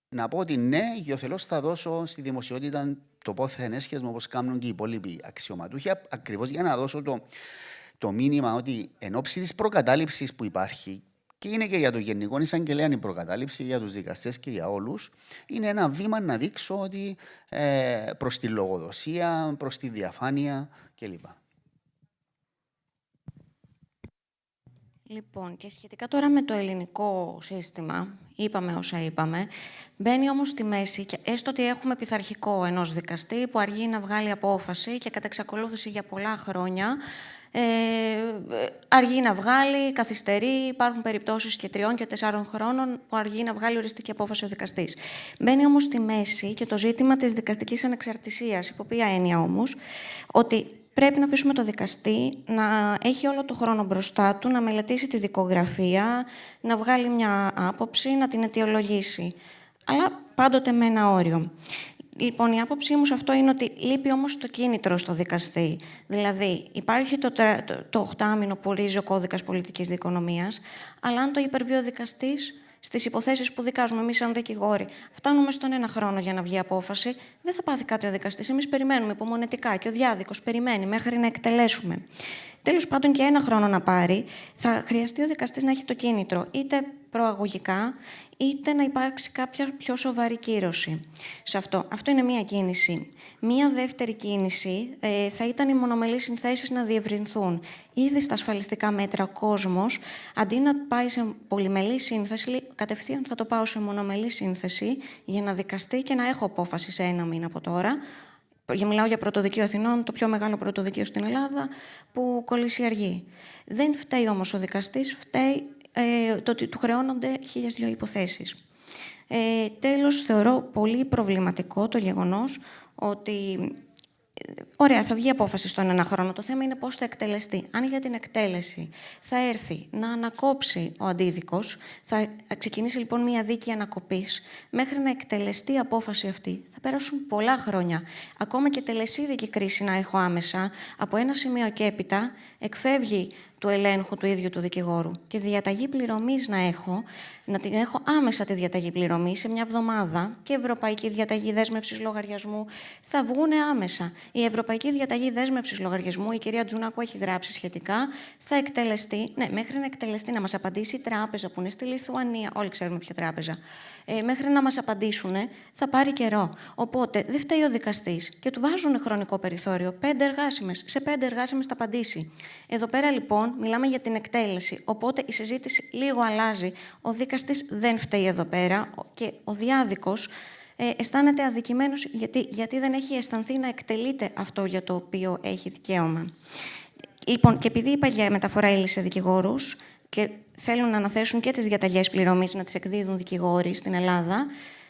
να πω ότι ναι, οικειοθελώς θα δώσω στη δημοσιότητα το πόθεν έσχες μου, όπως κάνουν και οι υπόλοιποι αξιωματούχοι, ακριβώς για να δώσω το μήνυμα ότι εν ώψη της προκατάληψης που υπάρχει, και είναι και για το Γενικό Εισαγγελέα η προκατάληψη, για τους δικαστές και για όλους, είναι ένα βήμα να δείξω ότι προς τη λογοδοσία, προς τη διαφάνεια κλπ. Λοιπόν, και σχετικά τώρα με το ελληνικό σύστημα, είπαμε όσα είπαμε, μπαίνει όμως στη μέση, και έστω ότι έχουμε πειθαρχικό ενός δικαστή που αργεί να βγάλει απόφαση και κατά εξακολούθηση για πολλά χρόνια, αργεί να βγάλει, καθυστερεί, υπάρχουν περιπτώσεις και 3 και 4 χρόνων που αργεί να βγάλει οριστική απόφαση ο δικαστής. Μπαίνει όμως στη μέση και το ζήτημα της δικαστικής ανεξαρτησίας, υπό ποια έννοια όμως, ότι πρέπει να αφήσουμε το δικαστή να έχει όλο το χρόνο μπροστά του, να μελετήσει τη δικογραφία, να βγάλει μια άποψη, να την αιτιολογήσει. Αλλά πάντοτε με ένα όριο. Λοιπόν, η άποψή μου σε αυτό είναι ότι λείπει όμως το κίνητρο στο δικαστή. Δηλαδή, υπάρχει το 8μηνο που ορίζει ο κώδικας πολιτικής δικονομίας, αλλά αν το υπερβεί ο δικαστής στις υποθέσεις που δικάζουμε εμείς σαν δικηγόροι, φτάνουμε στον 1 χρόνο για να βγει απόφαση, δεν θα πάθει κάτι ο δικαστής. Εμείς περιμένουμε υπομονετικά και ο διάδικος περιμένει μέχρι να εκτελέσουμε. Τέλος πάντων, και 1 χρόνο να πάρει, θα χρειαστεί ο δικαστής να έχει το κίνητρο. Είτε προαγωγικά, είτε να υπάρξει κάποια πιο σοβαρή κύρωση. Αυτό είναι μία κίνηση. Μία δεύτερη κίνηση θα ήταν οι μονομελείς συνθέσεις να διευρυνθούν. Ήδη στα ασφαλιστικά μέτρα ο κόσμος, αντί να πάει σε πολυμελή σύνθεση, κατευθείαν θα το πάω σε μονομελή σύνθεση για να δικαστεί και να έχω απόφαση σε 1 μήνα από τώρα. Μιλάω για πρωτοδικείο Αθηνών, το πιο μεγάλο πρωτοδικείο στην Ελλάδα, που κολλησιεργεί. Δεν φταίει όμως ο δικαστής, φταίει το ότι του χρεώνονται 1002 υποθέσεις. Τέλος, θεωρώ πολύ προβληματικό το γεγονός ότι ωραία, θα βγει απόφαση στον 1 χρόνο. Το θέμα είναι πώς θα εκτελεστεί. Αν για την εκτέλεση θα έρθει να ανακόψει ο αντίδικος, θα ξεκινήσει λοιπόν μια δίκη ανακοπής, μέχρι να εκτελεστεί η απόφαση αυτή. Θα περάσουν πολλά χρόνια. Ακόμα και τελεσίδικη κρίση να έχω άμεσα, από ένα σημείο και έπειτα εκφεύγει του ελέγχου του ίδιου του δικηγόρου. Τη διαταγή πληρωμής να την έχω άμεσα τη διαταγή πληρωμής σε μια εβδομάδα, και η Ευρωπαϊκή Διαταγή Δέσμευσης Λογαριασμού θα βγουν άμεσα. Η Ευρωπαϊκή Διαταγή Δέσμευσης Λογαριασμού, η κυρία Τζουνάκου έχει γράψει σχετικά, θα εκτελεστεί, μέχρι να εκτελεστεί, να μας απαντήσει η τράπεζα που είναι στη Λιθουανία, όλοι ξέρουμε ποια τράπεζα, μέχρι να μας απαντήσουν, θα πάρει καιρό. Οπότε δεν φταίει ο δικαστής και του βάζουν χρονικό περιθώριο, 5 εργάσιμες. Σε 5 εργάσιμες θα απαντήσει. Εδώ πέρα λοιπόν μιλάμε για την εκτέλεση. Οπότε η συζήτηση λίγο αλλάζει. Ο δικαστής δεν φταίει εδώ πέρα και ο διάδικος αισθάνεται αδικημένος γιατί δεν έχει αισθανθεί να εκτελείται αυτό για το οποίο έχει δικαίωμα. Λοιπόν, και επειδή είπα για μεταφορά ύλης σε δικηγόρους και θέλουν να αναθέσουν και τις διαταγές πληρωμής να τις εκδίδουν δικηγόροι στην Ελλάδα,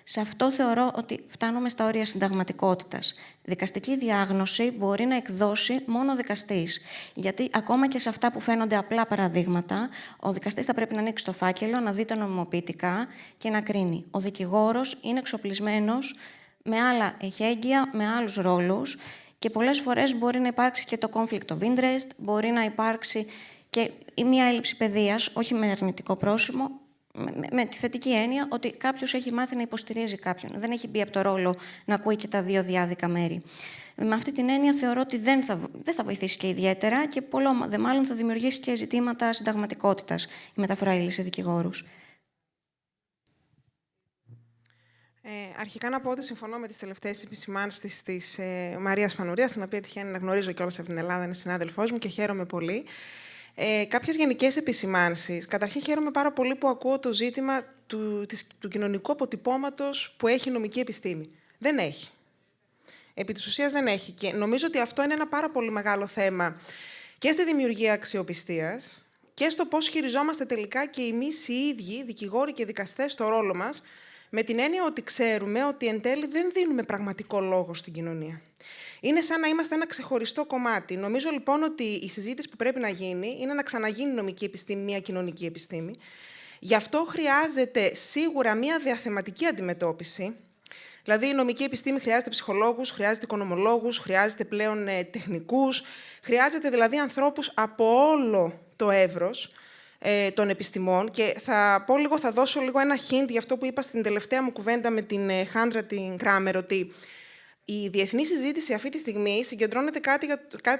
σε αυτό θεωρώ ότι φτάνουμε στα όρια συνταγματικότητας. Δικαστική διάγνωση μπορεί να εκδώσει μόνο ο δικαστής. Γιατί ακόμα και σε αυτά που φαίνονται απλά παραδείγματα, ο δικαστής θα πρέπει να ανοίξει το φάκελο, να δει τα νομιμοποιητικά και να κρίνει. Ο δικηγόρος είναι εξοπλισμένος με άλλα εχέγγυα, με άλλους ρόλους και πολλές φορές μπορεί να υπάρξει και το conflict of interest, μπορεί να υπάρξει και μια έλλειψη παιδείας, όχι με αρνητικό πρόσημο, με τη θετική έννοια ότι κάποιος έχει μάθει να υποστηρίζει κάποιον. Δεν έχει μπει από το ρόλο να ακούει και τα δύο διάδικα μέρη. Με αυτή την έννοια θεωρώ ότι δεν θα βοηθήσει και ιδιαίτερα και μάλλον θα δημιουργήσει και ζητήματα συνταγματικότητας η μεταφορά ύλης σε δικηγόρους. Αρχικά να πω ότι συμφωνώ με τις τελευταίες επισημάνσεις της Μαρίας Φανουρίας, την οποία τυχαίνει να γνωρίζω κιόλας από την Ελλάδα, είναι συνάδελφός μου και χαίρομαι πολύ. Κάποιες γενικές επισημάνσεις. Καταρχήν χαίρομαι πάρα πολύ που ακούω το ζήτημα του κοινωνικού αποτυπώματος που έχει η νομική επιστήμη. Δεν έχει. Επί της ουσίας δεν έχει. Και νομίζω ότι αυτό είναι ένα πάρα πολύ μεγάλο θέμα και στη δημιουργία αξιοπιστίας και στο πώς χειριζόμαστε τελικά και εμείς οι ίδιοι, δικηγόροι και δικαστές, στο ρόλο μας, με την έννοια ότι ξέρουμε ότι εν τέλει δεν δίνουμε πραγματικό λόγο στην κοινωνία. Είναι σαν να είμαστε ένα ξεχωριστό κομμάτι. Νομίζω λοιπόν ότι η συζήτηση που πρέπει να γίνει είναι να ξαναγίνει η νομική επιστήμη μια κοινωνική επιστήμη. Γι' αυτό χρειάζεται σίγουρα μια διαθεματική αντιμετώπιση. Δηλαδή η νομική επιστήμη χρειάζεται ψυχολόγους, χρειάζεται οικονομολόγους, χρειάζεται πλέον τεχνικούς, χρειάζεται δηλαδή ανθρώπους από όλο το εύρος των επιστημών. Και θα δώσω λίγο ένα hint για αυτό που είπα στην τελευταία μου κουβέντα με την Χάντρα την Κράμερ, ότι η διεθνή συζήτηση αυτή τη στιγμή συγκεντρώνεται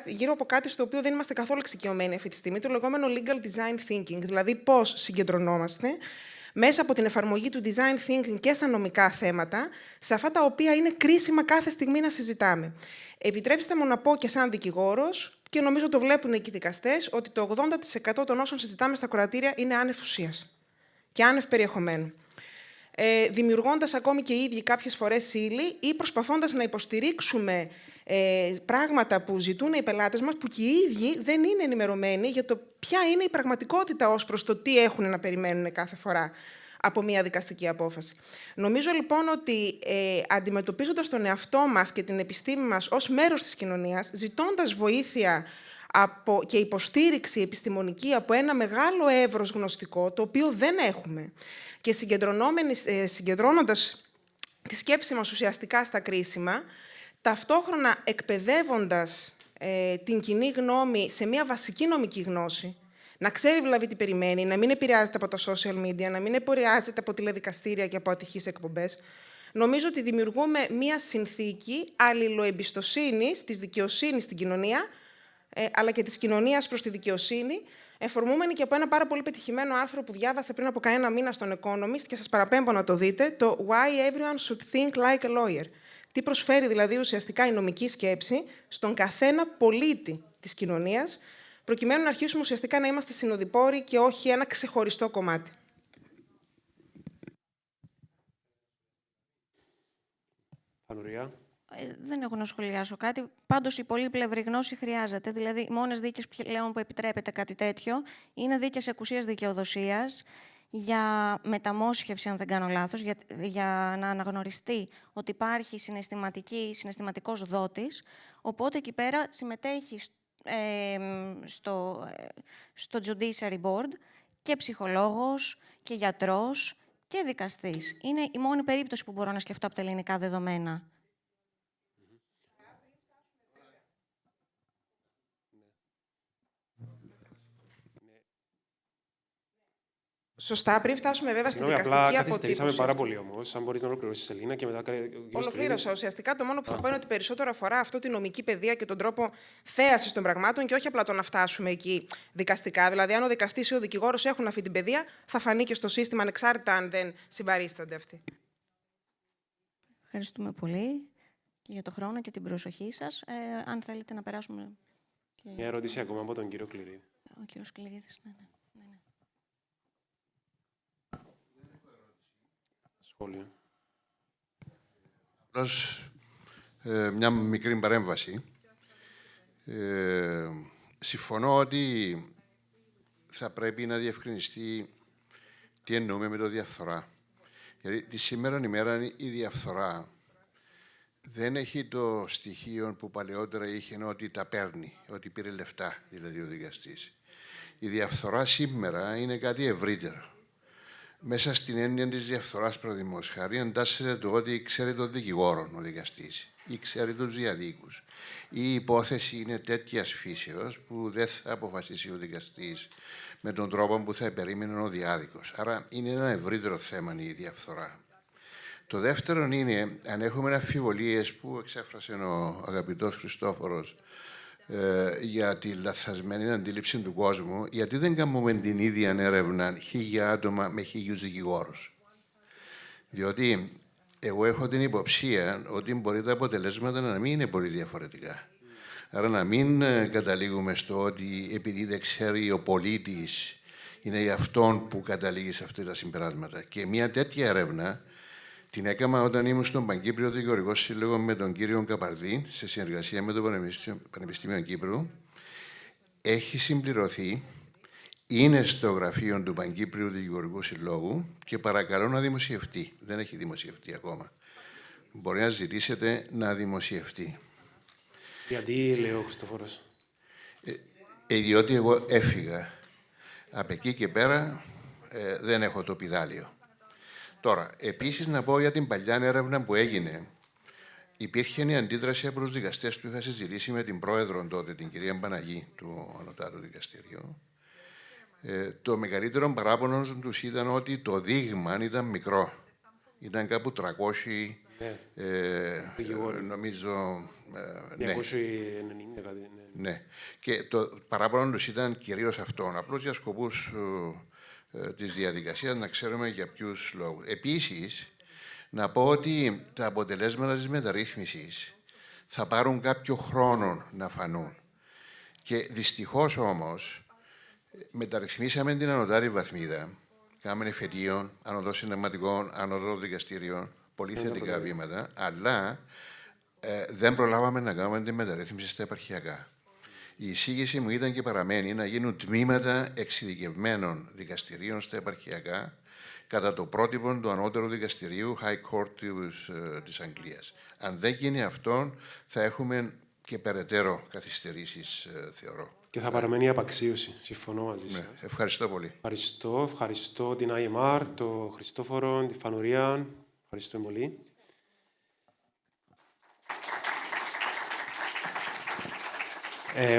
γύρω από κάτι στο οποίο δεν είμαστε καθόλου εξοικειωμένοι αυτή τη στιγμή, το λεγόμενο legal design thinking. Δηλαδή, πώς συγκεντρωνόμαστε μέσα από την εφαρμογή του design thinking και στα νομικά θέματα, σε αυτά τα οποία είναι κρίσιμα κάθε στιγμή να συζητάμε. Επιτρέψτε μου να πω και σαν δικηγόρος, και νομίζω το βλέπουν και οι δικαστές, ότι το 80% των όσων συζητάμε στα κρατήρια είναι άνευ ουσίας και άνευ περιεχομένου. Δημιουργώντας ακόμη και οι ίδιοι κάποιες φορές ύλη ή προσπαθώντας να υποστηρίξουμε πράγματα που ζητούν οι πελάτες μας, που και οι ίδιοι δεν είναι ενημερωμένοι για το ποια είναι η πραγματικότητα ως προς το τι έχουν να περιμένουν κάθε φορά από μια δικαστική απόφαση. Νομίζω λοιπόν ότι αντιμετωπίζοντας τον εαυτό μας και την επιστήμη μας ως μέρος της κοινωνίας, ζητώντας βοήθεια και υποστήριξη επιστημονική από ένα μεγάλο εύρος γνωστικό, το οποίο δεν έχουμε, και συγκεντρώνοντας τη σκέψη μας ουσιαστικά στα κρίσιμα, ταυτόχρονα εκπαιδεύοντας την κοινή γνώμη σε μια βασική νομική γνώση, να ξέρει δηλαδή τι περιμένει, να μην επηρεάζεται από τα social media, να μην επηρεάζεται από τηλεδικαστήρια και από ατυχείς εκπομπές, νομίζω ότι δημιουργούμε μια συνθήκη αλληλοεμπιστοσύνης της δικαιοσύνης στην κοινωνία, αλλά και της κοινωνίας προς τη δικαιοσύνη, Εφορμούμενη και από ένα πάρα πολύ πετυχημένο άρθρο που διάβασα πριν από κανένα μήνα στον Economist και σας παραπέμπω να το δείτε, το Why Everyone Should Think Like a Lawyer. Τι προσφέρει δηλαδή ουσιαστικά η νομική σκέψη στον καθένα πολίτη της κοινωνίας, προκειμένου να αρχίσουμε ουσιαστικά να είμαστε συνοδοιπόροι και όχι ένα ξεχωριστό κομμάτι. Δεν έχω να σχολιάσω κάτι. Πάντως η πολύπλευρη γνώση χρειάζεται. Δηλαδή, οι μόνες δίκες πλέον που επιτρέπεται κάτι τέτοιο είναι δίκες εκουσίας δικαιοδοσίας για μεταμόσχευση, αν δεν κάνω λάθος, για να αναγνωριστεί ότι υπάρχει συναισθηματικός δότης. Οπότε εκεί πέρα συμμετέχει στο Judicial Board και ψυχολόγος και γιατρός και δικαστής. Είναι η μόνη περίπτωση που μπορώ να σκεφτώ από τα ελληνικά δεδομένα. Σωστά, πριν φτάσουμε βέβαια στη δικαστική αποτύπωση. αποτύπωση. Καθυστερήσαμε πάρα πολύ όμως. Αν μπορείς να ολοκληρώσεις, Ελίνα, και μετά. Ολοκλήρωσα. Ουσιαστικά το μόνο που θα πω είναι ότι περισσότερο αφορά αυτό τη νομική παιδεία και τον τρόπο θέασης των πραγμάτων και όχι απλά το να φτάσουμε εκεί δικαστικά. Δηλαδή, αν ο δικαστής ή ο δικηγόρος έχουν αυτή την παιδεία, θα φανεί και στο σύστημα ανεξάρτητα αν δεν συμπαρίστανται αυτοί. Ευχαριστούμε πολύ και για το χρόνο και την προσοχή σας. Αν θέλετε να περάσουμε. Μια ερώτηση ακόμα από τον κύριο Κληρίδη. Ο κύριος Κληρίδης, ναι. Σχόλιο. Απλώς μια μικρή παρέμβαση. Συμφωνώ ότι θα πρέπει να διευκρινιστεί τι εννοούμε με το διαφθορά. Γιατί τη σήμερα ημέρα η διαφθορά δεν έχει το στοιχείο που παλαιότερα είχε ότι τα παίρνει, ότι πήρε λεφτά, δηλαδή ο δικαστής. Η διαφθορά σήμερα είναι κάτι ευρύτερο. Μέσα στην έννοια της διαφθοράς, παραδείγματος χάρη, εντάσσεται το ότι ξέρει τον δικηγόρο ο δικαστής ή ξέρει τους διαδίκους. Η υπόθεση είναι τέτοιας φύσεως που δεν θα αποφασίσει ο δικαστής με τον τρόπο που θα περίμενε ο διάδικος. Άρα είναι ένα ευρύτερο θέμα η διαφθορά. Το δεύτερο είναι, αν έχουμε αμφιβολίες που εξέφρασε ο αγαπητός Χριστόφορος για τη λαθασμένη αντίληψη του κόσμου, γιατί δεν κάνουμε την ίδια έρευνα 1.000 άτομα με 1.000 δικηγόρους. Διότι εγώ έχω την υποψία ότι μπορεί τα αποτελέσματα να μην είναι πολύ διαφορετικά. Άρα να μην καταλήγουμε στο ότι επειδή δεν ξέρει ο πολίτης είναι για αυτόν που καταλήγει σε αυτά τα συμπεράσματα. Και μια τέτοια έρευνα την έκανα όταν ήμουν στον Παγκύπριο Δικηγορικό Σύλλογο με τον κύριο Καπαρδί, σε συνεργασία με το Πανεπιστήμιο Κύπρου. Έχει συμπληρωθεί, είναι στο γραφείο του Παγκύπριου Δικηγορικού Συλλόγου και παρακαλώ να δημοσιευτεί. Δεν έχει δημοσιευτεί ακόμα. Μπορεί να ζητήσετε να δημοσιευτεί. Γιατί, λέει ο Χριστόφορος. Διότι εγώ έφυγα. Από εκεί και πέρα δεν έχω το πηδάλιο. Τώρα, επίσης να πω για την παλιά έρευνα που έγινε. Υπήρχε η αντίδραση από τους δικαστές που είχα συζητήσει με την πρόεδρο τότε, την κυρία Παναγή, του Ανωτάτου Δικαστηρίου. Το μεγαλύτερο παράπονο τους ήταν ότι το δείγμα ήταν μικρό. Ήταν κάπου 300, νομίζω... 290 κάτι. Ναι. Και το παράπονο τους ήταν κυρίως αυτό. Απλώς για σκοπούς της διαδικασίας να ξέρουμε για ποιους λόγους. Επίσης, να πω ότι τα αποτελέσματα της μεταρρύθμισης θα πάρουν κάποιο χρόνο να φανούν. Και δυστυχώς όμως, μεταρρυθμίσαμε την ανωτάτη βαθμίδα. Κάναμε εφετείων, ανωτό συνταγματικών, ανωτό δικαστήριων, πολύ θετικά βήματα, αλλά δεν προλάβαμε να κάνουμε τη μεταρρύθμιση στα επαρχιακά. Η εισήγηση μου ήταν και παραμένει να γίνουν τμήματα εξειδικευμένων δικαστηρίων στα επαρχιακά κατά το πρότυπο του ανώτερου δικαστηρίου High Court της Αγγλίας. Αν δεν γίνει αυτό, θα έχουμε και περαιτέρω καθυστερήσεις, θεωρώ. Και θα παραμένει η απαξίωση. Συμφωνώ μαζί σας. Ευχαριστώ πολύ. Ευχαριστώ την IMR, τον Χριστόφορο, τη Φανουρία. Ευχαριστώ πολύ.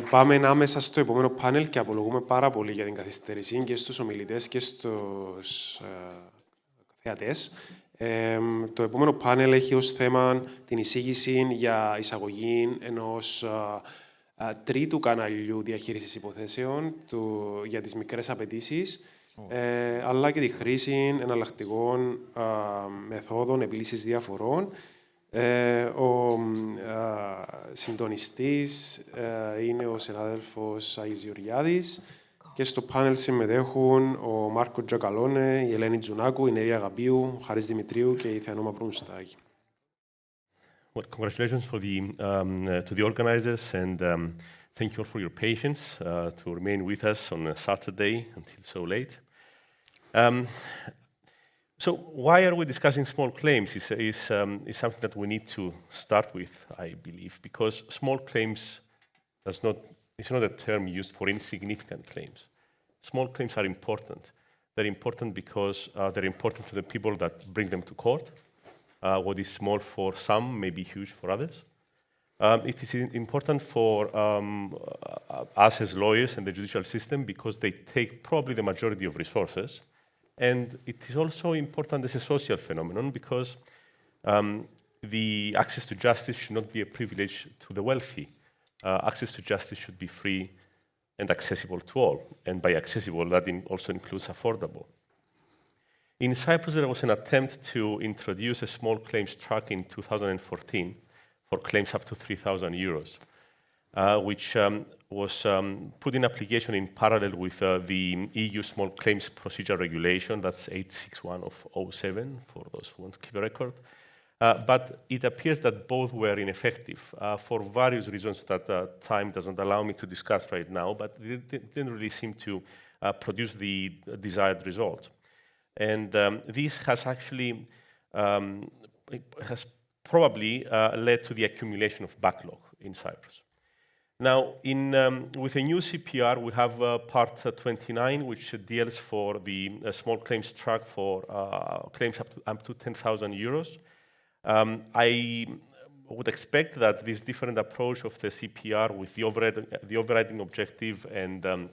Πάμε άμεσα στο επόμενο πάνελ και απολογούμε πάρα πολύ για την καθυστέρηση και στους ομιλητές και στους θεατές. Το επόμενο πάνελ έχει ως θέμα την εισήγηση για εισαγωγή ενός τρίτου καναλιού διαχείρισης υποθέσεων για τις μικρές απαιτήσεις, αλλά και τη χρήση εναλλακτικών μεθόδων επίλυσης διαφορών. Ο συντονιστής είναι ο συνάδελφος Άγης Γεωργιάδης και στο πάνελ συμμετέχουν ο Μάρκο Τζακαλώνε, η Ελένη Τζουνάκου, η Νέβη Αγαπίου, ο Χαρίς Δημητρίου και η Θεανό Μαυρούμουστάκη. Well, congratulations to the organizers, and thank you all for your patience to remain with us on a Saturday until so late. So why are we discussing small claims is something that we need to start with, I believe, because small claims is not a term used for insignificant claims. Small claims are important. They're important because they're important to the people that bring them to court. What is small for some may be huge for others. It is important for us as lawyers and the judicial system because they take probably the majority of resources. And it is also important as a social phenomenon because the access to justice should not be a privilege to the wealthy. Access to justice should be free and accessible to all. And by accessible, that also includes affordable. In Cyprus, there was an attempt to introduce a small claims track in 2014 for claims up to €3,000, which was put in application in parallel with the EU Small Claims Procedure Regulation, that's 861 of 07, for those who want to keep a record. But it appears that both were ineffective for various reasons that time doesn't allow me to discuss right now, but it didn't really seem to produce the desired result. And this has actually has probably led to the accumulation of backlog in Cyprus. Now, with a new CPR, we have Part 29, which deals for the small claims track for claims up to €10,000. I would expect that this different approach of the CPR with the overriding objective and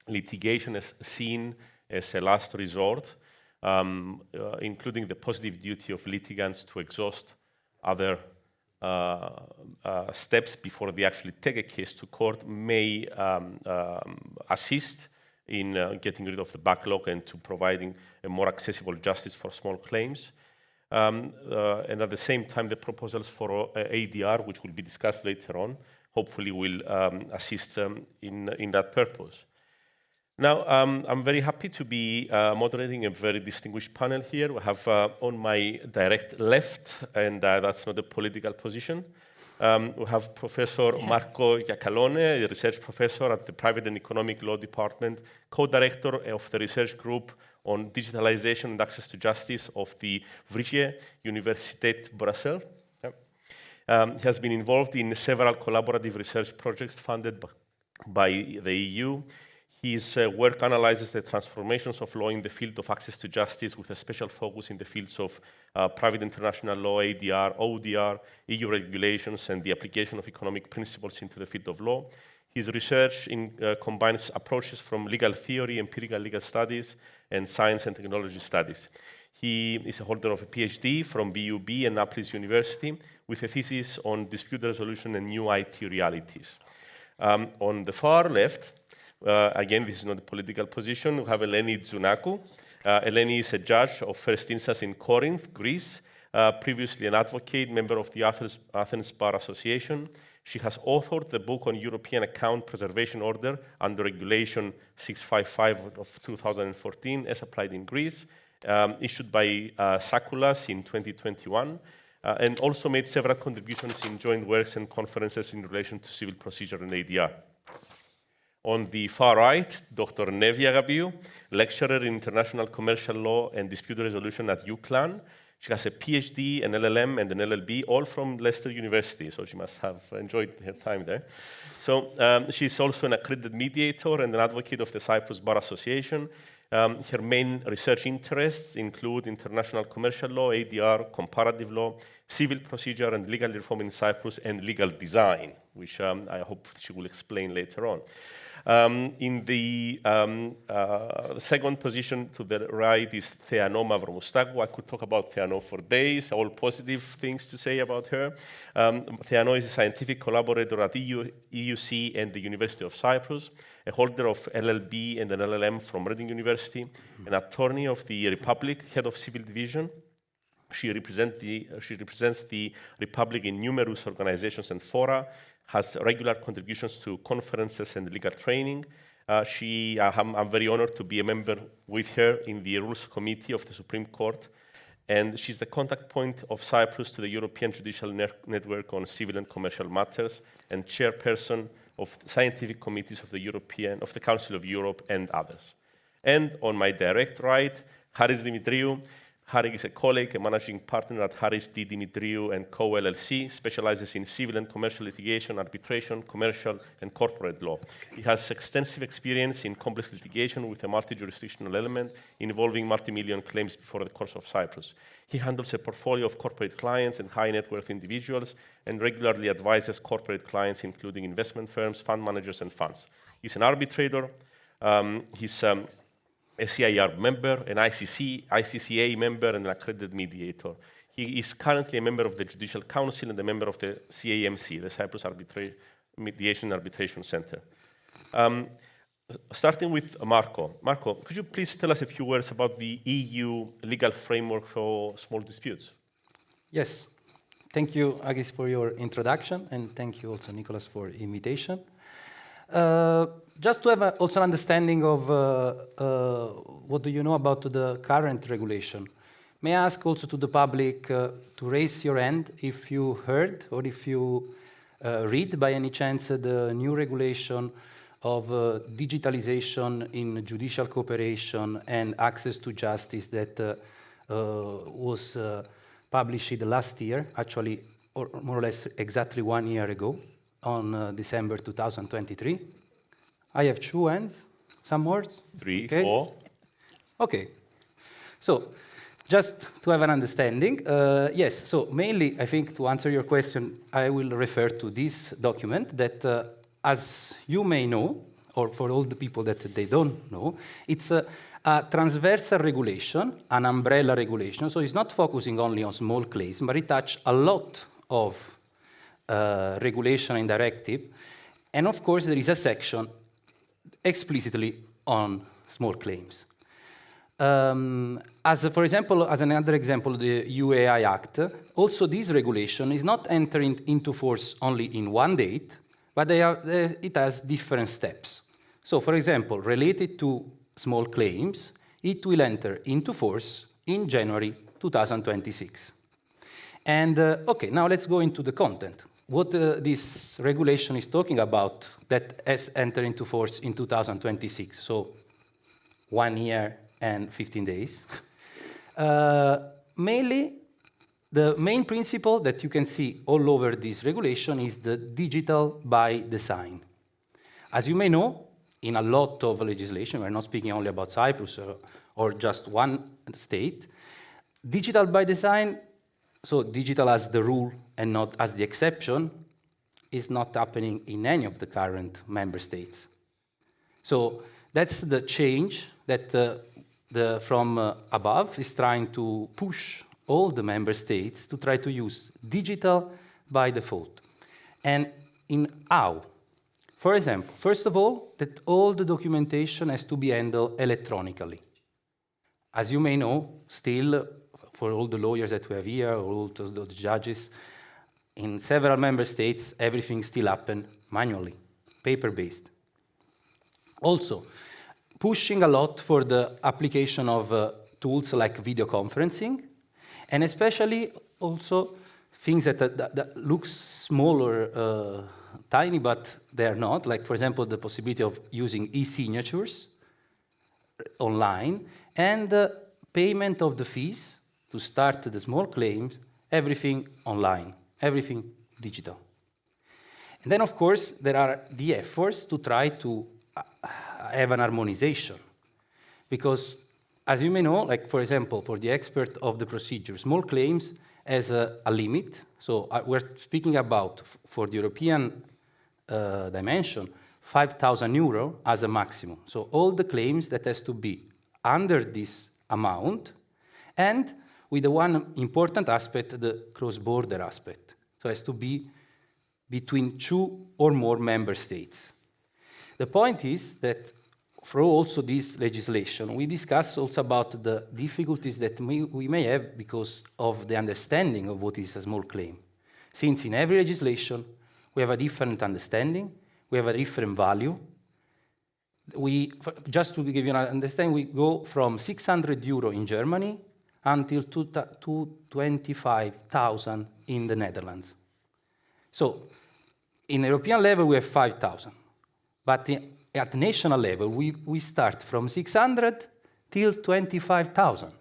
litigation as seen as a last resort, including the positive duty of litigants to exhaust other steps before they actually take a case to court, may assist in getting rid of the backlog and to providing a more accessible justice for small claims. And at the same time, the proposals for ADR, which will be discussed later on, hopefully will assist in that purpose. Now, I'm very happy to be moderating a very distinguished panel here. We have on my direct left, and that's not a political position, we have Professor Marco Giacalone, a research professor at the Private and Economic Law Department, co-director of the research group on digitalization and access to justice of the Vrije Universiteit Brussels. He has been involved in several collaborative research projects funded by the EU. His work analyzes the transformations of law in the field of access to justice with a special focus in the fields of private international law, ADR, ODR, EU regulations, and the application of economic principles into the field of law. His research combines approaches from legal theory, empirical legal studies, and science and technology studies. He is a holder of a PhD from BUB and Naples University with a thesis on dispute resolution and new IT realities. On the far left, again, this is not a political position, we have Eleni Dzounakou. Eleni is a judge of first instance in Corinth, Greece, previously an advocate, member of the Athens Bar Association. She has authored the book on European Account Preservation Order under Regulation 655 of 2014, as applied in Greece, issued by Sakulas in 2021, and also made several contributions in joint works and conferences in relation to civil procedure and ADR. On the far right, Dr. Nέβη Αγαπίου, lecturer in international commercial law and dispute resolution at UCLan. She has a PhD, an LLM, and an LLB, all from Leicester University, so she must have enjoyed her time there. So she's also an accredited mediator and an advocate of the Cyprus Bar Association. Her main research interests include international commercial law, ADR, comparative law, civil procedure and legal reform in Cyprus, and legal design, which I hope she will explain later on. In the second position to the right is Theano Mavromoustagou. I could talk about Theano for days, all positive things to say about her. Theano is a scientific collaborator at EUC and the University of Cyprus, a holder of LLB and an LLM from Reading University, an attorney of the Republic, head of civil division. She represents the Republic in numerous organizations and fora, has regular contributions to conferences and legal training. I'm very honored to be a member with her in the Rules Committee of the Supreme Court, and she's the contact point of Cyprus to the European Judicial Network on Civil and Commercial Matters, and chairperson of scientific committees of the Council of Europe and others. And on my direct right, Haris Dimitriou. Haris is a colleague, a managing partner at Haris D. Dimitriou & Co. LLC, specializes in civil and commercial litigation, arbitration, commercial, and corporate law. He has extensive experience in complex litigation with a multi-jurisdictional element involving multi-million claims before the courts of Cyprus. He handles a portfolio of corporate clients and high net worth individuals and regularly advises corporate clients, including investment firms, fund managers, and funds. He's an arbitrator. He's a CIR member, an ICCA member, and an accredited mediator. He is currently a member of the Judicial Council and a member of the CAMC, the Cyprus Mediation and Arbitration Center. Starting with Marco. Marco, could you please tell us a few words about the EU legal framework for small disputes? Yes. Thank you, Agis, for your introduction, and thank you also, Nicholas, for the invitation. Just to have also an understanding of what do you know about the current regulation, may I ask also to the public to raise your hand if you heard or if you read by any chance the new regulation of digitalization in judicial cooperation and access to justice that was published last year, actually, or more or less exactly 1 year ago, on December 2023. I have 2 hands, some words? 3, okay. 4. Okay. So, just to have an understanding, yes, so mainly, I think, to answer your question, I will refer to this document that, as you may know, or for all the people that they don't know, it's a transversal regulation, an umbrella regulation, so it's not focusing only on small claims, but it touches a lot of regulation and directive, and of course there is a section explicitly on small claims. For example, as another example, the UAI Act, also this regulation is not entering into force only in one date, but it has different steps. So, for example, related to small claims, it will enter into force in January 2026. And, okay, now let's go into the content. What this regulation is talking about that has entered into force in 2026, so 1 year and 15 days. Mainly, the main principle that you can see all over this regulation is the digital by design. As you may know, in a lot of legislation, we're not speaking only about Cyprus or just one state, digital by design, so digital as the rule and not as the exception, is not happening in any of the current member states. So that's the change that from above is trying to push all the member states to try to use digital by default. And in how? For example, first of all, that all the documentation has to be handled electronically. As you may know, still, for all the lawyers that we have here, all the judges, in several member states, everything still happens manually, paper-based. Also, pushing a lot for the application of tools like video conferencing, and especially also things that look small or tiny, but they're not, like, for example, the possibility of using e-signatures online, and the payment of the fees to start the small claims, everything online, everything digital. And then, of course, there are the efforts to try to have an harmonization. Because, as you may know, like, for example, for the expert of the procedure, small claims has a limit. So we're speaking about, for the European dimension, 5,000 euro as a maximum. So all the claims that has to be under this amount, and with the one important aspect, the cross-border aspect. So it has to be between 2 or more member states. The point is that through also this legislation, we discuss also about the difficulties that we may have because of the understanding of what is a small claim. Since in every legislation, we have a different understanding, we have a different value. Just to give you an understanding, we go from 600 euro in Germany until to 25,000 in the Netherlands. So, in European level, we have 5,000. But at national level, we start from 600 till 25,000.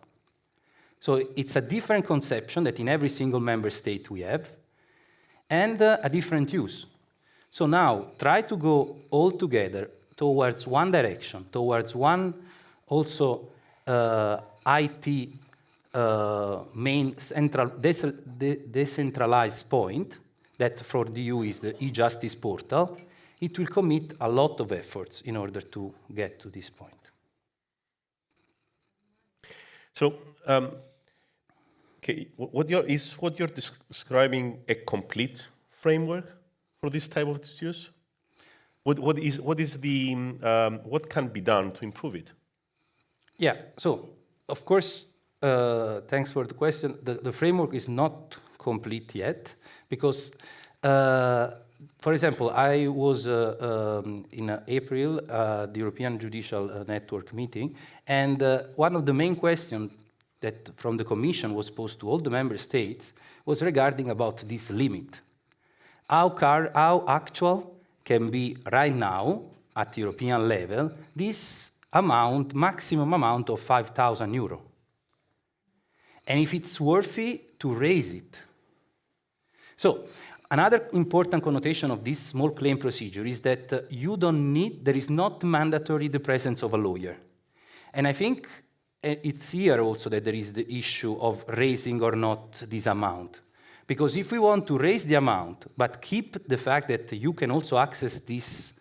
So it's a different conception that in every single member state we have, and a different use. So now, try to go all together towards one direction, towards one also IT main central decentralized point, that for the EU is the e-justice portal. It will commit a lot of efforts in order to get to this point. So, okay, what you're describing a complete framework for this type of disputes? What can be done to improve it? Yeah. So, of course, thanks for the question. The framework is not complete yet because. For example, I was in April the European Judicial Network meeting, and one of the main questions that from the Commission was posed to all the member states was regarding about this limit. How actual can be right now at European level this amount, maximum amount of 5,000 euro, and if it's worthy to raise it. So. Another important connotation of this small claim procedure is that you don't need, there is not mandatory the presence of a lawyer. And I think it's here also that there is the issue of raising or not this amount. Because if we want to raise the amount, but keep the fact that you can also access these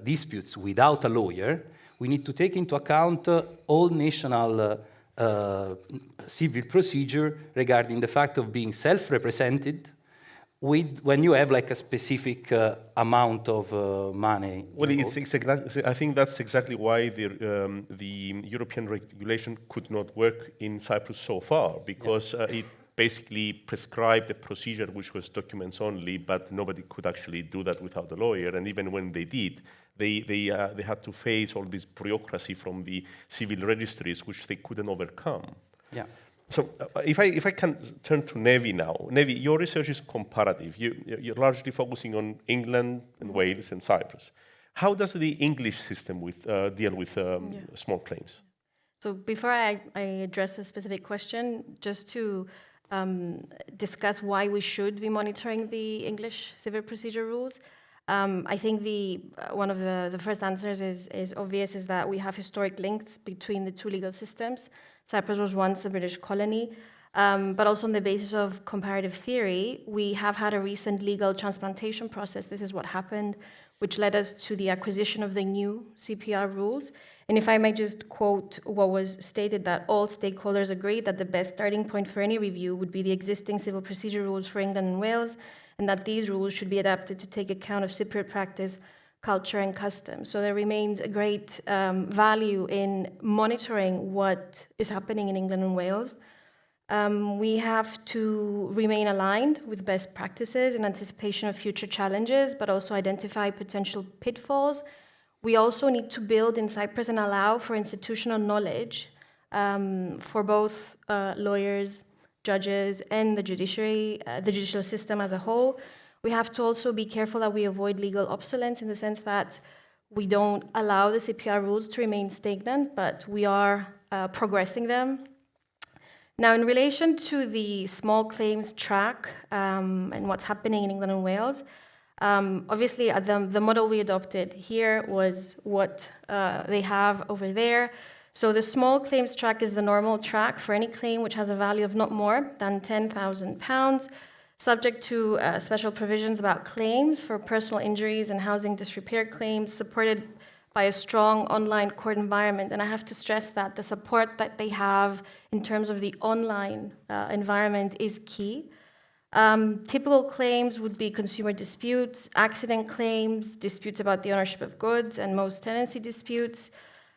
disputes without a lawyer, we need to take into account all national civil procedure regarding the fact of being self-represented when you have like a specific amount of money. Well, I think that's exactly why the European regulation could not work in Cyprus so far, because it basically prescribed a procedure which was documents only, but nobody could actually do that without a lawyer. And even when they did, they had to face all this bureaucracy from the civil registries, which they couldn't overcome. Yeah. So if I can turn to Nevi now. Nevi, your research is comparative. You're largely focusing on England and Wales and Cyprus. How does the English system deal with small claims? So before I address the specific question, just to discuss why we should be monitoring the English civil procedure rules, I think one of the first answers is obvious, is that we have historic links between the two legal systems. Cyprus was once a British colony, but also on the basis of comparative theory, we have had a recent legal transplantation process. This is what happened, which led us to the acquisition of the new CPR rules. And if I may just quote what was stated, that all stakeholders agreed that the best starting point for any review would be the existing civil procedure rules for England and Wales, and that these rules should be adapted to take account of Cypriot practice, culture, and custom. So there remains a great value in monitoring what is happening in England and Wales. We have to remain aligned with best practices in anticipation of future challenges, but also identify potential pitfalls. We also need to build in Cyprus and allow for institutional knowledge for both lawyers, judges, and the judiciary, the judicial system as a whole. We have to also be careful that we avoid legal obsolescence in the sense that we don't allow the CPR rules to remain stagnant, but we are progressing them. Now, in relation to the small claims track and what's happening in England and Wales, obviously the model we adopted here was what they have over there. So the small claims track is the normal track for any claim which has a value of not more than £10,000. subject to special provisions about claims for personal injuries and housing disrepair claims, supported by a strong online court environment. And I have to stress that the support that they have in terms of the online environment is key. Typical claims would be consumer disputes, accident claims, disputes about the ownership of goods, and most tenancy disputes.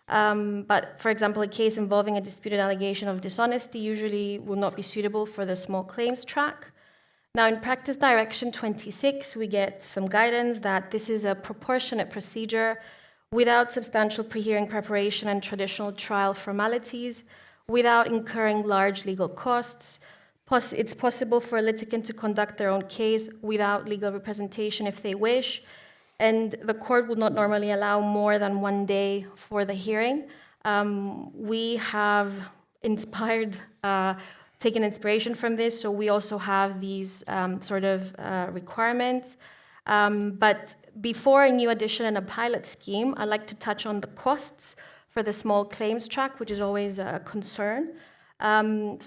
But for example, a case involving a disputed allegation of dishonesty usually will not be suitable for the small claims track. Now, in Practice Direction 26, we get some guidance that this is a proportionate procedure without substantial pre-hearing preparation and traditional trial formalities, without incurring large legal costs. It's possible for a litigant to conduct their own case without legal representation if they wish, and the court would not normally allow more than 1 day for the hearing. We have taken inspiration from this, so we also have these requirements. But before a new addition and a pilot scheme, I'd like to touch on the costs for the small claims track, which is always a concern.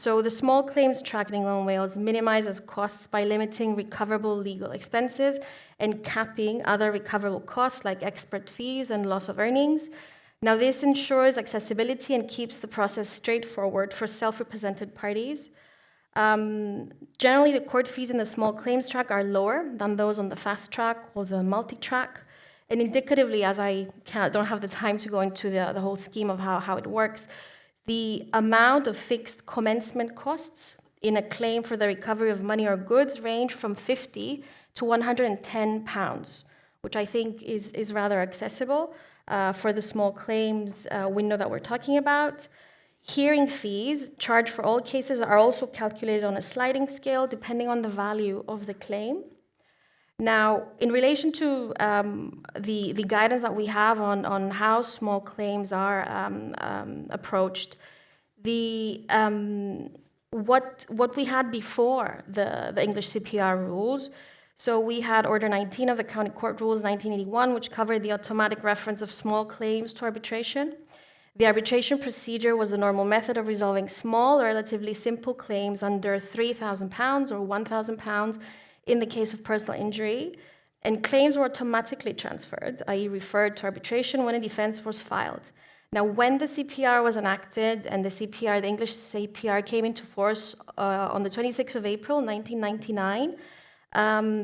So the small claims track in England and Wales minimizes costs by limiting recoverable legal expenses and capping other recoverable costs like expert fees and loss of earnings. Now, this ensures accessibility and keeps the process straightforward for self-represented parties. Generally, the court fees in the small claims track are lower than those on the fast track or the multi-track. And indicatively, as I don't have the time to go into the whole scheme of how it works, the amount of fixed commencement costs in a claim for the recovery of money or goods range from £50 to £110, which I think is rather accessible for the small claims window that we're talking about. Hearing fees charged for all cases are also calculated on a sliding scale depending on the value of the claim. Now, in relation to the guidance that we have on how small claims are approached, what we had before the English CPR rules, so we had Order 19 of the County Court Rules 1981, which covered the automatic reference of small claims to arbitration. The arbitration procedure was a normal method of resolving small, relatively simple claims under £3,000 or £1,000 in the case of personal injury, and claims were automatically transferred, i.e. referred to arbitration when a defense was filed. Now, when the CPR was enacted and the English CPR came into force on the 26th of April, 1999,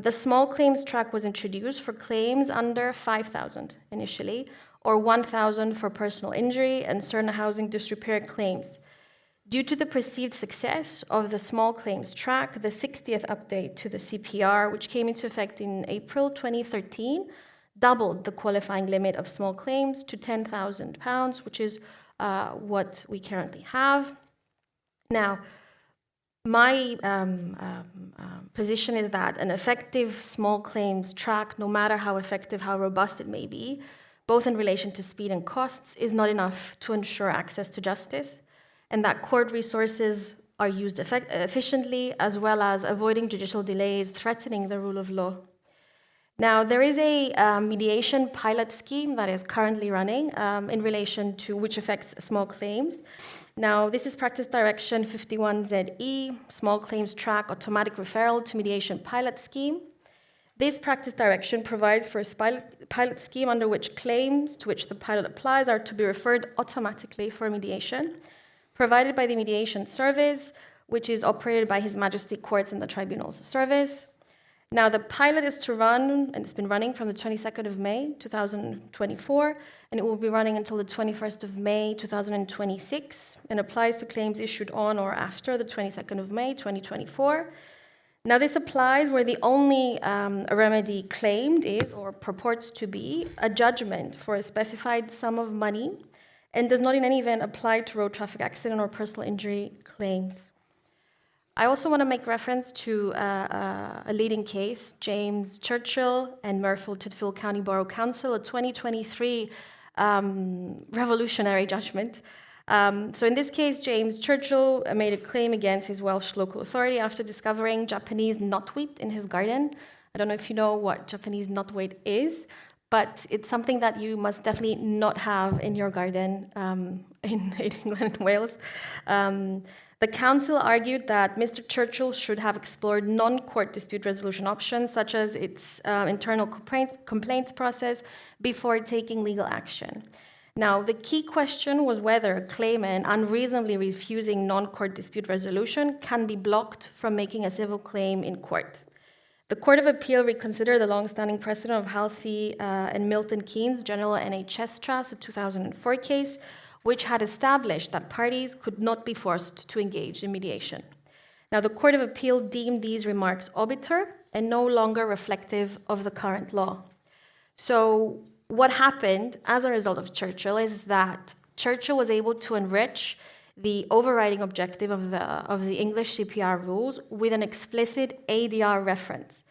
the small claims track was introduced for claims under £5,000 initially, or £1,000 for personal injury and certain housing disrepair claims. Due to the perceived success of the small claims track, the 60th update to the CPR, which came into effect in April 2013, doubled the qualifying limit of small claims to £10,000, which is what we currently have. Now, my position is that an effective small claims track, no matter how effective, how robust it may be, both in relation to speed and costs, is not enough to ensure access to justice, and that court resources are used efficiently, as well as avoiding judicial delays threatening the rule of law. Now, there is a mediation pilot scheme that is currently running in relation to which affects small claims. Now, this is Practice Direction 51ZE, Small Claims Track Automatic Referral to Mediation Pilot Scheme. This practice direction provides for a pilot scheme under which claims to which the pilot applies are to be referred automatically for mediation, provided by the Mediation Service, which is operated by His Majesty Courts and the Tribunals Service. Now, the pilot is to run, and it's been running from the 22nd of May, 2024, and it will be running until the 21st of May, 2026, and applies to claims issued on or after the 22nd of May, 2024. Now, this applies where the only remedy claimed is, or purports to be, a judgment for a specified sum of money, and does not in any event apply to road traffic accident or personal injury claims. I also want to make reference to a leading case, James Churchill and Mirfield Titfield County Borough Council, a 2023 revolutionary judgment. So in this case, James Churchill made a claim against his Welsh local authority after discovering Japanese knotweed in his garden. I don't know if you know what Japanese knotweed is, but it's something that you must definitely not have in your garden in England and Wales. The The Council argued that Mr. Churchill should have explored non-court dispute resolution options, such as its internal complaints process, before taking legal action. Now, the key question was whether a claimant unreasonably refusing non-court dispute resolution can be blocked from making a civil claim in court. The Court of Appeal reconsidered the long-standing precedent of Halsey and Milton Keynes' General NHS Trust, a 2004 case, which had established that parties could not be forced to engage in mediation. Now, the Court of Appeal deemed these remarks obiter and no longer reflective of the current law. So what happened as a result of Churchill is that Churchill was able to enrich the overriding objective of the English CPR rules with an explicit ADR reference.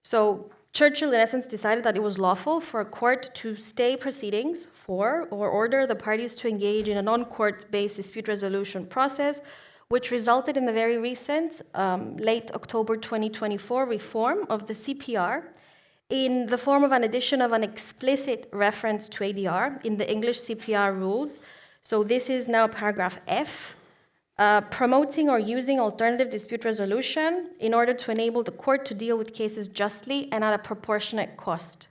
So Churchill, in essence, decided that it was lawful for a court to stay proceedings for or order the parties to engage in a non-court-based dispute resolution process, which resulted in the very recent, late October 2024 reform of the CPR in the form of an addition of an explicit reference to ADR in the English CPR rules. So this is now paragraph F, promoting or using alternative dispute resolution in order to enable the court to deal with cases justly and at a proportionate cost.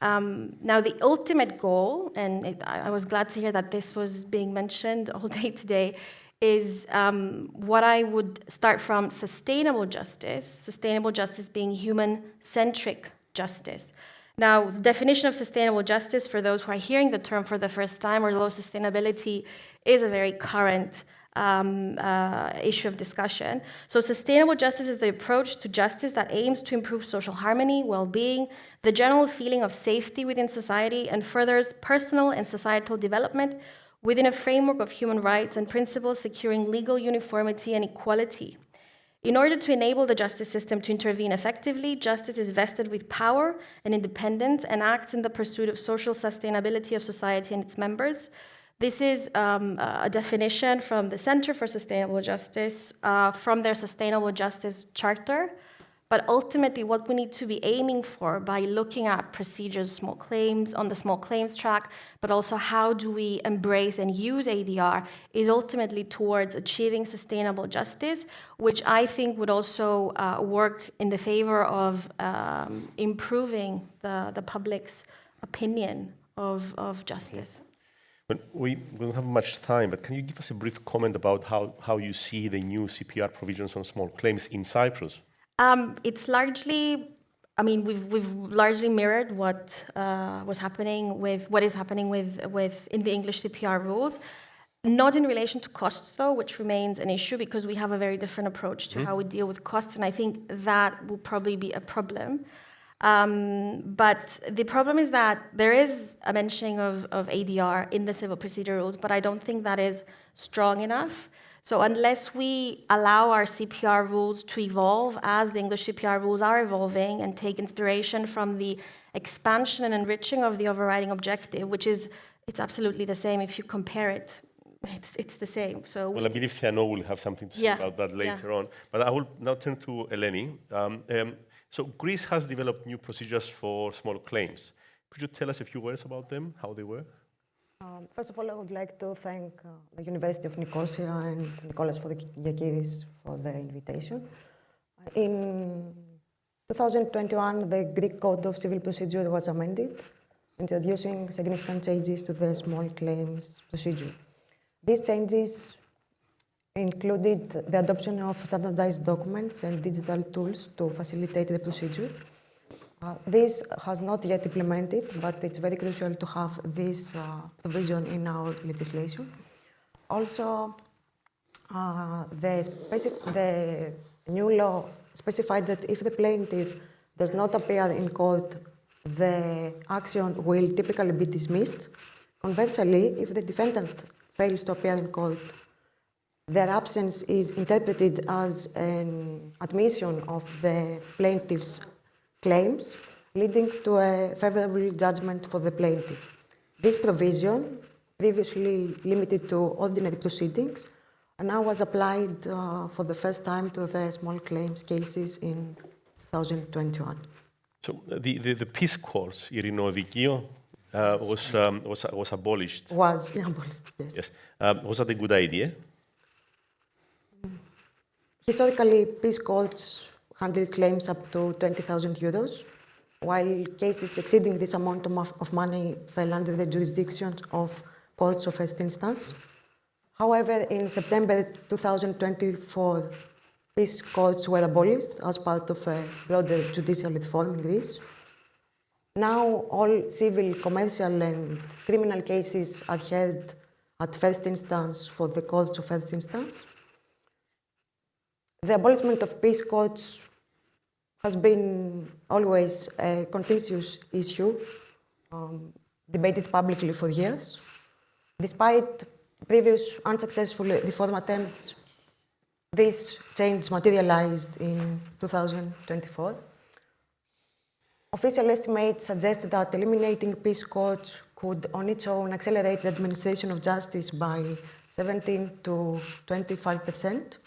Now, the ultimate goal, and I was glad to hear that this was being mentioned all day today, is what I would start from sustainable justice being human-centric justice. Now, the definition of sustainable justice, for those who are hearing the term for the first time, or low sustainability, is a very current issue of discussion. So sustainable justice is the approach to justice that aims to improve social harmony, well-being, the general feeling of safety within society, and furthers personal and societal development within a framework of human rights and principles securing legal uniformity and equality. In order to enable the justice system to intervene effectively, justice is vested with power and independence and acts in the pursuit of social sustainability of society and its members. This is a definition from the Center for Sustainable Justice, from their Sustainable Justice Charter. But ultimately, what we need to be aiming for by looking at procedures, small claims, on the small claims track, but also how do we embrace and use ADR, is ultimately towards achieving sustainable justice, which I think would also work in the favor of improving the public's opinion of justice. But we don't have much time, but can you give us a brief comment about how you see the new CPR provisions on small claims in Cyprus? It's largely, I mean, we've largely mirrored what is happening with in the English CPR rules, not in relation to costs though, which remains an issue because we have a very different approach to how we deal with costs, and I think that will probably be a problem. But the problem is that there is a mentioning of ADR in the civil procedure rules, but I don't think that is strong enough. So unless we allow our CPR rules to evolve as the English CPR rules are evolving and take inspiration from the expansion and enriching of the overriding objective, which is, it's absolutely the same if you compare it. It's the same. So well, I believe Theano will have something to say about that later on. But I will now turn to Eleni. So Greece has developed new procedures for small claims. Could you tell us a few words about them, how they work? First of all, I would like to thank the University of Nicosia and Nicholas Fotogiakidis for the invitation. In 2021, the Greek Code of Civil Procedure was amended, introducing significant changes to the small claims procedure. These changes included the adoption of standardized documents and digital tools to facilitate the procedure. This has not yet implemented, but it's very crucial to have this provision in our legislation. Also, the new law specified that if the plaintiff does not appear in court, the action will typically be dismissed. Conversely, if the defendant fails to appear in court, their absence is interpreted as an admission of the plaintiff's claims, leading to a favorable judgment for the plaintiff. This provision, previously limited to ordinary proceedings, now was applied for the first time to the small claims cases in 2021. So the peace course, Ειρηνοδικείο, was abolished. Was abolished, yes. Was that a good idea? Historically, peace courts handled claims up to 20,000 euros, while cases exceeding this amount of money fell under the jurisdiction of courts of first instance. However, in September 2024, peace courts were abolished as part of a broader judicial reform in Greece. Now, all civil, commercial, and criminal cases are heard at first instance for the courts of first instance. The abolishment of peace courts has been always a contentious issue, debated publicly for years. Despite previous unsuccessful reform attempts, this change materialized in 2024. Official estimates suggest that eliminating peace courts could on its own accelerate the administration of justice by 17 to 25%.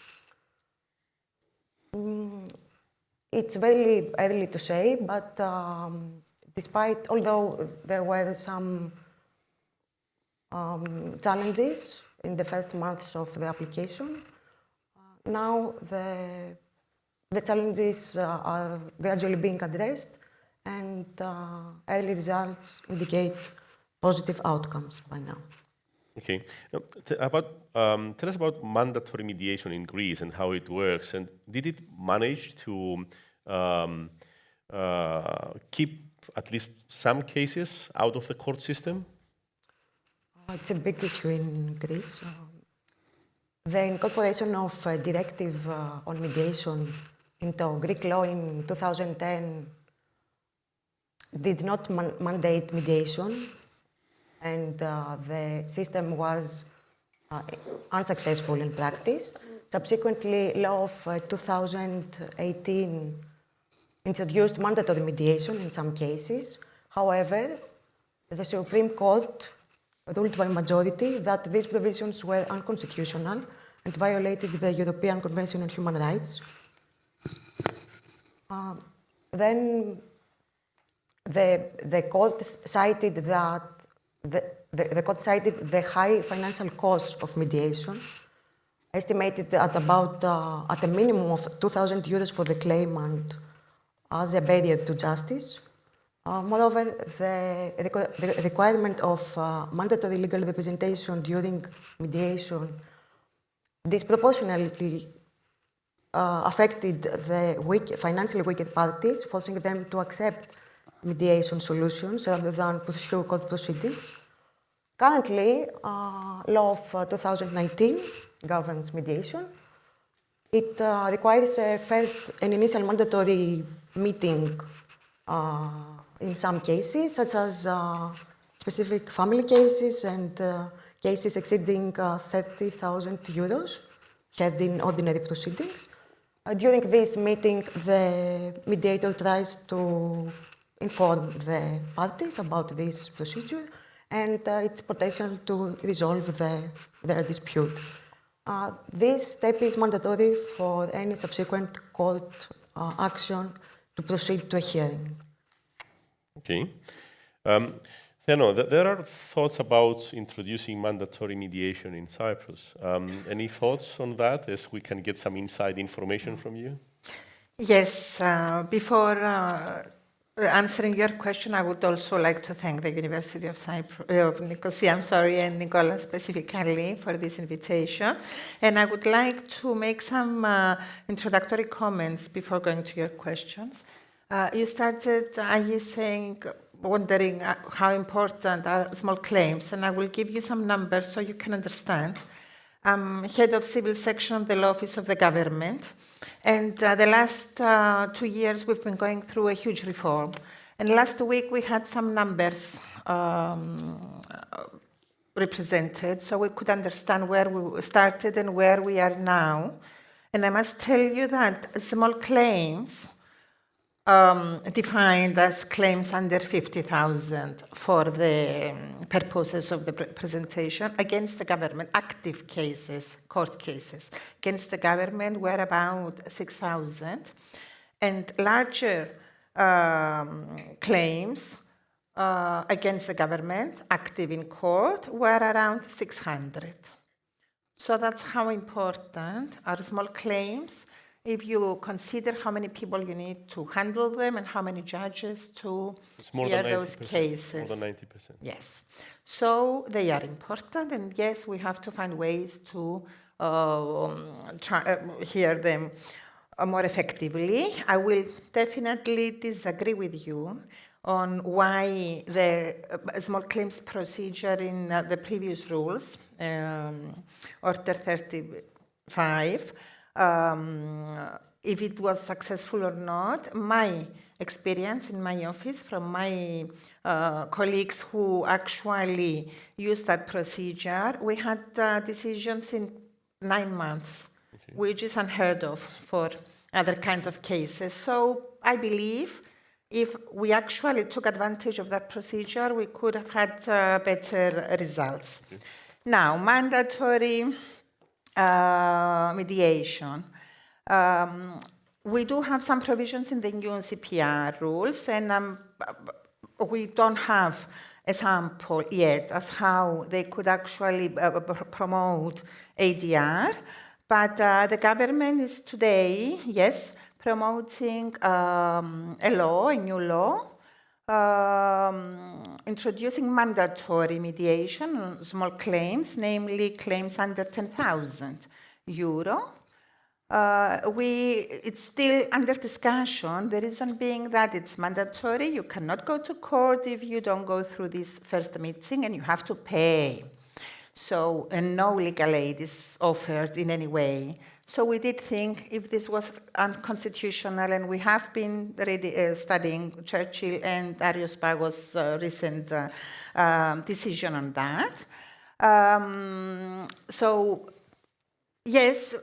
It's very early to say, but although there were some challenges in the first months of the application, now the challenges are gradually being addressed, and early results indicate positive outcomes by now. Okay. Now, tell us about mandatory mediation in Greece and how it works. And did it manage to keep at least some cases out of the court system? It's a big issue in Greece. The incorporation of a directive on mediation into Greek law in 2010 did not mandate mediation, and the system was unsuccessful in practice. Subsequently, law of 2018 introduced mandatory mediation in some cases. However, the Supreme Court ruled by majority that these provisions were unconstitutional and violated the European Convention on Human Rights. Then the court cited that the court cited the high financial cost of mediation, estimated at about at a minimum of 2,000 euros for the claimant as a barrier to justice. Moreover, the requirement of mandatory legal representation during mediation disproportionately affected the financially weaker parties, forcing them to accept mediation solutions rather than pursue court proceedings. Currently, law of 2019 governs mediation. It requires first an initial mandatory meeting in some cases, such as specific family cases and cases exceeding 30,000 euros, heard in ordinary proceedings. During this meeting, the mediator tries to inform the parties about this procedure and its potential to resolve their dispute. This step is mandatory for any subsequent court action to proceed to a hearing. Okay. There are thoughts about introducing mandatory mediation in Cyprus. Any thoughts on that, as we can get some inside information from you? Yes. Before answering your question, I would also like to thank the University of Nicosia, and Nicola specifically for this invitation. And I would like to make some introductory comments before going to your questions. You started, wondering how important are small claims, and I will give you some numbers so you can understand. I'm head of civil section of the Law Office of the Government, and the last 2 years we've been going through a huge reform. And last week we had some numbers represented, so we could understand where we started and where we are now. And I must tell you that small claims, defined as claims under 50,000 for the purposes of the presentation against the government, active cases, court cases, against the government were about 6,000, and larger claims against the government, active in court, were around 600. So that's how important are small claims if you consider how many people you need to handle them and how many judges to hear those cases. More than 90%. Yes. So they are important, and yes, we have to find ways to hear them more effectively. I will definitely disagree with you on why the small claims procedure in the previous rules, Order 35, if it was successful or not. My experience in my office from my colleagues who actually used that procedure, we had decisions in 9 months, which is unheard of for other kinds of cases. So I believe if we actually took advantage of that procedure, we could have had better results. Now, mandatory mediation. We do have some provisions in the new CPR rules, and we don't have a sample yet as how they could actually promote ADR. But the government is today, yes, promoting a new law, introducing mandatory mediation on small claims, namely claims under 10,000 euro. It's still under discussion, the reason being that it's mandatory. You cannot go to court if you don't go through this first meeting, and you have to pay. So, and no legal aid is offered in any way. So we did think if this was unconstitutional, and we have been studying Churchill and Arios-Pagos' recent decision on that. So, yes,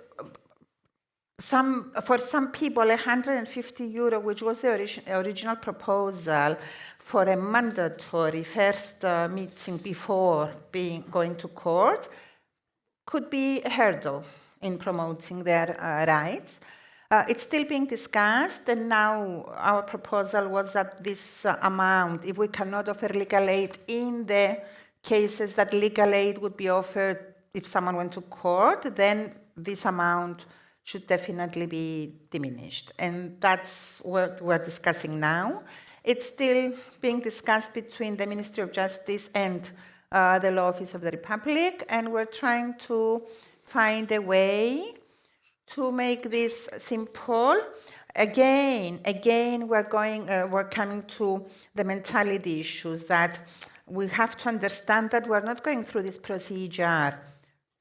for some people, 150 euro, which was the original proposal for a mandatory first meeting before going to court, could be a hurdle in promoting their rights. It's still being discussed, and now our proposal was that this amount, if we cannot offer legal aid in the cases that legal aid would be offered if someone went to court, then this amount should definitely be diminished. And that's what we're discussing now. It's still being discussed between the Ministry of Justice and the Law Office of the Republic, and we're trying to find a way to make this simple. Again, we're coming to the mentality issues, that we have to understand that we're not going through this procedure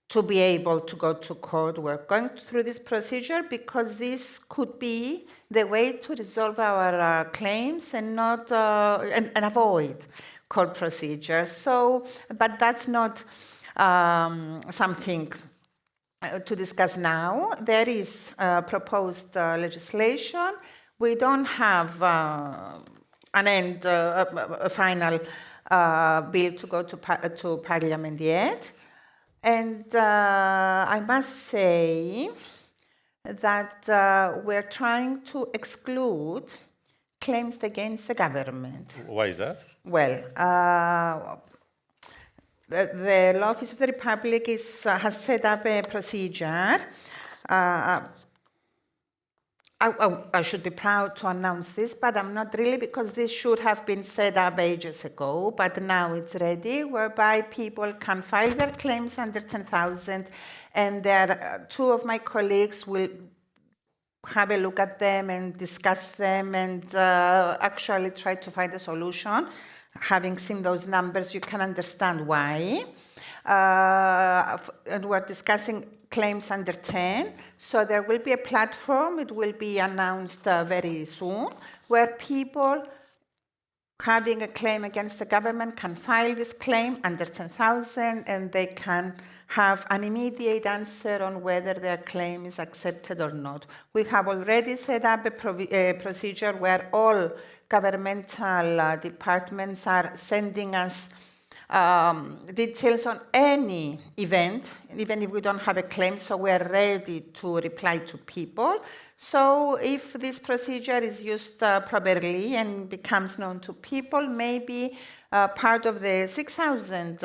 to be able to go to court. We're going through this procedure because this could be the way to resolve our claims and not and avoid court procedures. So, but that's not something to discuss now. There is proposed legislation. We don't have a final bill to go to Parliament yet. And I must say that we're trying to exclude claims against the government. Why is that? Well, the Law Office of the Republic has set up a procedure. I should be proud to announce this, but I'm not really, because this should have been set up ages ago, but now it's ready, whereby people can file their claims under 10,000, and there two of my colleagues will have a look at them and discuss them and actually try to find a solution. Having seen those numbers, you can understand why. And we're discussing claims under 10. So there will be a platform, it will be announced very soon, where people having a claim against the government can file this claim under 10,000, and they can have an immediate answer on whether their claim is accepted or not. We have already set up a procedure where all governmental departments are sending us details on any event, even if we don't have a claim, so we're ready to reply to people. So if this procedure is used properly and becomes known to people, maybe part of the 6,000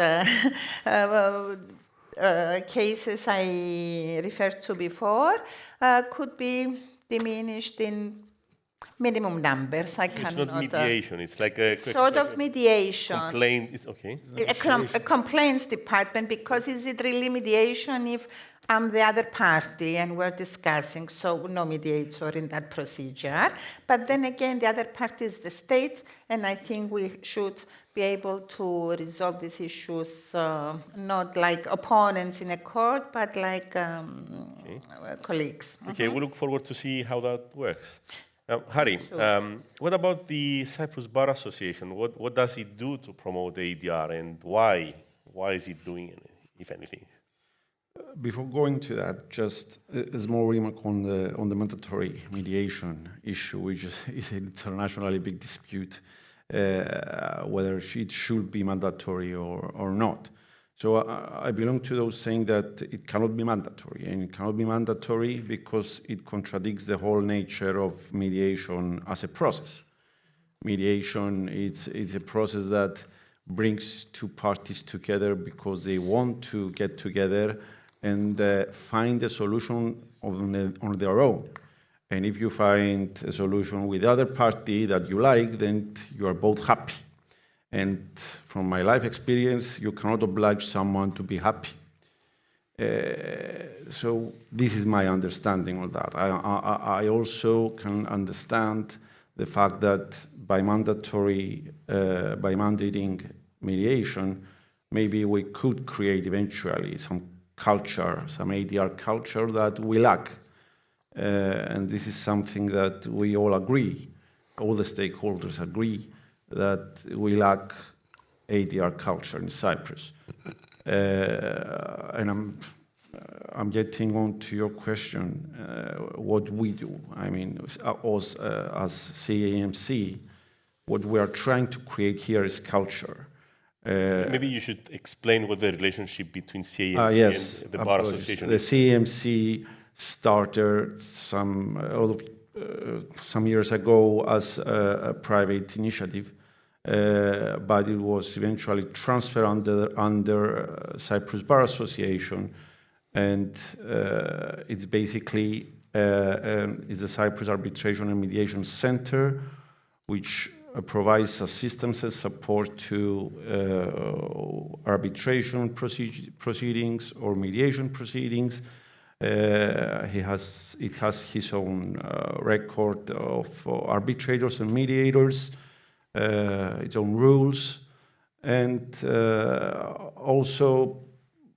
cases I referred to before could be diminished in minimum numbers. I So it's cannot. not mediation. It's like a sort of mediation. Complaint. It's okay. A complaints department, because is it really mediation if I'm the other party and we're discussing? So no mediator in that procedure. But then again, the other party is the state, and I think we should be able to resolve these issues not like opponents in a court, but like colleagues. Okay, we look forward to see how that works. Harry, what about the Cyprus Bar Association? What does it do to promote ADR, and why? Why is it doing it, if anything? Before going to that, just a small remark on the mandatory mediation issue, which is an internationally big dispute, whether it should be mandatory or not. So I belong to those saying that it cannot be mandatory, and it cannot be mandatory because it contradicts the whole nature of mediation as a process. Mediation is a process that brings two parties together because they want to get together and find a solution on their own. And if you find a solution with the other party that you like, then you are both happy. And from my life experience, you cannot oblige someone to be happy. So this is my understanding of that. I also can understand the fact that by mandating mediation, maybe we could create eventually some culture, some ADR culture that we lack. And this is something that we all agree, all the stakeholders agree, that we lack ADR culture in Cyprus. And I'm getting on to your question, what we do. I mean, as CAMC, what we are trying to create here is culture. Maybe you should explain what the relationship between CAMC and the Bar Association is. The CAMC started some years ago as a private initiative, but it was eventually transferred under Cyprus Bar Association, and it's basically is the Cyprus Arbitration and Mediation Center, which provides assistance and support to arbitration proceedings or mediation proceedings. It has his own record of arbitrators and mediators, its own rules, and also,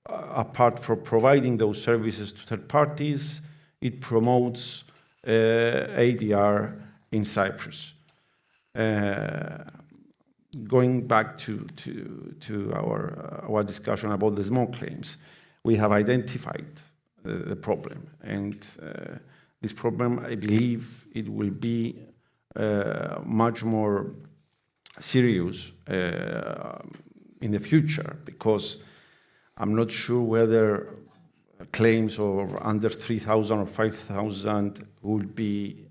apart from providing those services to third parties, it promotes ADR in Cyprus. Going back to our discussion about the small claims, we have identified the problem, and this problem, I believe, it will be much more serious in the future, because I'm not sure whether claims of under 3,000 or 5,000 would be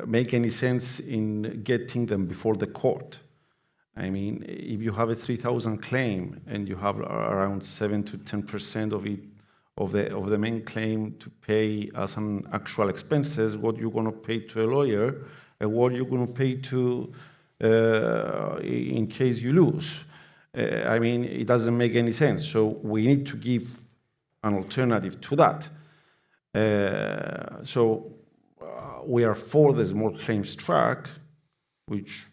make any sense in getting them before the court. I mean, if you have a 3,000 claim and you have around 7 to 10% of it, of the main claim to pay as an actual expenses, what you're going to pay to a lawyer and what you're going to pay to in case you lose. I mean, it doesn't make any sense. So we need to give an alternative to that. We are for the small claims track, which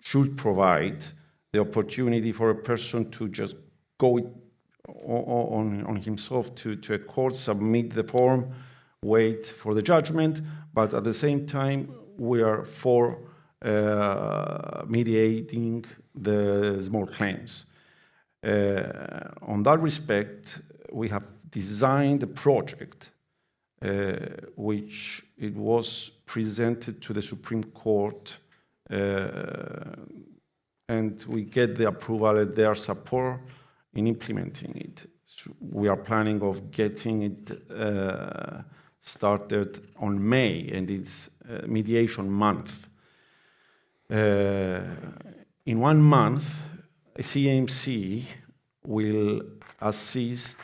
should provide the opportunity for a person to just go on himself to a court, submit the form, wait for the judgment, but at the same time, we are for mediating the small claims. On that respect, we have designed a project which it was presented to the Supreme Court, and we get the approval and their support in implementing it. So we are planning of getting it started on May, and it's mediation month. In 1 month, a CAMC will assist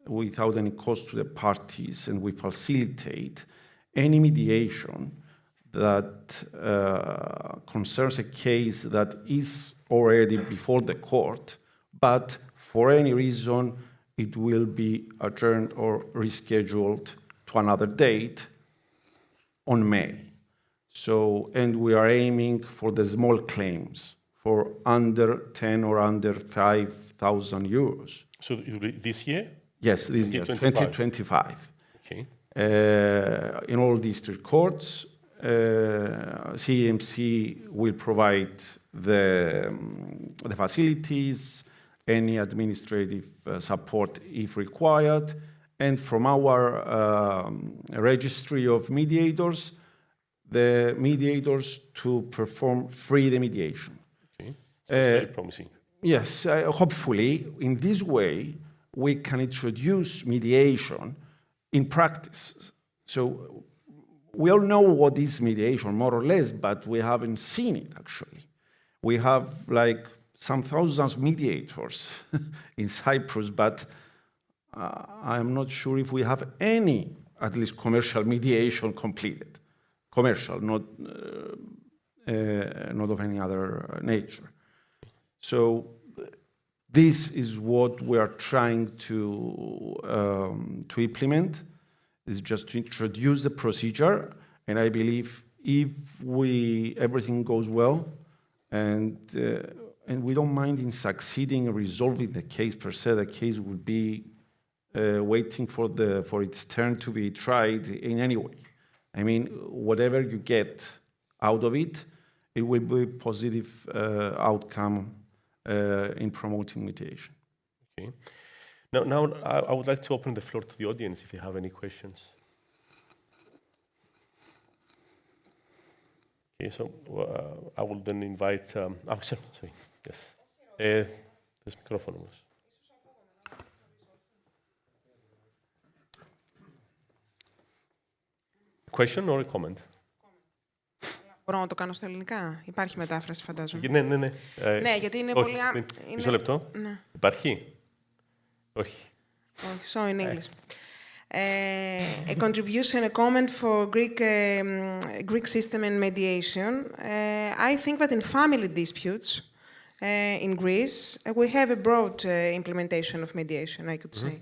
without any cost to the parties, and we facilitate any mediation that concerns a case that is already before the court, but for any reason it will be adjourned or rescheduled to another date on May. So, and we are aiming for the small claims for under 10 or under 5,000 euros. So it will be this year? Yes, this year, 2025. Okay. In all district courts, CMC will provide the facilities, any administrative support if required, and from our registry of mediators, the mediators to perform free the mediation. Okay, so very promising. Yes, hopefully in this way we can introduce mediation in practice. So we all know what is mediation, more or less, but we haven't seen it actually. We have like some thousands of mediators in Cyprus, but I'm not sure if we have any, at least commercial mediation completed. Commercial, not of any other nature. So this is what we are trying to implement, is just to introduce the procedure, and I believe if everything goes well, and we don't mind in succeeding in resolving the case per se, the case will be waiting for its turn to be tried in any way. I mean, whatever you get out of it, it will be a positive outcome in promoting mediation. Okay. Now I would like to open the floor to the audience if you have any questions. Okay, so I will then invite. Sorry. Yes. This microphone was. Question or a comment? Μπορώ να το κάνω στα ελληνικά. Υπάρχει μετάφραση, φαντάζομαι. Ναι. Ναι, γιατί είναι όχι, πολύ... Μισό λεπτό. Ναι. Υπάρχει? Όχι. So in English. A contribution, a comment for Greek system and mediation. I think that in family disputes in Greece, we have a broad implementation of mediation, I could say.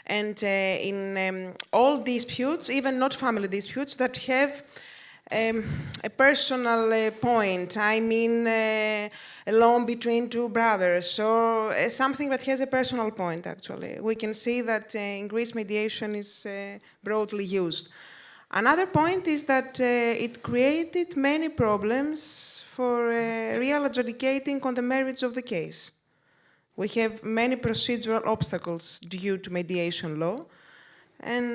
And in all disputes, even not family disputes, that have a personal point, I mean a loan between two brothers, or something that has a personal point, actually. We can see that in Greece mediation is broadly used. Another point is that it created many problems for real adjudicating on the merits of the case. We have many procedural obstacles due to mediation law, and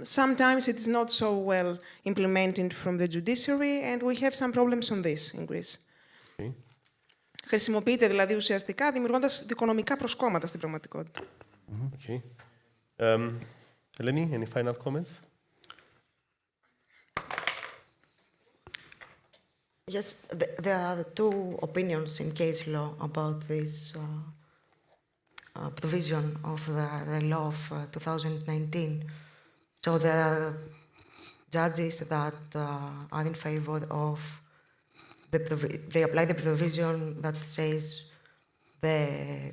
sometimes it's not so well implemented from the judiciary, and we have some problems on this in Greece. Okay. Χρησιμοποιείται δηλαδή ουσιαστικά δημιουργώντας δικονομικά προσκόμματα στην πραγματικότητα. Okay. Eleni, any final comments? Yes, there are two opinions in case law about this provision of the law of 2019. So there are judges that are in favor of they apply the provision that says the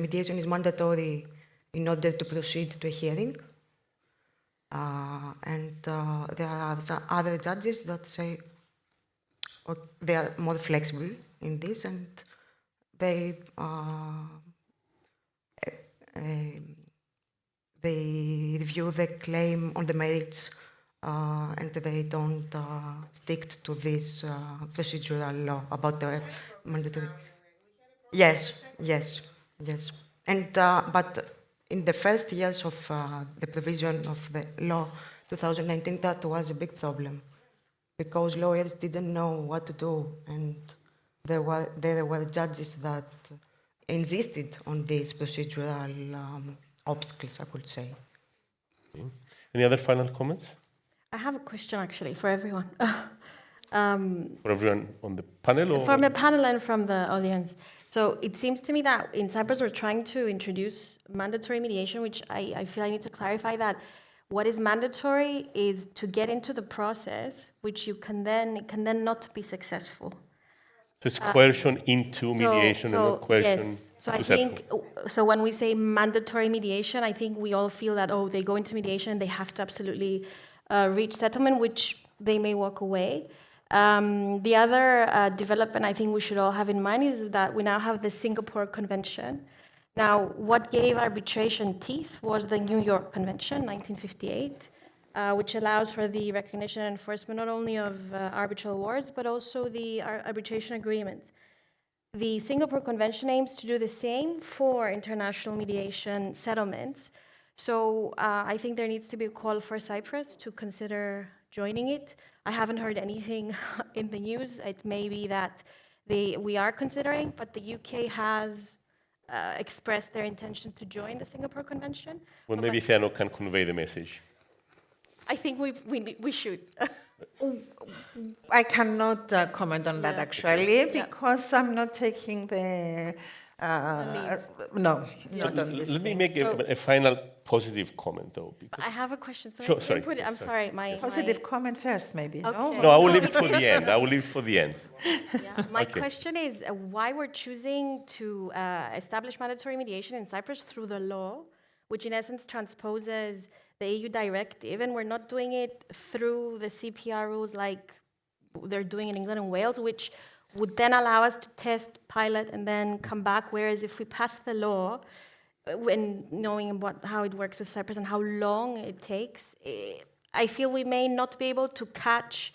mediation is mandatory in order to proceed to a hearing. And there are some other judges that say they are more flexible in this, and they review the claim on the merits, and they don't stick to this procedural law about the mandatory. Yes. And but in the first years of the provision of the law 2019, that was a big problem, because lawyers didn't know what to do, and there were judges that insisted on these procedural obstacles, I could say. Okay. Any other final comments? I have a question actually for everyone. For everyone on the panel? Or from the panel and from the audience. So it seems to me that in Cyprus we're trying to introduce mandatory mediation, which I feel I need to clarify that what is mandatory is to get into the process, which it can then not be successful. So it's coercion into mediation and not coercion. Yes. So I think, so when we say mandatory mediation, I think we all feel that, oh, they go into mediation and they have to absolutely reach settlement, which they may walk away. The other development I think we should all have in mind is that we now have the Singapore Convention. Now, what gave arbitration teeth was the New York Convention, 1958, which allows for the recognition and enforcement not only of arbitral awards, but also the arbitration agreements. The Singapore Convention aims to do the same for international mediation settlements. So I think there needs to be a call for Cyprus to consider joining it. I haven't heard anything in the news. It may be that we are considering, but the UK has expressed their intention to join the Singapore Convention. Well, maybe Theano can convey the message. I think we should. I cannot comment on that actually, because I'm not taking the no, not on this. Let me make a final positive comment, though. I have a question. Sorry, Sure, sorry. I'm sorry. Positive comment first, maybe. Okay. No, I will leave it for the end. I will leave it for the end. Yeah. My question is why we're choosing to establish mandatory mediation in Cyprus through the law, which in essence transposes the EU directive, and we're not doing it through the CPR rules like they're doing in England and Wales, which would then allow us to test, pilot, and then come back. Whereas if we pass the law, when knowing how it works with Cyprus and how long it takes, I feel we may not be able to catch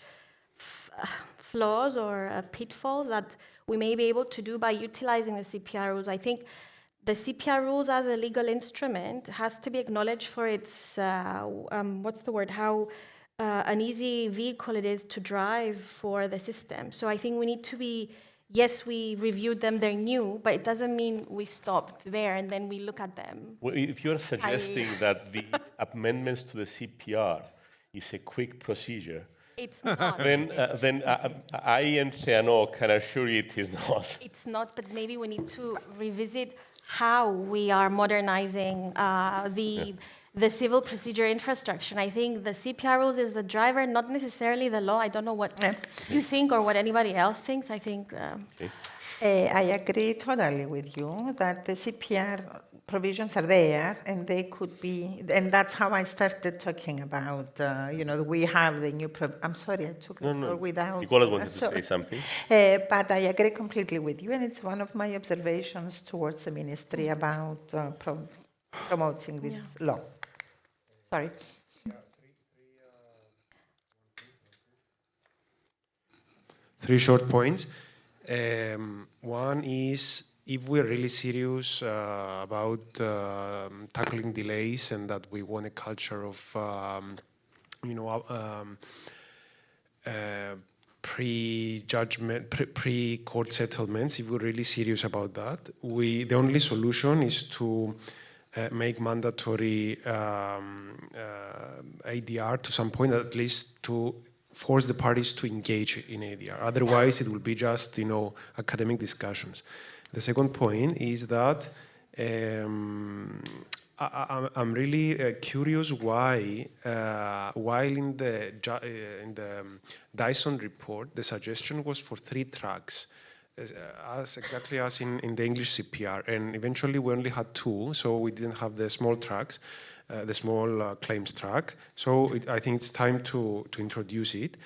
flaws or pitfalls that we may be able to do by utilizing the CPR rules. I think the CPR rules as a legal instrument has to be acknowledged for its, how an easy vehicle it is to drive for the system. So I think we need to be, yes, we reviewed them, they're new, but it doesn't mean we stopped there and then we look at them. Well, if you're suggesting that the amendments to the CPR is a quick procedure, it's not. Then I and Theano can assure you it is not. It's not, but maybe we need to revisit how we are modernizing the civil procedure infrastructure. And I think the CPR rules is the driver, not necessarily the law. I don't know what you think or what anybody else thinks. I think... I agree totally with you that the CPR provisions are there and they could be, and that's how I started talking about, we have the new, I'm sorry, I took the floor without. Nicolas wanted to say something. But I agree completely with you, and it's one of my observations towards the ministry about promoting this law. Sorry. Three short points. One is, if we're really serious about tackling delays and that we want a culture of, pre-judgment, pre-court settlements, if we're really serious about that, the only solution is to make mandatory ADR to some point, at least to force the parties to engage in ADR. Otherwise, it will be just, academic discussions. The second point is that I'm really curious why, while in the Dyson report, the suggestion was for 3 tracks, exactly as in the English CPR, and eventually we only had 2, so we didn't have the small tracks. The small claims track. So I think it's time to introduce it.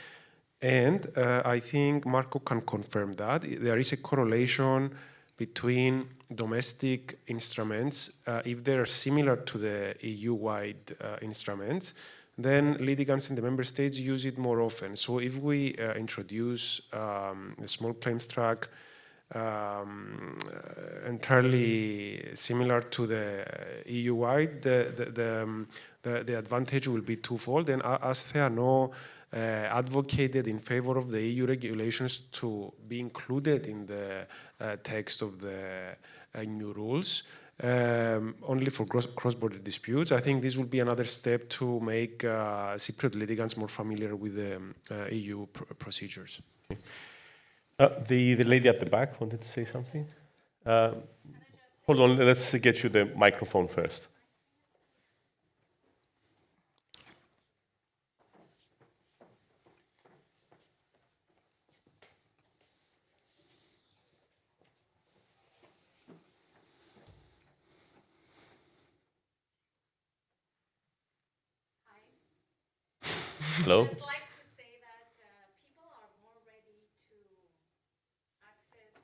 And I think Marco can confirm that. There is a correlation between domestic instruments. If they're similar to the EU-wide instruments, then litigants in the member states use it more often. So if we introduce a small claims track entirely similar to the EU-wide, the advantage will be twofold. And as Theano advocated in favor of the EU regulations to be included in the text of the new rules, only for cross-border disputes, I think this will be another step to make Cypriot litigants more familiar with the EU procedures. The lady at the back wanted to say something. Hold on, let's get you the microphone first. Hello? I'd just like to say that people are more ready to access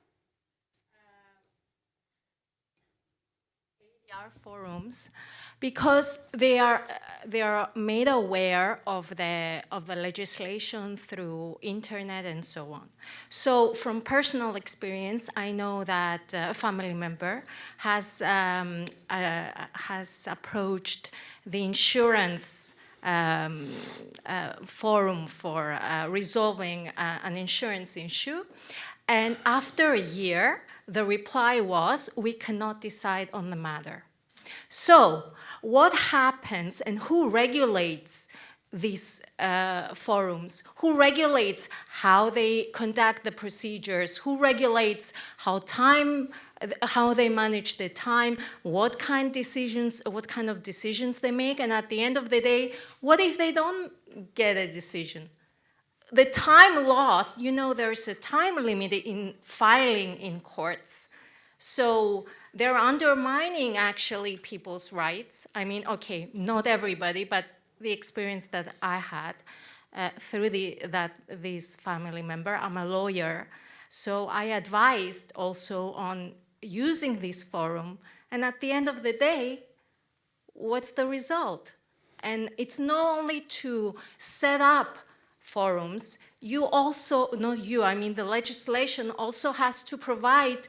ADR forums because they are made aware of the legislation through internet and so on. So from personal experience, I know that a family member has approached the insurance forum for resolving an insurance issue. And after a year, the reply was, we cannot decide on the matter. So what happens and who regulates these forums? Who regulates how they conduct the procedures? Who regulates how they manage their time? What kind of decisions they make? And at the end of the day, what if they don't get a decision? The time lost, you know, there's a time limit in filing in courts. So they're undermining actually people's rights. I mean, okay, not everybody, but the experience that I had through this family member. I'm a lawyer, so I advised also on using this forum. And at the end of the day, what's the result? And it's not only to set up forums, you also, not you, I mean the legislation also has to provide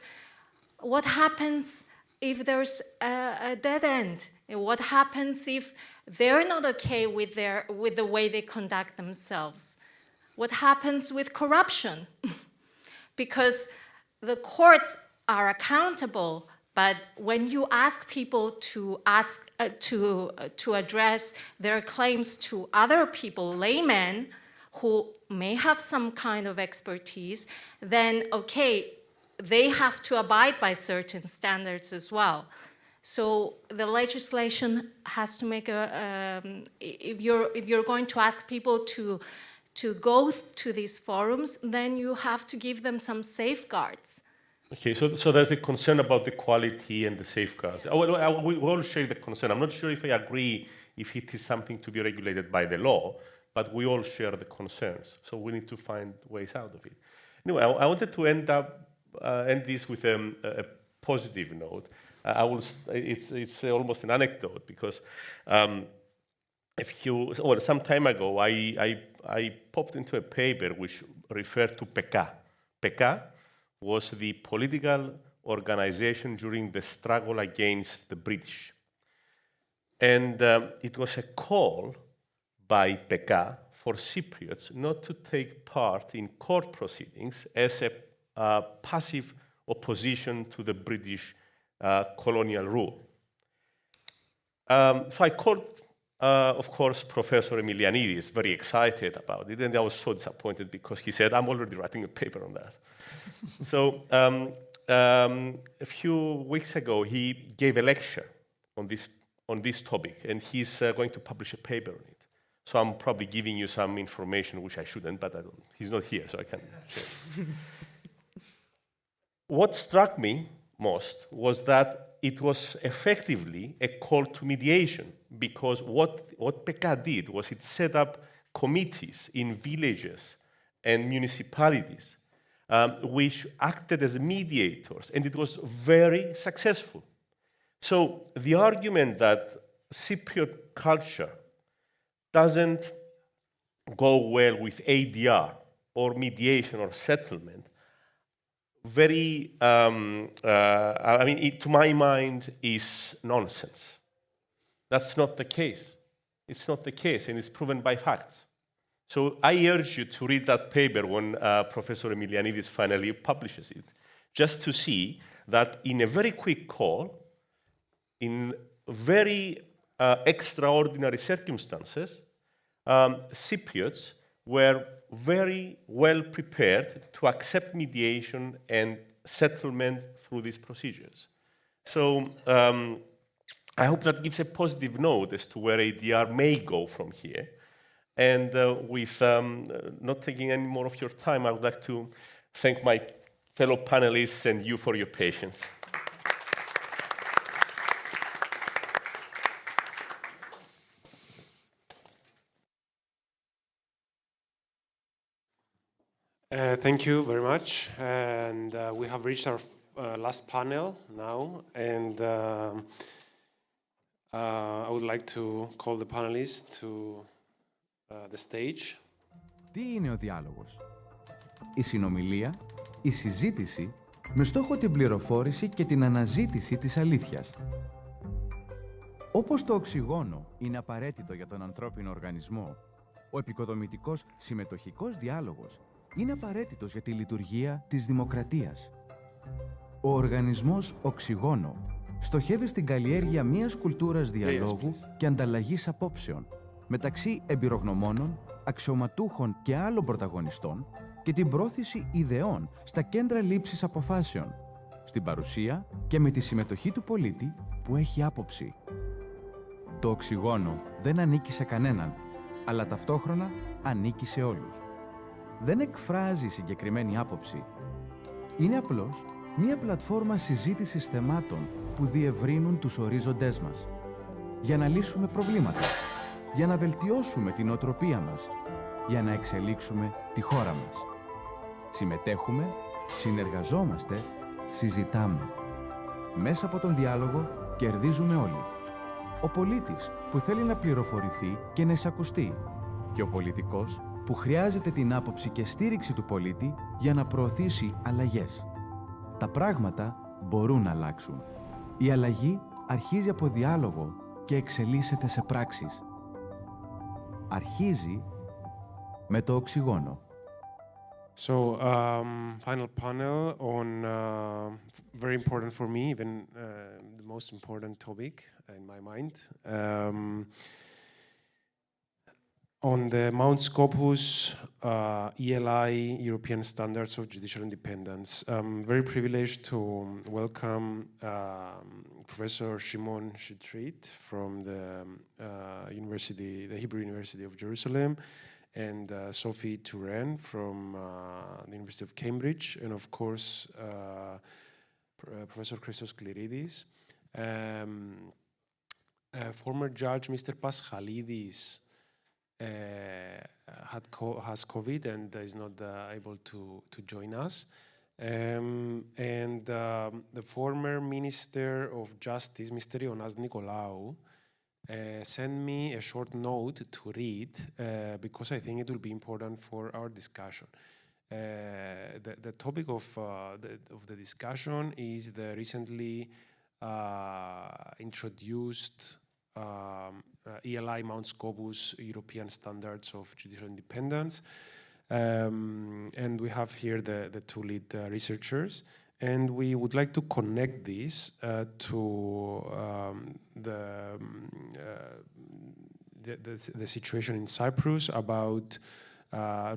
what happens if there's a dead end. What happens if they're not okay with the way they conduct themselves? What happens with corruption? Because the courts are accountable, but when you ask people to address their claims to other people, laymen, who may have some kind of expertise, then okay, they have to abide by certain standards as well. So the legislation has to make if you're going to ask people to go to these forums, then you have to give them some safeguards. Okay, so there's a concern about the quality and the safeguards. We all share the concern. I'm not sure if I agree if it is something to be regulated by the law, but we all share the concerns. So we need to find ways out of it. Anyway, I wanted to end this with a positive note. It's almost an anecdote because some time ago I popped into a paper which referred to PECA. PECA was the political organization during the struggle against the British. And it was a call by PECA for Cypriots not to take part in court proceedings as a passive opposition to the British colonial rule. So I called, of course, Professor Emilianidis, very excited about it, and I was so disappointed because he said, I'm already writing a paper on that. So a few weeks ago, he gave a lecture on this topic, and he's going to publish a paper on it. So I'm probably giving you some information which I shouldn't, but he's not here, so I can't share. What struck me most was that it was effectively a call to mediation, because what PECA did was it set up committees in villages and municipalities which acted as mediators, and it was very successful. So the argument that Cypriot culture doesn't go well with ADR or mediation or settlement, to my mind, is nonsense. That's not the case. It's not the case, and it's proven by facts. So I urge you to read that paper when Professor Emilianidis finally publishes it, just to see that in a very quick call, in very extraordinary circumstances, Cypriots were very well prepared to accept mediation and settlement through these procedures. So I hope that gives a positive note as to where ADR may go from here. And with not taking any more of your time, I would like to thank my fellow panelists and you for your patience. Thank you very much. And we have reached our last panel now. And I would like to call the panelists to the stage. Τι είναι ο διάλογος? Η συνομιλία, η συζήτηση με στόχο την πληροφόρηση και την αναζήτηση της αλήθειας. Όπως το οξυγόνο είναι απαραίτητο για τον ανθρώπινο οργανισμό, ο επικοδομητικός συμμετοχικός διάλογος είναι απαραίτητος για τη λειτουργία της δημοκρατίας. Ο οργανισμός οξυγόνο στοχεύει στην καλλιέργεια μιας κουλτούρας διαλόγου και ανταλλαγής απόψεων μεταξύ εμπειρογνωμόνων, αξιωματούχων και άλλων πρωταγωνιστών και την πρόθεση ιδεών στα κέντρα λήψης αποφάσεων, στην παρουσία και με τη συμμετοχή του πολίτη που έχει άποψη. Το οξυγόνο δεν ανήκει σε κανέναν, αλλά ταυτόχρονα ανήκει σε όλους. Δεν εκφράζει συγκεκριμένη άποψη. Είναι απλώς μία πλατφόρμα συζήτησης θεμάτων που διευρύνουν τους ορίζοντές μας. Για να λύσουμε προβλήματα, για να βελτιώσουμε την νοοτροπία μας, για να εξελίξουμε τη χώρα μας. Συμμετέχουμε, συνεργαζόμαστε, συζητάμε. Μέσα από τον διάλογο κερδίζουμε όλοι. Ο πολίτης που θέλει να πληροφορηθεί και να εισακουστεί. Και ο πολιτικός που χρειάζεται την άποψη και στήριξη του πολίτη για να προωθήσει αλλαγές. Τα πράγματα μπορούν να αλλάξουν. Η αλλαγή αρχίζει από διάλογο και εξελίσσεται σε πράξεις. Αρχίζει με το οξυγόνο. So, final panel on very important for me, even the most important topic in my mind. On the Mount Scopus ELI European Standards of Judicial Independence. I'm very privileged to welcome Professor Shimon Shitrit from the Hebrew University of Jerusalem, and Sophie Turan from the University of Cambridge, and of course Professor Christos Kliridis. Former judge Mr. Paschalidis has COVID and is not able to join us. And the former Minister of Justice, Mr. Ionas Nikolaou, sent me a short note to read because I think it will be important for our discussion. The topic of the discussion is the recently introduced ELI Mount Scopus European Standards of Judicial Independence. And we have here the two lead researchers. And we would like to connect this to the situation in Cyprus about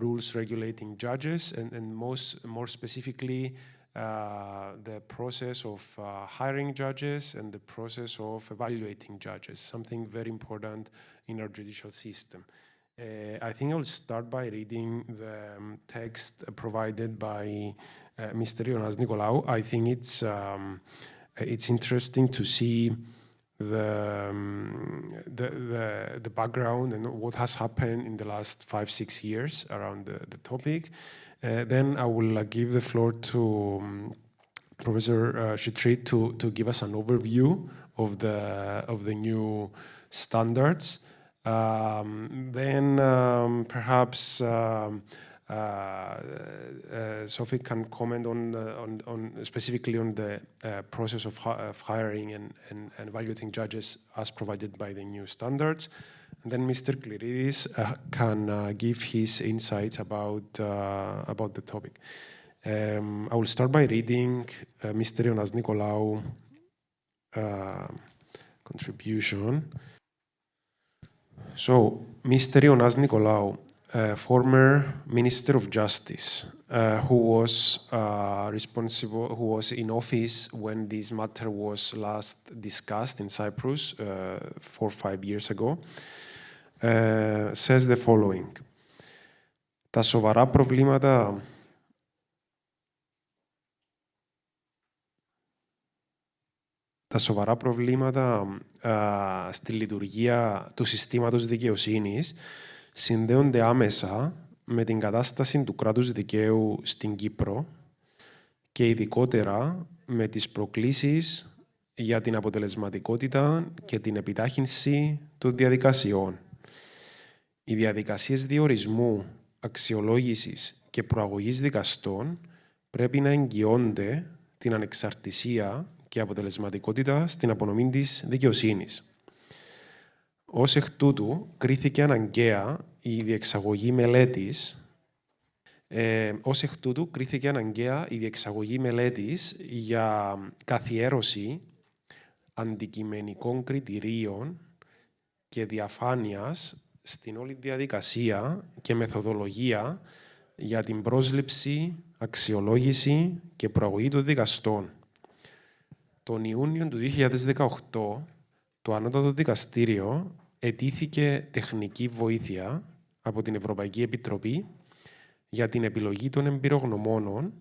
rules regulating judges, and more specifically the process of hiring judges and the process of evaluating judges, something very important in our judicial system. I think I'll start by reading the text provided by Mr. Ionas Nikolaou. I think it's interesting to see the background and what has happened in the last 5-6 years around the topic. Then I will give the floor to Professor Shitrit to give us an overview of the new standards. Then perhaps Sophie can comment on specifically on the process of hiring and evaluating judges as provided by the new standards. And then Mr. Kliridis can give his insights about the topic. I will start by reading Mr. Ionas Nikolaou contribution. So, Mr. Ionas Nikolaou, former Minister of Justice, who was responsible, who was in office when this matter was last discussed in Cyprus 4 or 5 years ago, says the following. Τα σοβαρά προβλήματα στη λειτουργία του συστήματος δικαιοσύνης συνδέονται άμεσα με την κατάσταση του κράτους δικαίου στην Κύπρο και ειδικότερα με τις προκλήσεις για την αποτελεσματικότητα και την επιτάχυνση των διαδικασιών. Οι διαδικασίες διορισμού, αξιολόγησης και προαγωγής δικαστών πρέπει να εγγυώνται την ανεξαρτησία και αποτελεσματικότητα στην απονομή της δικαιοσύνης. Ως εκ τούτου, κρίθηκε αναγκαία η διεξαγωγή μελέτης για καθιέρωση αντικειμενικών κριτηρίων και διαφάνειας στην όλη διαδικασία και μεθοδολογία για την πρόσληψη, αξιολόγηση και προαγωγή των δικαστών. Τον Ιούνιο του 2018, το Ανώτατο Δικαστήριο ετήθηκε τεχνική βοήθεια από την Ευρωπαϊκή Επιτροπή για την επιλογή των εμπειρογνωμόνων,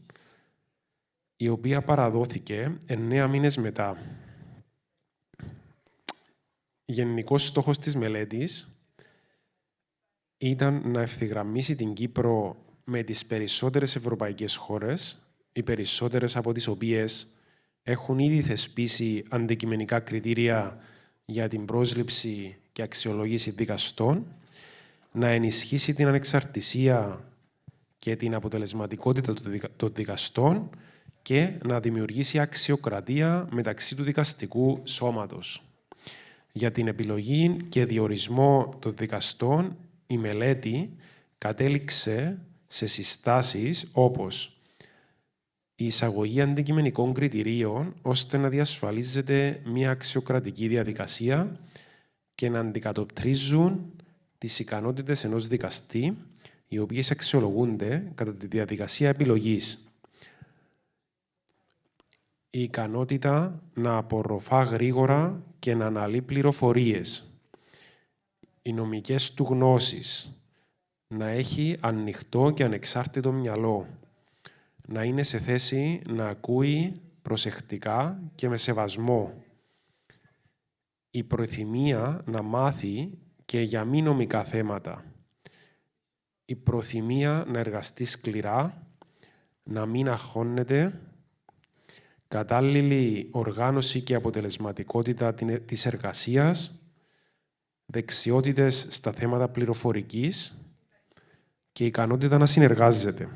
η οποία παραδόθηκε 9 μήνες μετά. Γενικός στόχος της μελέτης ήταν να ευθυγραμμίσει την Κύπρο με τις περισσότερες ευρωπαϊκές χώρες, οι περισσότερες από τις οποίες έχουν ήδη θεσπίσει αντικειμενικά κριτήρια για την πρόσληψη και αξιολόγηση δικαστών, να ενισχύσει την ανεξαρτησία και την αποτελεσματικότητα των δικαστών και να δημιουργήσει αξιοκρατία μεταξύ του δικαστικού σώματος. Για την επιλογή και διορισμό των δικαστών, η μελέτη κατέληξε σε συστάσεις όπως η εισαγωγή αντικειμενικών κριτηρίων ώστε να διασφαλίζεται μια αξιοκρατική διαδικασία και να αντικατοπτρίζουν τις ικανότητες ενός δικαστή, οι οποίες αξιολογούνται κατά τη διαδικασία επιλογής. Η ικανότητα να απορροφά γρήγορα και να αναλύει πληροφορίες. Οι νομικές του γνώσεις. Να έχει ανοιχτό και ανεξάρτητο μυαλό. Να είναι σε θέση να ακούει προσεκτικά και με σεβασμό. Η προθυμία να μάθει και για μη νομικά θέματα. Η προθυμία να εργαστεί σκληρά, να μην αγχώνεται, κατάλληλη οργάνωση και αποτελεσματικότητα της εργασίας, δεξιότητες στα θέματα πληροφορικής και ικανότητα να συνεργάζεται.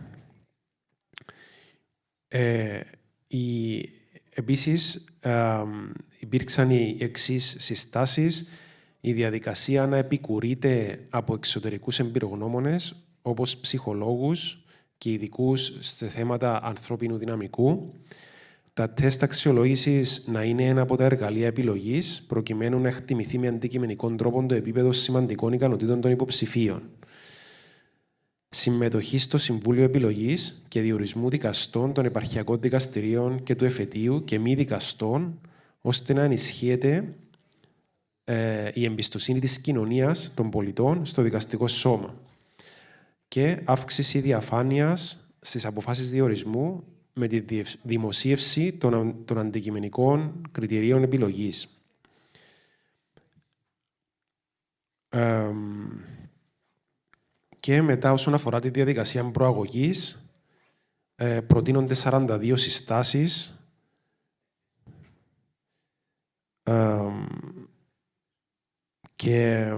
Επίσης, υπήρξαν οι εξής συστάσεις. Η διαδικασία να επικουρείται από εξωτερικούς εμπειρογνώμονες, όπως ψυχολόγους και ειδικούς σε θέματα ανθρώπινου δυναμικού. Τα τεστ αξιολόγησης να είναι ένα από τα εργαλεία επιλογής, προκειμένου να εκτιμηθεί με αντικειμενικό τρόπο το επίπεδο σημαντικών ικανοτήτων των υποψηφίων. Συμμετοχή στο Συμβούλιο Επιλογής και Διορισμού δικαστών των επαρχιακών δικαστηρίων και του εφετείου και μη δικαστών, ώστε να ενισχύεται η εμπιστοσύνη της κοινωνίας των πολιτών στο δικαστικό σώμα. Και αύξηση διαφάνειας στις αποφάσεις διορισμού με τη δημοσίευση των αντικειμενικών κριτηρίων επιλογής. Και μετά, όσον αφορά τη διαδικασία προαγωγής, προτείνονται 42 συστάσεις και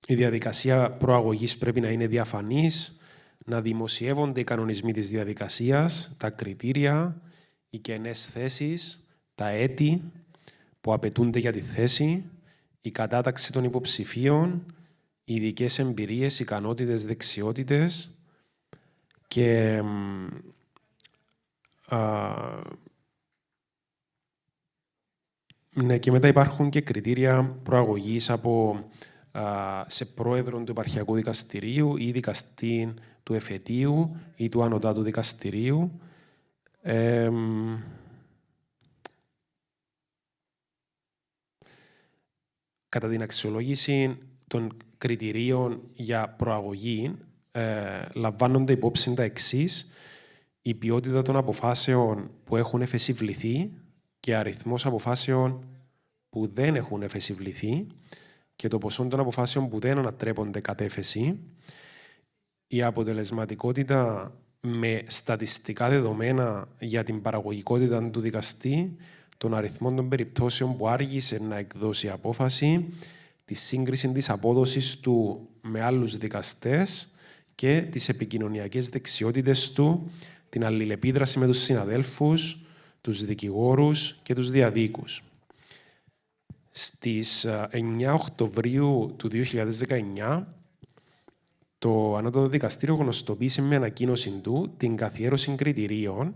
η διαδικασία προαγωγής πρέπει να είναι διαφανής, να δημοσιεύονται οι κανονισμοί της διαδικασίας, τα κριτήρια, οι κενές θέσεις, τα έτη που απαιτούνται για τη θέση, η κατάταξη των υποψηφίων, οι ειδικές εμπειρίες, ικανότητες, δεξιότητες και ναι, και μετά υπάρχουν και κριτήρια προαγωγής από σε πρόεδρο του Επαρχιακού Δικαστηρίου ή δικαστή του εφετείου ή του ανωτάτου δικαστηρίου. Κατά την αξιολόγηση των κριτηρίων για προαγωγή, λαμβάνονται υπόψη τα εξής: η ποιότητα των αποφάσεων που έχουν εφεσιβληθεί και αριθμός αποφάσεων που δεν έχουν εφεσιβληθεί και το ποσό των αποφάσεων που δεν ανατρέπονται κατ' έφεση, η αποτελεσματικότητα με στατιστικά δεδομένα για την παραγωγικότητα του δικαστή, τον αριθμό των περιπτώσεων που άργησε να εκδώσει απόφαση, τη σύγκριση της απόδοσης του με άλλους δικαστές και τις επικοινωνιακές δεξιότητες του, την αλληλεπίδραση με τους συναδέλφους, τους δικηγόρους και τους διαδίκους. Στις 9 Οκτωβρίου του 2019, το Ανώτατο Δικαστήριο γνωστοποίησε με ανακοίνωση του την καθιέρωση κριτηρίων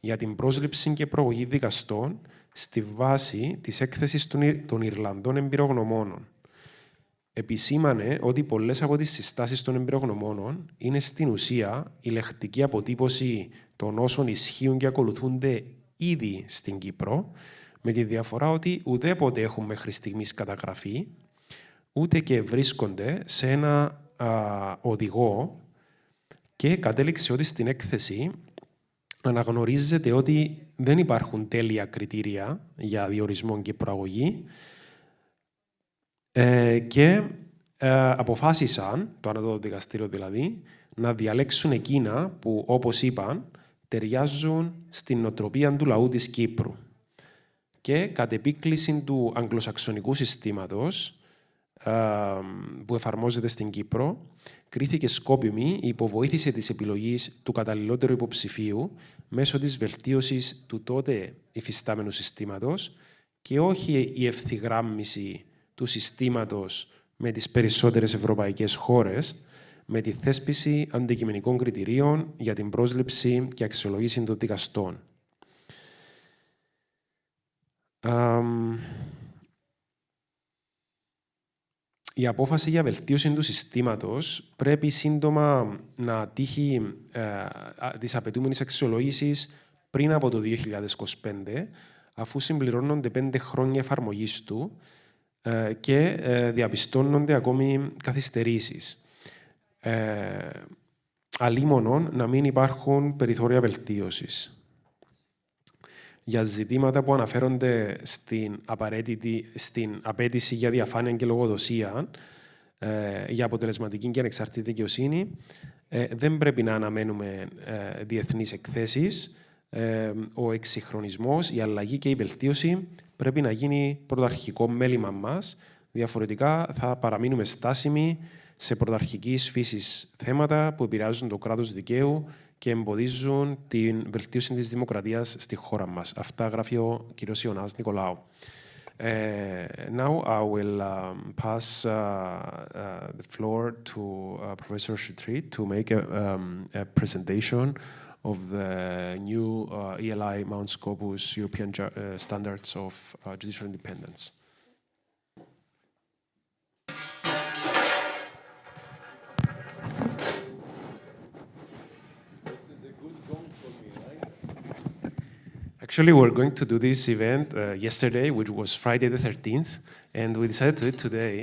για την πρόσληψη και προαγωγή δικαστών στη βάση της έκθεσης των Ιρλανδών εμπειρογνωμόνων. Επισήμανε ότι πολλές από τις συστάσεις των εμπειρογνωμόνων είναι στην ουσία η λεκτική αποτύπωση των όσων ισχύουν και ακολουθούνται ήδη στην Κύπρο, με τη διαφορά ότι ουδέποτε έχουν μέχρι στιγμής καταγραφεί, ούτε και βρίσκονται σε ένα οδηγό, και κατέληξε ότι στην έκθεση αναγνωρίζεται ότι δεν υπάρχουν τέλεια κριτήρια για διορισμό και προαγωγή και αποφάσισαν, το Ανώτατο Δικαστήριο δηλαδή, να διαλέξουν εκείνα που, όπως είπαν, ταιριάζουν στην νοοτροπία του λαού της Κύπρου. Και κατ' επίκληση του αγγλοσαξονικού συστήματος που εφαρμόζεται στην Κύπρο, κρίθηκε σκόπιμη η υποβοήθηση της επιλογής του καταλληλότερου υποψηφίου μέσω της βελτίωσης του τότε υφιστάμενου συστήματος και όχι η ευθυγράμμιση του συστήματος με τις περισσότερες ευρωπαϊκές χώρες, με τη θέσπιση αντικειμενικών κριτηρίων για την πρόσληψη και αξιολόγηση των δικαστών. Η απόφαση για βελτίωση του συστήματος πρέπει σύντομα να τύχει της απαιτούμενης αξιολόγησης πριν από το 2025, αφού συμπληρώνονται 5 χρόνια εφαρμογής του και διαπιστώνονται ακόμη καθυστερήσεις. Αλίμονον να μην υπάρχουν περιθώρια βελτίωσης. Για ζητήματα που αναφέρονται στην απέτηση για διαφάνεια και λογοδοσία, για αποτελεσματική και ανεξάρτητη δικαιοσύνη, δεν πρέπει να αναμένουμε διεθνείς εκθέσεις. Ο εξυγχρονισμός, η αλλαγή και η βελτίωση πρέπει να γίνει πρωταρχικό μέλημα μας. Διαφορετικά θα παραμείνουμε στάσιμοι σε πρωταρχικής φύσης θέματα που επηρεάζουν το κράτος δικαίου και εμποδίζουν την βελτίωση της δημοκρατίας στη χώρα μας. Αυτά γράφει ο κ. Ιωνάς Νικολάου. Now I will pass the floor to Professor Chypriot to make a presentation of the new ELI Mount Scopus European Standards of Judicial Independence. Actually, we're going to do this event yesterday, which was Friday the 13th, and we decided to do it today.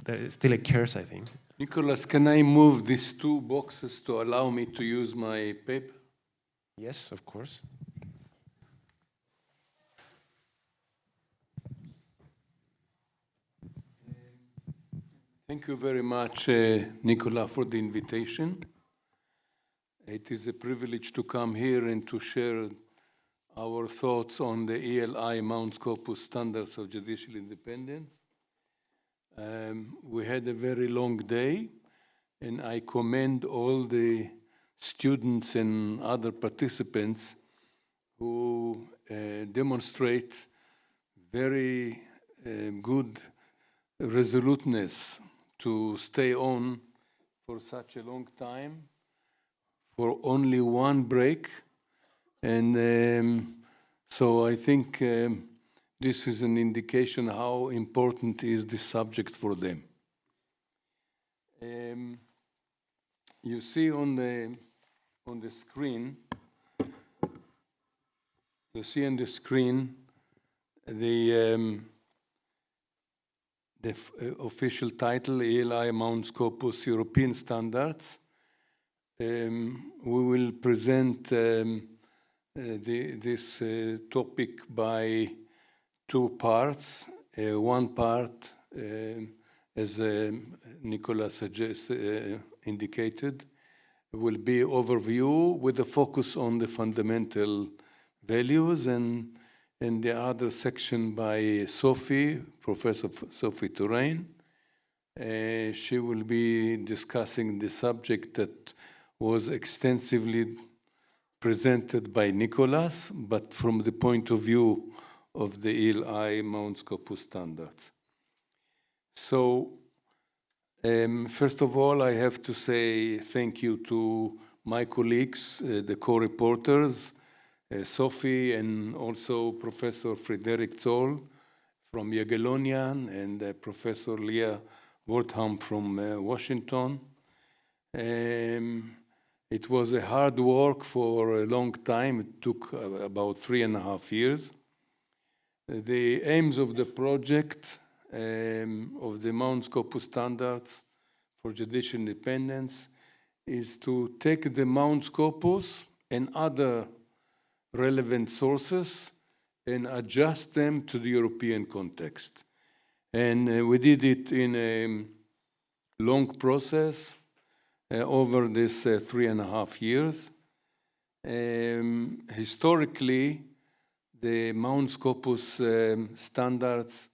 There still occurs, I think. Nicholas, can I move these 2 boxes to allow me to use my paper? Yes, of course. Thank you very much, Nicola, for the invitation. It is a privilege to come here and to share our thoughts on the ELI Mount Scopus Standards of Judicial Independence. We had a very long day, and I commend all the students and other participants who demonstrate very good resoluteness to stay on for such a long time, for only one break. And so I think this is an indication how important is this subject for them. You see on the screen, the official title, ELI Mount Scopus European Standards. We will present this topic by two parts. One part, as Nicola indicated, will be overview with a focus on the fundamental values, and the other section by Sophie, Professor Sophie Touraine. She will be discussing the subject that was extensively presented by Nicholas, but from the point of view of the ELI Mount Scopus standards. So, first of all, I have to say thank you to my colleagues, the co-reporters, Sophie and also Professor Frederick Zoll from Jagiellonian and Professor Leah Wortham from Washington. It was a hard work for a long time. It took about 3.5 years. The aims of the project of the Mount Scopus standards for judicial independence is to take the Mount Scopus and other relevant sources and adjust them to the European context. And we did it in a long process over this 3.5 years. Historically, the Mount Scopus standards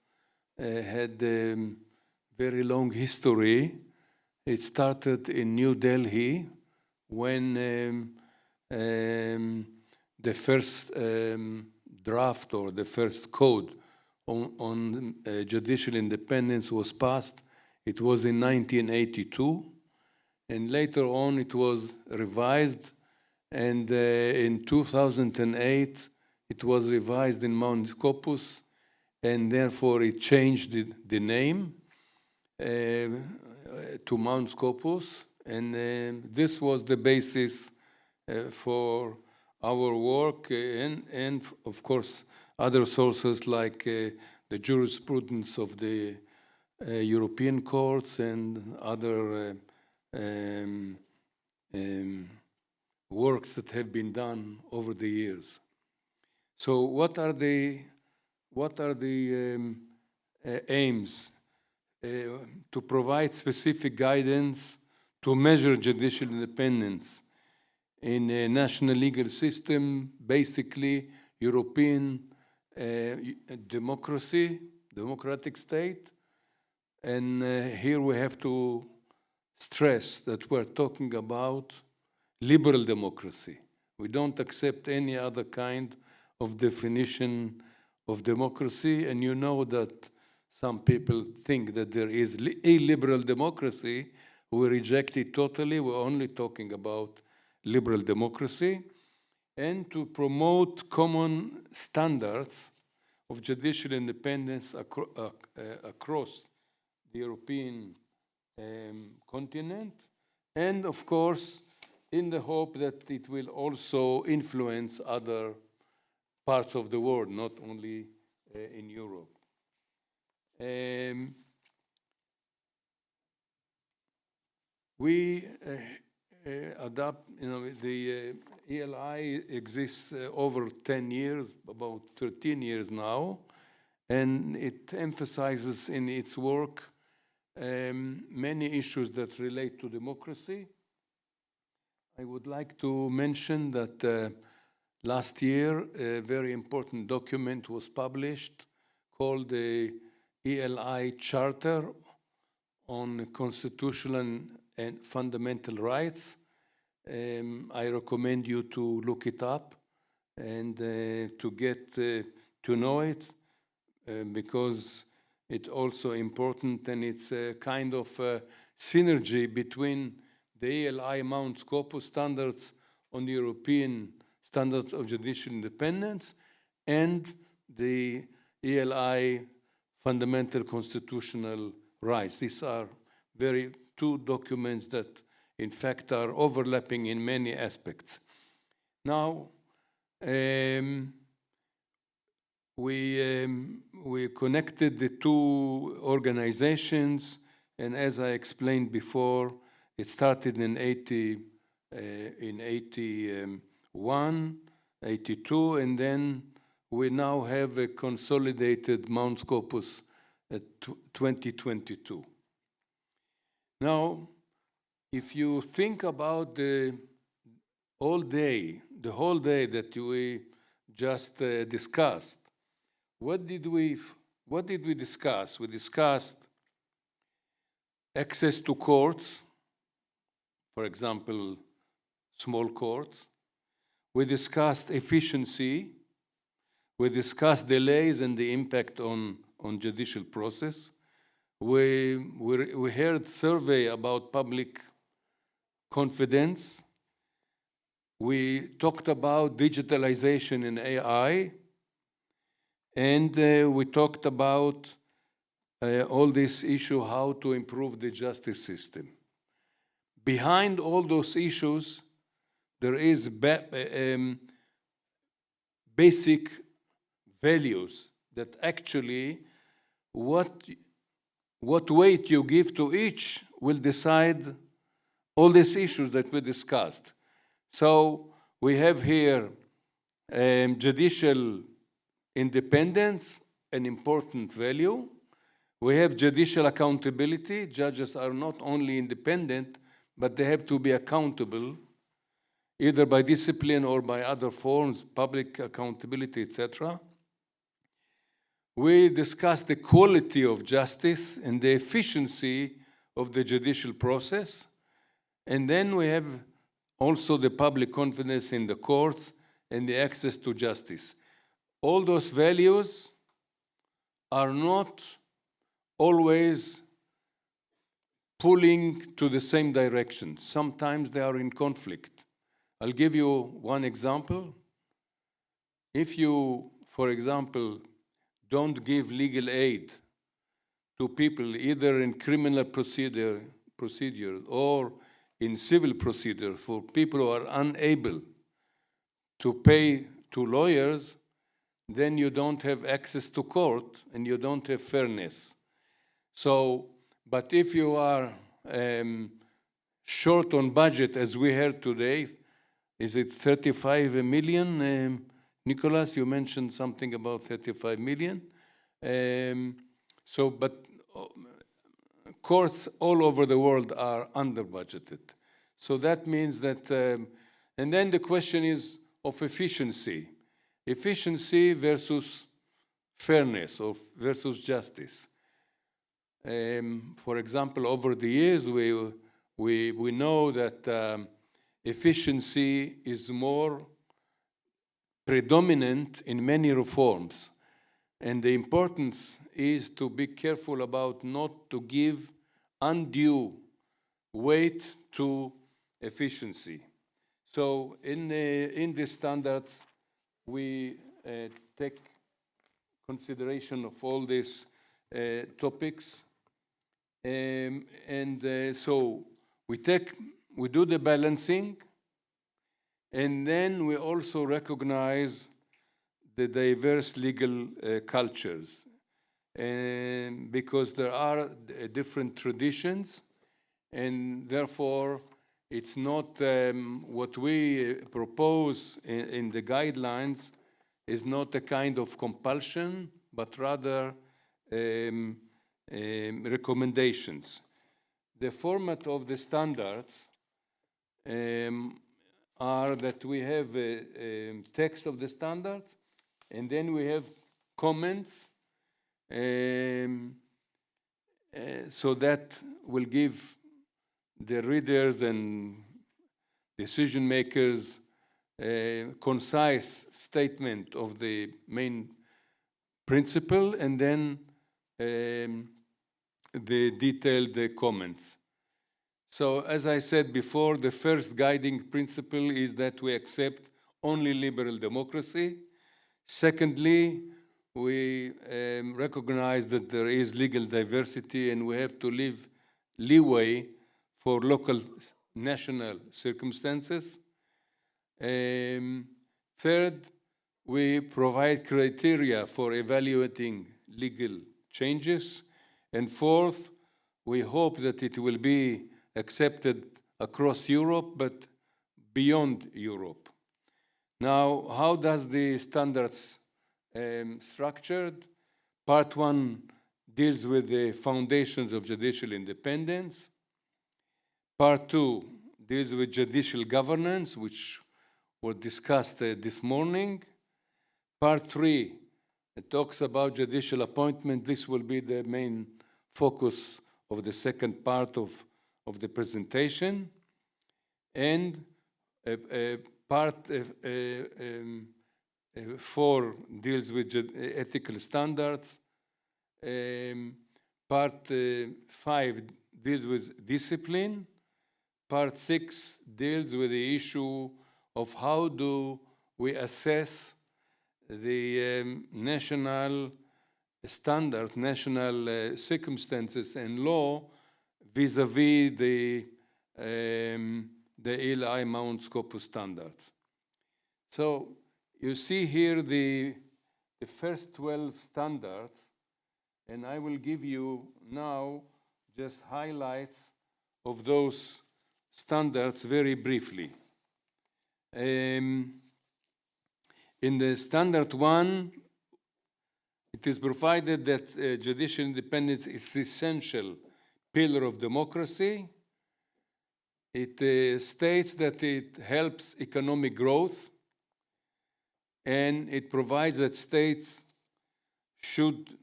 had a very long history. It started in New Delhi when the first draft or the first code on judicial independence was passed. It was in 1982, and later on it was revised, and in 2008 it was revised in Mount Scopus, and therefore it changed the name to Mount Scopus, and this was the basis for our work, and of course other sources like the jurisprudence of the European courts and other works that have been done over the years. So what are the aims? To provide specific guidance to measure judicial independence in a national legal system, basically European democratic state. And here we have to stress that we're talking about liberal democracy. We don't accept any other kind of definition of democracy, and you know that some people think that there is illiberal democracy. We reject it totally. We're only talking about liberal democracy, and to promote common standards of judicial independence across the European continent, and of course in the hope that it will also influence other parts of the world, not only in Europe. We adopt, the ELI exists over 10 years, about 13 years now, and it emphasizes in its work many issues that relate to democracy. I would like to mention that last year a very important document was published called the ELI Charter on Constitutional and Fundamental Rights. I recommend you to look it up and to get to know it because it's also important, and it's a kind of synergy between the ELI Mount Scopus standards on the European standards of judicial independence and the ELI fundamental constitutional rights. These are very two documents that, in fact, are overlapping in many aspects. Now, we connected the two organizations, and as I explained before, it started in 81, 82, and then we now have a consolidated Mount Scopus at 2022. Now, if you think about the whole day that we just discussed, what did we discuss? We discussed access to courts, for example, small courts. We discussed efficiency. We discussed delays and the impact on judicial process. We heard survey about public confidence. We talked about digitalization and AI. And we talked about all this issue, how to improve the justice system. Behind all those issues, there is basic values that actually what weight you give to each will decide all these issues that we discussed. So we have here judicial independence, an important value. We have judicial accountability. Judges are not only independent, but they have to be accountable, either by discipline or by other forms, public accountability, etc. We discussed the quality of justice and the efficiency of the judicial process. And then we have also the public confidence in the courts and the access to justice. All those values are not always pulling to the same direction. Sometimes they are in conflict. I'll give you one example. If you, for example, don't give legal aid to people either in criminal procedure or in civil procedure for people who are unable to pay to lawyers, then you don't have access to court and you don't have fairness. So, but if you are short on budget, as we heard today, is it 35 million? Nicholas, you mentioned something about 35 million. But courts all over the world are under budgeted. So that means that, and then the question is of efficiency. Efficiency versus fairness or versus justice. For example, over the years, we know that efficiency is more predominant in many reforms. And the importance is to be careful about not to give undue weight to efficiency. So in the standards, we take consideration of all these topics. So we do the balancing, and then we also recognize the diverse legal cultures, and because there are different traditions, and therefore it's not what we propose in the guidelines is not a kind of compulsion, but rather recommendations. The format of the standards are that we have a text of the standards, and then we have comments, so that will give the readers and decision makers a concise statement of the main principle, and then the detailed comments. So as I said before, the first guiding principle is that we accept only liberal democracy. Secondly, we recognize that there is legal diversity and we have to leave leeway for local national circumstances. Third, we provide criteria for evaluating legal changes. And fourth, we hope that it will be accepted across Europe, but beyond Europe. Now, how does the standards structured? Part one deals with the foundations of judicial independence. Part two deals with judicial governance, which were discussed this morning. Part three talks about judicial appointment. This will be the main focus of the second part of the presentation. And part four deals with ethical standards. Part five deals with discipline. Part six deals with the issue of how do we assess the national standard, national circumstances and law vis-a-vis the ELI Mount Scopus standards. So you see here the first 12 standards, and I will give you now just highlights of those standards very briefly. In the standard one, it is provided that judicial independence is an essential pillar of democracy. It states that it helps economic growth, and it provides that states should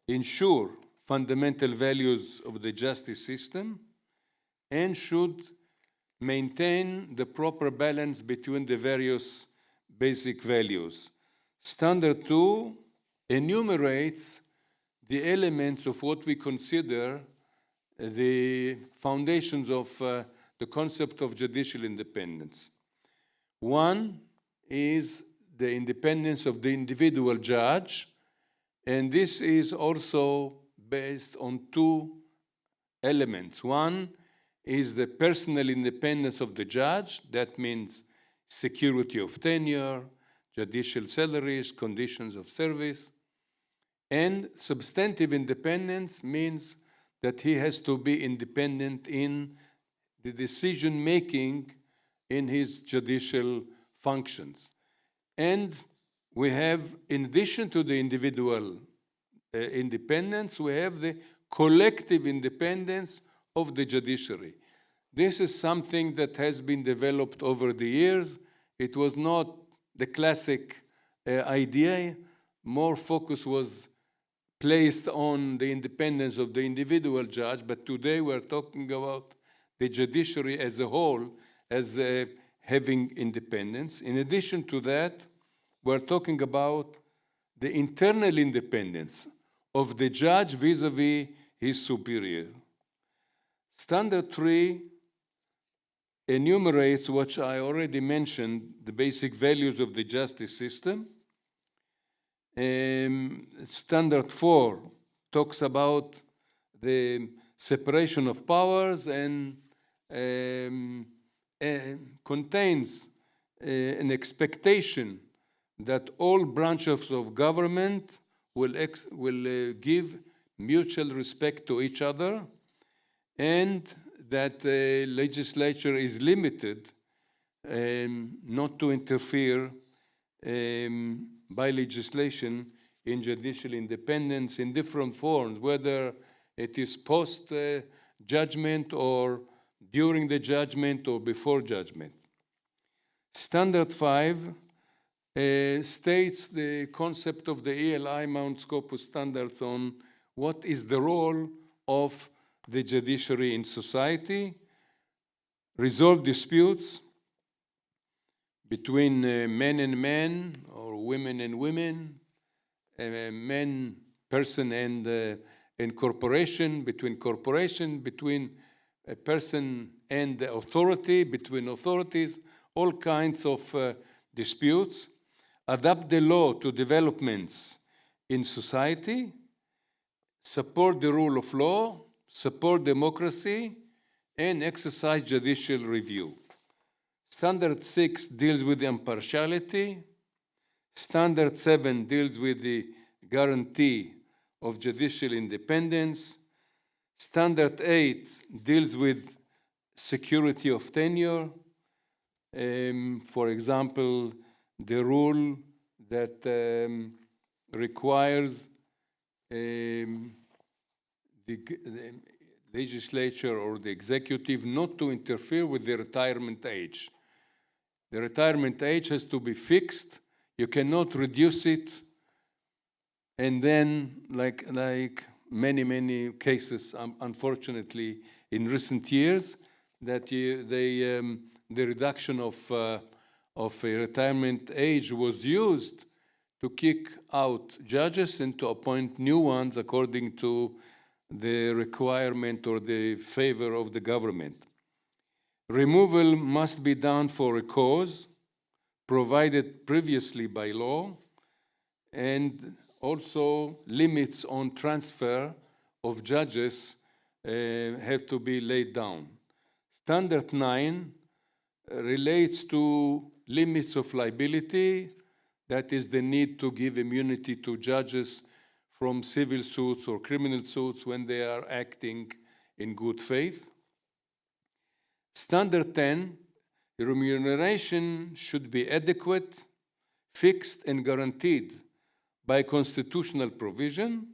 ensure fundamental values of the justice system and should maintain the proper balance between the various basic values. Standard 2 enumerates the elements of what we consider the foundations of the concept of judicial independence. One is the independence of the individual judge, and this is also based on two elements. One is the personal independence of the judge. That means security of tenure, judicial salaries, conditions of service. And substantive independence means that he has to be independent in the decision-making in his judicial functions. And we have, in addition to the individual independence, we have the collective independence of the judiciary. This is something that has been developed over the years. It was not the classic idea. More focus was placed on the independence of the individual judge, but today we're talking about the judiciary as a whole as having independence. In addition to that, we're talking about the internal independence of the judge vis-a-vis his superior. Standard 3 enumerates what I already mentioned, the basic values of the justice system. Standard 4 talks about the separation of powers and contains an expectation that all branches of government will give mutual respect to each other, and that the legislature is limited not to interfere by legislation in judicial independence in different forms, whether it is post-judgment or during the judgment or before judgment. Standard 5 states the concept of the ELI Mount Scopus standards on what is the role of the judiciary in society, resolve disputes between men and men, or women and women, person and corporation, between a person and the authority, between authorities, all kinds of disputes, adapt the law to developments in society, support the rule of law, support democracy, and exercise judicial review. Standard 6 deals with impartiality. Standard 7 deals with the guarantee of judicial independence. Standard 8 deals with security of tenure. For example, the rule that requires the legislature or the executive not to interfere with the retirement age. The retirement age has to be fixed. You cannot reduce it. And then, like many cases, unfortunately, in recent years, that the reduction of a retirement age was used to kick out judges and to appoint new ones according to the requirement or the favor of the government. Removal must be done for a cause provided previously by law, and also limits on transfer of judges have to be laid down. Standard 9 relates to limits of liability, that is the need to give immunity to judges from civil suits or criminal suits when they are acting in good faith. Standard 10, the remuneration should be adequate, fixed, and guaranteed by constitutional provision.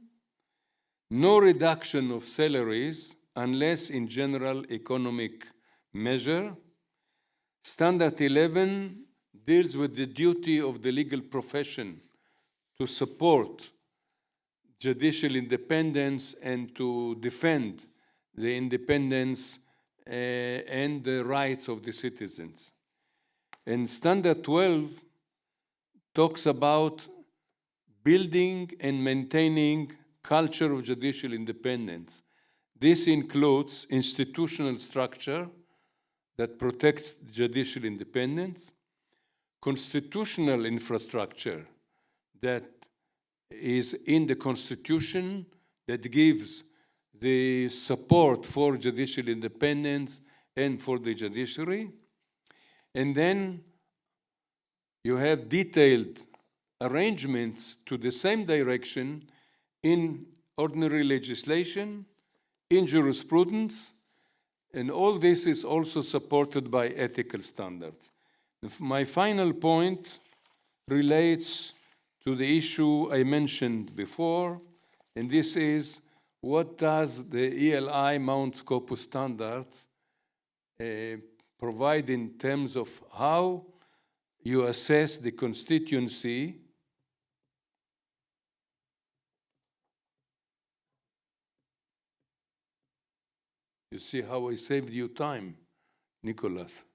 No reduction of salaries unless in general economic measure. Standard 11 deals with the duty of the legal profession to support judicial independence and to defend the independence and the rights of the citizens. And Standard 12 talks about building and maintaining culture of judicial independence. This includes institutional structure that protects judicial independence, constitutional infrastructure that is in the Constitution that gives the support for judicial independence and for the judiciary. And then you have detailed arrangements to the same direction in ordinary legislation, in jurisprudence, and all this is also supported by ethical standards. My final point relates to the issue I mentioned before, and this is what does the ELI Mount Scopus standards provide in terms of how you assess the constituency You see how I saved you time, Nicholas.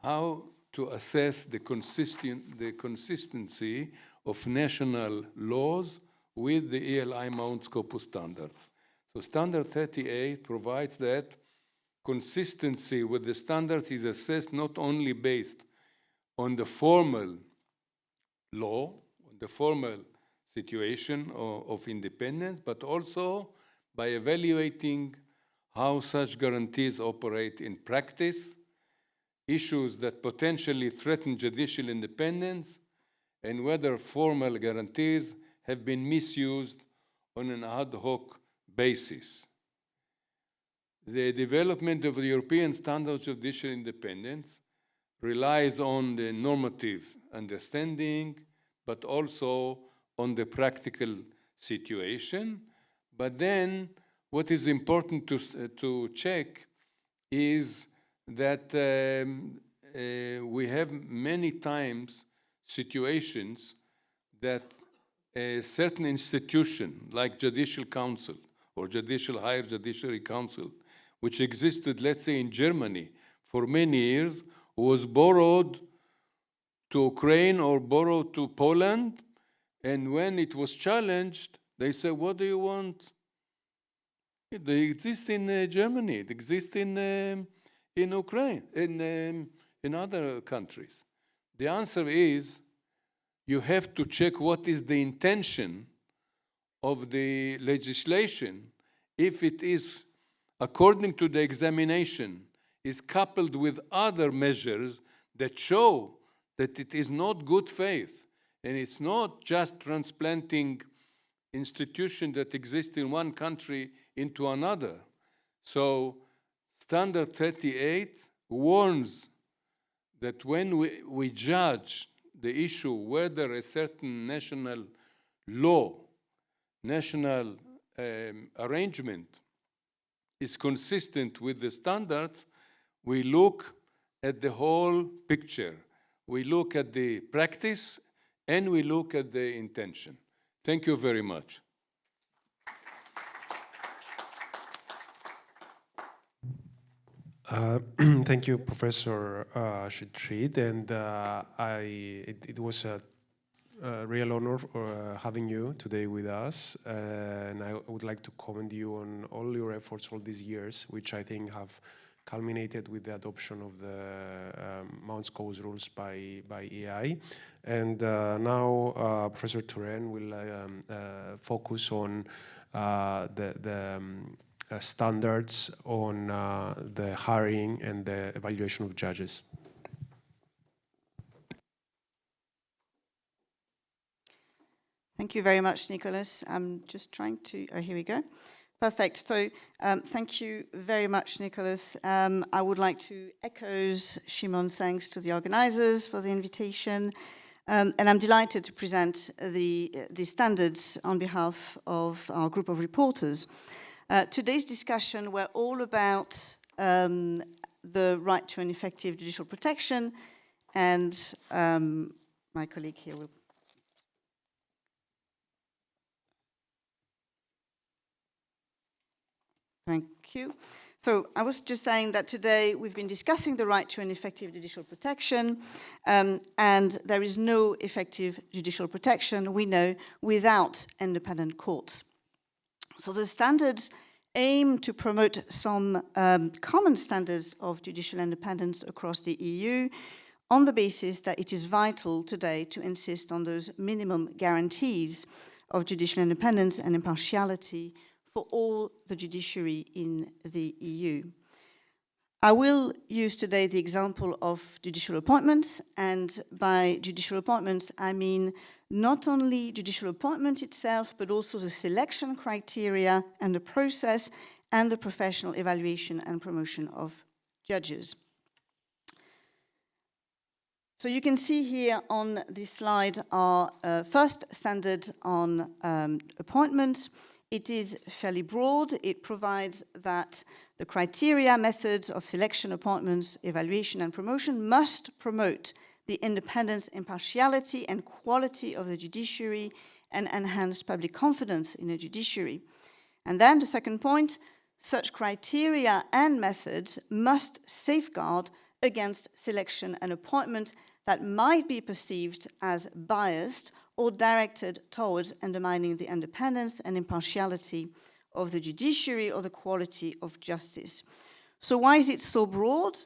How to assess the consistency of national laws with the ELI Mount Scopus standards. So Standard 38 provides that consistency with the standards is assessed not only based on the formal law, on the formal situation of independence, but also by evaluating how such guarantees operate in practice, issues that potentially threaten judicial independence, and whether formal guarantees have been misused on an ad hoc basis. The development of the European standards of judicial independence relies on the normative understanding, but also on the practical situation. But then what is important to check is that we have many times situations that a certain institution like Judicial Council or Higher Judiciary Council, which existed, let's say, in Germany for many years, was borrowed to Ukraine or borrowed to Poland, and when it was challenged, they said, what do you want? They exist in Germany, it exists in Ukraine, in other countries. The answer is, you have to check what is the intention of the legislation, if it is according to the examination, is coupled with other measures that show that it is not good faith, and it's not just transplanting institutions that exist in one country into another. So Standard 38 warns that when we judge the issue whether a certain national law, national arrangement is consistent with the standards, we look at the whole picture. We look at the practice and we look at the intention. Thank you very much. Thank you, Professor Shetrit, and it was a real honor having you today with us, and I would like to commend you on all your efforts all these years, which I think have culminated with the adoption of the Mount Scopus rules by EI. And now Professor Turen will focus on the standards on the hiring and the evaluation of judges. Thank you very much, Nicholas. I'm just trying to, oh, here we go. Perfect. So thank you very much, Nicholas. I would like to echo Shimon's thanks to the organizers for the invitation. And I'm delighted to present the standards on behalf of our group of reporters. Today's discussion were all about the right to an effective judicial protection, and my colleague here will. Thank you. So I was just saying that today we've been discussing the right to an effective judicial protection, and there is no effective judicial protection, we know, without independent courts. So the standards aim to promote some common standards of judicial independence across the EU on the basis that it is vital today to insist on those minimum guarantees of judicial independence and impartiality for all the judiciary in the EU. I will use today the example of judicial appointments, and by judicial appointments I mean not only judicial appointment itself, but also the selection criteria and the process and the professional evaluation and promotion of judges. So you can see here on this slide our first standard on appointment. It is fairly broad. It provides that the criteria, methods of selection, appointments, evaluation, and promotion must promote the independence, impartiality, and quality of the judiciary and enhance public confidence in the judiciary. And then the second point, such criteria and methods must safeguard against selection and appointment that might be perceived as biased or directed towards undermining the independence and impartiality of the judiciary or the quality of justice. So why is it so broad?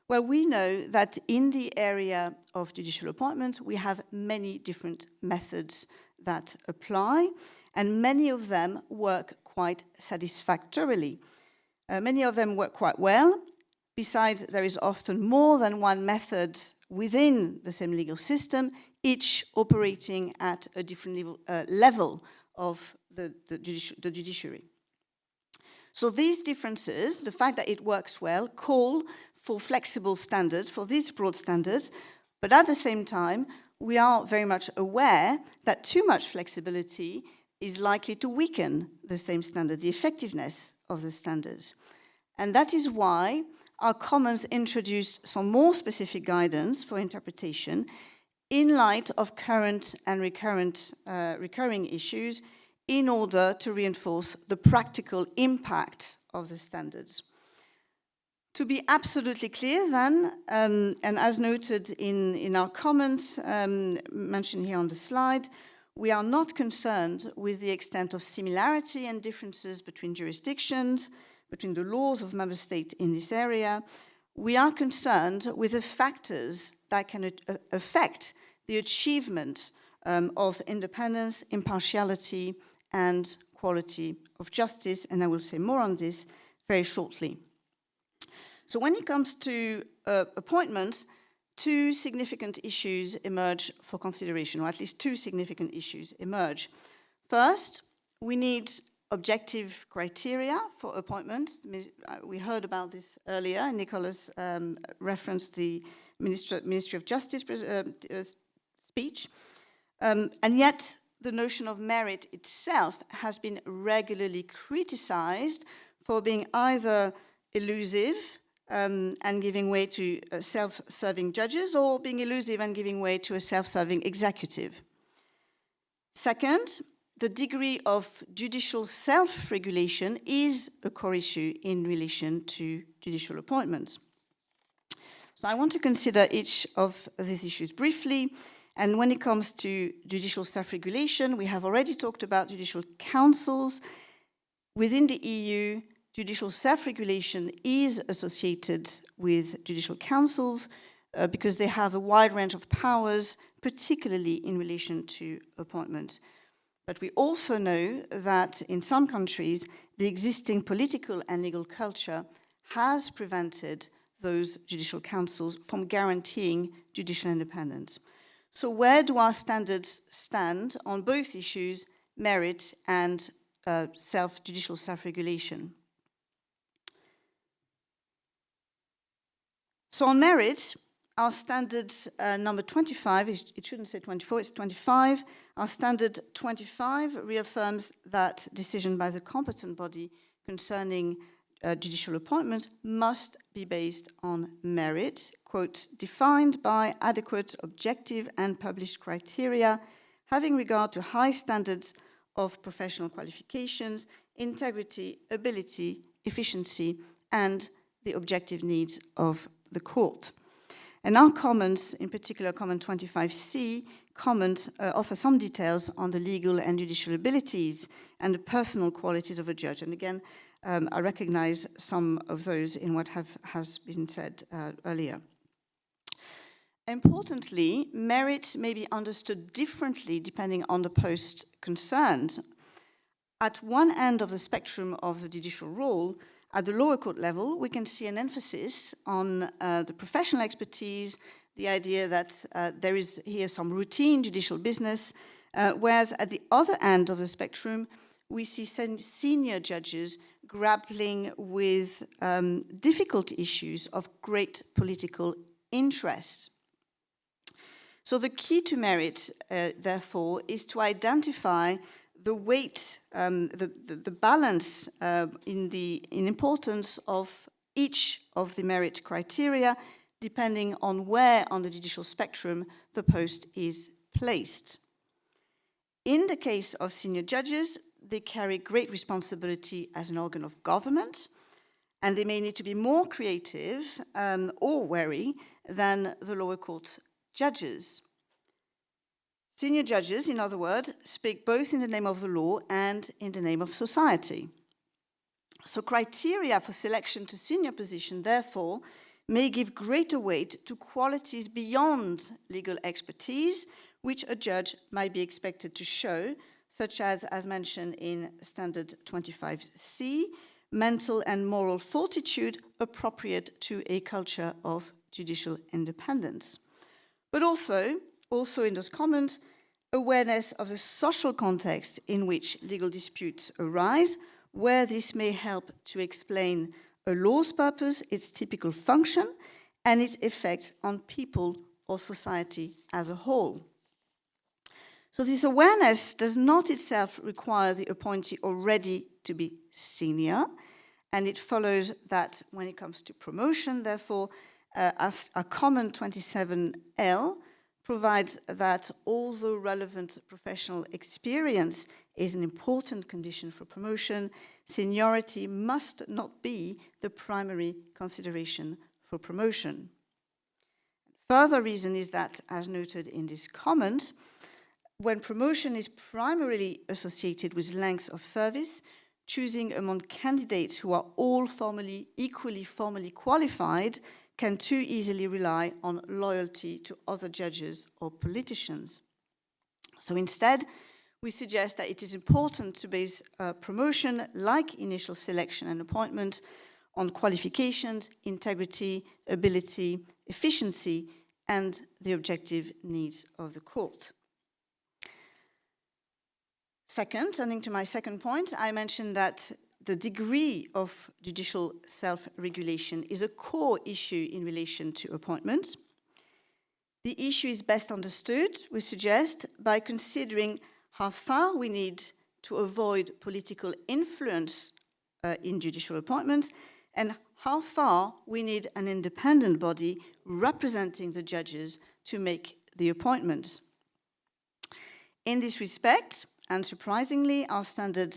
Well, we know that in the area of judicial appointment, we have many different methods that apply, and many of them work quite satisfactorily. Many of them work quite well. Besides, there is often more than one method within the same legal system, each operating at a different level of the judiciary. So these differences, the fact that it works well, call for flexible standards, for these broad standards, but at the same time, we are very much aware that too much flexibility is likely to weaken the same standard, the effectiveness of the standards. And that is why our Commons introduced some more specific guidance for interpretation in light of current and recurring issues in order to reinforce the practical impact of the standards. To be absolutely clear then, and as noted in our comments mentioned here on the slide, we are not concerned with the extent of similarity and differences between jurisdictions, between the laws of member states in this area. We are concerned with the factors that can affect the achievement of independence, impartiality, and quality of justice, and I will say more on this very shortly. So when it comes to appointments, two significant issues emerge for consideration, or at least two significant issues emerge. First, we need objective criteria for appointments. We heard about this earlier. Nicholas referenced the Ministry of Justice speech. And yet, the notion of merit itself has been regularly criticized for being either elusive and giving way to self-serving judges, or being elusive and giving way to a self-serving executive. Second, the degree of judicial self-regulation is a core issue in relation to judicial appointments. So I want to consider each of these issues briefly. And when it comes to judicial self-regulation, we have already talked about judicial councils. Within the EU, judicial self-regulation is associated with judicial councils because they have a wide range of powers, particularly in relation to appointments. But we also know that in some countries, the existing political and legal culture has prevented those judicial councils from guaranteeing judicial independence. So where do our standards stand on both issues, merit and judicial self-regulation? So on merit, our standard number 25, it shouldn't say 24, it's 25. Our standard 25 reaffirms that decision by the competent body concerning judicial appointments must be based on merit, quote, defined by adequate, objective and published criteria, having regard to high standards of professional qualifications, integrity, ability, efficiency, and the objective needs of the court. And our comments, in particular comment 25C, offer some details on the legal and judicial abilities and the personal qualities of a judge. And again, I recognize some of those in what has been said earlier. Importantly, merit may be understood differently depending on the post concerned. At one end of the spectrum of the judicial role, at the lower court level, we can see an emphasis on the professional expertise, the idea that there is here some routine judicial business, whereas at the other end of the spectrum, we see senior judges grappling with difficult issues of great political interest. So the key to merit, therefore, is to identify the weight, the balance in importance of each of the merit criteria, depending on where on the judicial spectrum the post is placed. In the case of senior judges, they carry great responsibility as an organ of government, and they may need to be more creative or wary than the lower court judges. Senior judges, in other words, speak both in the name of the law and in the name of society. So criteria for selection to senior position, therefore, may give greater weight to qualities beyond legal expertise, which a judge might be expected to show, such as mentioned in Standard 25C, mental and moral fortitude appropriate to a culture of judicial independence. But also in those comments, awareness of the social context in which legal disputes arise, where this may help to explain a law's purpose, its typical function, and its effect on people or society as a whole. So this awareness does not itself require the appointee already to be senior, and it follows that when it comes to promotion, therefore, as a common 27L provides that although relevant professional experience is an important condition for promotion, seniority must not be the primary consideration for promotion. Further reason is that, as noted in this comment, when promotion is primarily associated with length of service, choosing among candidates who are all equally formally qualified can too easily rely on loyalty to other judges or politicians. So instead, we suggest that it is important to base promotion, like initial selection and appointment, on qualifications, integrity, ability, efficiency, and the objective needs of the court. Second, turning to my second point, I mentioned that the degree of judicial self-regulation is a core issue in relation to appointments. The issue is best understood, we suggest, by considering how far we need to avoid political influence in judicial appointments and how far we need an independent body representing the judges to make the appointments. In this respect, unsurprisingly, our standard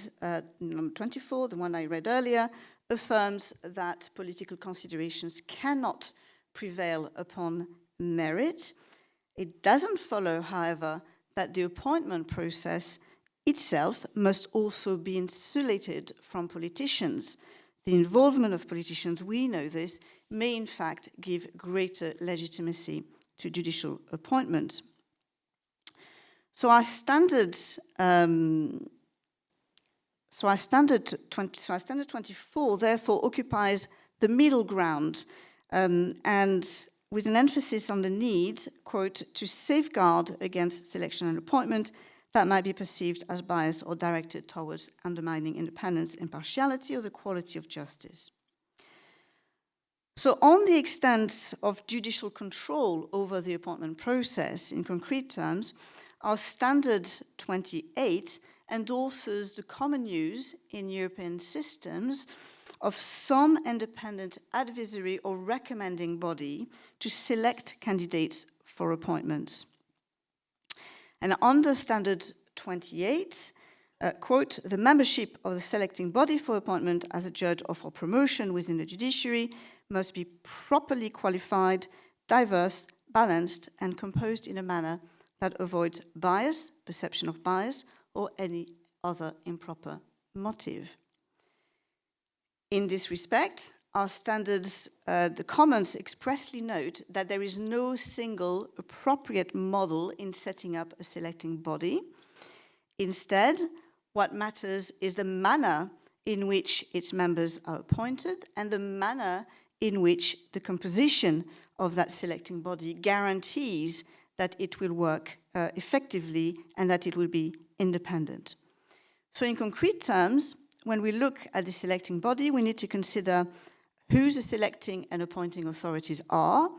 number 24, the one I read earlier, affirms that political considerations cannot prevail upon merit. It doesn't follow, however, that the appointment process itself must also be insulated from politicians. The involvement of politicians, we know this, may in fact give greater legitimacy to judicial appointments. So our standard 24 therefore occupies the middle ground and with an emphasis on the need, quote, to safeguard against selection and appointment that might be perceived as biased or directed towards undermining independence, impartiality, or the quality of justice. So on the extent of judicial control over the appointment process, in concrete terms, our standard 28 endorses the common use in European systems of some independent advisory or recommending body to select candidates for appointments. And under standard 28, quote, the membership of the selecting body for appointment as a judge or for promotion within the judiciary must be properly qualified, diverse, balanced, and composed in a manner that avoids bias, perception of bias, or any other improper motive. In this respect, our standards, the comments expressly note that there is no single appropriate model in setting up a selecting body. Instead, what matters is the manner in which its members are appointed and the manner in which the composition of that selecting body guarantees that it will work effectively and that it will be independent. So in concrete terms, when we look at the selecting body, we need to consider who the selecting and appointing authorities are,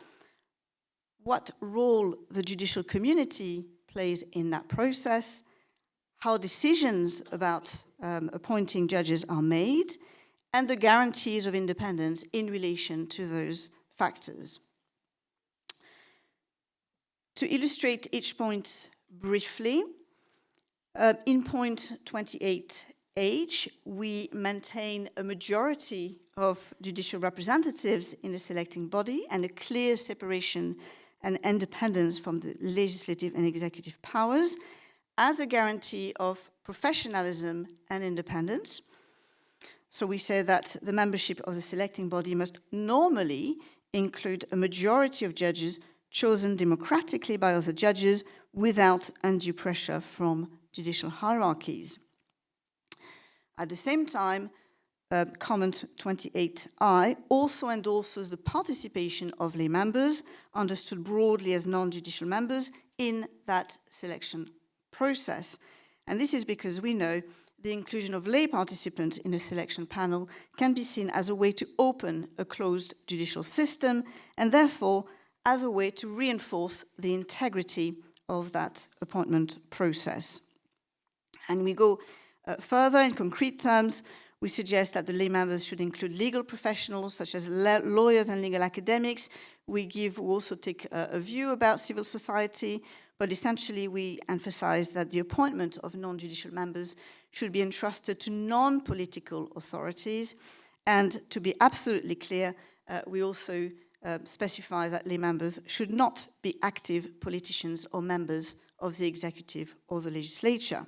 what role the judicial community plays in that process, how decisions about appointing judges are made, and the guarantees of independence in relation to those factors. To illustrate each point briefly, in point 28H, we maintain a majority of judicial representatives in the selecting body and a clear separation and independence from the legislative and executive powers as a guarantee of professionalism and independence. So we say that the membership of the selecting body must normally include a majority of judges chosen democratically by other judges without undue pressure from judicial hierarchies. At the same time, comment 28I also endorses the participation of lay members, understood broadly as non-judicial members, in that selection process. And this is because we know the inclusion of lay participants in a selection panel can be seen as a way to open a closed judicial system and therefore as a way to reinforce the integrity of that appointment process. And we go further in concrete terms. We suggest that the lay members should include legal professionals such as lawyers and legal academics. We also take a view about civil society, but essentially we emphasize that the appointment of non-judicial members should be entrusted to non-political authorities. And to be absolutely clear, we also specify that lay members should not be active politicians or members of the executive or the legislature.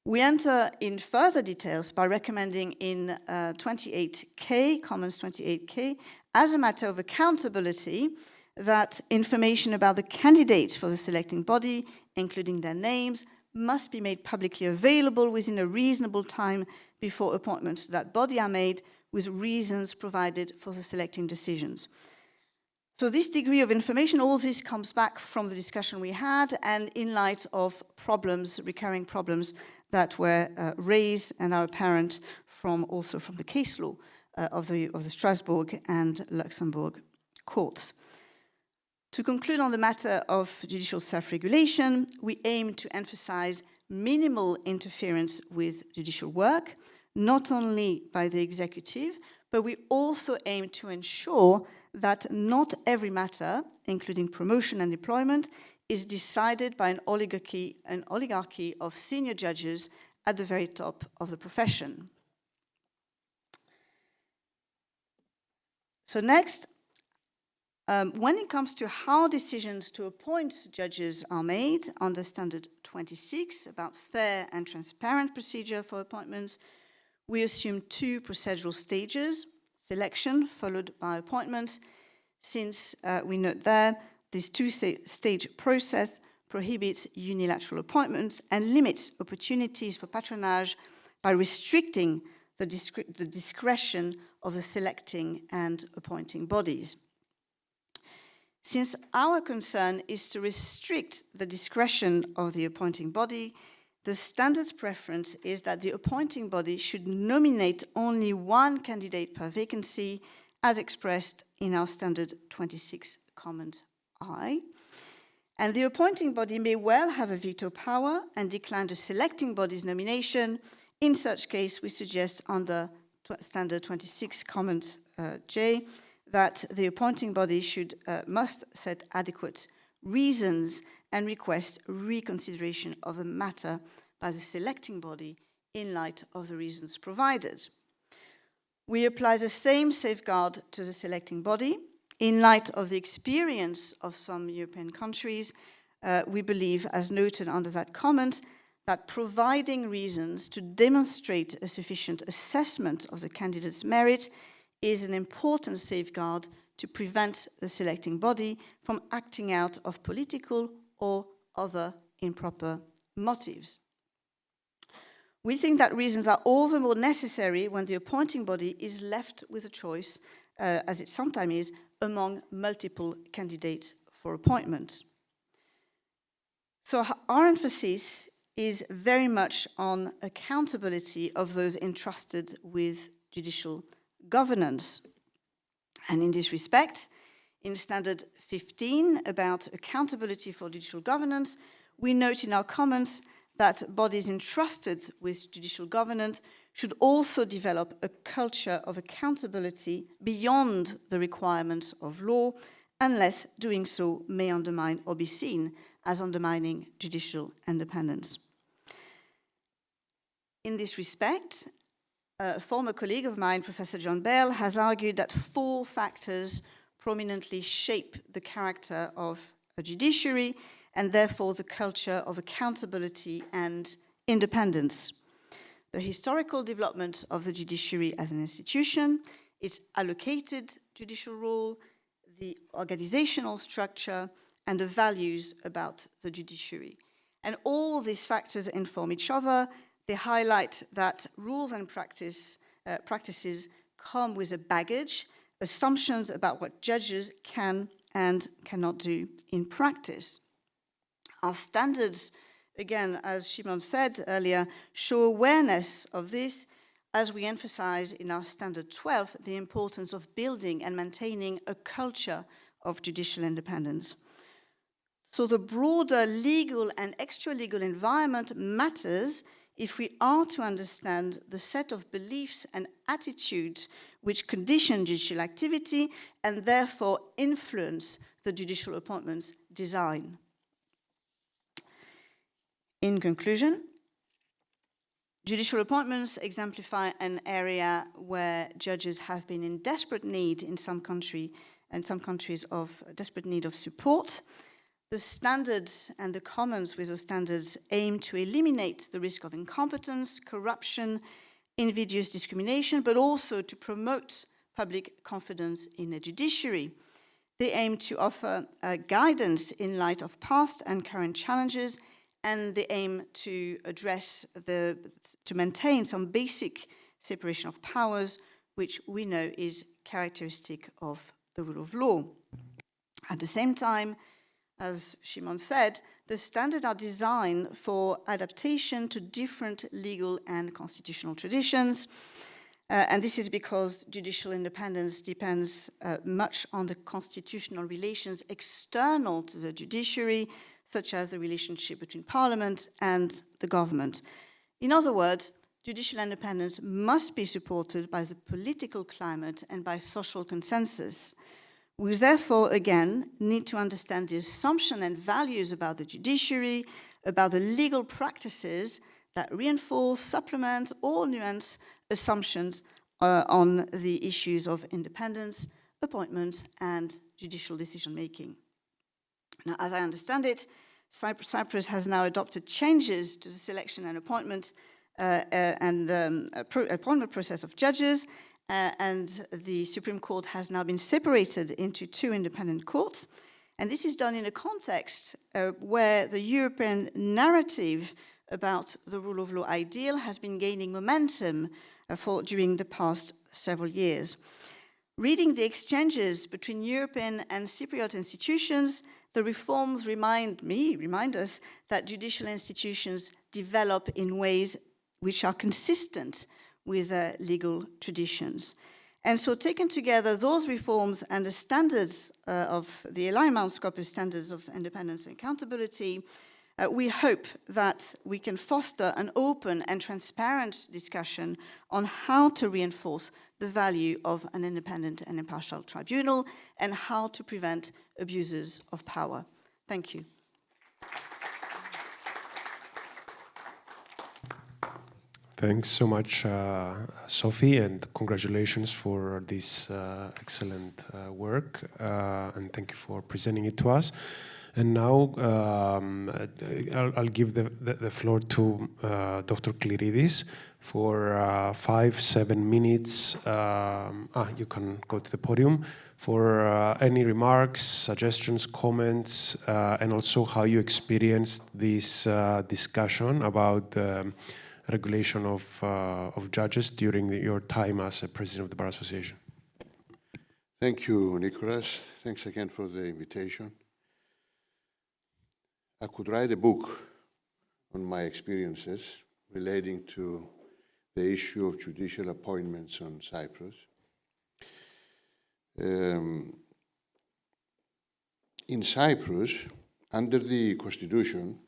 We enter in further details by recommending in 28K, Commons 28K, as a matter of accountability, that information about the candidates for the selecting body, including their names, must be made publicly available within a reasonable time before appointments to that body are made, with reasons provided for the selecting decisions. So this degree of information, all this comes back from the discussion we had, and in light of problems, recurring problems that were raised and are apparent also from the case law of the Strasbourg and Luxembourg courts. To conclude on the matter of judicial self-regulation, we aim to emphasize minimal interference with judicial work, not only by the executive, but we also aim to ensure that not every matter, including promotion and deployment, is decided by an oligarchy of senior judges at the very top of the profession. So next, when it comes to how decisions to appoint judges are made under Standard 26 about fair and transparent procedure for appointments, we assume two procedural stages: selection followed by appointments, since we note there this two-stage process prohibits unilateral appointments and limits opportunities for patronage by restricting the discretion of the selecting and appointing bodies. Since our concern is to restrict the discretion of the appointing body, the standard's preference is that the appointing body should nominate only one candidate per vacancy, as expressed in our Standard 26 Comment I. And the appointing body may well have a veto power and decline the selecting body's nomination. In such case, we suggest under Standard 26 Comment J that the appointing body must set adequate reasons and request reconsideration of the matter by the selecting body in light of the reasons provided. We apply the same safeguard to the selecting body. In light of the experience of some European countries, we believe, as noted under that comment, that providing reasons to demonstrate a sufficient assessment of the candidate's merit is an important safeguard to prevent the selecting body from acting out of political or other improper motives. We think that reasons are all the more necessary when the appointing body is left with a choice, as it sometimes is, among multiple candidates for appointment. So our emphasis is very much on accountability of those entrusted with judicial governance. And in this respect, in Standard 15 about accountability for judicial governance, we note in our comments that bodies entrusted with judicial governance should also develop a culture of accountability beyond the requirements of law, unless doing so may undermine or be seen as undermining judicial independence. In this respect, a former colleague of mine, Professor John Bell, has argued that 4 factors prominently shape the character of a judiciary and therefore the culture of accountability and independence. The historical development of the judiciary as an institution, its allocated judicial role, the organizational structure, and the values about the judiciary. And all these factors inform each other. They highlight that rules and practices come with a baggage, assumptions about what judges can and cannot do in practice. Our standards, again, as Shimon said earlier, show awareness of this, as we emphasize in our Standard 12 the importance of building and maintaining a culture of judicial independence. So the broader legal and extra-legal environment matters if we are to understand the set of beliefs and attitudes which condition judicial activity and therefore influence the judicial appointments design. In conclusion, judicial appointments exemplify an area where judges have been in desperate need in some countries of desperate need of support. The standards and the comments with those standards aim to eliminate the risk of incompetence, corruption, invidious discrimination, but also to promote public confidence in the judiciary. They aim to offer guidance in light of past and current challenges and the aim to to maintain some basic separation of powers, which we know is characteristic of the rule of law. At the same time, as Shimon said, the standards are designed for adaptation to different legal and constitutional traditions. And this is because judicial independence depends much on the constitutional relations external to the judiciary, such as the relationship between parliament and the government. In other words, judicial independence must be supported by the political climate and by social consensus. We therefore, again, need to understand the assumptions and values about the judiciary, about the legal practices that reinforce, supplement, or nuance assumptions on the issues of independence, appointments, and judicial decision-making. Now, as I understand it, Cyprus has now adopted changes to the selection and appointment appointment process of judges, and the Supreme Court has now been separated into two independent courts. And this is done in a context where the European narrative about the rule of law ideal has been gaining momentum during the past several years. Reading the exchanges between European and Cypriot institutions, the reforms remind us that judicial institutions develop in ways which are consistent with legal traditions. And so taken together, those reforms and the standards of the LI Mount Scopus standards of independence and accountability, we hope that we can foster an open and transparent discussion on how to reinforce the value of an independent and impartial tribunal and how to prevent abuses of power. Thank you. Thanks so much, Sophie, and congratulations for this excellent work, and thank you for presenting it to us. And now I'll give the floor to Dr. Kliridis for 5-7 minutes. You can go to the podium for any remarks, suggestions, comments, and also how you experienced this discussion about regulation of judges during your time as a president of the Bar Association. Thank you, Nicholas. Thanks again for the invitation. I could write a book on my experiences relating to the issue of judicial appointments on Cyprus. In Cyprus, under the Constitution,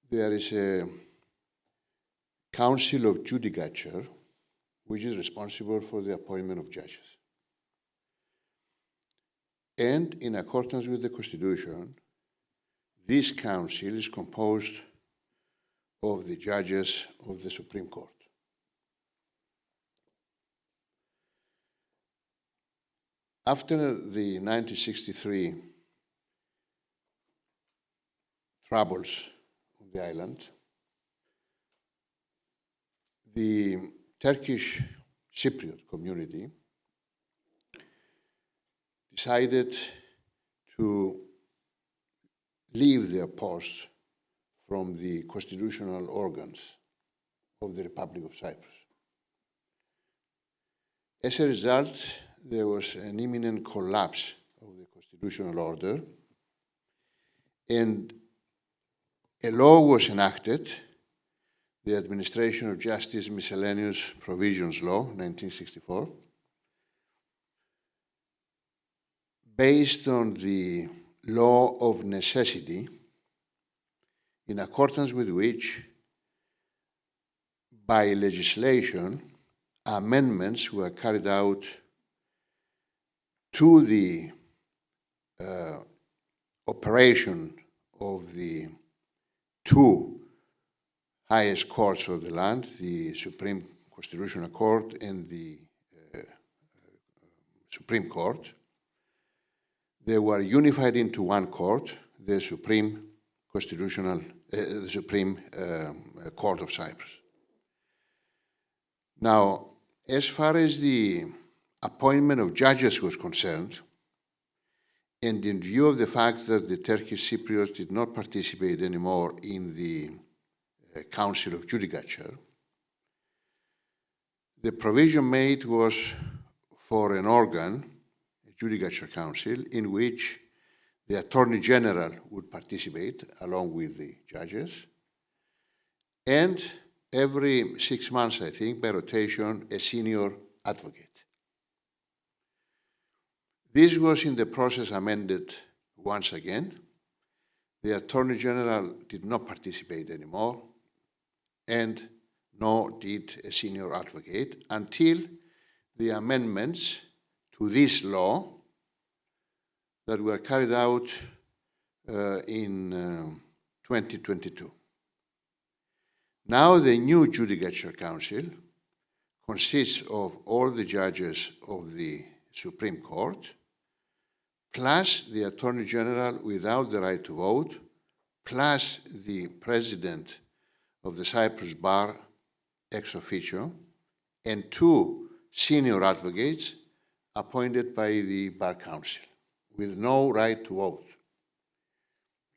there is a Council of Judicature, which is responsible for the appointment of judges. And in accordance with the Constitution, this council is composed of the judges of the Supreme Court. After the 1963 troubles on the island, the Turkish Cypriot community decided to leave their posts from the constitutional organs of the Republic of Cyprus. As a result, there was an imminent collapse of the constitutional order, and a law was enacted, the Administration of Justice Miscellaneous Provisions Law, 1964, based on the law of necessity, in accordance with which, by legislation, amendments were carried out to the operation of the two highest courts of the land, the Supreme Constitutional Court and the Supreme Court. They were unified into one court, the Supreme Court of Cyprus. Now, as far as the appointment of judges was concerned, and in view of the fact that the Turkish Cypriots did not participate anymore in the Council of Judicature, the provision made was for an organ, a Judicature Council, in which the Attorney General would participate along with the judges, and every 6 months, I think, by rotation, a senior advocate. This was in the process amended once again. The Attorney General did not participate anymore, and nor did a senior advocate until the amendments to this law that were carried out in 2022. Now the new Judicature Council consists of all the judges of the Supreme Court, plus the Attorney General without the right to vote, plus the President of the Cyprus Bar ex officio, and 2 senior advocates appointed by the Bar Council, with no right to vote,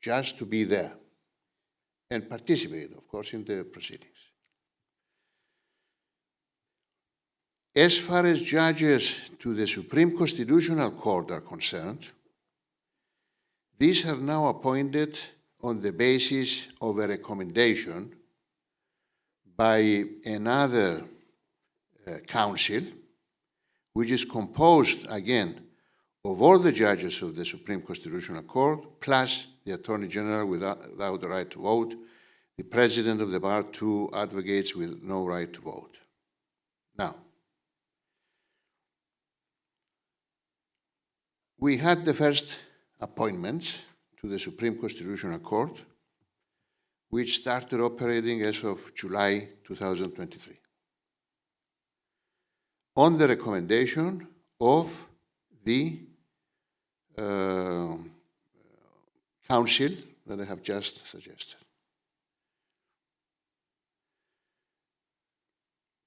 just to be there and participate, of course, in the proceedings. As far as judges to the Supreme Constitutional Court are concerned, these are now appointed on the basis of a recommendation by another council, which is composed, again, of all the judges of the Supreme Constitutional Court, plus the Attorney General without the right to vote, the President of the Bar, 2 advocates with no right to vote. Now, we had the first appointments to the Supreme Constitutional Court, which started operating as of July 2023, on the recommendation of the council that I have just suggested.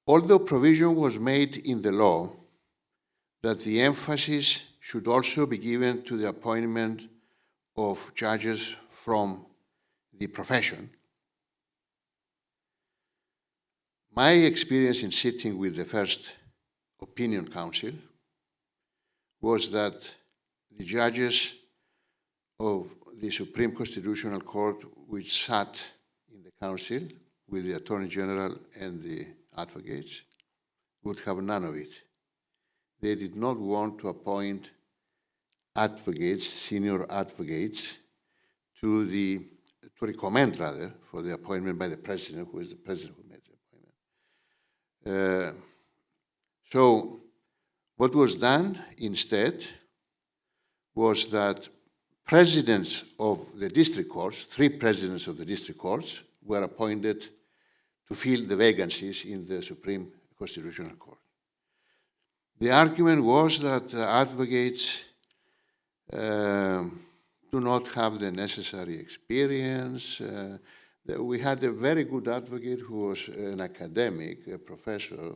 Although provision was made in the law that the emphasis should also be given to the appointment of judges from the profession, my experience in sitting with the first opinion council was that the judges of the Supreme Constitutional Court, which sat in the council with the Attorney General and the advocates, would have none of it. They did not want to appoint advocates, senior advocates, to recommend, rather, for the appointment by the President, who is the President who made the appointment. So what was done instead was that presidents of the district courts, 3 presidents of the district courts, were appointed to fill the vacancies in the Supreme Constitutional Court. The argument was that advocates do not have the necessary experience. We had a very good advocate who was an academic, a professor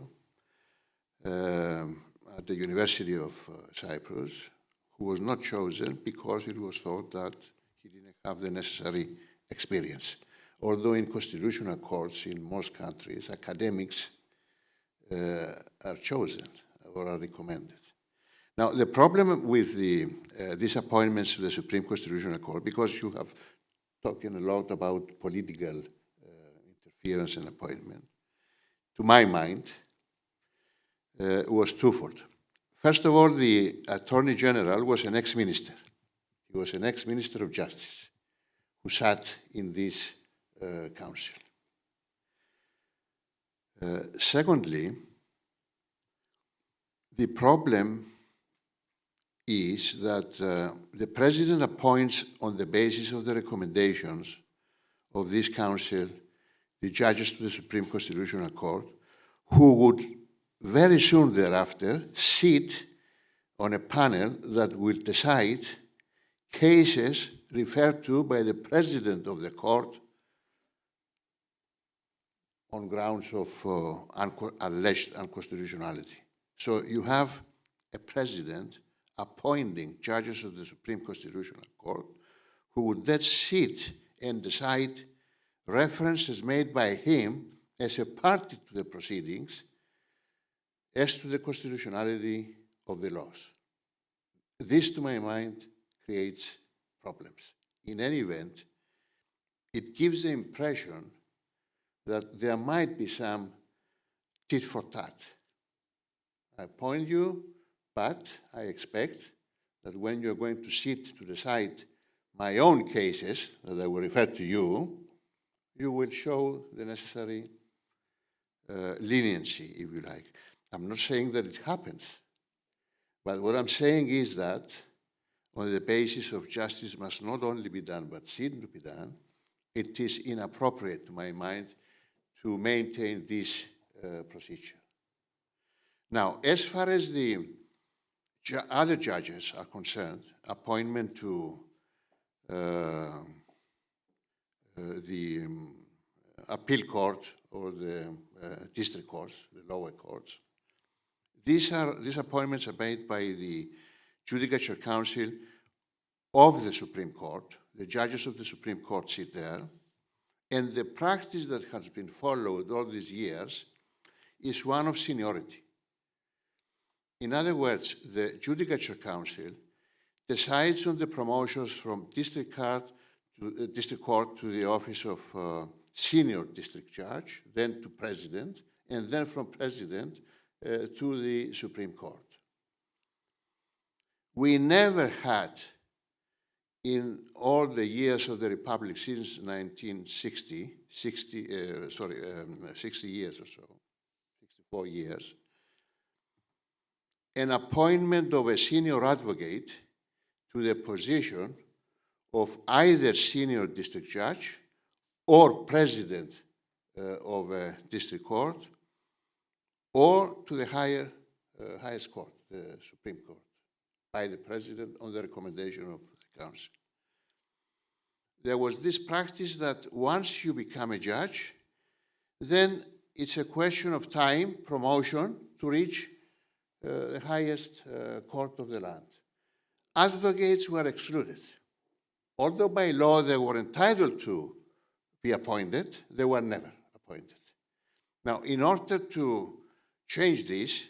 at the University of Cyprus, who was not chosen because it was thought that he didn't have the necessary experience. Although in constitutional courts in most countries, academics are chosen or are recommended. Now, the problem with these appointments to the Supreme Constitutional Court, because you have talking a lot about political interference and appointment, to my mind, was twofold. First of all, the Attorney General was an ex-minister. He was an ex-minister of Justice who sat in this council. Secondly, the problem is that the President appoints on the basis of the recommendations of this council the judges to the Supreme Constitutional Court, who would very soon thereafter sit on a panel that will decide cases referred to by the President of the Court on grounds of alleged unconstitutionality. So you have a President appointing judges of the Supreme Constitutional Court who would then sit and decide references made by him as a party to the proceedings as to the constitutionality of the laws. This, to my mind, creates problems. In any event, it gives the impression that there might be some tit for tat. I appoint you, but I expect that when you're going to sit to decide my own cases that I will refer to you, you will show the necessary leniency, if you like. I'm not saying that it happens, but what I'm saying is that on the basis of justice must not only be done, but seem to be done, it is inappropriate, to my mind, to maintain this procedure. Now, as far as the other judges are concerned, appointment to the appeal court or the district courts, the lower courts, these appointments are made by the Judicature Council of the Supreme Court. The judges of the Supreme Court sit there, and the practice that has been followed all these years is one of seniority. In other words, the Judicature Council decides on the promotions from district court to the office of senior district judge, then to president, and then from president to the Supreme Court. We never had, in all the years of the Republic since 1960, 60 years or so, 64 years, an appointment of a senior advocate to the position of either senior district judge or president of a district court, or to the highest court, the Supreme Court, by the president on the recommendation of the council. There was this practice that once you become a judge, then it's a question of time, promotion, to reach the highest court of the land. Advocates were excluded. Although by law they were entitled to be appointed, they were never appointed. Now, in order to change this,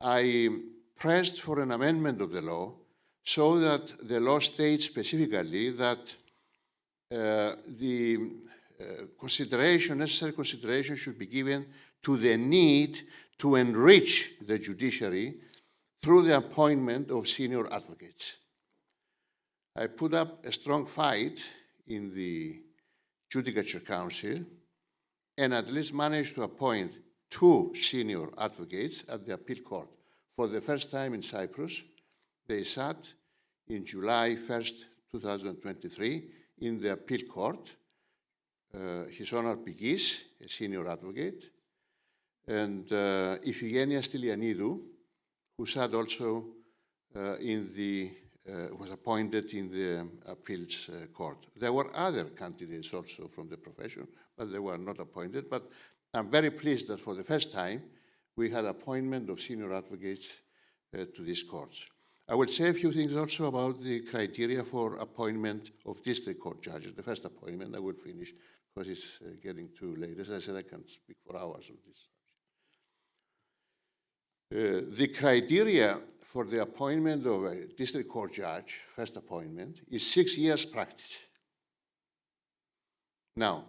I pressed for an amendment of the law so that the law states specifically that the necessary consideration should be given to the need to enrich the judiciary through the appointment of senior advocates. I put up a strong fight in the Judicature Council and at least managed to appoint 2 senior advocates at the appeal court. For the first time in Cyprus, they sat in July 1st, 2023, in the appeal court. His Honor Pigis, a senior advocate, and Iphigenia Stylianidou, who sat also was appointed in the appeals court. There were other candidates also from the profession, but they were not appointed. But I'm very pleased that for the first time, we had appointment of senior advocates to these courts. I will say a few things also about the criteria for appointment of district court judges. The first appointment, I will finish because it's getting too late. As I said, I can speak for hours on this. The criteria for the appointment of a district court judge, first appointment, is 6 years practice. Now,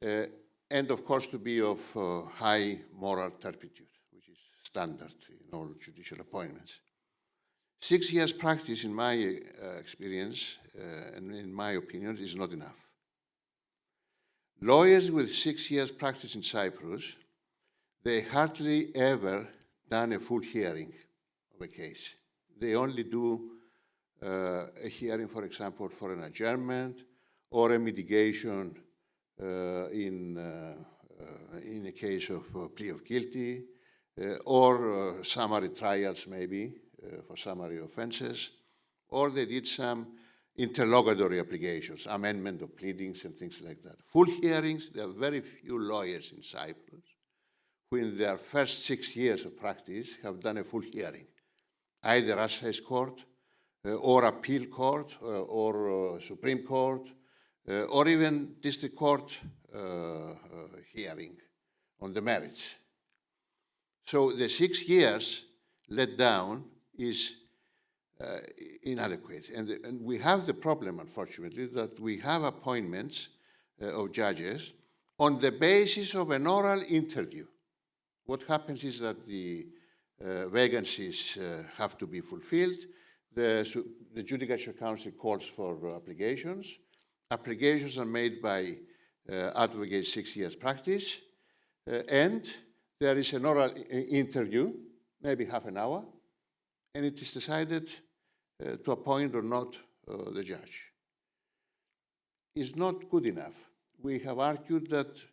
and of course to be of high moral turpitude, which is standard in all judicial appointments. 6 years practice, in my experience and in my opinion, is not enough. Lawyers with 6 years practice in Cyprus, they hardly ever done a full hearing of a case. They only do a hearing, for example, for an adjournment or a mitigation in a case of plea of guilty, or summary trials maybe for summary offenses, or they did some interlocutory applications, amendment of pleadings and things like that. Full hearings, there are very few lawyers in Cyprus who in their first 6 years of practice have done a full hearing. either Assay Court or Appeal Court or Supreme Court or even District Court hearing on the merits. So the 6 years let down is inadequate. And we have the problem, unfortunately, that we have appointments of judges on the basis of an oral interview. What happens is that the vacancies have to be fulfilled. The Judicial Council calls for applications. Applications are made by advocates 6 years practice, and there is an oral interview, maybe half an hour, and it is decided to appoint or not the judge. It's not good enough. We have argued that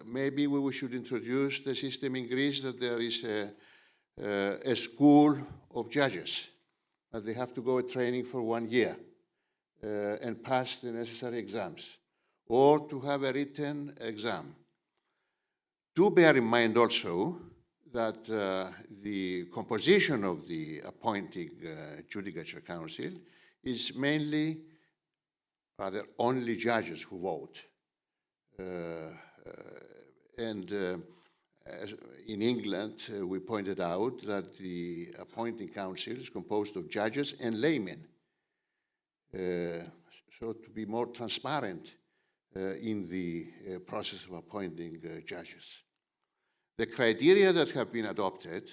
maybe we should introduce the system in Greece that there is a school of judges, that they have to go a training for 1 year and pass the necessary exams, or to have a written exam. Do bear in mind also that the composition of the appointing Judicial Council is mainly, rather, only judges who vote. As in England, we pointed out that the appointing council is composed of judges and laymen. So to be more transparent in the process of appointing judges. The criteria that have been adopted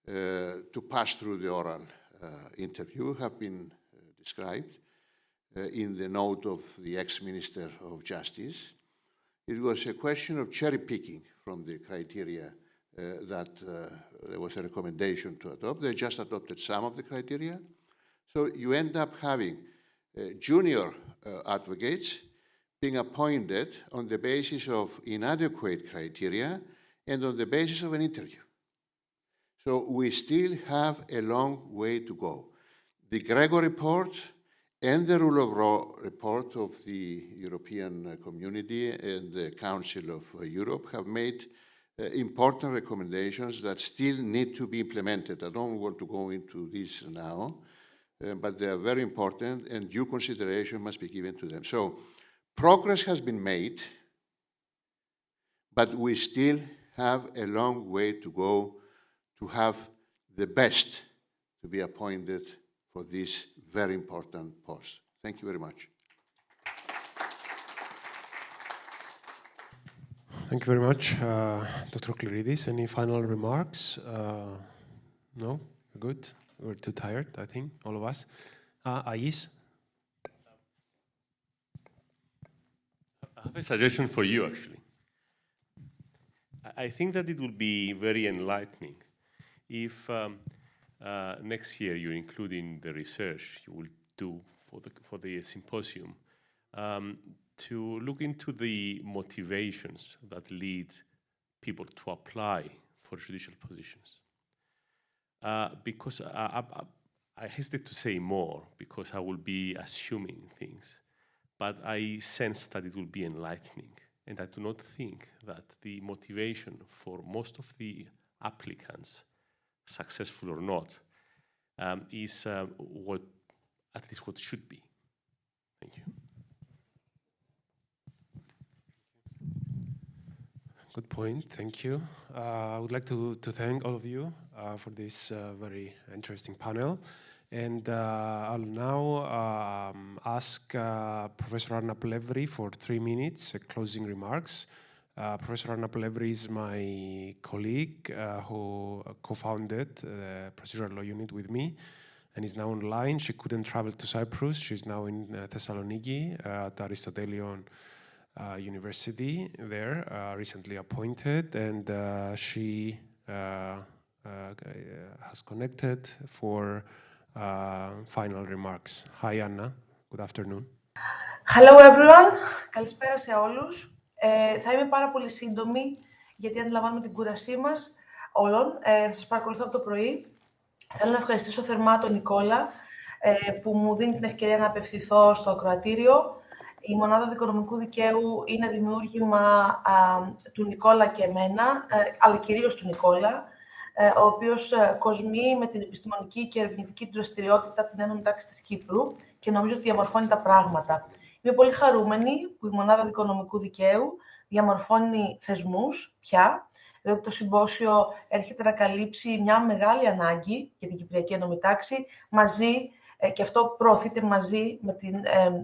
to pass through the oral interview have been described in the note of the ex-Minister of Justice. It was a question of cherry-picking from the criteria that there was a recommendation to adopt. They just adopted some of the criteria. So you end up having junior advocates being appointed on the basis of inadequate criteria and on the basis of an interview. So we still have a long way to go. The Gregor report and the rule of law report of the European Community and the Council of Europe have made important recommendations that still need to be implemented. I don't want to go into this now, but they are very important and due consideration must be given to them. So progress has been made, but we still have a long way to go to have the best to be appointed for this very important post. Thank you very much. Thank you very much, Dr. Clearidis. Any final remarks? No? Good? We're too tired, I think, all of us. Ais? I have a suggestion for you, actually. I think that it will be very enlightening if next year you include in the research you will do for the symposium to look into the motivations that lead people to apply for judicial positions. Because I hesitate to say more because I will be assuming things, but I sense that it will be enlightening. And I do not think that the motivation for most of the applicants, successful or not, is what at least what should be. Thank you. Good point. Thank you. I would like to thank all of you for this very interesting panel. And I'll now ask Professor Anna Plevri for 3 minutes, closing remarks. Professor Anna Plevri is my colleague who co-founded the Procedural Law Unit with me and is now online. She couldn't travel to Cyprus. She's now in Thessaloniki at Aristotelion University there, recently appointed, and she has connected for final remarks. Hi, Anna. Good afternoon. Hello, everyone. Καλησπέρα σε όλους. Θα είμαι πάρα πολύ σύντομη, γιατί αντιλαμβάνομαι την κούρασή μας όλων. Σας παρακολουθώ από το πρωί. Θέλω να ευχαριστήσω θερμά τον Νικόλα, που μου δίνει την ευκαιρία να απευθυνθώ στο ακροατήριο. Η Μονάδα Δικονομικού Δικαίου είναι δημιούργημα του Νικόλα και εμένα, αλλά κυρίως του Νικόλα. ο οποίος κοσμεί με την επιστημονική και ερευνητική του δραστηριότητα την ένωμη τάξη της Κύπρου και νομίζω ότι διαμορφώνει τα πράγματα. Είμαι πολύ χαρούμενη που η Μονάδα Δικονομικού Δικαίου διαμορφώνει θεσμούς πια, διότι το συμπόσιο έρχεται να καλύψει μια μεγάλη ανάγκη για την Κυπριακή ένωμη τάξη, μαζί, και αυτό προωθείται μαζί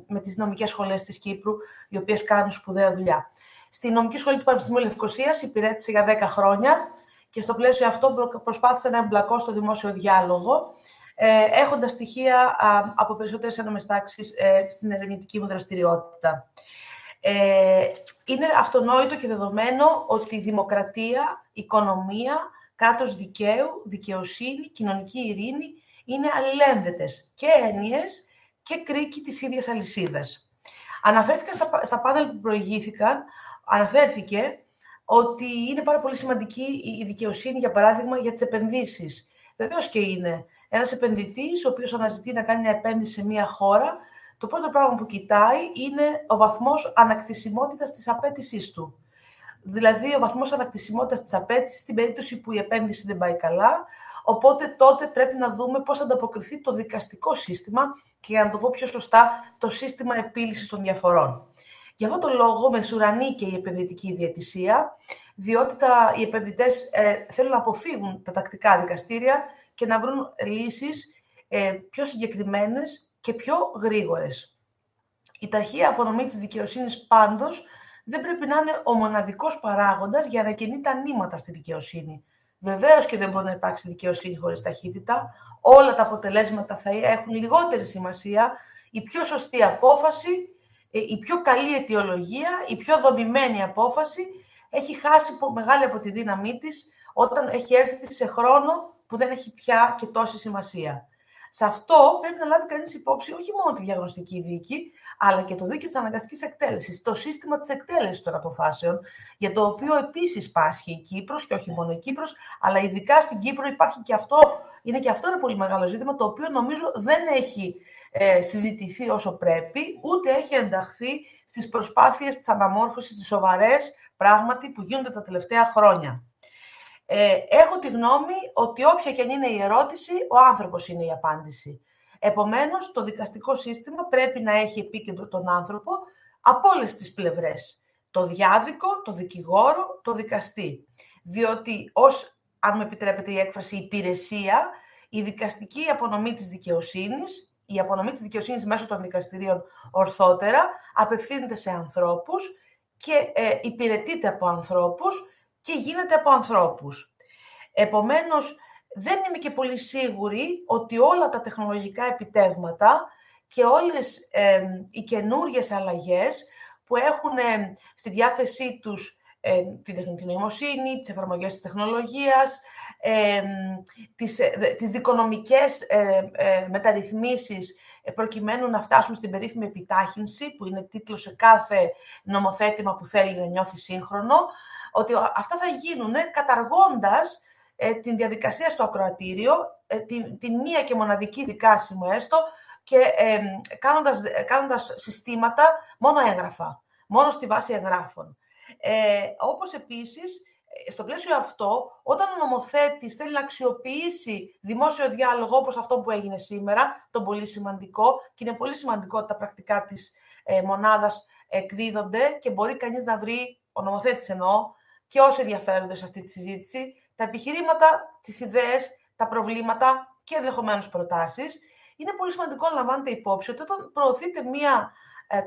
με τις νομικές σχολές της Κύπρου, οι οποίες κάνουν σπουδαία δουλειά. Στη νομική σχολή του Πανεπιστημίου Λευκωσίας υπηρέτησε για 10 χρόνια και στο πλαίσιο αυτό προσπάθησα να εμπλακώ στο δημόσιο διάλογο, έχοντας στοιχεία από περισσότερες ένομες τάξεις στην ερευνητική μου δραστηριότητα. Είναι αυτονόητο και δεδομένο ότι η δημοκρατία, οικονομία, κράτος δικαίου, δικαιοσύνη, κοινωνική ειρήνη είναι αλληλένδετες και έννοιες και κρίκοι της ίδιας αλυσίδας. Αναφέρθηκαν στα πάνελ που προηγήθηκαν, αναφέρθηκε ότι είναι πάρα πολύ σημαντική η δικαιοσύνη, για παράδειγμα, για τις επενδύσεις. Βεβαίως και είναι. Ένας επενδυτής, ο οποίος αναζητεί να κάνει μια επένδυση σε μια χώρα, το πρώτο πράγμα που κοιτάει είναι ο βαθμός ανακτησιμότητας της απέτησής του. Δηλαδή, ο βαθμός ανακτησιμότητας της απέτησης στην περίπτωση που η επένδυση δεν πάει καλά. Οπότε τότε πρέπει να δούμε πώς θα ανταποκριθεί το δικαστικό σύστημα και, για να το πω πιο σωστά, το σύστημα επίλυσης των διαφορών. Γι' αυτό το λόγο μεσουρανεί και η επενδυτική διαιτησία, διότι οι επενδυτές θέλουν να αποφύγουν τα τακτικά δικαστήρια και να βρουν λύσεις πιο συγκεκριμένες και πιο γρήγορες. Η ταχεία απονομή της δικαιοσύνης πάντως δεν πρέπει να είναι ο μοναδικός παράγοντας για να κινεί τα νήματα στη δικαιοσύνη. Βεβαίως και δεν μπορεί να υπάρξει δικαιοσύνη χωρίς ταχύτητα. Όλα τα αποτελέσματα θα έχουν λιγότερη σημασία. Η πιο σωστή απόφαση, η πιο καλή αιτιολογία, η πιο δομημένη απόφαση έχει χάσει μεγάλη από τη δύναμή της όταν έχει έρθει σε χρόνο που δεν έχει πια και τόση σημασία. Σε αυτό πρέπει να λάβει κανείς υπόψη όχι μόνο τη διαγνωστική δίκη, αλλά και το δίκαιο της αναγκαστικής εκτέλεσης, το σύστημα της εκτέλεσης των αποφάσεων, για το οποίο επίσης πάσχει η Κύπρος, και όχι μόνο η Κύπρος, αλλά ειδικά στην Κύπρο υπάρχει και αυτό, είναι και αυτό ένα πολύ μεγάλο ζήτημα, το οποίο νομίζω δεν έχει συζητηθεί όσο πρέπει, ούτε έχει ενταχθεί στις προσπάθειες της αναμόρφωσης, τις σοβαρές πράγματι που γίνονται τα τελευταία χρόνια. Έχω τη γνώμη ότι όποια και αν είναι η ερώτηση, ο άνθρωπος είναι η απάντηση. Επομένως, το δικαστικό σύστημα πρέπει να έχει επίκεντρο τον άνθρωπο από όλες τις πλευρές. Το διάδικο, το δικηγόρο, το δικαστή. Διότι αν μου επιτρέπετε η έκφραση, υπηρεσία, η δικαστική απονομή της δικαιοσύνης, η απονομή της δικαιοσύνης μέσω των δικαστηρίων ορθότερα, απευθύνεται σε ανθρώπους και υπηρετείται από ανθρώπους και γίνεται από ανθρώπους. Επομένως, δεν είμαι και πολύ σίγουρη ότι όλα τα τεχνολογικά επιτεύγματα και όλες οι καινούριες αλλαγές που έχουν στη διάθεσή τους την τεχνητή νοημοσύνη, τις εφαρμογές της τεχνολογίας, τις δικονομικές μεταρρυθμίσεις προκειμένου να φτάσουμε στην περίφημη επιτάχυνση, που είναι τίτλος σε κάθε νομοθέτημα που θέλει να νιώθει σύγχρονο, ότι αυτά θα γίνουν καταργώντας την διαδικασία στο ακροατήριο, την μία και μοναδική δικάσιμο έστω, και κάνοντας συστήματα μόνο έγγραφα, μόνο στη βάση εγγράφων. Όπως επίσης, στο πλαίσιο αυτό, όταν ο νομοθέτης θέλει να αξιοποιήσει δημόσιο διάλογο όπως αυτό που έγινε σήμερα, το πολύ σημαντικό, και είναι πολύ σημαντικό ότι τα πρακτικά της μονάδας εκδίδονται και μπορεί κανείς να βρει, ο νομοθέτης εννοώ, και όσοι ενδιαφέρονται σε αυτή τη συζήτηση, τα επιχειρήματα, τις ιδέες, τα προβλήματα και ενδεχομένως προτάσεις. Είναι πολύ σημαντικό να λαμβάνετε υπόψη ότι όταν προωθείται μία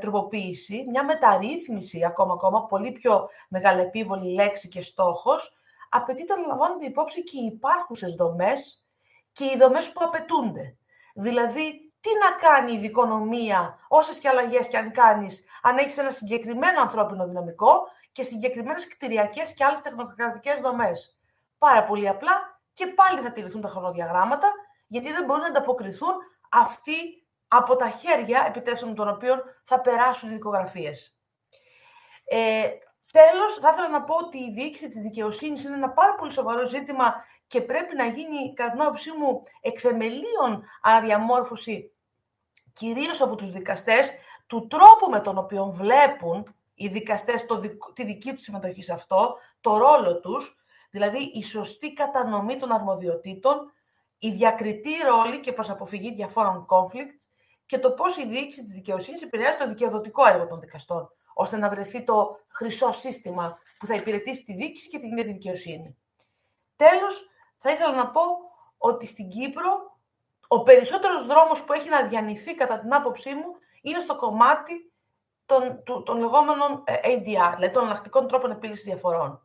τροποποίηση, μια μεταρρύθμιση ακόμα, πολύ πιο μεγαλεπίβολη λέξη και στόχος, απαιτείται να λαμβάνονται υπόψη και οι υπάρχουσες δομές και οι δομές που απαιτούνται. Δηλαδή, τι να κάνει η δικονομία, όσες και αλλαγές και αν κάνεις, αν έχεις ένα συγκεκριμένο ανθρώπινο δυναμικό και συγκεκριμένες κτηριακές και άλλες τεχνοκρατικές δομές. Πάρα πολύ απλά και πάλι θα τηρηθούν τα χρονοδιαγράμματα, γιατί δεν μπορούν να ανταποκριθούν αυτοί από τα χέρια, επιτρέψτε μου, των οποίων θα περάσουν οι δικογραφίες. Τέλος, θα ήθελα να πω ότι η διοίκηση της δικαιοσύνης είναι ένα πάρα πολύ σοβαρό ζήτημα και πρέπει να γίνει, κατά την άποψή μου, εκ θεμελίων αναδιαμόρφωση, κυρίως από τους δικαστές, του τρόπου με τον οποίο βλέπουν οι δικαστές τη δική τους συμμετοχή σε αυτό, το ρόλο τους. Δηλαδή, η σωστή κατανομή των αρμοδιοτήτων, η διακριτή ρόλη και προς αποφυγή διαφόρων conflicts και το πώς η διοίκηση της δικαιοσύνης επηρεάζει το δικαιοδοτικό έργο των δικαστών, ώστε να βρεθεί το χρυσό σύστημα που θα υπηρετήσει τη διοίκηση και την ίδια τη δικαιοσύνη. Τέλος, θα ήθελα να πω ότι στην Κύπρο ο περισσότερος δρόμος που έχει να διανυθεί κατά την άποψή μου είναι στο κομμάτι των λεγόμενων ADR, δηλαδή των εναλλακτικών τρόπων επίλυσης διαφορών.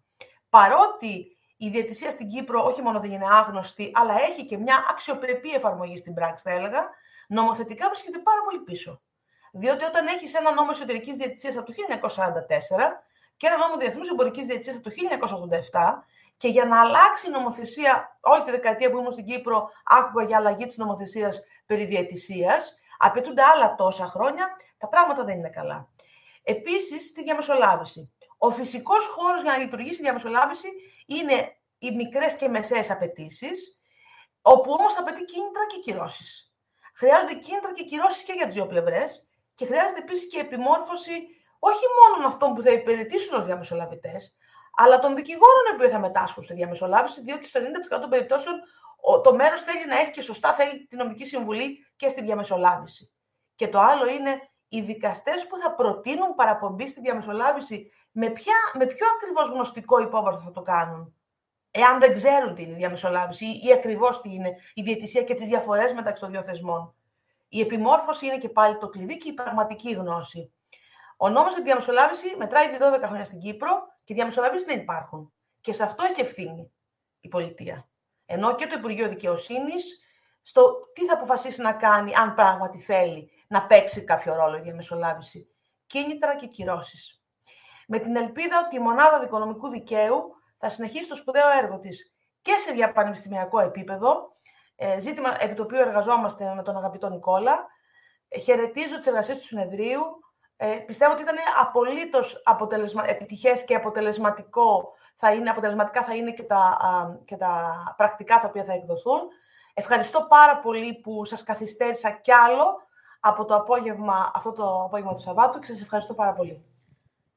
Παρότι η διαιτησία στην Κύπρο όχι μόνο δεν είναι άγνωστη, αλλά έχει και μια αξιοπρεπή εφαρμογή στην πράξη, θα έλεγα, νομοθετικά βρίσκεται πάρα πολύ πίσω. Διότι όταν έχεις ένα νόμο εσωτερικής διαιτησίας από το 1944 και ένα νόμο διεθνούς εμπορικής διαιτησίας από το 1987, και για να αλλάξει η νομοθεσία, όλη τη δεκαετία που ήμουν στην Κύπρο, άκουγα για αλλαγή της νομοθεσίας περί διαιτησίας, απαιτούνται άλλα τόσα χρόνια, τα πράγματα δεν είναι καλά. Επίσης, στη διαμεσολάβηση. Ο φυσικός χώρος για να λειτουργήσει η διαμεσολάβηση είναι οι μικρές και μεσαίες απαιτήσεις, όπου όμως θα απαιτεί κίνητρα και κυρώσεις. Χρειάζονται κίνητρα και κυρώσεις και για τις δύο πλευρές και χρειάζεται επίσης και επιμόρφωση όχι μόνο αυτών που θα υπηρετήσουν ως διαμεσολαβητές, αλλά των δικηγόρων οι οποίοι θα μετάσχουν στη διαμεσολάβηση, διότι στο 90% των περιπτώσεων το μέρος θέλει να έχει και σωστά θέλει τη νομική συμβουλή και στη διαμεσολάβηση. Και το άλλο είναι οι δικαστές που θα προτείνουν παραπομπή στη διαμεσολάβηση, με ποιο ακριβώς γνωστικό υπόβαθρο θα το κάνουν, εάν δεν ξέρουν τι είναι η διαμεσολάβηση ή ακριβώς τι είναι η διαιτησία και τις διαφορές μεταξύ των δύο θεσμών. Η επιμόρφωση είναι και πάλι το κλειδί και η πραγματική γνώση. Ο νόμος για τη διαμεσολάβηση μετράει ήδη 12 χρόνια στην Κύπρο και διαμεσολαβήσεις δεν υπάρχουν. Και σε αυτό έχει ευθύνη η πολιτεία. Ενώ και το Υπουργείο Δικαιοσύνης στο τι θα αποφασίσει να κάνει, αν πράγματι θέλει να παίξει κάποιο ρόλο η διαμεσολάβηση. Κίνητρα και κυρώσεις. Με την ελπίδα ότι η Μονάδα Δικονομικού Δικαίου θα συνεχίσει το σπουδαίο έργο της και σε διαπανεπιστημιακό επίπεδο, ζήτημα επί το οποίο εργαζόμαστε με τον αγαπητό Νικόλα. Χαιρετίζω τις εργασίες του συνεδρίου. Πιστεύω ότι ήταν απολύτως επιτυχές και αποτελεσματικά θα είναι και τα πρακτικά τα οποία θα εκδοθούν. Ευχαριστώ πάρα πολύ που σας καθυστέρησα κι άλλο από αυτό το απόγευμα του Σαββάτου και σας ευχαριστώ πάρα πολύ.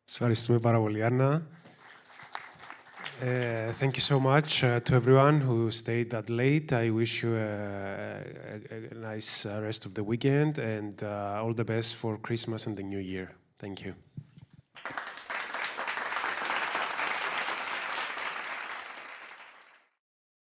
Σας ευχαριστούμε πάρα πολύ, Άννα. Thank you so much to everyone who stayed that late. I wish you a nice rest of the weekend and all the best for Christmas and the New Year. Thank you.